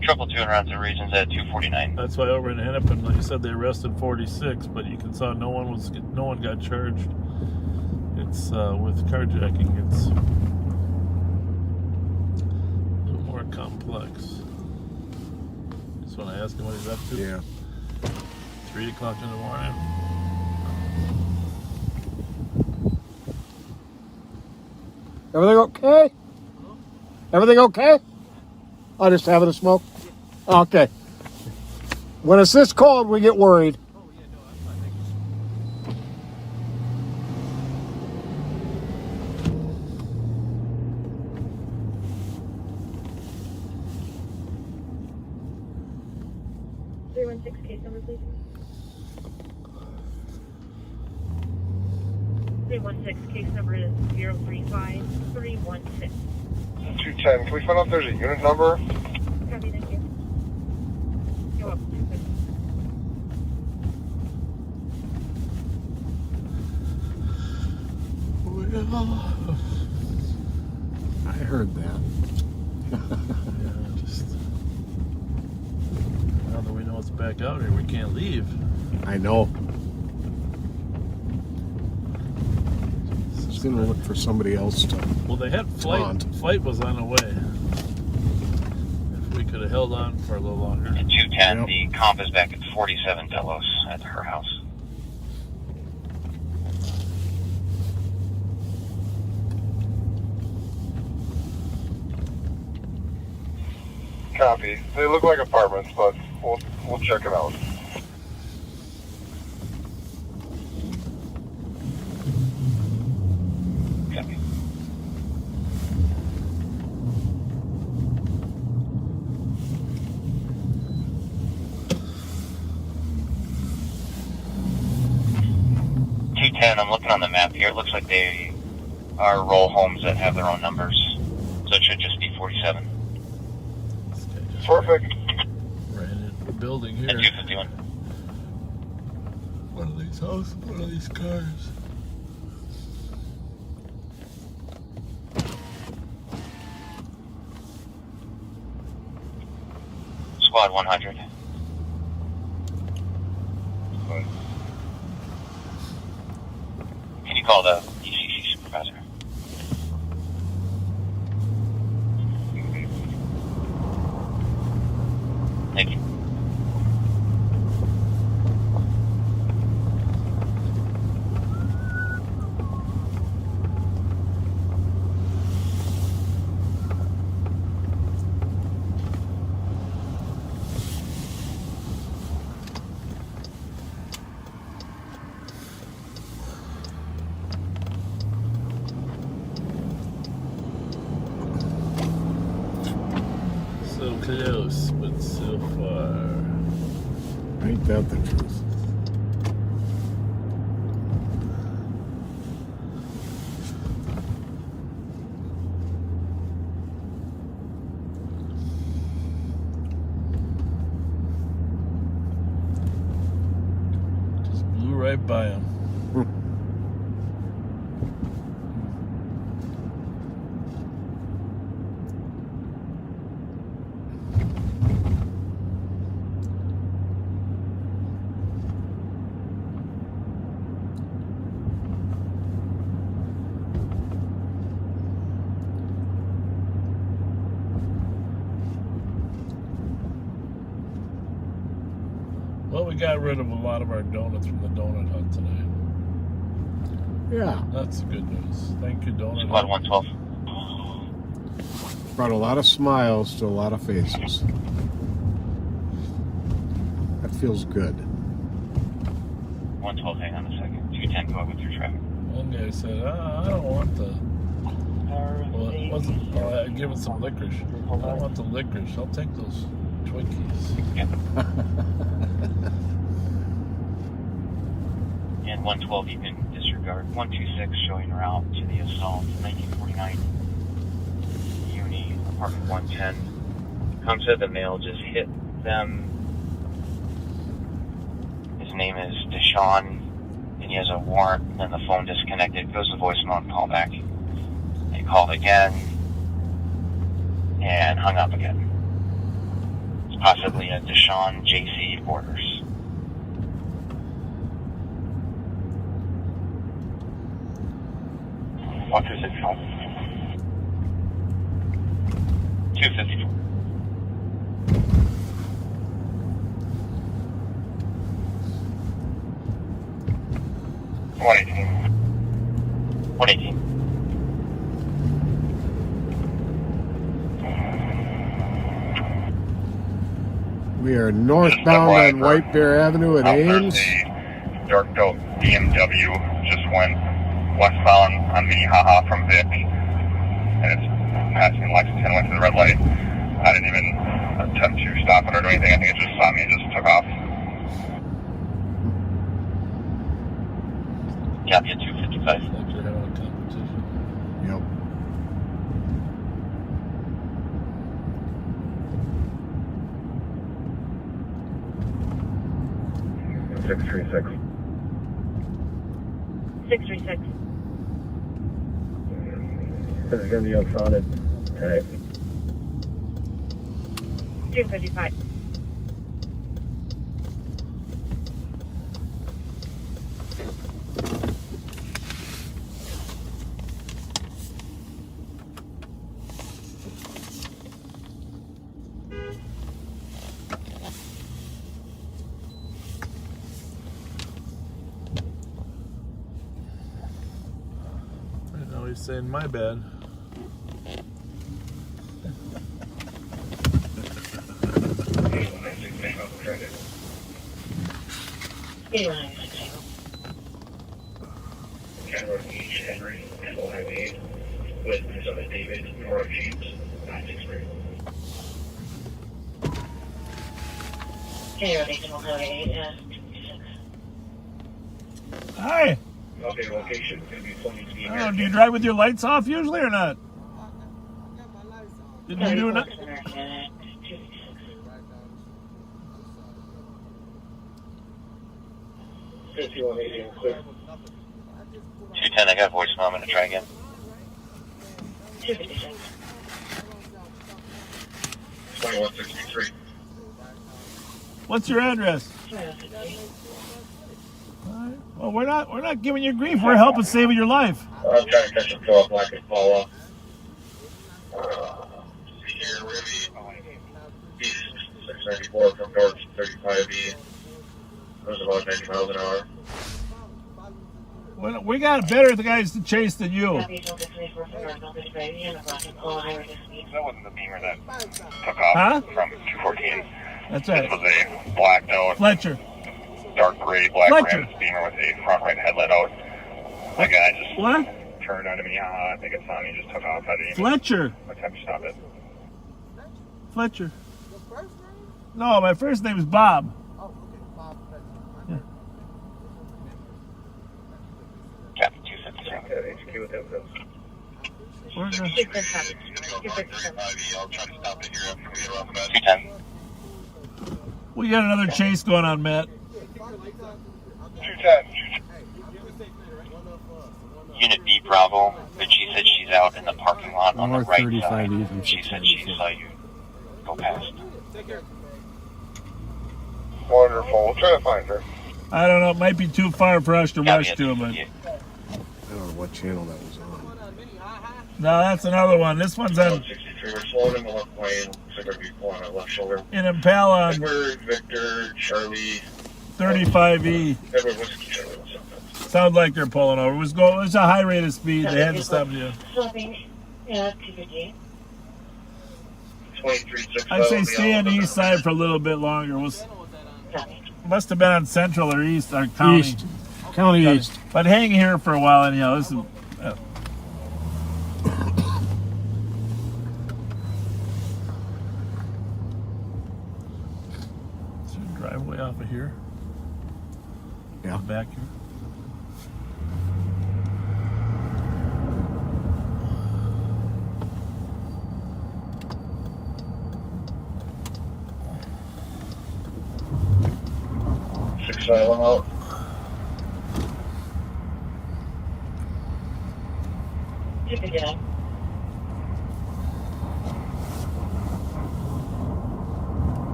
222 and rounds and regions at 249.
That's why over in Hennepin, like you said, they arrested 46, but you saw no one got charged. It's with carjacking. It's a little more complex. Just want to ask him what he's up to.
Yeah.
3 o'clock in the morning.
Everything okay? Everything okay? Oh, just having a smoke? Okay. When it's this cold, we get worried.
Case number, please.
316, case number is 035316.
210. Can we find out if there's a unit number?
Copy, thank you. You're welcome.
I heard that.
Now that we know it's back out here, we can't leave.
I know. Just gonna look for somebody else to.
Well, they had flight. Flight was on the way. If we could have held on for a little longer.
At 210, the comp is back at 47 Delos at her house.
Copy. They look like apartments, but we'll check it out.
Copy. I'm looking on the map here. It looks like they are roll homes that have their own numbers, so it should just be 47.
Perfect.
Ran into the building here.
At 251.
One of these houses, one of these cars.
Squad 100. Can you call the ECC supervisor? Thank you.
So close, but so far.
Ain't that the truth?
Just blew right by him. Well, we got rid of a lot of our donuts from the donut hut tonight.
Yeah.
That's good news. Thank you, Donut.
Squad 112.
Brought a lot of smiles to a lot of faces. That feels good.
112, hang on a second. 210, go over through traffic.
One guy said, I don't want the... Well, it wasn't... Well, I give it some licorice. I don't want the licorice. I'll take those Twinkies.
Yeah. And 112, you can disregard. 126 showing route to the assault. 1949 Uni, apartment 110. Tom said the male just hit them. His name is Deshaun, and he has a warrant. And then the phone disconnected. Goes to voicemail and call back. They called again and hung up again. It's possibly a Deshaun JC orders. What is it from? 254. One 18.
We are northbound on White Bear Avenue at Ames.
Dark built BMW just went westbound on Minnehaha from Vic, and it's passing Lexington, went to the red light. I didn't even attempt to stop it or do anything. I think it just saw me and just took off.
Copy at 255.
Like you're having a competition.
Yep.
Six
636.
This is going to be unfounded. Tag.
255.
Right now he's saying, my bad.
Henry, and we'll have a witness of a David North James, 963.
Hi.
Okay, location is going to be pointing to the
Oh, do you drive with your lights off usually or not? Did you do it?
5180 clear.
210, I got voicemail. I'm going to try again.
2163.
What's your address? Well, we're not giving you grief. We're helping saving your life.
I'm trying to catch him so I can follow up. Here, we're going to be east 694 from north 35E. Goes about 90 miles an hour.
Well, we got better guys to chase than you.
That wasn't the Beamer that took off from 214.
That's right.
This was a blacked out,
Fletcher.
dark gray black
Fletcher.
Rams Beamer with a front right headlight out. That guy just
What?
turned onto Minnehaha. I think it saw me and just took off. I didn't even
Fletcher.
attempt to stop it.
Fletcher. No, my first name is Bob. Yeah.
Copy 253.
HQ with them.
We're good.
210.
We got another chase going on, Matt.
210.
Unit B Bravo, but she said she's out in the parking lot on the
North
right
35
side.
even
She said she saw you go past.
Wonderful. We'll try to find her.
I don't know. It might be too far for us to rush to, but
I don't know what channel that was on.
no, that's another one. This one's on
63. We're slowing in the left lane. So we're going to be pulling our left shoulder.
in Impala on
Edward, Victor, Charlie,
35E.
Edward Whiskey, Charlie, what's up?
Sounds like they're pulling over. It was a high rate of speed. They had to stop you. I'd say stay on the east side for a little bit longer. Must have been on Central or East or County.
East. County East.
But hang here for a while anyhow. This is... driveway off of here.
Yeah.
Back here.
Six Island out.
Keep it down.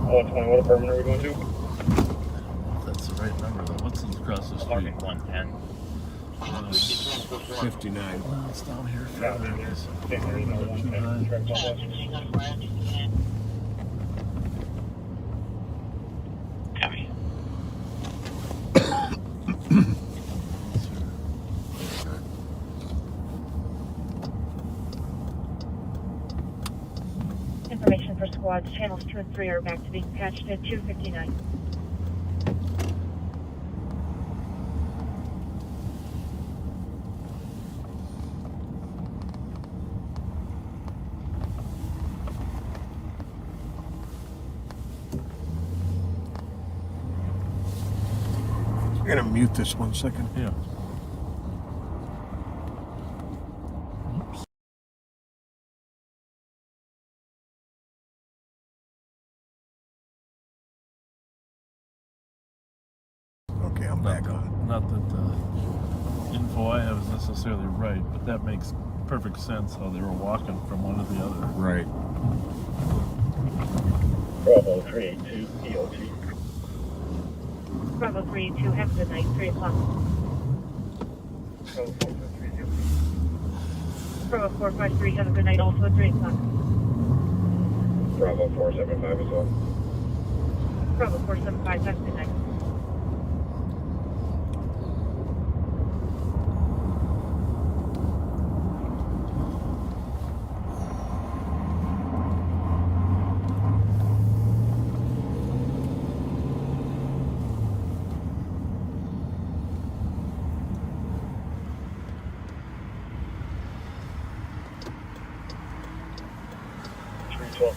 Oh, 20, what apartment are we going to?
That's the right number though. What's across the street?
110.
59.
Well, it's down here.
No, there it is. There is no 110.
Copy.
Information for squads. Channels 2 and 3 are back to being patched at 259.
I'm gonna mute this 1 second.
Yeah.
Okay, I'm back on.
Not that the info I have is necessarily right, but that makes perfect sense how they were walking from one to the other.
Right.
Bravo 382 EOT.
Bravo 382, have a good night, 3 o'clock.
Bravo 453
Bravo 453, have a good night, also at 3 o'clock.
Bravo 475 as well.
Bravo 475, have a good night.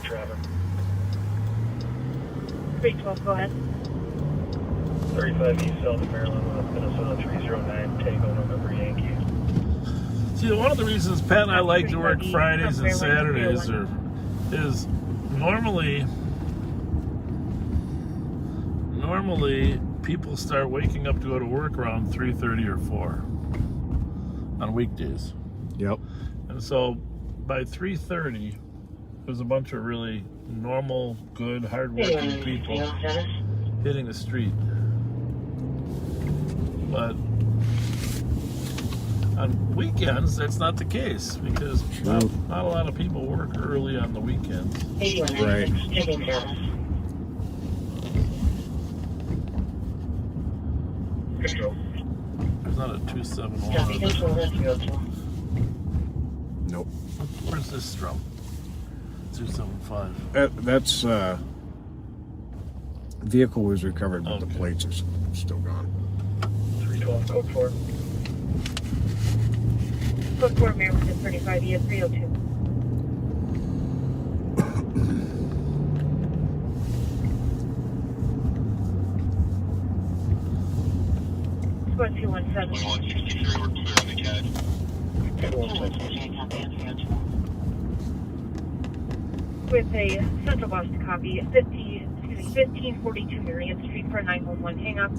Trevor.
312, go ahead.
35 East South of Maryland, Minnesota 309, Tango November Yankee.
See, one of the reasons Pat and I like to work Fridays and Saturdays is normally people start waking up to go to work around 3:30 or 4 on weekdays.
Yep.
And so by 3:30, there's a bunch of really normal, good, hard-working people hitting the street. But on weekends, that's not the case because not a lot of people work early on the weekends.
Right.
There's not a 271.
Nope.
Where's this from? 275.
That's vehicle was recovered, but the plates are still gone.
312, code 4.
Code 4, Maryland at 35, ES 302. Squad 217.
163, we're clear on the CAD. 216.
With a Central Boston copy, 1542 Marion Street for a 911 hang-up.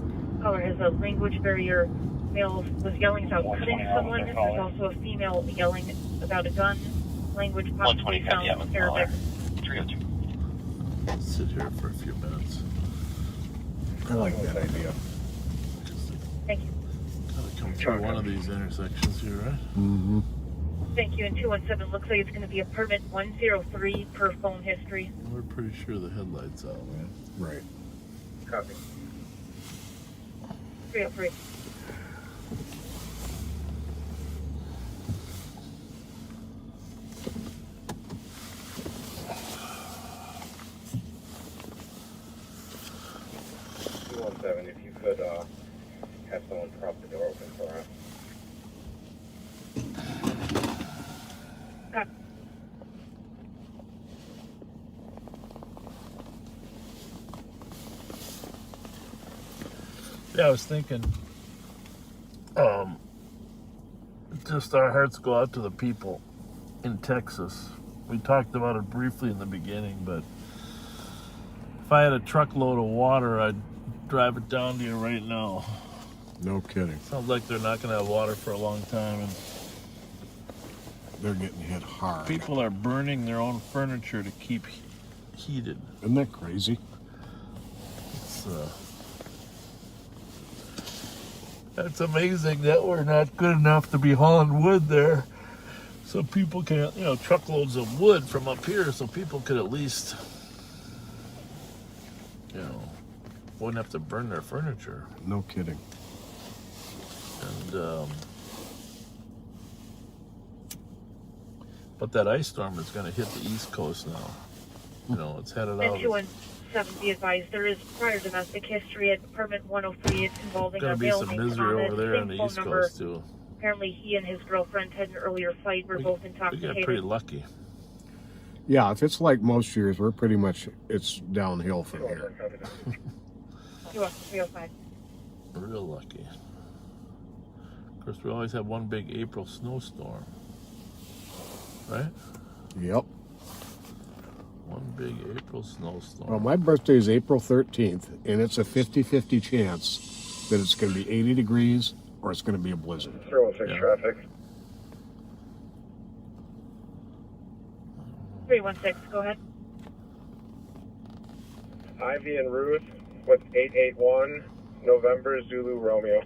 Caller has a language barrier. Male was yelling about cutting someone. There's also a female yelling about a gun. Language possibly sounds Arabic.
302.
Sit here for a few minutes.
I like that idea.
Thank you.
Gotta come through one of these intersections here, right?
Mm-hmm.
Thank you. And 217 looks like it's going to be a permit 103 per phone history.
We're pretty sure the headlight's out, right?
Right.
Copy.
303.
If you could have someone prop the door open for us.
Yeah, I was thinking, just our hearts go out to the people in Texas. We talked about it briefly in the beginning, but if I had a truckload of water, I'd drive it down to you right now.
No kidding.
Sounds like they're not going to have water for a long time, and
they're getting hit hard.
people are burning their own furniture to keep heated.
Isn't that crazy?
It's amazing that we're not good enough to be hauling wood there, so people can, truckloads of wood from up here, so people could at least, wouldn't have to burn their furniture.
No kidding.
And but that ice storm is going to hit the East Coast now. It's headed out.
217, be advised, there is prior domestic history at apartment 103. It's involving
Going
a
to be
male
some
named
misery
Thomas.
over there on
Same
the
phone
East
number.
Coast too.
Apparently, he and his girlfriend had an earlier fight. We're both
We
intoxicated.
got pretty lucky.
Yeah, if it's like most years, we're pretty much, it's downhill from here.
305.
Real lucky. Of course, we always have one big April snowstorm, right?
Yep.
One big April snowstorm.
Well, my birthday is April 13th, and it's a 50-50 chance that it's going to be 80 degrees or it's going to be a blizzard.
316 traffic.
316, go ahead.
Ivy and Ruth with 881 November Zulu Romeo.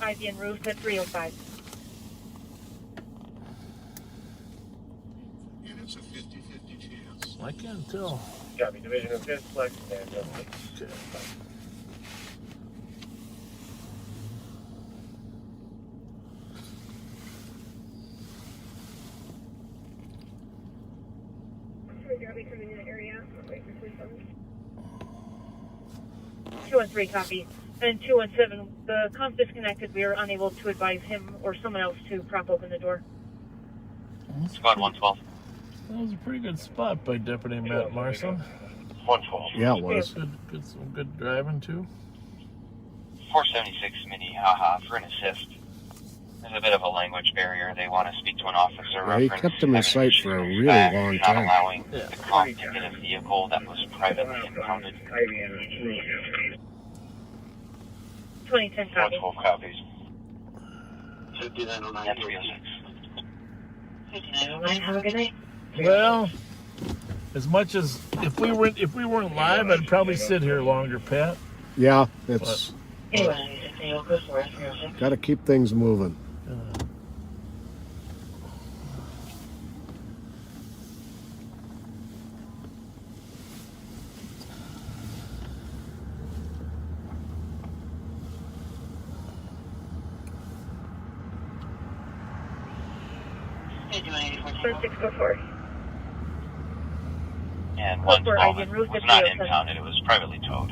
Ivy and Ruth at 305.
And it's a 50-50 chance.
I can't tell.
Copy, Division of 5th, Flex, and
Okay.
Coming in the area. Wait for police on
213, copy. And 217, the comms disconnected. We are unable to advise him or someone else to prop open the door.
Squad 112.
That was a pretty good spot by Deputy Matt Marson.
112.
Yeah, it was.
Some good driving too.
476 Mini, haha, for an assist. There's a bit of a language barrier. They want to speak to an officer.
Yeah, he kept him in sight for a really long
not
time.
allowing the comp to get a vehicle that was privately impounded.
Ivy and Ruth.
2010, copy.
112 copies.
5909.
306.
5909, have a good night.
Well, as much as if we weren't live, I'd probably sit here longer, Pat.
Yeah, it's got to keep things moving.
And
Code for
112
Ivy and Ruth
was
at
not
307.
impounded. It was privately towed.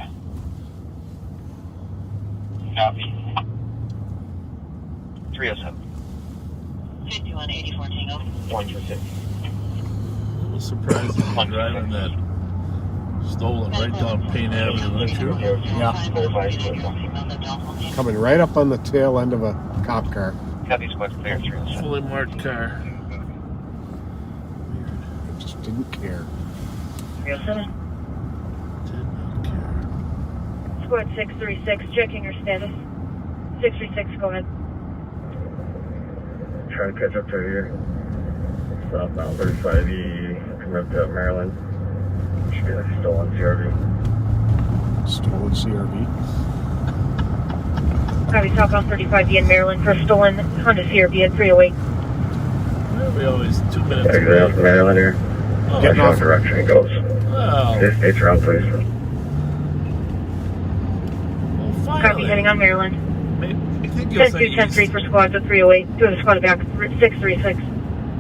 Copy. 307.
5184 Tango.
126.
I was surprised you were driving that stolen right down Payne Avenue, weren't you?
Yeah. Coming right up on the tail end of a cop car.
Copy, squad clear. 307.
Fully marked car.
I just didn't care.
307. Squad 636, checking your status. 636, go ahead.
Trying to catch up to here. Southbound 35E, coming up to Maryland. Should be like stolen CRV.
Stolen CRV.
Copy, southbound 35E in Maryland for stolen Honda CRV at 308.
We always 2 minutes
Yeah,
away.
off Maryland here.
Oh,
Getting off direction it goes.
Wow.
States around, please.
Well,
Copy, heading on Maryland.
I think you'll say
10-3 for squads at 308. Doing a squad back 636.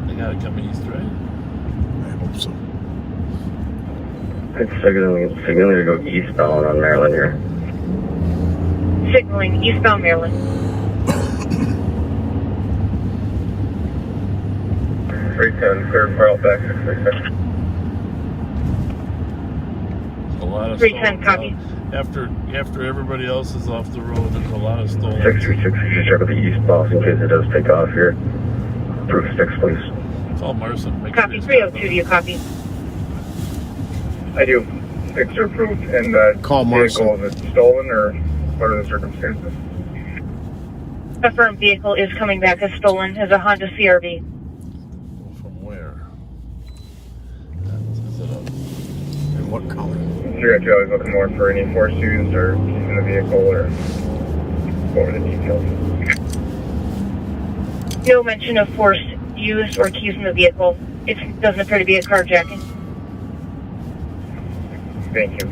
They gotta come east, right?
I hope so.
It's signaling to go eastbound on Maryland here.
Signaling eastbound Maryland.
310, clear file back 636.
A lot of
310, copy.
After everybody else is off the road, there's a lot of stolen.
636, you should check with the east boss in case it does take off here. Proof sticks, please.
Call Marson. Make
Copy, 302, do you copy?
I do. Sticks are approved, and
Call Marson.
vehicle, is it stolen or what are the circumstances?
Affirmed vehicle is coming back as stolen as a Honda CRV.
From where?
And what color?
You're always looking more for any force use or keys in the vehicle or what were the details?
No mention of force used or keys in the vehicle. It doesn't appear to be a carjacking.
Thank you.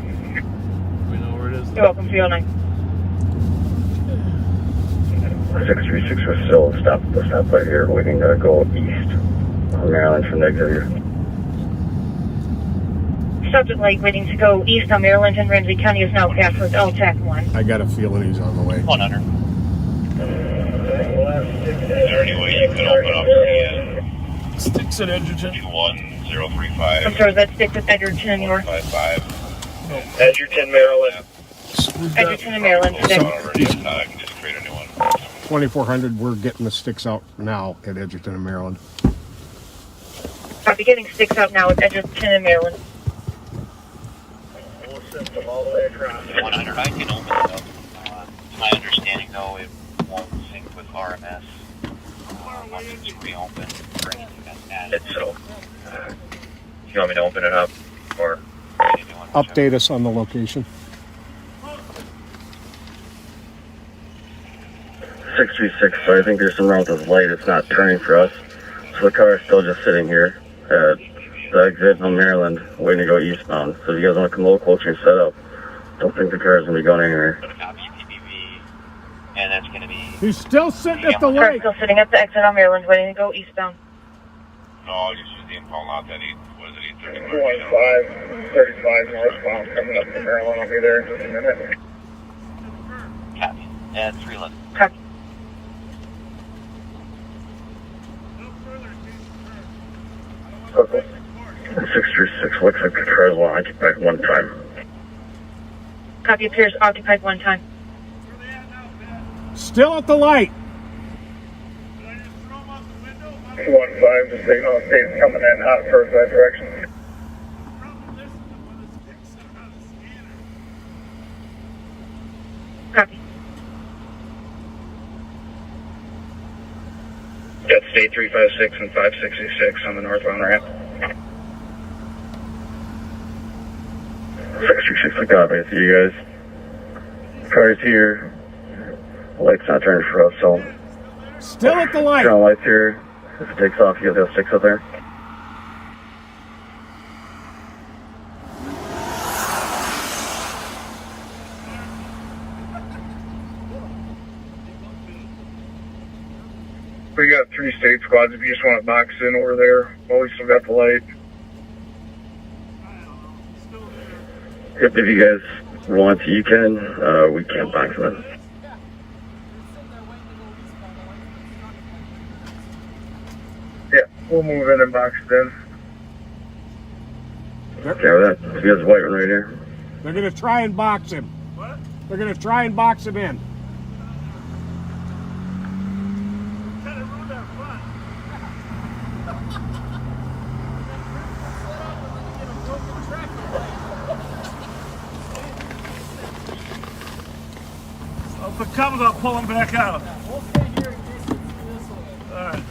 We know where it is.
You're welcome, 309.
636 was still stopped at the stoplight here, waiting to go east on Maryland from the exit here.
Stopped at light, waiting to go east on Maryland, and Ramsey County is now passed with LTAC 1.
I got a feeling he's on the way.
100.
Is there any way you can open up again?
Sticks at Edgerton.
21035.
I'm sorry, that sticks at Edgerton and York.
55.
Edgerton, Maryland.
Edgerton and Maryland.
I can just create a new one.
2400, we're getting the sticks out now at Edgerton and Maryland.
Copy, getting sticks out now at Edgerton and Maryland.
System all the way across.
100, I can open it up. To my understanding, though, it won't sync with RMS. Once it's reopened or anything that's added.
So, you want me to open it up or
Update us on the location.
636, so I think there's something wrong with this light. It's not turning for us. So the car is still just sitting here at the exit on Maryland, waiting to go eastbound. So if you guys want to come a little closer and set up, don't think the car is going to be going anywhere.
And that's going to be...
He's still sitting at the
Car
light.
still sitting at the exit on Maryland, waiting to go eastbound.
No, I'll just use the info out that
35 northbound coming up to Maryland. I'll be there in just a minute.
Copy. And 311.
Copy.
Okay. 636, looks like the car is occupied one time.
Copy, appears occupied one time.
Still at the light.
215, just signal state's coming in hot first that direction.
Copy.
Got state 356 and 566 on the northbound ramp. 636, I copy. I see you guys. Car's here. Light's not turning for us, so.
Still at the light.
Turn on lights here. If it takes off, you guys have sticks up there.
We got 3 state squads if you just want to box in over there. Well, we still got the light.
If you guys want to, you can. We can't box them in.
Yeah, we'll move in and box it in.
Okay with that. So you guys white one right here.
They're going to try and box him. What? They're going to try and box him in.
If it comes, I'll pull him back out. All right.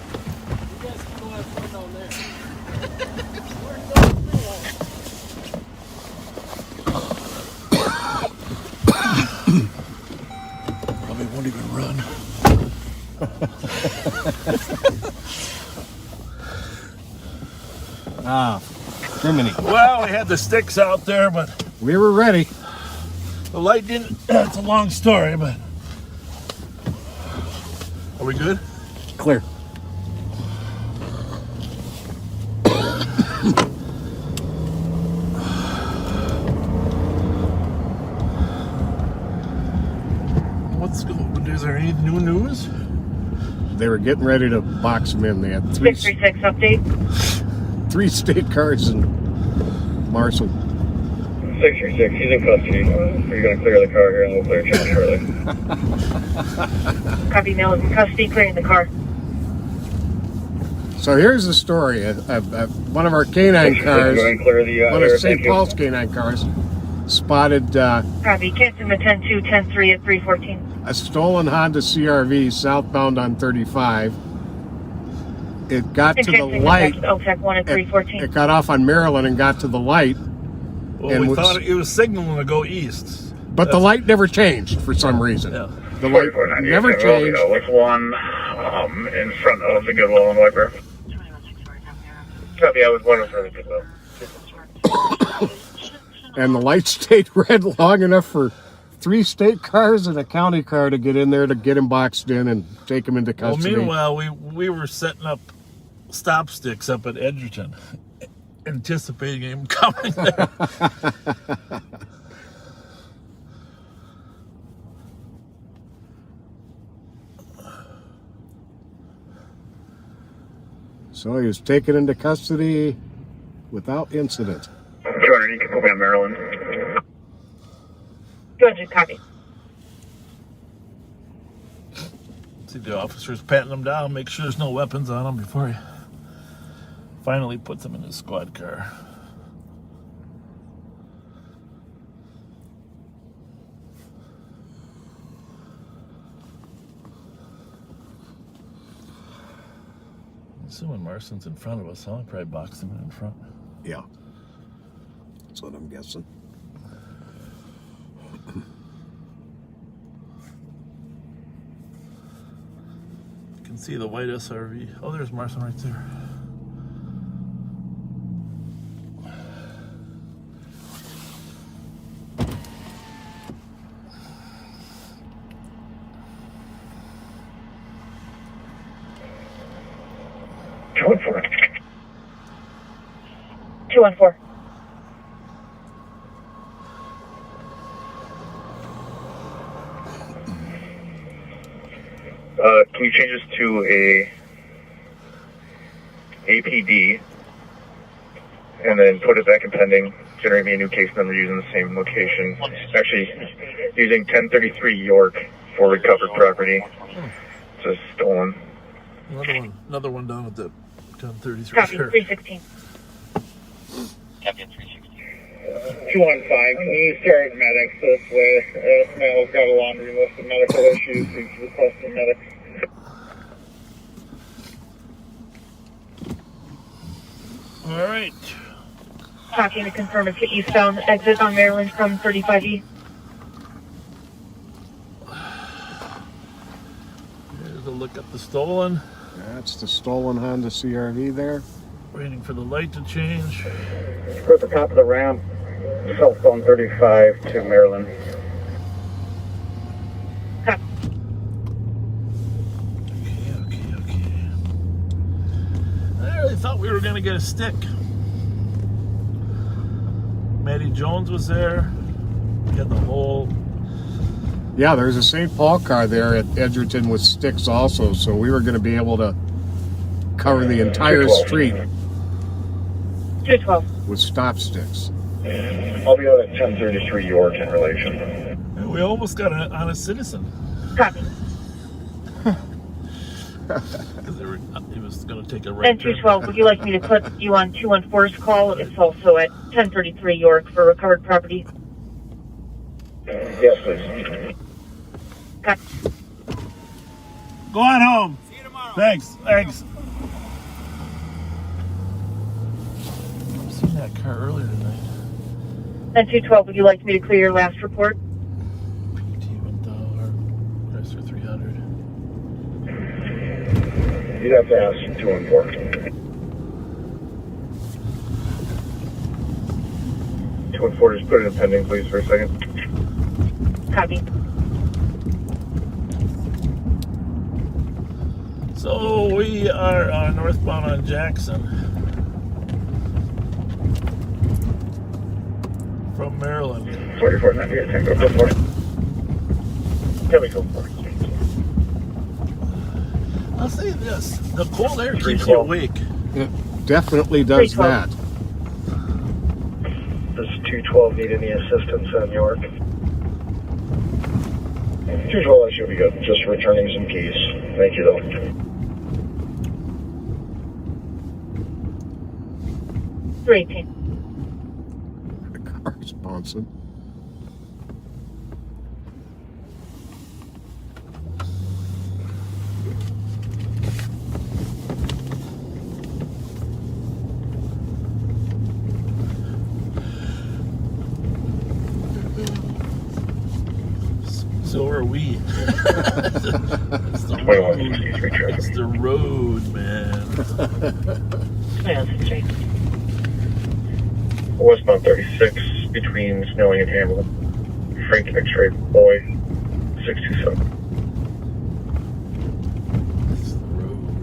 Probably won't even run.
Ah, Jiminy.
Well, we had the sticks out there, but
we were ready.
The light didn't. It's a long story, but are we good?
Clear.
What's going? Is there any new news?
They were getting ready to box him in. They had
636 update.
3 state cars in Marshall.
636, he's in custody. We're going to clear the car here and we'll clear him shortly.
Copy, Mill is in custody, clearing the car.
So here's the story. One of our canine cars, one of St. Paul's canine cars, spotted
Copy, cancel the 10-2, 10-3 at 314.
a stolen Honda CRV southbound on 35. It got to the light. It got off on Maryland and got to the light.
Well,
and
we thought it was signaling to go east.
But the light never changed for some reason.
Yeah.
The light never changed.
What's one in front of the Goodwill and Wiper? Copy, I was one in front of the Goodwill.
And the light stayed red long enough for 3 state cars and a county car to get in there to get him boxed in and take him into custody.
Well, meanwhile, we were setting up stop sticks up at Edgerton, anticipating him coming there.
So he was taken into custody without incident.
200, you can put me on Maryland.
200, copy.
See the officers patting him down, make sure there's no weapons on him before he finally puts him in his squad car. Assuming Marston's in front of us, I'll probably box him in front.
Yeah. That's what I'm guessing.
You can see the white SRV. Oh, there's Marston right there.
Going for it.
214.
Can you change this to a APD and then put it back in pending, generate me a new case number using the same location. Actually, using 1033 York for recovered property. It's stolen.
Another one down at the 1033.
Copy, 316.
Captain 316.
215, can you start medics this way? Male's got a laundry list of medical issues. He's requesting medics.
All right.
Talking to confirm it's the eastbound exit on Maryland from 35E.
Here's a look at the stolen.
That's the stolen Honda CRV there.
Waiting for the light to change.
We're at the top of the ramp, southbound 35 to Maryland.
I really thought we were going to get a stick. Matty Jones was there. We had the whole...
Yeah, there's a St. Paul car there at Edgerton with sticks also, so we were going to be able to cover the entire street
212
with stop sticks.
I'll be out at 1033 York in relation.
And we almost got an honest citizen.
Copy.
It was going to take a right
And 212, would you like me to put you on 214's call? It's also at 1033 York for recovered property.
Yes, please.
Copy.
Go on home. See you tomorrow. Thanks. I've seen that car earlier tonight.
And 212, would you like me to clear your last report?
PT $1, Chrysler 300.
You'd have to ask 214. 214, just put it in pending, please, for a second.
Copy.
So we are northbound on Jackson from Maryland.
4498, Tango, go for it. Here we go for it.
I'll say this, the cold air keeps you awake.
It definitely does that.
Does 212 need any assistance on York? 212, that should be good. Just returning some keys. Thank you, though.
The car's bouncing.
So are we. It's the road. It's the road, man.
Westbound 36 between Snelling and Hamlin. Frank X-ray boy 627.
It's the road.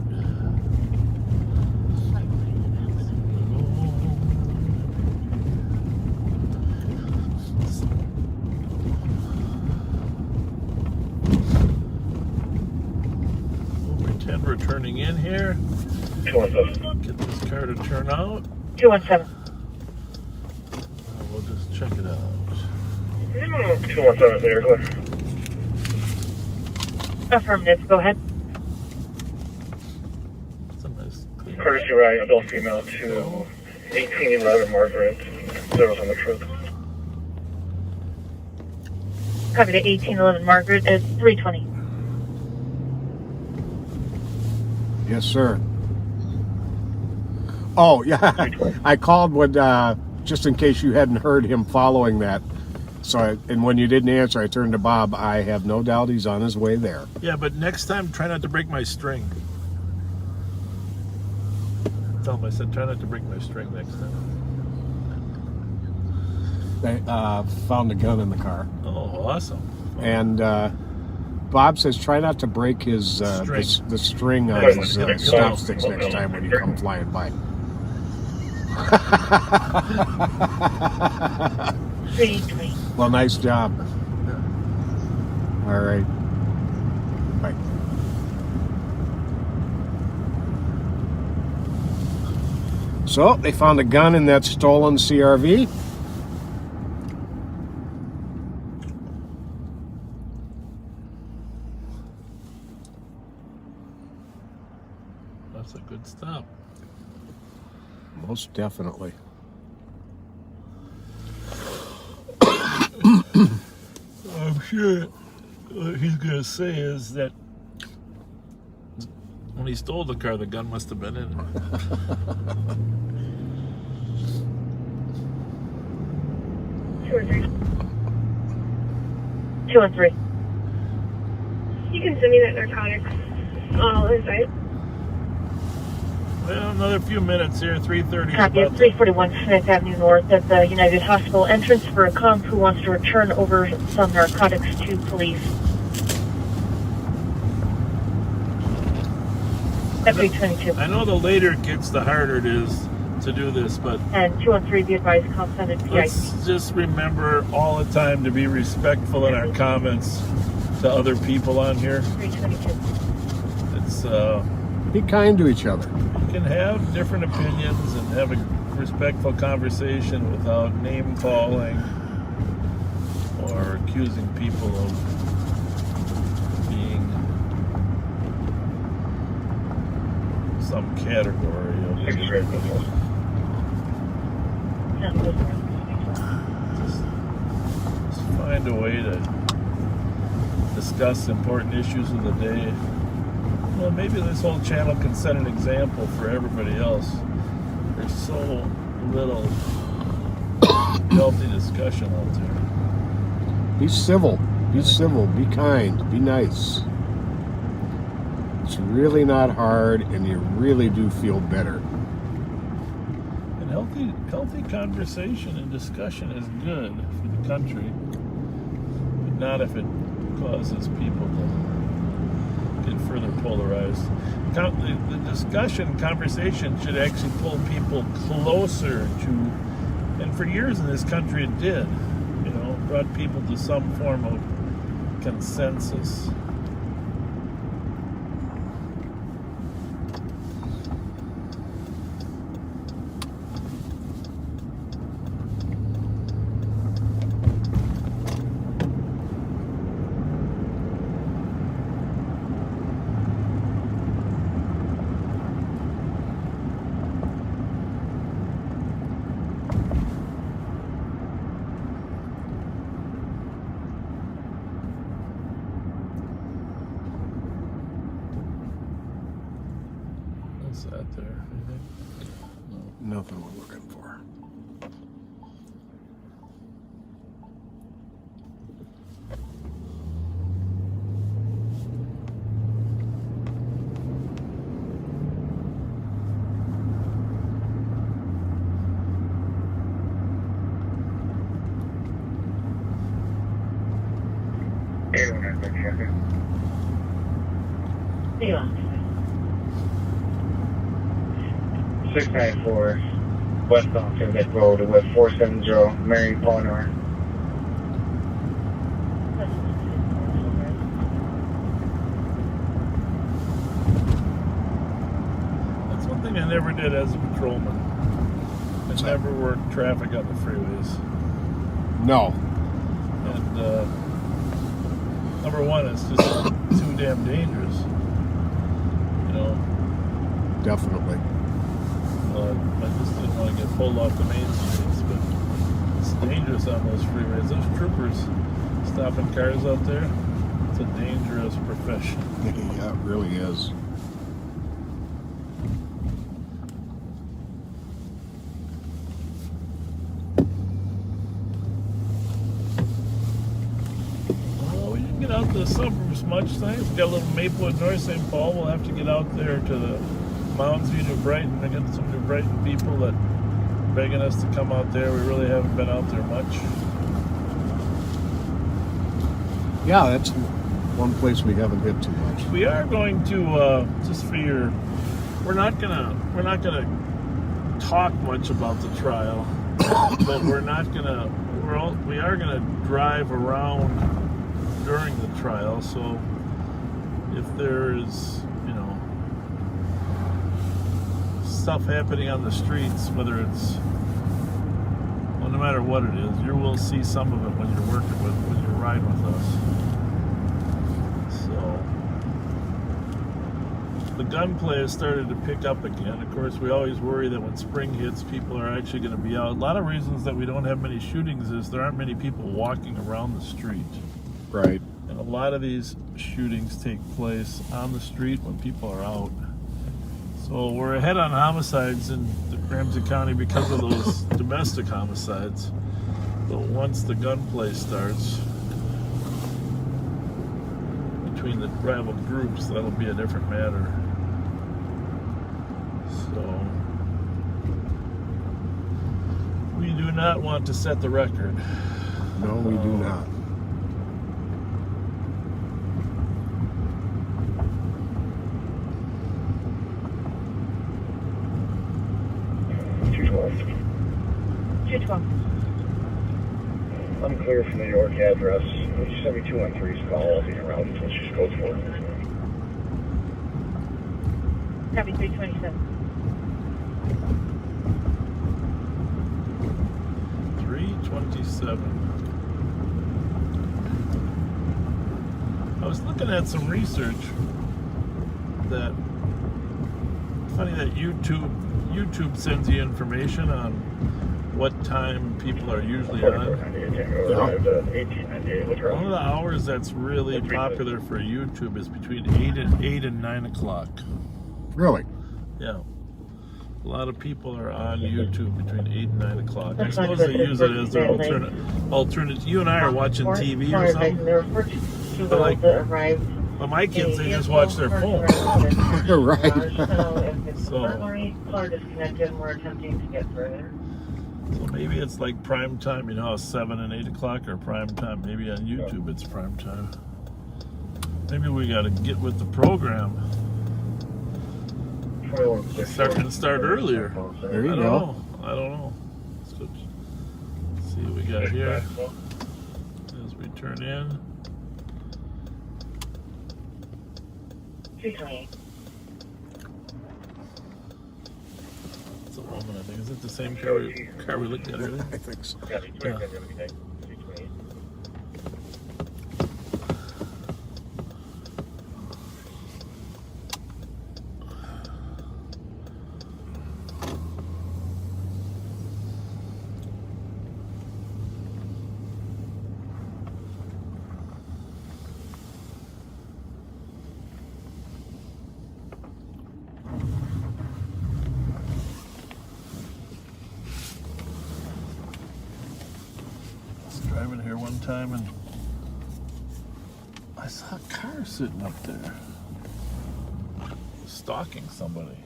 We'll pretend we're turning in here.
217.
Get this car to turn out.
217.
We'll just check it out.
217, there, clear.
Affirmative, go ahead.
Courtesy ride, adult female to 1811 Margaret. Zeros on the truth.
Copy to 1811 Margaret at 320.
Yes, sir. Oh, yeah. I called when, just in case you hadn't heard him following that. So, and when you didn't answer, I turned to Bob. I have no doubt he's on his way there.
Yeah, but next time, try not to break my string. Tell him I said, try not to break my string next time.
They found a gun in the car.
Oh, awesome.
And Bob says try not to break his the string on his stop sticks next time when you come flying by. Well, nice job. All right. Bye. So they found a gun in that stolen CRV.
That's a good stop.
Most definitely.
I'm sure what he's going to say is that when he stole the car, the gun must have been in it.
213.
You can send me that narcotics inside.
Well, another few minutes here, 3:30.
Copy at 341 Smith Avenue North at the United Hospital entrance for a comp who wants to return over some narcotics to police. At 322.
I know the later it gets, the harder it is to do this, but
And 213, be advised, comp sended PIC.
let's just remember all the time to be respectful in our comments to other people on here.
322.
It's
be kind to each other.
You can have different opinions and have a respectful conversation without name calling or accusing people of being some category of just find a way to discuss important issues of the day. Well, maybe this whole channel can set an example for everybody else. There's so little healthy discussion out there.
Be civil. Be civil. Be kind. Be nice. It's really not hard, and you really do feel better.
And healthy conversation and discussion is good for the country. But not if it causes people to get further polarized. The discussion, conversation should actually pull people closer to, and for years in this country it did, you know, brought people to some form of consensus. That there, anything? No.
Nothing we're looking for.
Yeah. 694 West Oxford Road with 470 Mary Palmer.
That's one thing I never did as a patrolman. I never worked traffic on the freeways.
No.
And number one, it's just too damn dangerous. You know.
Definitely.
I just didn't want to get pulled off the main streets, but it's dangerous on those freeways. Those troopers stopping cars out there, it's a dangerous profession.
Yeah, it really is.
Well, we didn't get out to the suburbs much tonight. We got a little Maplewood, North St. Paul. We'll have to get out there to the Mounds View, New Brighton. I got some New Brighton people that are begging us to come out there. We really haven't been out there much.
Yeah, that's one place we haven't hit too much.
We are going to just for your. We're not gonna talk much about the trial, but we are gonna drive around during the trial. So if there's stuff happening on the streets, whether it's, well, no matter what it is, you will see some of it when you're riding with us. So the gunplay has started to pick up again. Of course, we always worry that when spring hits, people are actually going to be out. A lot of reasons that we don't have many shootings is there aren't many people walking around the street.
Right.
And a lot of these shootings take place on the street when people are out. So we're ahead on homicides in Ramsey County because of those domestic homicides. But once the gunplay starts between the rival groups, that'll be a different matter. So we do not want to set the record.
No, we do not.
I'm clear from the New York address. Would you send me 213's call? I'll be around until she's code 4.
Copy 327.
327. I was looking at some research that, funny that YouTube sends you information on what time people are usually on. One of the hours that's really popular for YouTube is between 8 and 9 o'clock.
Really?
Yeah. A lot of people are on YouTube between 8 and 9 o'clock. I suppose they use it as their alternate. You and I are watching TV or something. But my kids, they just watch their phone.
Right.
So if it's currently car disconnected, we're attempting to get further.
So maybe it's like prime time. You know how 7 and 8 o'clock are prime time. Maybe on YouTube it's prime time. Maybe we got to get with the program. Start earlier.
There you
I
go.
I don't know. Let's go see what we got here as we turn in.
228.
It's a woman, I think. Is it the same car we looked at earlier?
I think so.
Yeah. Driving here one time and I saw a car sitting up there stalking somebody.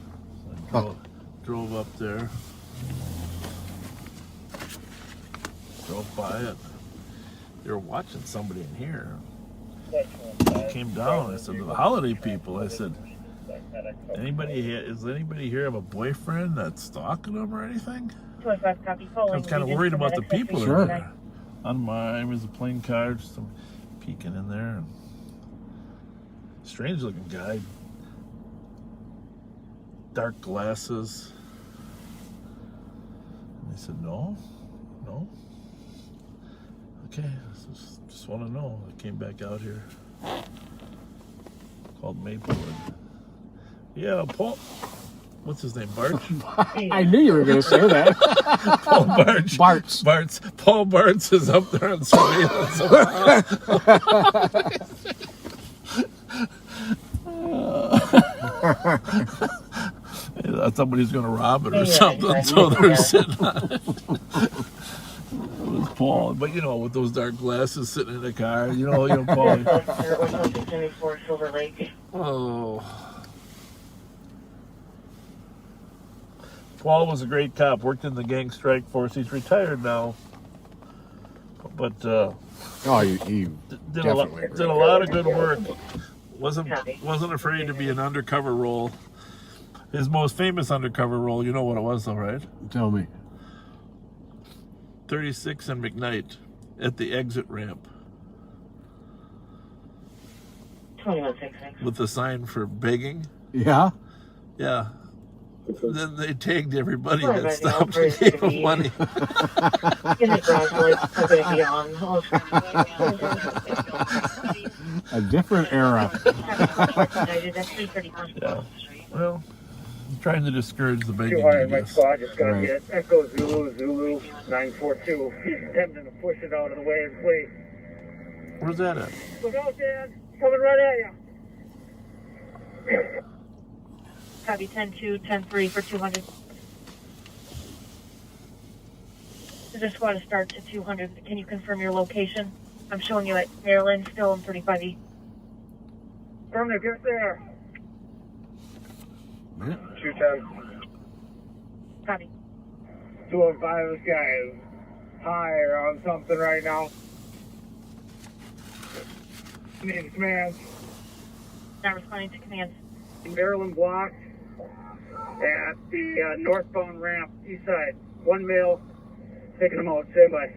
So I drove up there, drove by it. They were watching somebody in here. I came down. I said to the holiday people, I said, is anybody here have a boyfriend that's stalking them or anything? I was kind of worried about the people in there. On mine was a plain car, just some peeking in there. Strange looking guy. Dark glasses. And I said, no. Okay, just want to know. I came back out here. Called Maplewood. Yeah, Paul. What's his name? Bart?
I knew you were going to say that.
Paul Bartz. Paul Bartz is up there on surveillance. I thought somebody's going to rob it or something, so they're sitting on it. It was Paul, but you know, with those dark glasses sitting in the car, you know, Paul. Oh. Paul was a great cop, worked in the gang strike force. He's retired now, but
he
did a lot of good work. Wasn't afraid to be an undercover role. His most famous undercover role, you know what it was, though, right?
Tell me.
36 and McKnight at the exit ramp.
2166.
With the sign for begging.
Yeah.
Yeah. Then they tagged everybody that stopped and gave them money.
A different era.
Yeah. Well, I'm trying to discourage the begging.
200, my squad just got hit. Echo Zulu 942. He's attempting to push it out of the way and flee.
Where's that at?
Look out, Dad. Coming right at you.
Copy 10-2, 10-3 for 200. The squad starts at 200. Can you confirm your location? I'm showing you at Maryland, still in 35E.
Verna, get there. 210.
Copy.
205, this guy is high or on something right now. Need commands.
Not responding to commands.
Maryland blocked at the northbound ramp, east side. One male, taking them out. Stand by.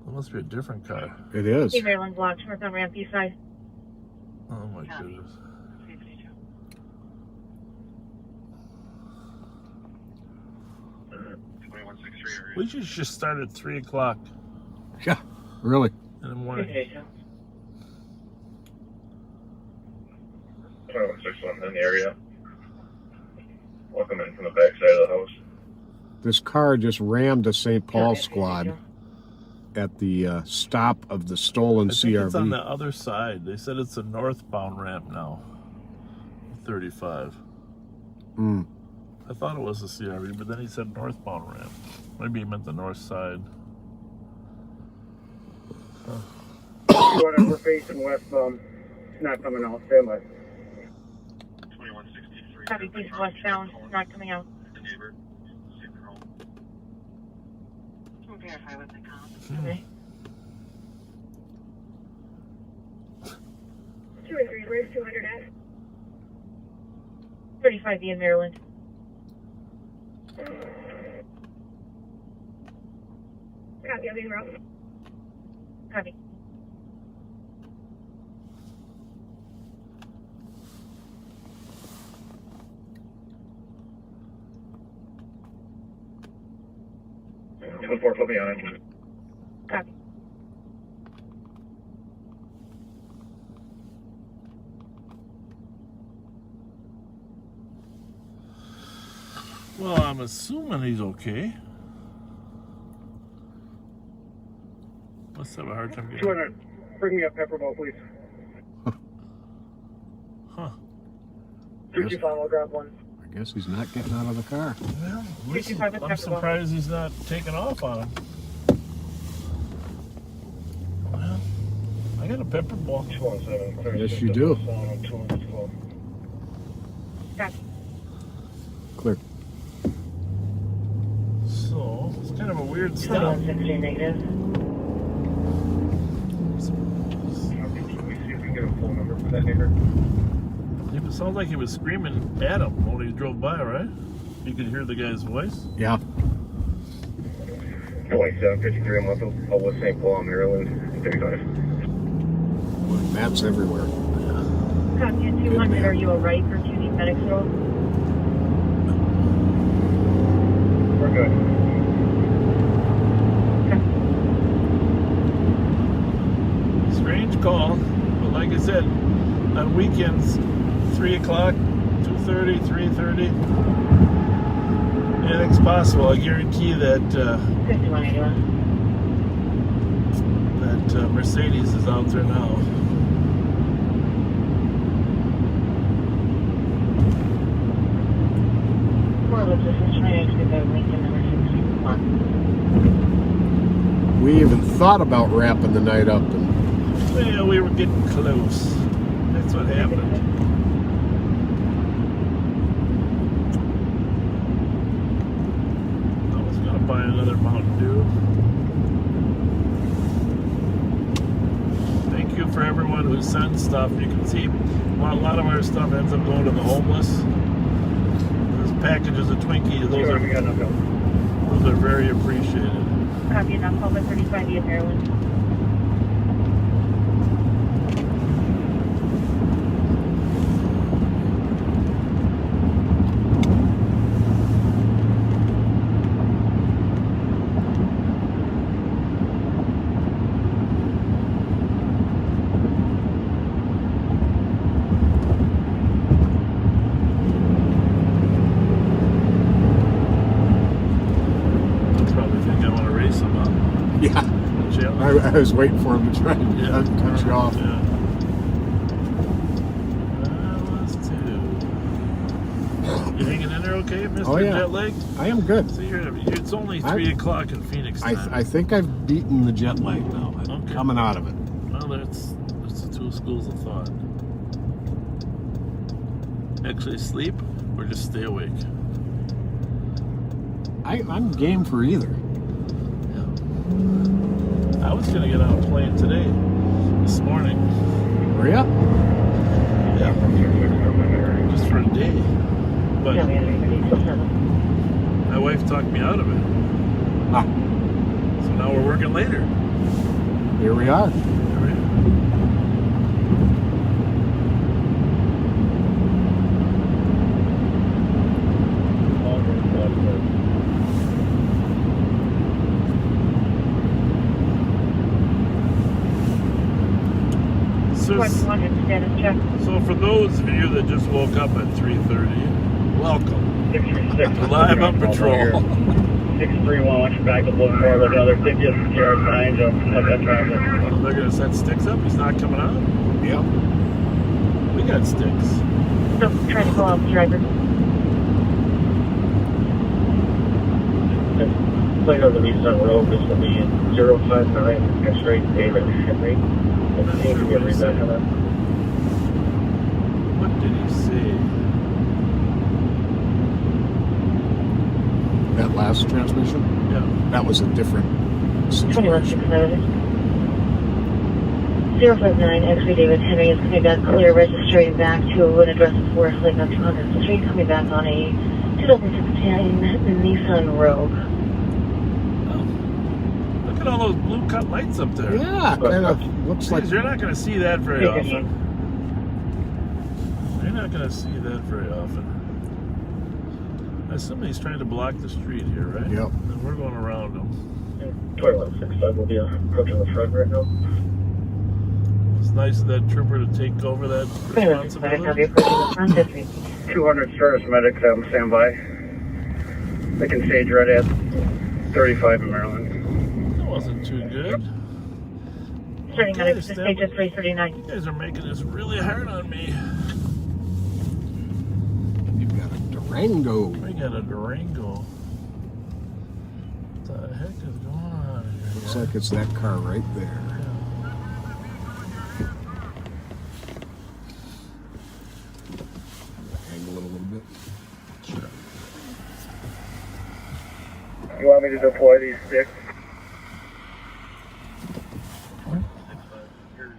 That must be a different car.
It is.
Hey, Maryland blocked, northbound ramp, east side.
Oh my goodness. We should just start at 3 o'clock.
Yeah, really.
In the morning.
2161 in the area. Welcome in from the back side of the house.
This car just rammed a St. Paul squad at the stop of the stolen
I think
CRV.
it's on the other side. They said it's a northbound ramp now. 35. I thought it was a CRV, but then he said northbound ramp. Maybe he meant the north side.
We're facing westbound. It's not coming out. Stand by.
2163.
Copy, please westbound, not coming out. verify with the cop.
Okay. 2-3, where's 200 at? 35E in Maryland.
Copy, I'll be en route.
Copy.
Put me on it.
Copy.
Well, I'm assuming he's okay. Must have a hard time getting.
200. Bring me a pepper ball, please.
Huh.
225, I'll grab one.
I guess he's not getting out of the car.
Well, I'm surprised he's not taking off on him. Well, I got a pepper ball.
217.
Yes, you do.
Copy.
Clear.
So, it's kind of a weird stop.
2160 negative.
Can we see if we can get a phone number for that neighbor?
It sounds like he was screaming at him when he drove by, right? You could hear the guy's voice.
Yeah.
2753, I'm off West St. Paul, Maryland. 35.
Maps everywhere.
Copy at 200. Are you alright for 2D medics roll?
We're good.
Strange call, but like I said, on weekends, 3 o'clock, 2:30, 3:30, anything's possible. I guarantee that Mercedes is out there now.
We even thought about wrapping the night up.
Well, we were getting close. That's what happened. I was going to buy another Mountain Dew. Thank you for everyone who sends stuff. You can see a lot of our stuff ends up going to the homeless. Those packages of Twinkies, those are very appreciated.
Copy enough. Call by 35E in Maryland.
I was waiting for him to try and cut you off.
Yeah. Let's do. You hanging in there okay, Mr.
Oh, yeah.
Jet lag?
I am good.
So it's only 3 o'clock in Phoenix time.
I think I've beaten the jet lag now. I'm coming out of it.
Well, that's the two schools of thought. Actually sleep or just stay awake?
I'm game for either.
I was going to get on a plane today, this morning.
Were ya?
Yeah. Just for a day. But my wife talked me out of it. So now we're working later.
Here we are.
So for those of you that just woke up at 3:30, welcome. Live on patrol.
631, watch your back, look more like another ticket, yard signs up that traffic.
Oh, they're going to set sticks up? He's not coming out?
Yeah.
We got sticks.
So, try to pull out the driver.
Plate on the Nissan Road, this will be 059 X-ray David Henry.
What did he say?
That last transmission?
Yeah.
That was a different situation.
059 X-ray David Henry is coming back clear, registering back to an address of Forest Lake on 200th Street, coming back on a 2016 Nissan Rogue.
Look at all those blue cut lights up there.
Yeah, kind of looks like.
You're not going to see that very often. You're not going to see that very often. I assume he's trying to block the street here, right?
Yep.
And we're going around him.
2165 will be approaching the front right now.
It's nice of that trooper to take over that responsibility.
200 service medics have them stand by. They can stage right at 35 in Maryland.
That wasn't too good.
Starting medics to stage at 339.
You guys are making this really hard on me.
You've got a Durango.
We got a Durango. What the heck is going on here?
Looks like it's that car right there. Angle it a little bit. Sure.
You want me to deploy these sticks?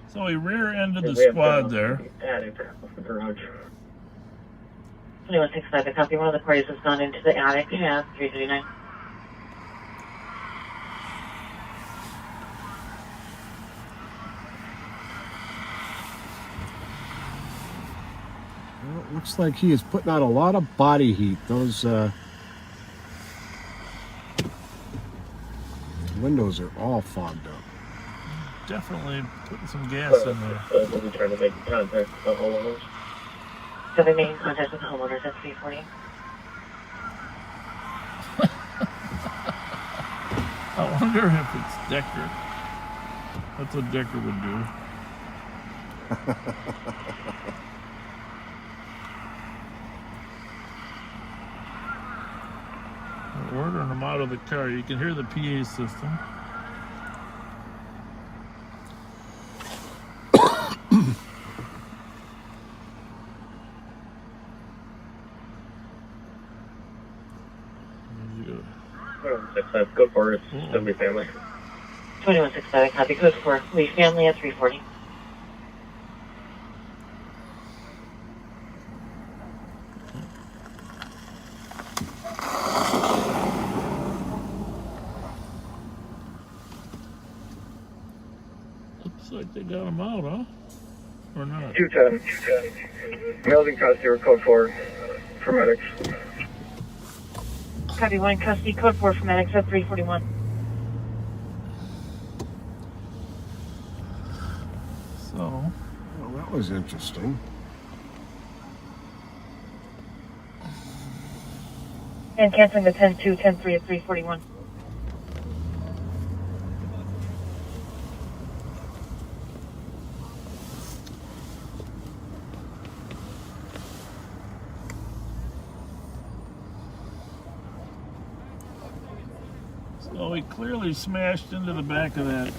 So he rear-ended the squad there.
Attic of the garage.
2165, I copy. One of the parties has gone into the attic at 339.
Well, it looks like he is putting out a lot of body heat. Those windows are all fogged up.
Definitely putting some gas in there.
We'll be trying to make contact with the homeowners.
So they made contact with the homeowners at 340.
I wonder if it's Decker. That's what Decker would do. We're ordering them out of the car. You can hear the PA system.
Go for it. Still be family.
2165, copy. Code for Lee family at 340.
Looks like they got them out, huh? Or not?
210. Males in custody, code 4 for medics.
Copy. 1 in custody, code 4 for medics at 341.
So,
well, that was interesting.
And canceling the 10-2, 10-3 at 341.
So he clearly smashed into the back of that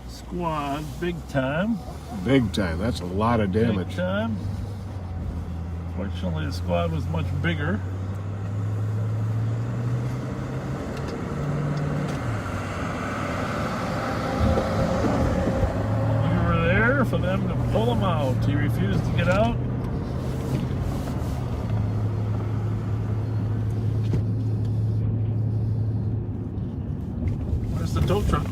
squad big time.
Big time. That's a lot of damage.
Big time. Fortunately, the squad was much bigger. We were there for them to pull him out. He refused to get out. Where's the tow truck?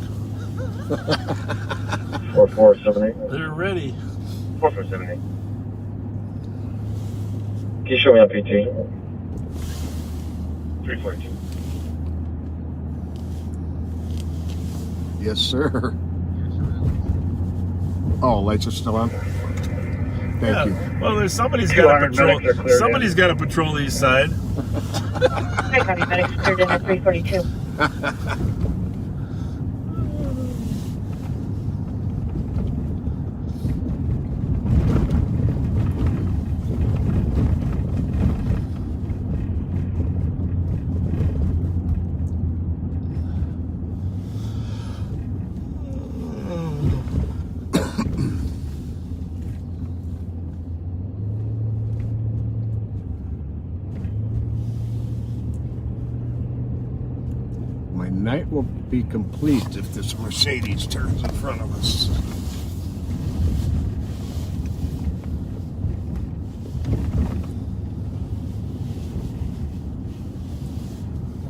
4478.
They're ready.
4478. Can you show me on PT? 342.
Yes, sir. Oh, lights are still on. Thank you.
Well, there's somebody's got to patrol. Somebody's got to patrol the east side.
Hi, copy. Medics cleared in at 342.
My night will be complete if this Mercedes turns in front of us.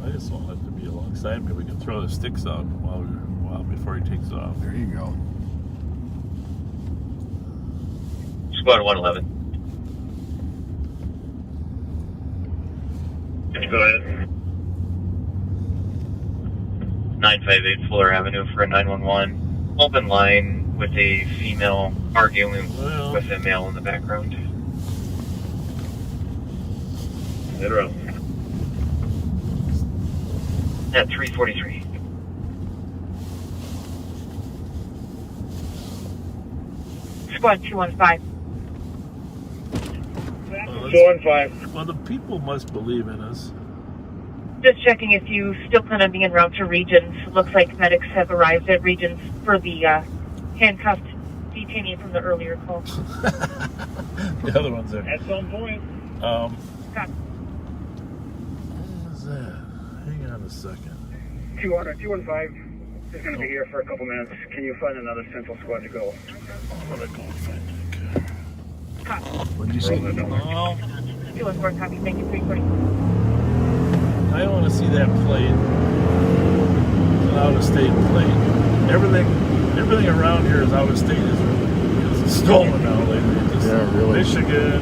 I just want it to be alongside me. We can throw the sticks out before he takes off.
There you go.
Squad 111. Go ahead. 958 Fuller Avenue for a 911. Open line with a female arguing with a male in the background. Hit her up. At 343.
Squad 215.
215. Well, the people must believe in us.
Just checking if you still plan on being en route to Regions. Looks like medics have arrived at Regions for the handcuffed detainee from the earlier call.
The other one's there.
At some point.
What was that? Hang on a second.
215 is going to be here for a couple minutes. Can you find another Central Squad to go?
I'm going to go find that car.
What did you say?
214, copy. Thank you, 340.
I want to see that plate. An out-of-state plate. Everything around here is out-of-state. Is stolen now lately.
Yeah, really.
Michigan,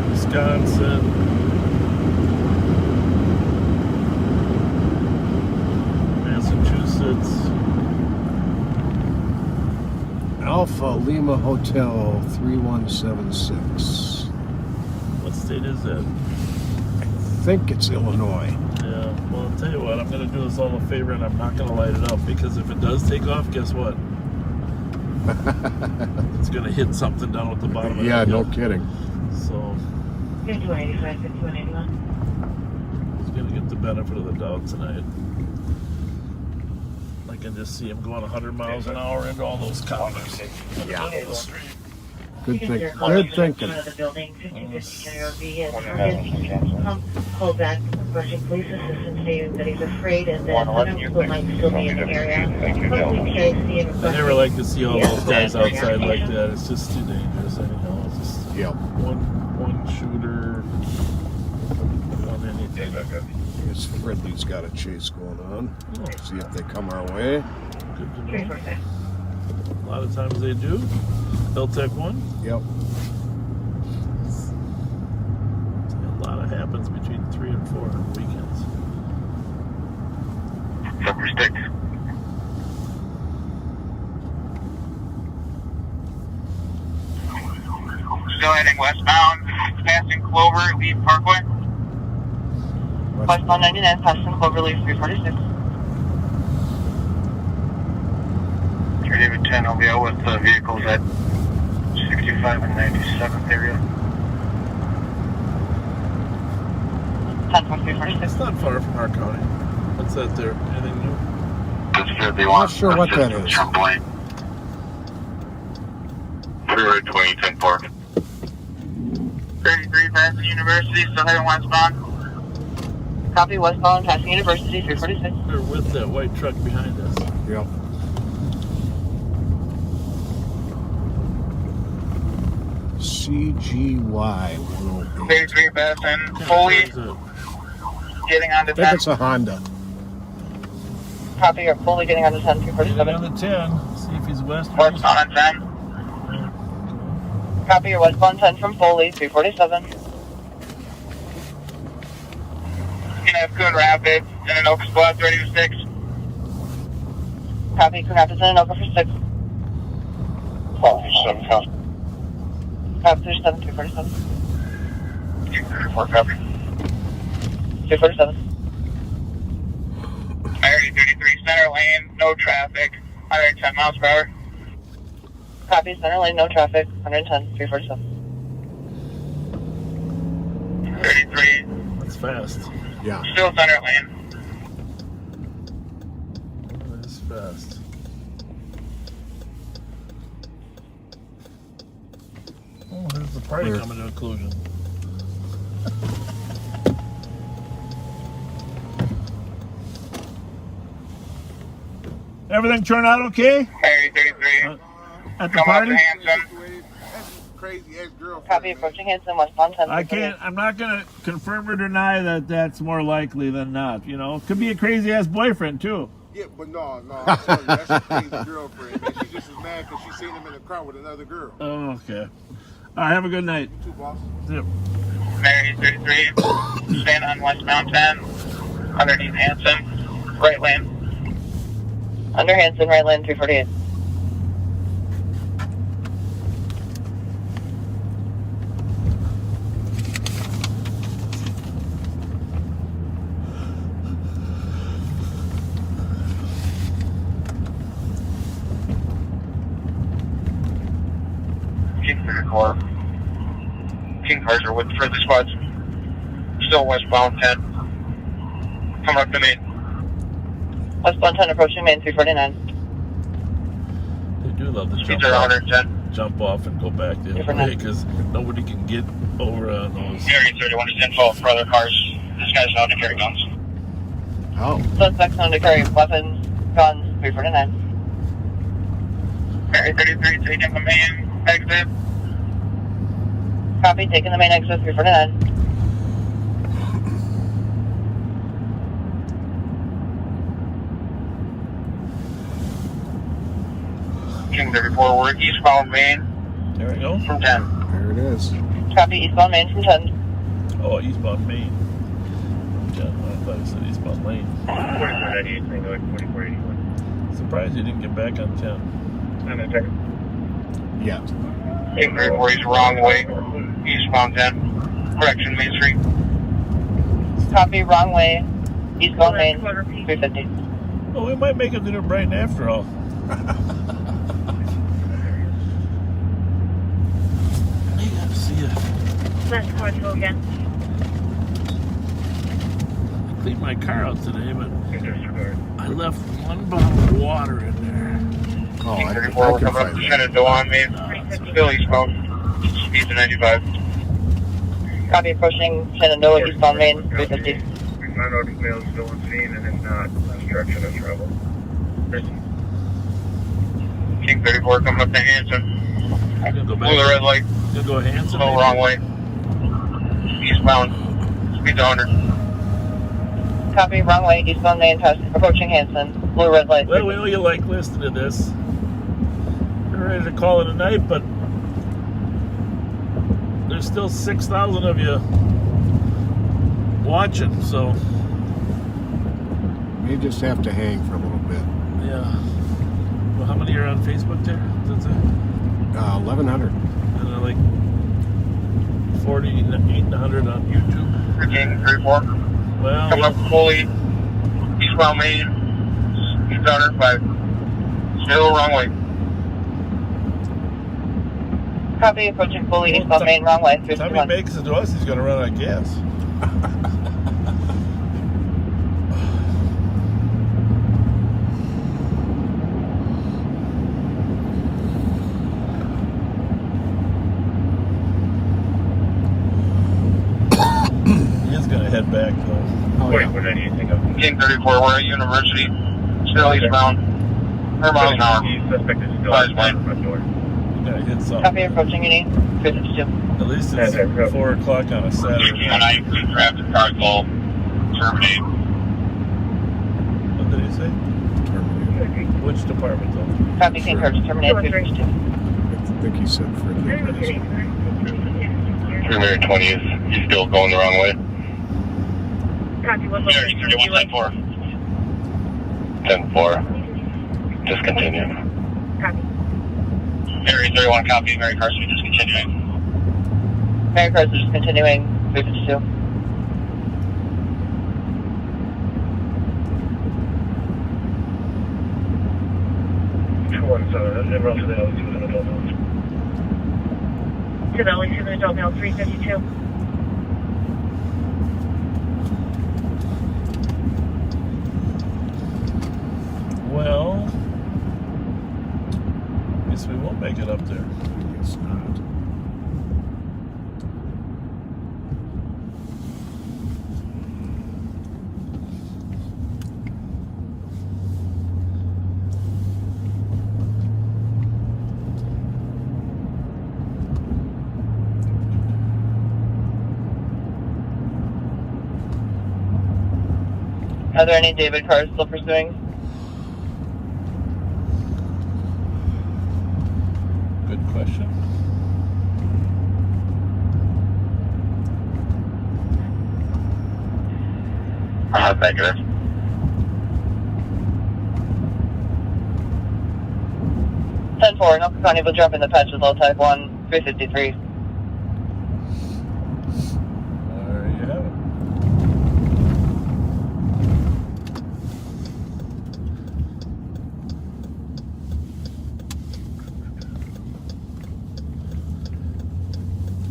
Wisconsin. Massachusetts.
Alpha Lima Hotel 3176.
What state is that?
I think it's Illinois.
Yeah, well, I'll tell you what, I'm going to do us all a favor and I'm not going to light it up because if it does take off, guess what? It's going to hit something down at the bottom of
Yeah,
that
no
hill.
kidding.
So,
5185, 5181.
he's going to get the benefit of the doubt tonight. I can just see him going 100 miles an hour into all those cars.
Yeah.
Down the street.
Good thinking. Good thinking.
The building, 1550 KRV, and called back rushing police assistance stating that he's afraid and that other people might still be in the area.
I never like to see all those guys outside like that. It's just too dangerous. Anyhow, it's just one shooter on anything.
I guess Fridley's got a chase going on. See if they come our way.
Good to know. A lot of times they do. L-Tech 1?
Yep.
A lot of happens between 3 and 4 on weekends.
Number 6. Still heading westbound, passing Clover, Leaf Parkway.
Westbound 99, passing Clover, Leaf 346.
David 10, I'll be out with vehicles at 65 and 97th area.
10.346.
It's not far from our county. What's that there? Anything new?
I'm
not sure what that is.
From Blaine. Freeway 2010 Park. 33 passing University, still heading westbound.
Copy, westbound, passing University 346.
They're with that white truck behind us.
Yep. CGY 108.
33 passing Foley. Getting on the
I think it's a Honda.
Copy, you're fully getting on the 10, 347.
On the 10. See if he's west.
Westbound 10.
Copy, your westbound 10 from Foley 347.
Gonna have Coon Rapids and an Oak Squad 30 to 6.
Copy, Coon Rapids and Anoka for 6.
7 South.
Copy, 37, 347.
234 copy.
347.
Priority 33 center lane, no traffic, 110 miles per hour.
Copy, center lane, no traffic, 110, 347.
33.
That's fast.
Yeah.
Still center lane.
That's fast. Oh, here's the party coming to a conclusion. Everything turned out okay?
Area 33.
At the party?
Crazy ex-girlfriend.
Copy approaching Hanson, westbound 10.
I'm not going to confirm or deny that that's more likely than not, you know. Could be a crazy-ass boyfriend, too.
Yeah, but no, I tell you, that's a crazy girlfriend, man. She just is mad because she seen him in the car with another girl.
Oh, okay. All right, have a good night.
You too, boss.
Yep.
Area 33. Stand on westbound 10. Underneath Hanson. Right lane.
Under Hanson, right lane 348.
King 34. King Carter with further spots. Still westbound 10. Coming up to main.
Westbound 10 approaching main 349.
They do love to jump off and go back the other way because nobody can get over on those.
Area 31 is info for other cars. This guy's known to carry guns.
Oh.
Suspects known to carry weapons, guns 349.
Area 33 taking the main exit.
Copy, taking the main exit 349.
King 34, we're eastbound main.
There we go.
From 10.
There it is.
Copy, eastbound main from 10.
Oh, eastbound main. Yeah, I thought it said eastbound lane.
4498, Tango 4481.
Surprised you didn't get back on 10.
I'm in check.
Yeah.
King 34 is wrong way. Eastbound 10. Correction, Main Street.
Copy, wrong way. Eastbound main 350.
Oh, we might make it to Brighton after all.
Last car to go again.
I cleaned my car out today, but I left one bottle of water in there.
Oh,
King
I
34, we're
can
coming up
find
to
that.
Shenandoah on Main. Still eastbound. Speed to 95.
Copy, approaching Shenandoah, eastbound main 350.
We found out the male still on scene and if not, obstruction of travel.
King 34 coming up to Hanson.
I'm gonna go back.
Blue the red light.
Gonna go Hanson.
Go wrong way. Eastbound. Speed to 100.
Copy, wrong way, eastbound main, approaching Hanson. Blue red light.
Well, we know you like listening to this. We're ready to call it a night, but there's still 6,000 of you watching, so
You just have to hang for a little bit.
yeah. Well, how many are on Facebook there? That's it.
1,100.
And then like 4,800 on YouTube.
King 34.
Well,
Coming up fully. Eastbound Main. Speed to 105. Still wrong way.
Copy, approaching fully eastbound main, wrong way
time he
351.
makes it to us, he's gonna run out of gas. He is gonna head back though.
Oh, yeah.
King 34, we're at University. Still eastbound. Per miles an hour.
Suspect is still
Flies
outside
lane.
the front door.
You gotta hit something.
Copy, approaching Uni 352.
At least it's 4 o'clock on a Saturday.
And I grabbed the car call. Terminate.
What did he say? Which department though?
Copy, King Curtis, terminate 352.
I think he said for
3 20 is he's still going the wrong way.
Copy, what
Area
location would you
31
like?
10-4. Discontinue.
Copy.
Area 31 copy. Mary Carson discontinuing.
Mary Carson is continuing 352.
To the LEC of the adult male 352.
Well, guess we won't make it up there.
It's not.
Are there any David cars still pursuing?
Good question.
Benjamin. Ten four. No County will jump in the patch with low type 1, 353.
There you have it.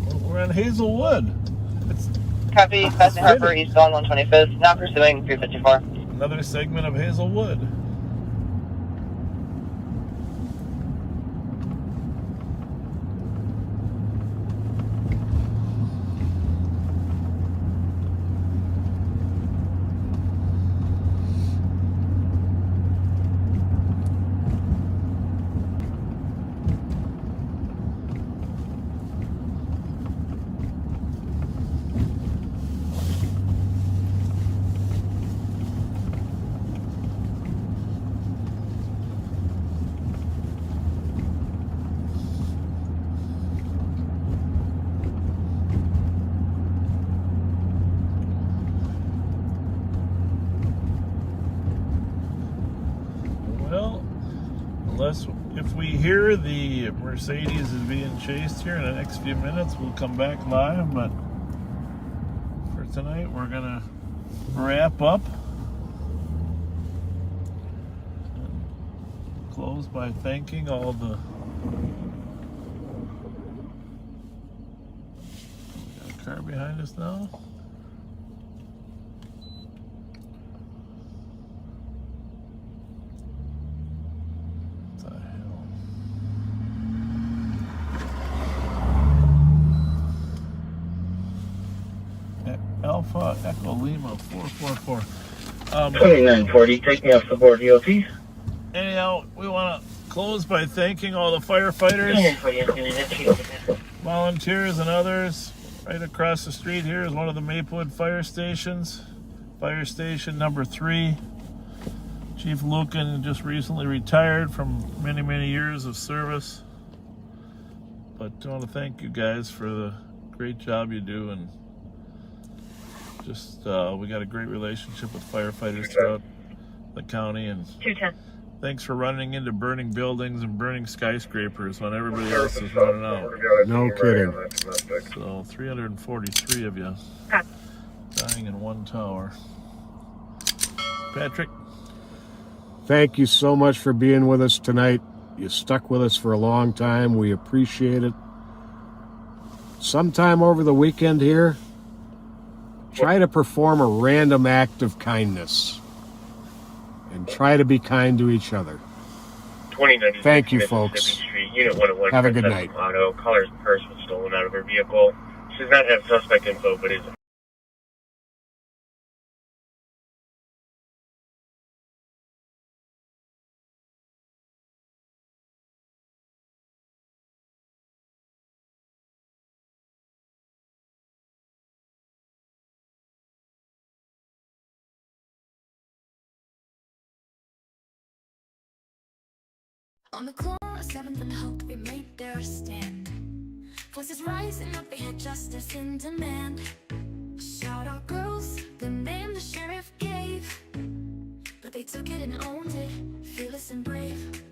Well, we're on Hazelwood.
Copy, passing Harper, eastbound 125th, now pursuing 354.
Another segment of Hazelwood. Well, if we hear the Mercedes is being chased here in the next few minutes, we'll come back live. But for tonight, we're gonna wrap up and close by thanking all the. We got a car behind us now. Alpha Echo Lima 444.
2940, take me off the board, DOT.
Anyhow, we want to close by thanking all the firefighters, volunteers, and others. Right across the street here is one of the Maplewood fire stations. Fire station number 3. Chief Lucan just recently retired from many, many years of service. But I want to thank you guys for the great job you do, and just we got a great relationship with firefighters throughout the county, and
210.
thanks for running into burning buildings and burning skyscrapers when everybody else is running out.
No kidding.
So 343 of you dying in one tower. Patrick?
Thank you so much for being with us tonight. You stuck with us for a long time. We appreciate it. Sometime over the weekend here, try to perform a random act of kindness and try to be kind to each other.
2096
Thank you,
Mississippi
folks.
Street, Unit 101.
Have a good
Princess
night.
Auto. Caller's purse was stolen out of her vehicle. She does not have suspect info, but is
On the corner of 7th and Hope, we made their stand. Voices rising up, they had justice in demand. Shout out girls, the name the sheriff gave, but they took it and owned it, fearless and brave.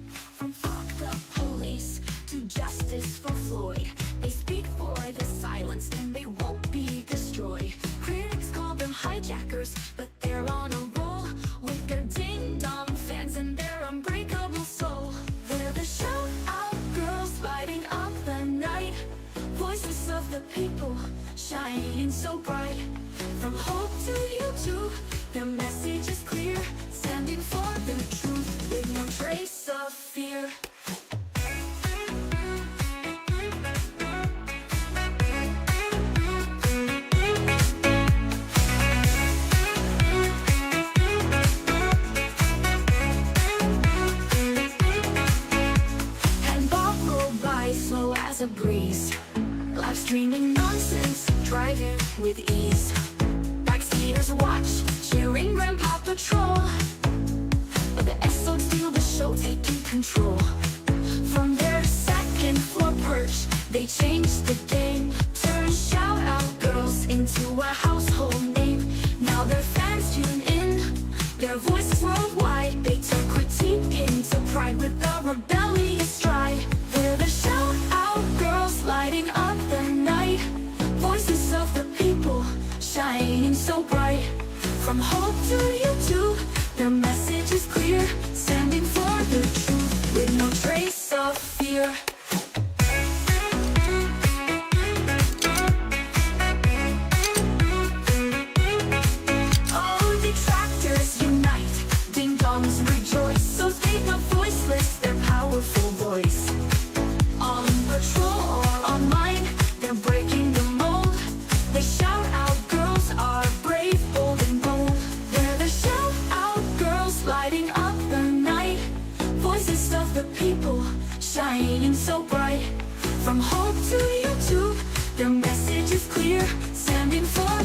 From fuck the police to justice for Floyd, they speak for the silence and they won't be destroyed. Critics call them hijackers, but they're on a roll with their ding-dong fans and their unbreakable soul. They're the shout-out girls fighting up the night, voices of the people shining so bright. From Hope to YouTube, their message is clear, standing for the truth with no trace of fear. And Bob rolled by slow as a breeze, live streaming nonsense, driving with ease. Backseaters watch, cheering. patrol, but the SO steal the show, taking control. From their second floor perch, they changed the game. Turned shout out girls into a household name. Now their fans tune in, their voices worldwide. They turn critique into pride with a rebellious stride. They're the shout out girls lighting up the night. Voices of the people shining so bright. From home to YouTube, their message is clear, standing for the truth with no trace of fear. Oh, detractors unite, ding-dongs rejoice. So speak the voiceless, their powerful voice. On patrol or online, they're breaking the mold. They shout out girls are brave, bold and bold. They're the shout out girls lighting up the night. Voices of the people shining so bright. From home to YouTube, their message is clear, standing for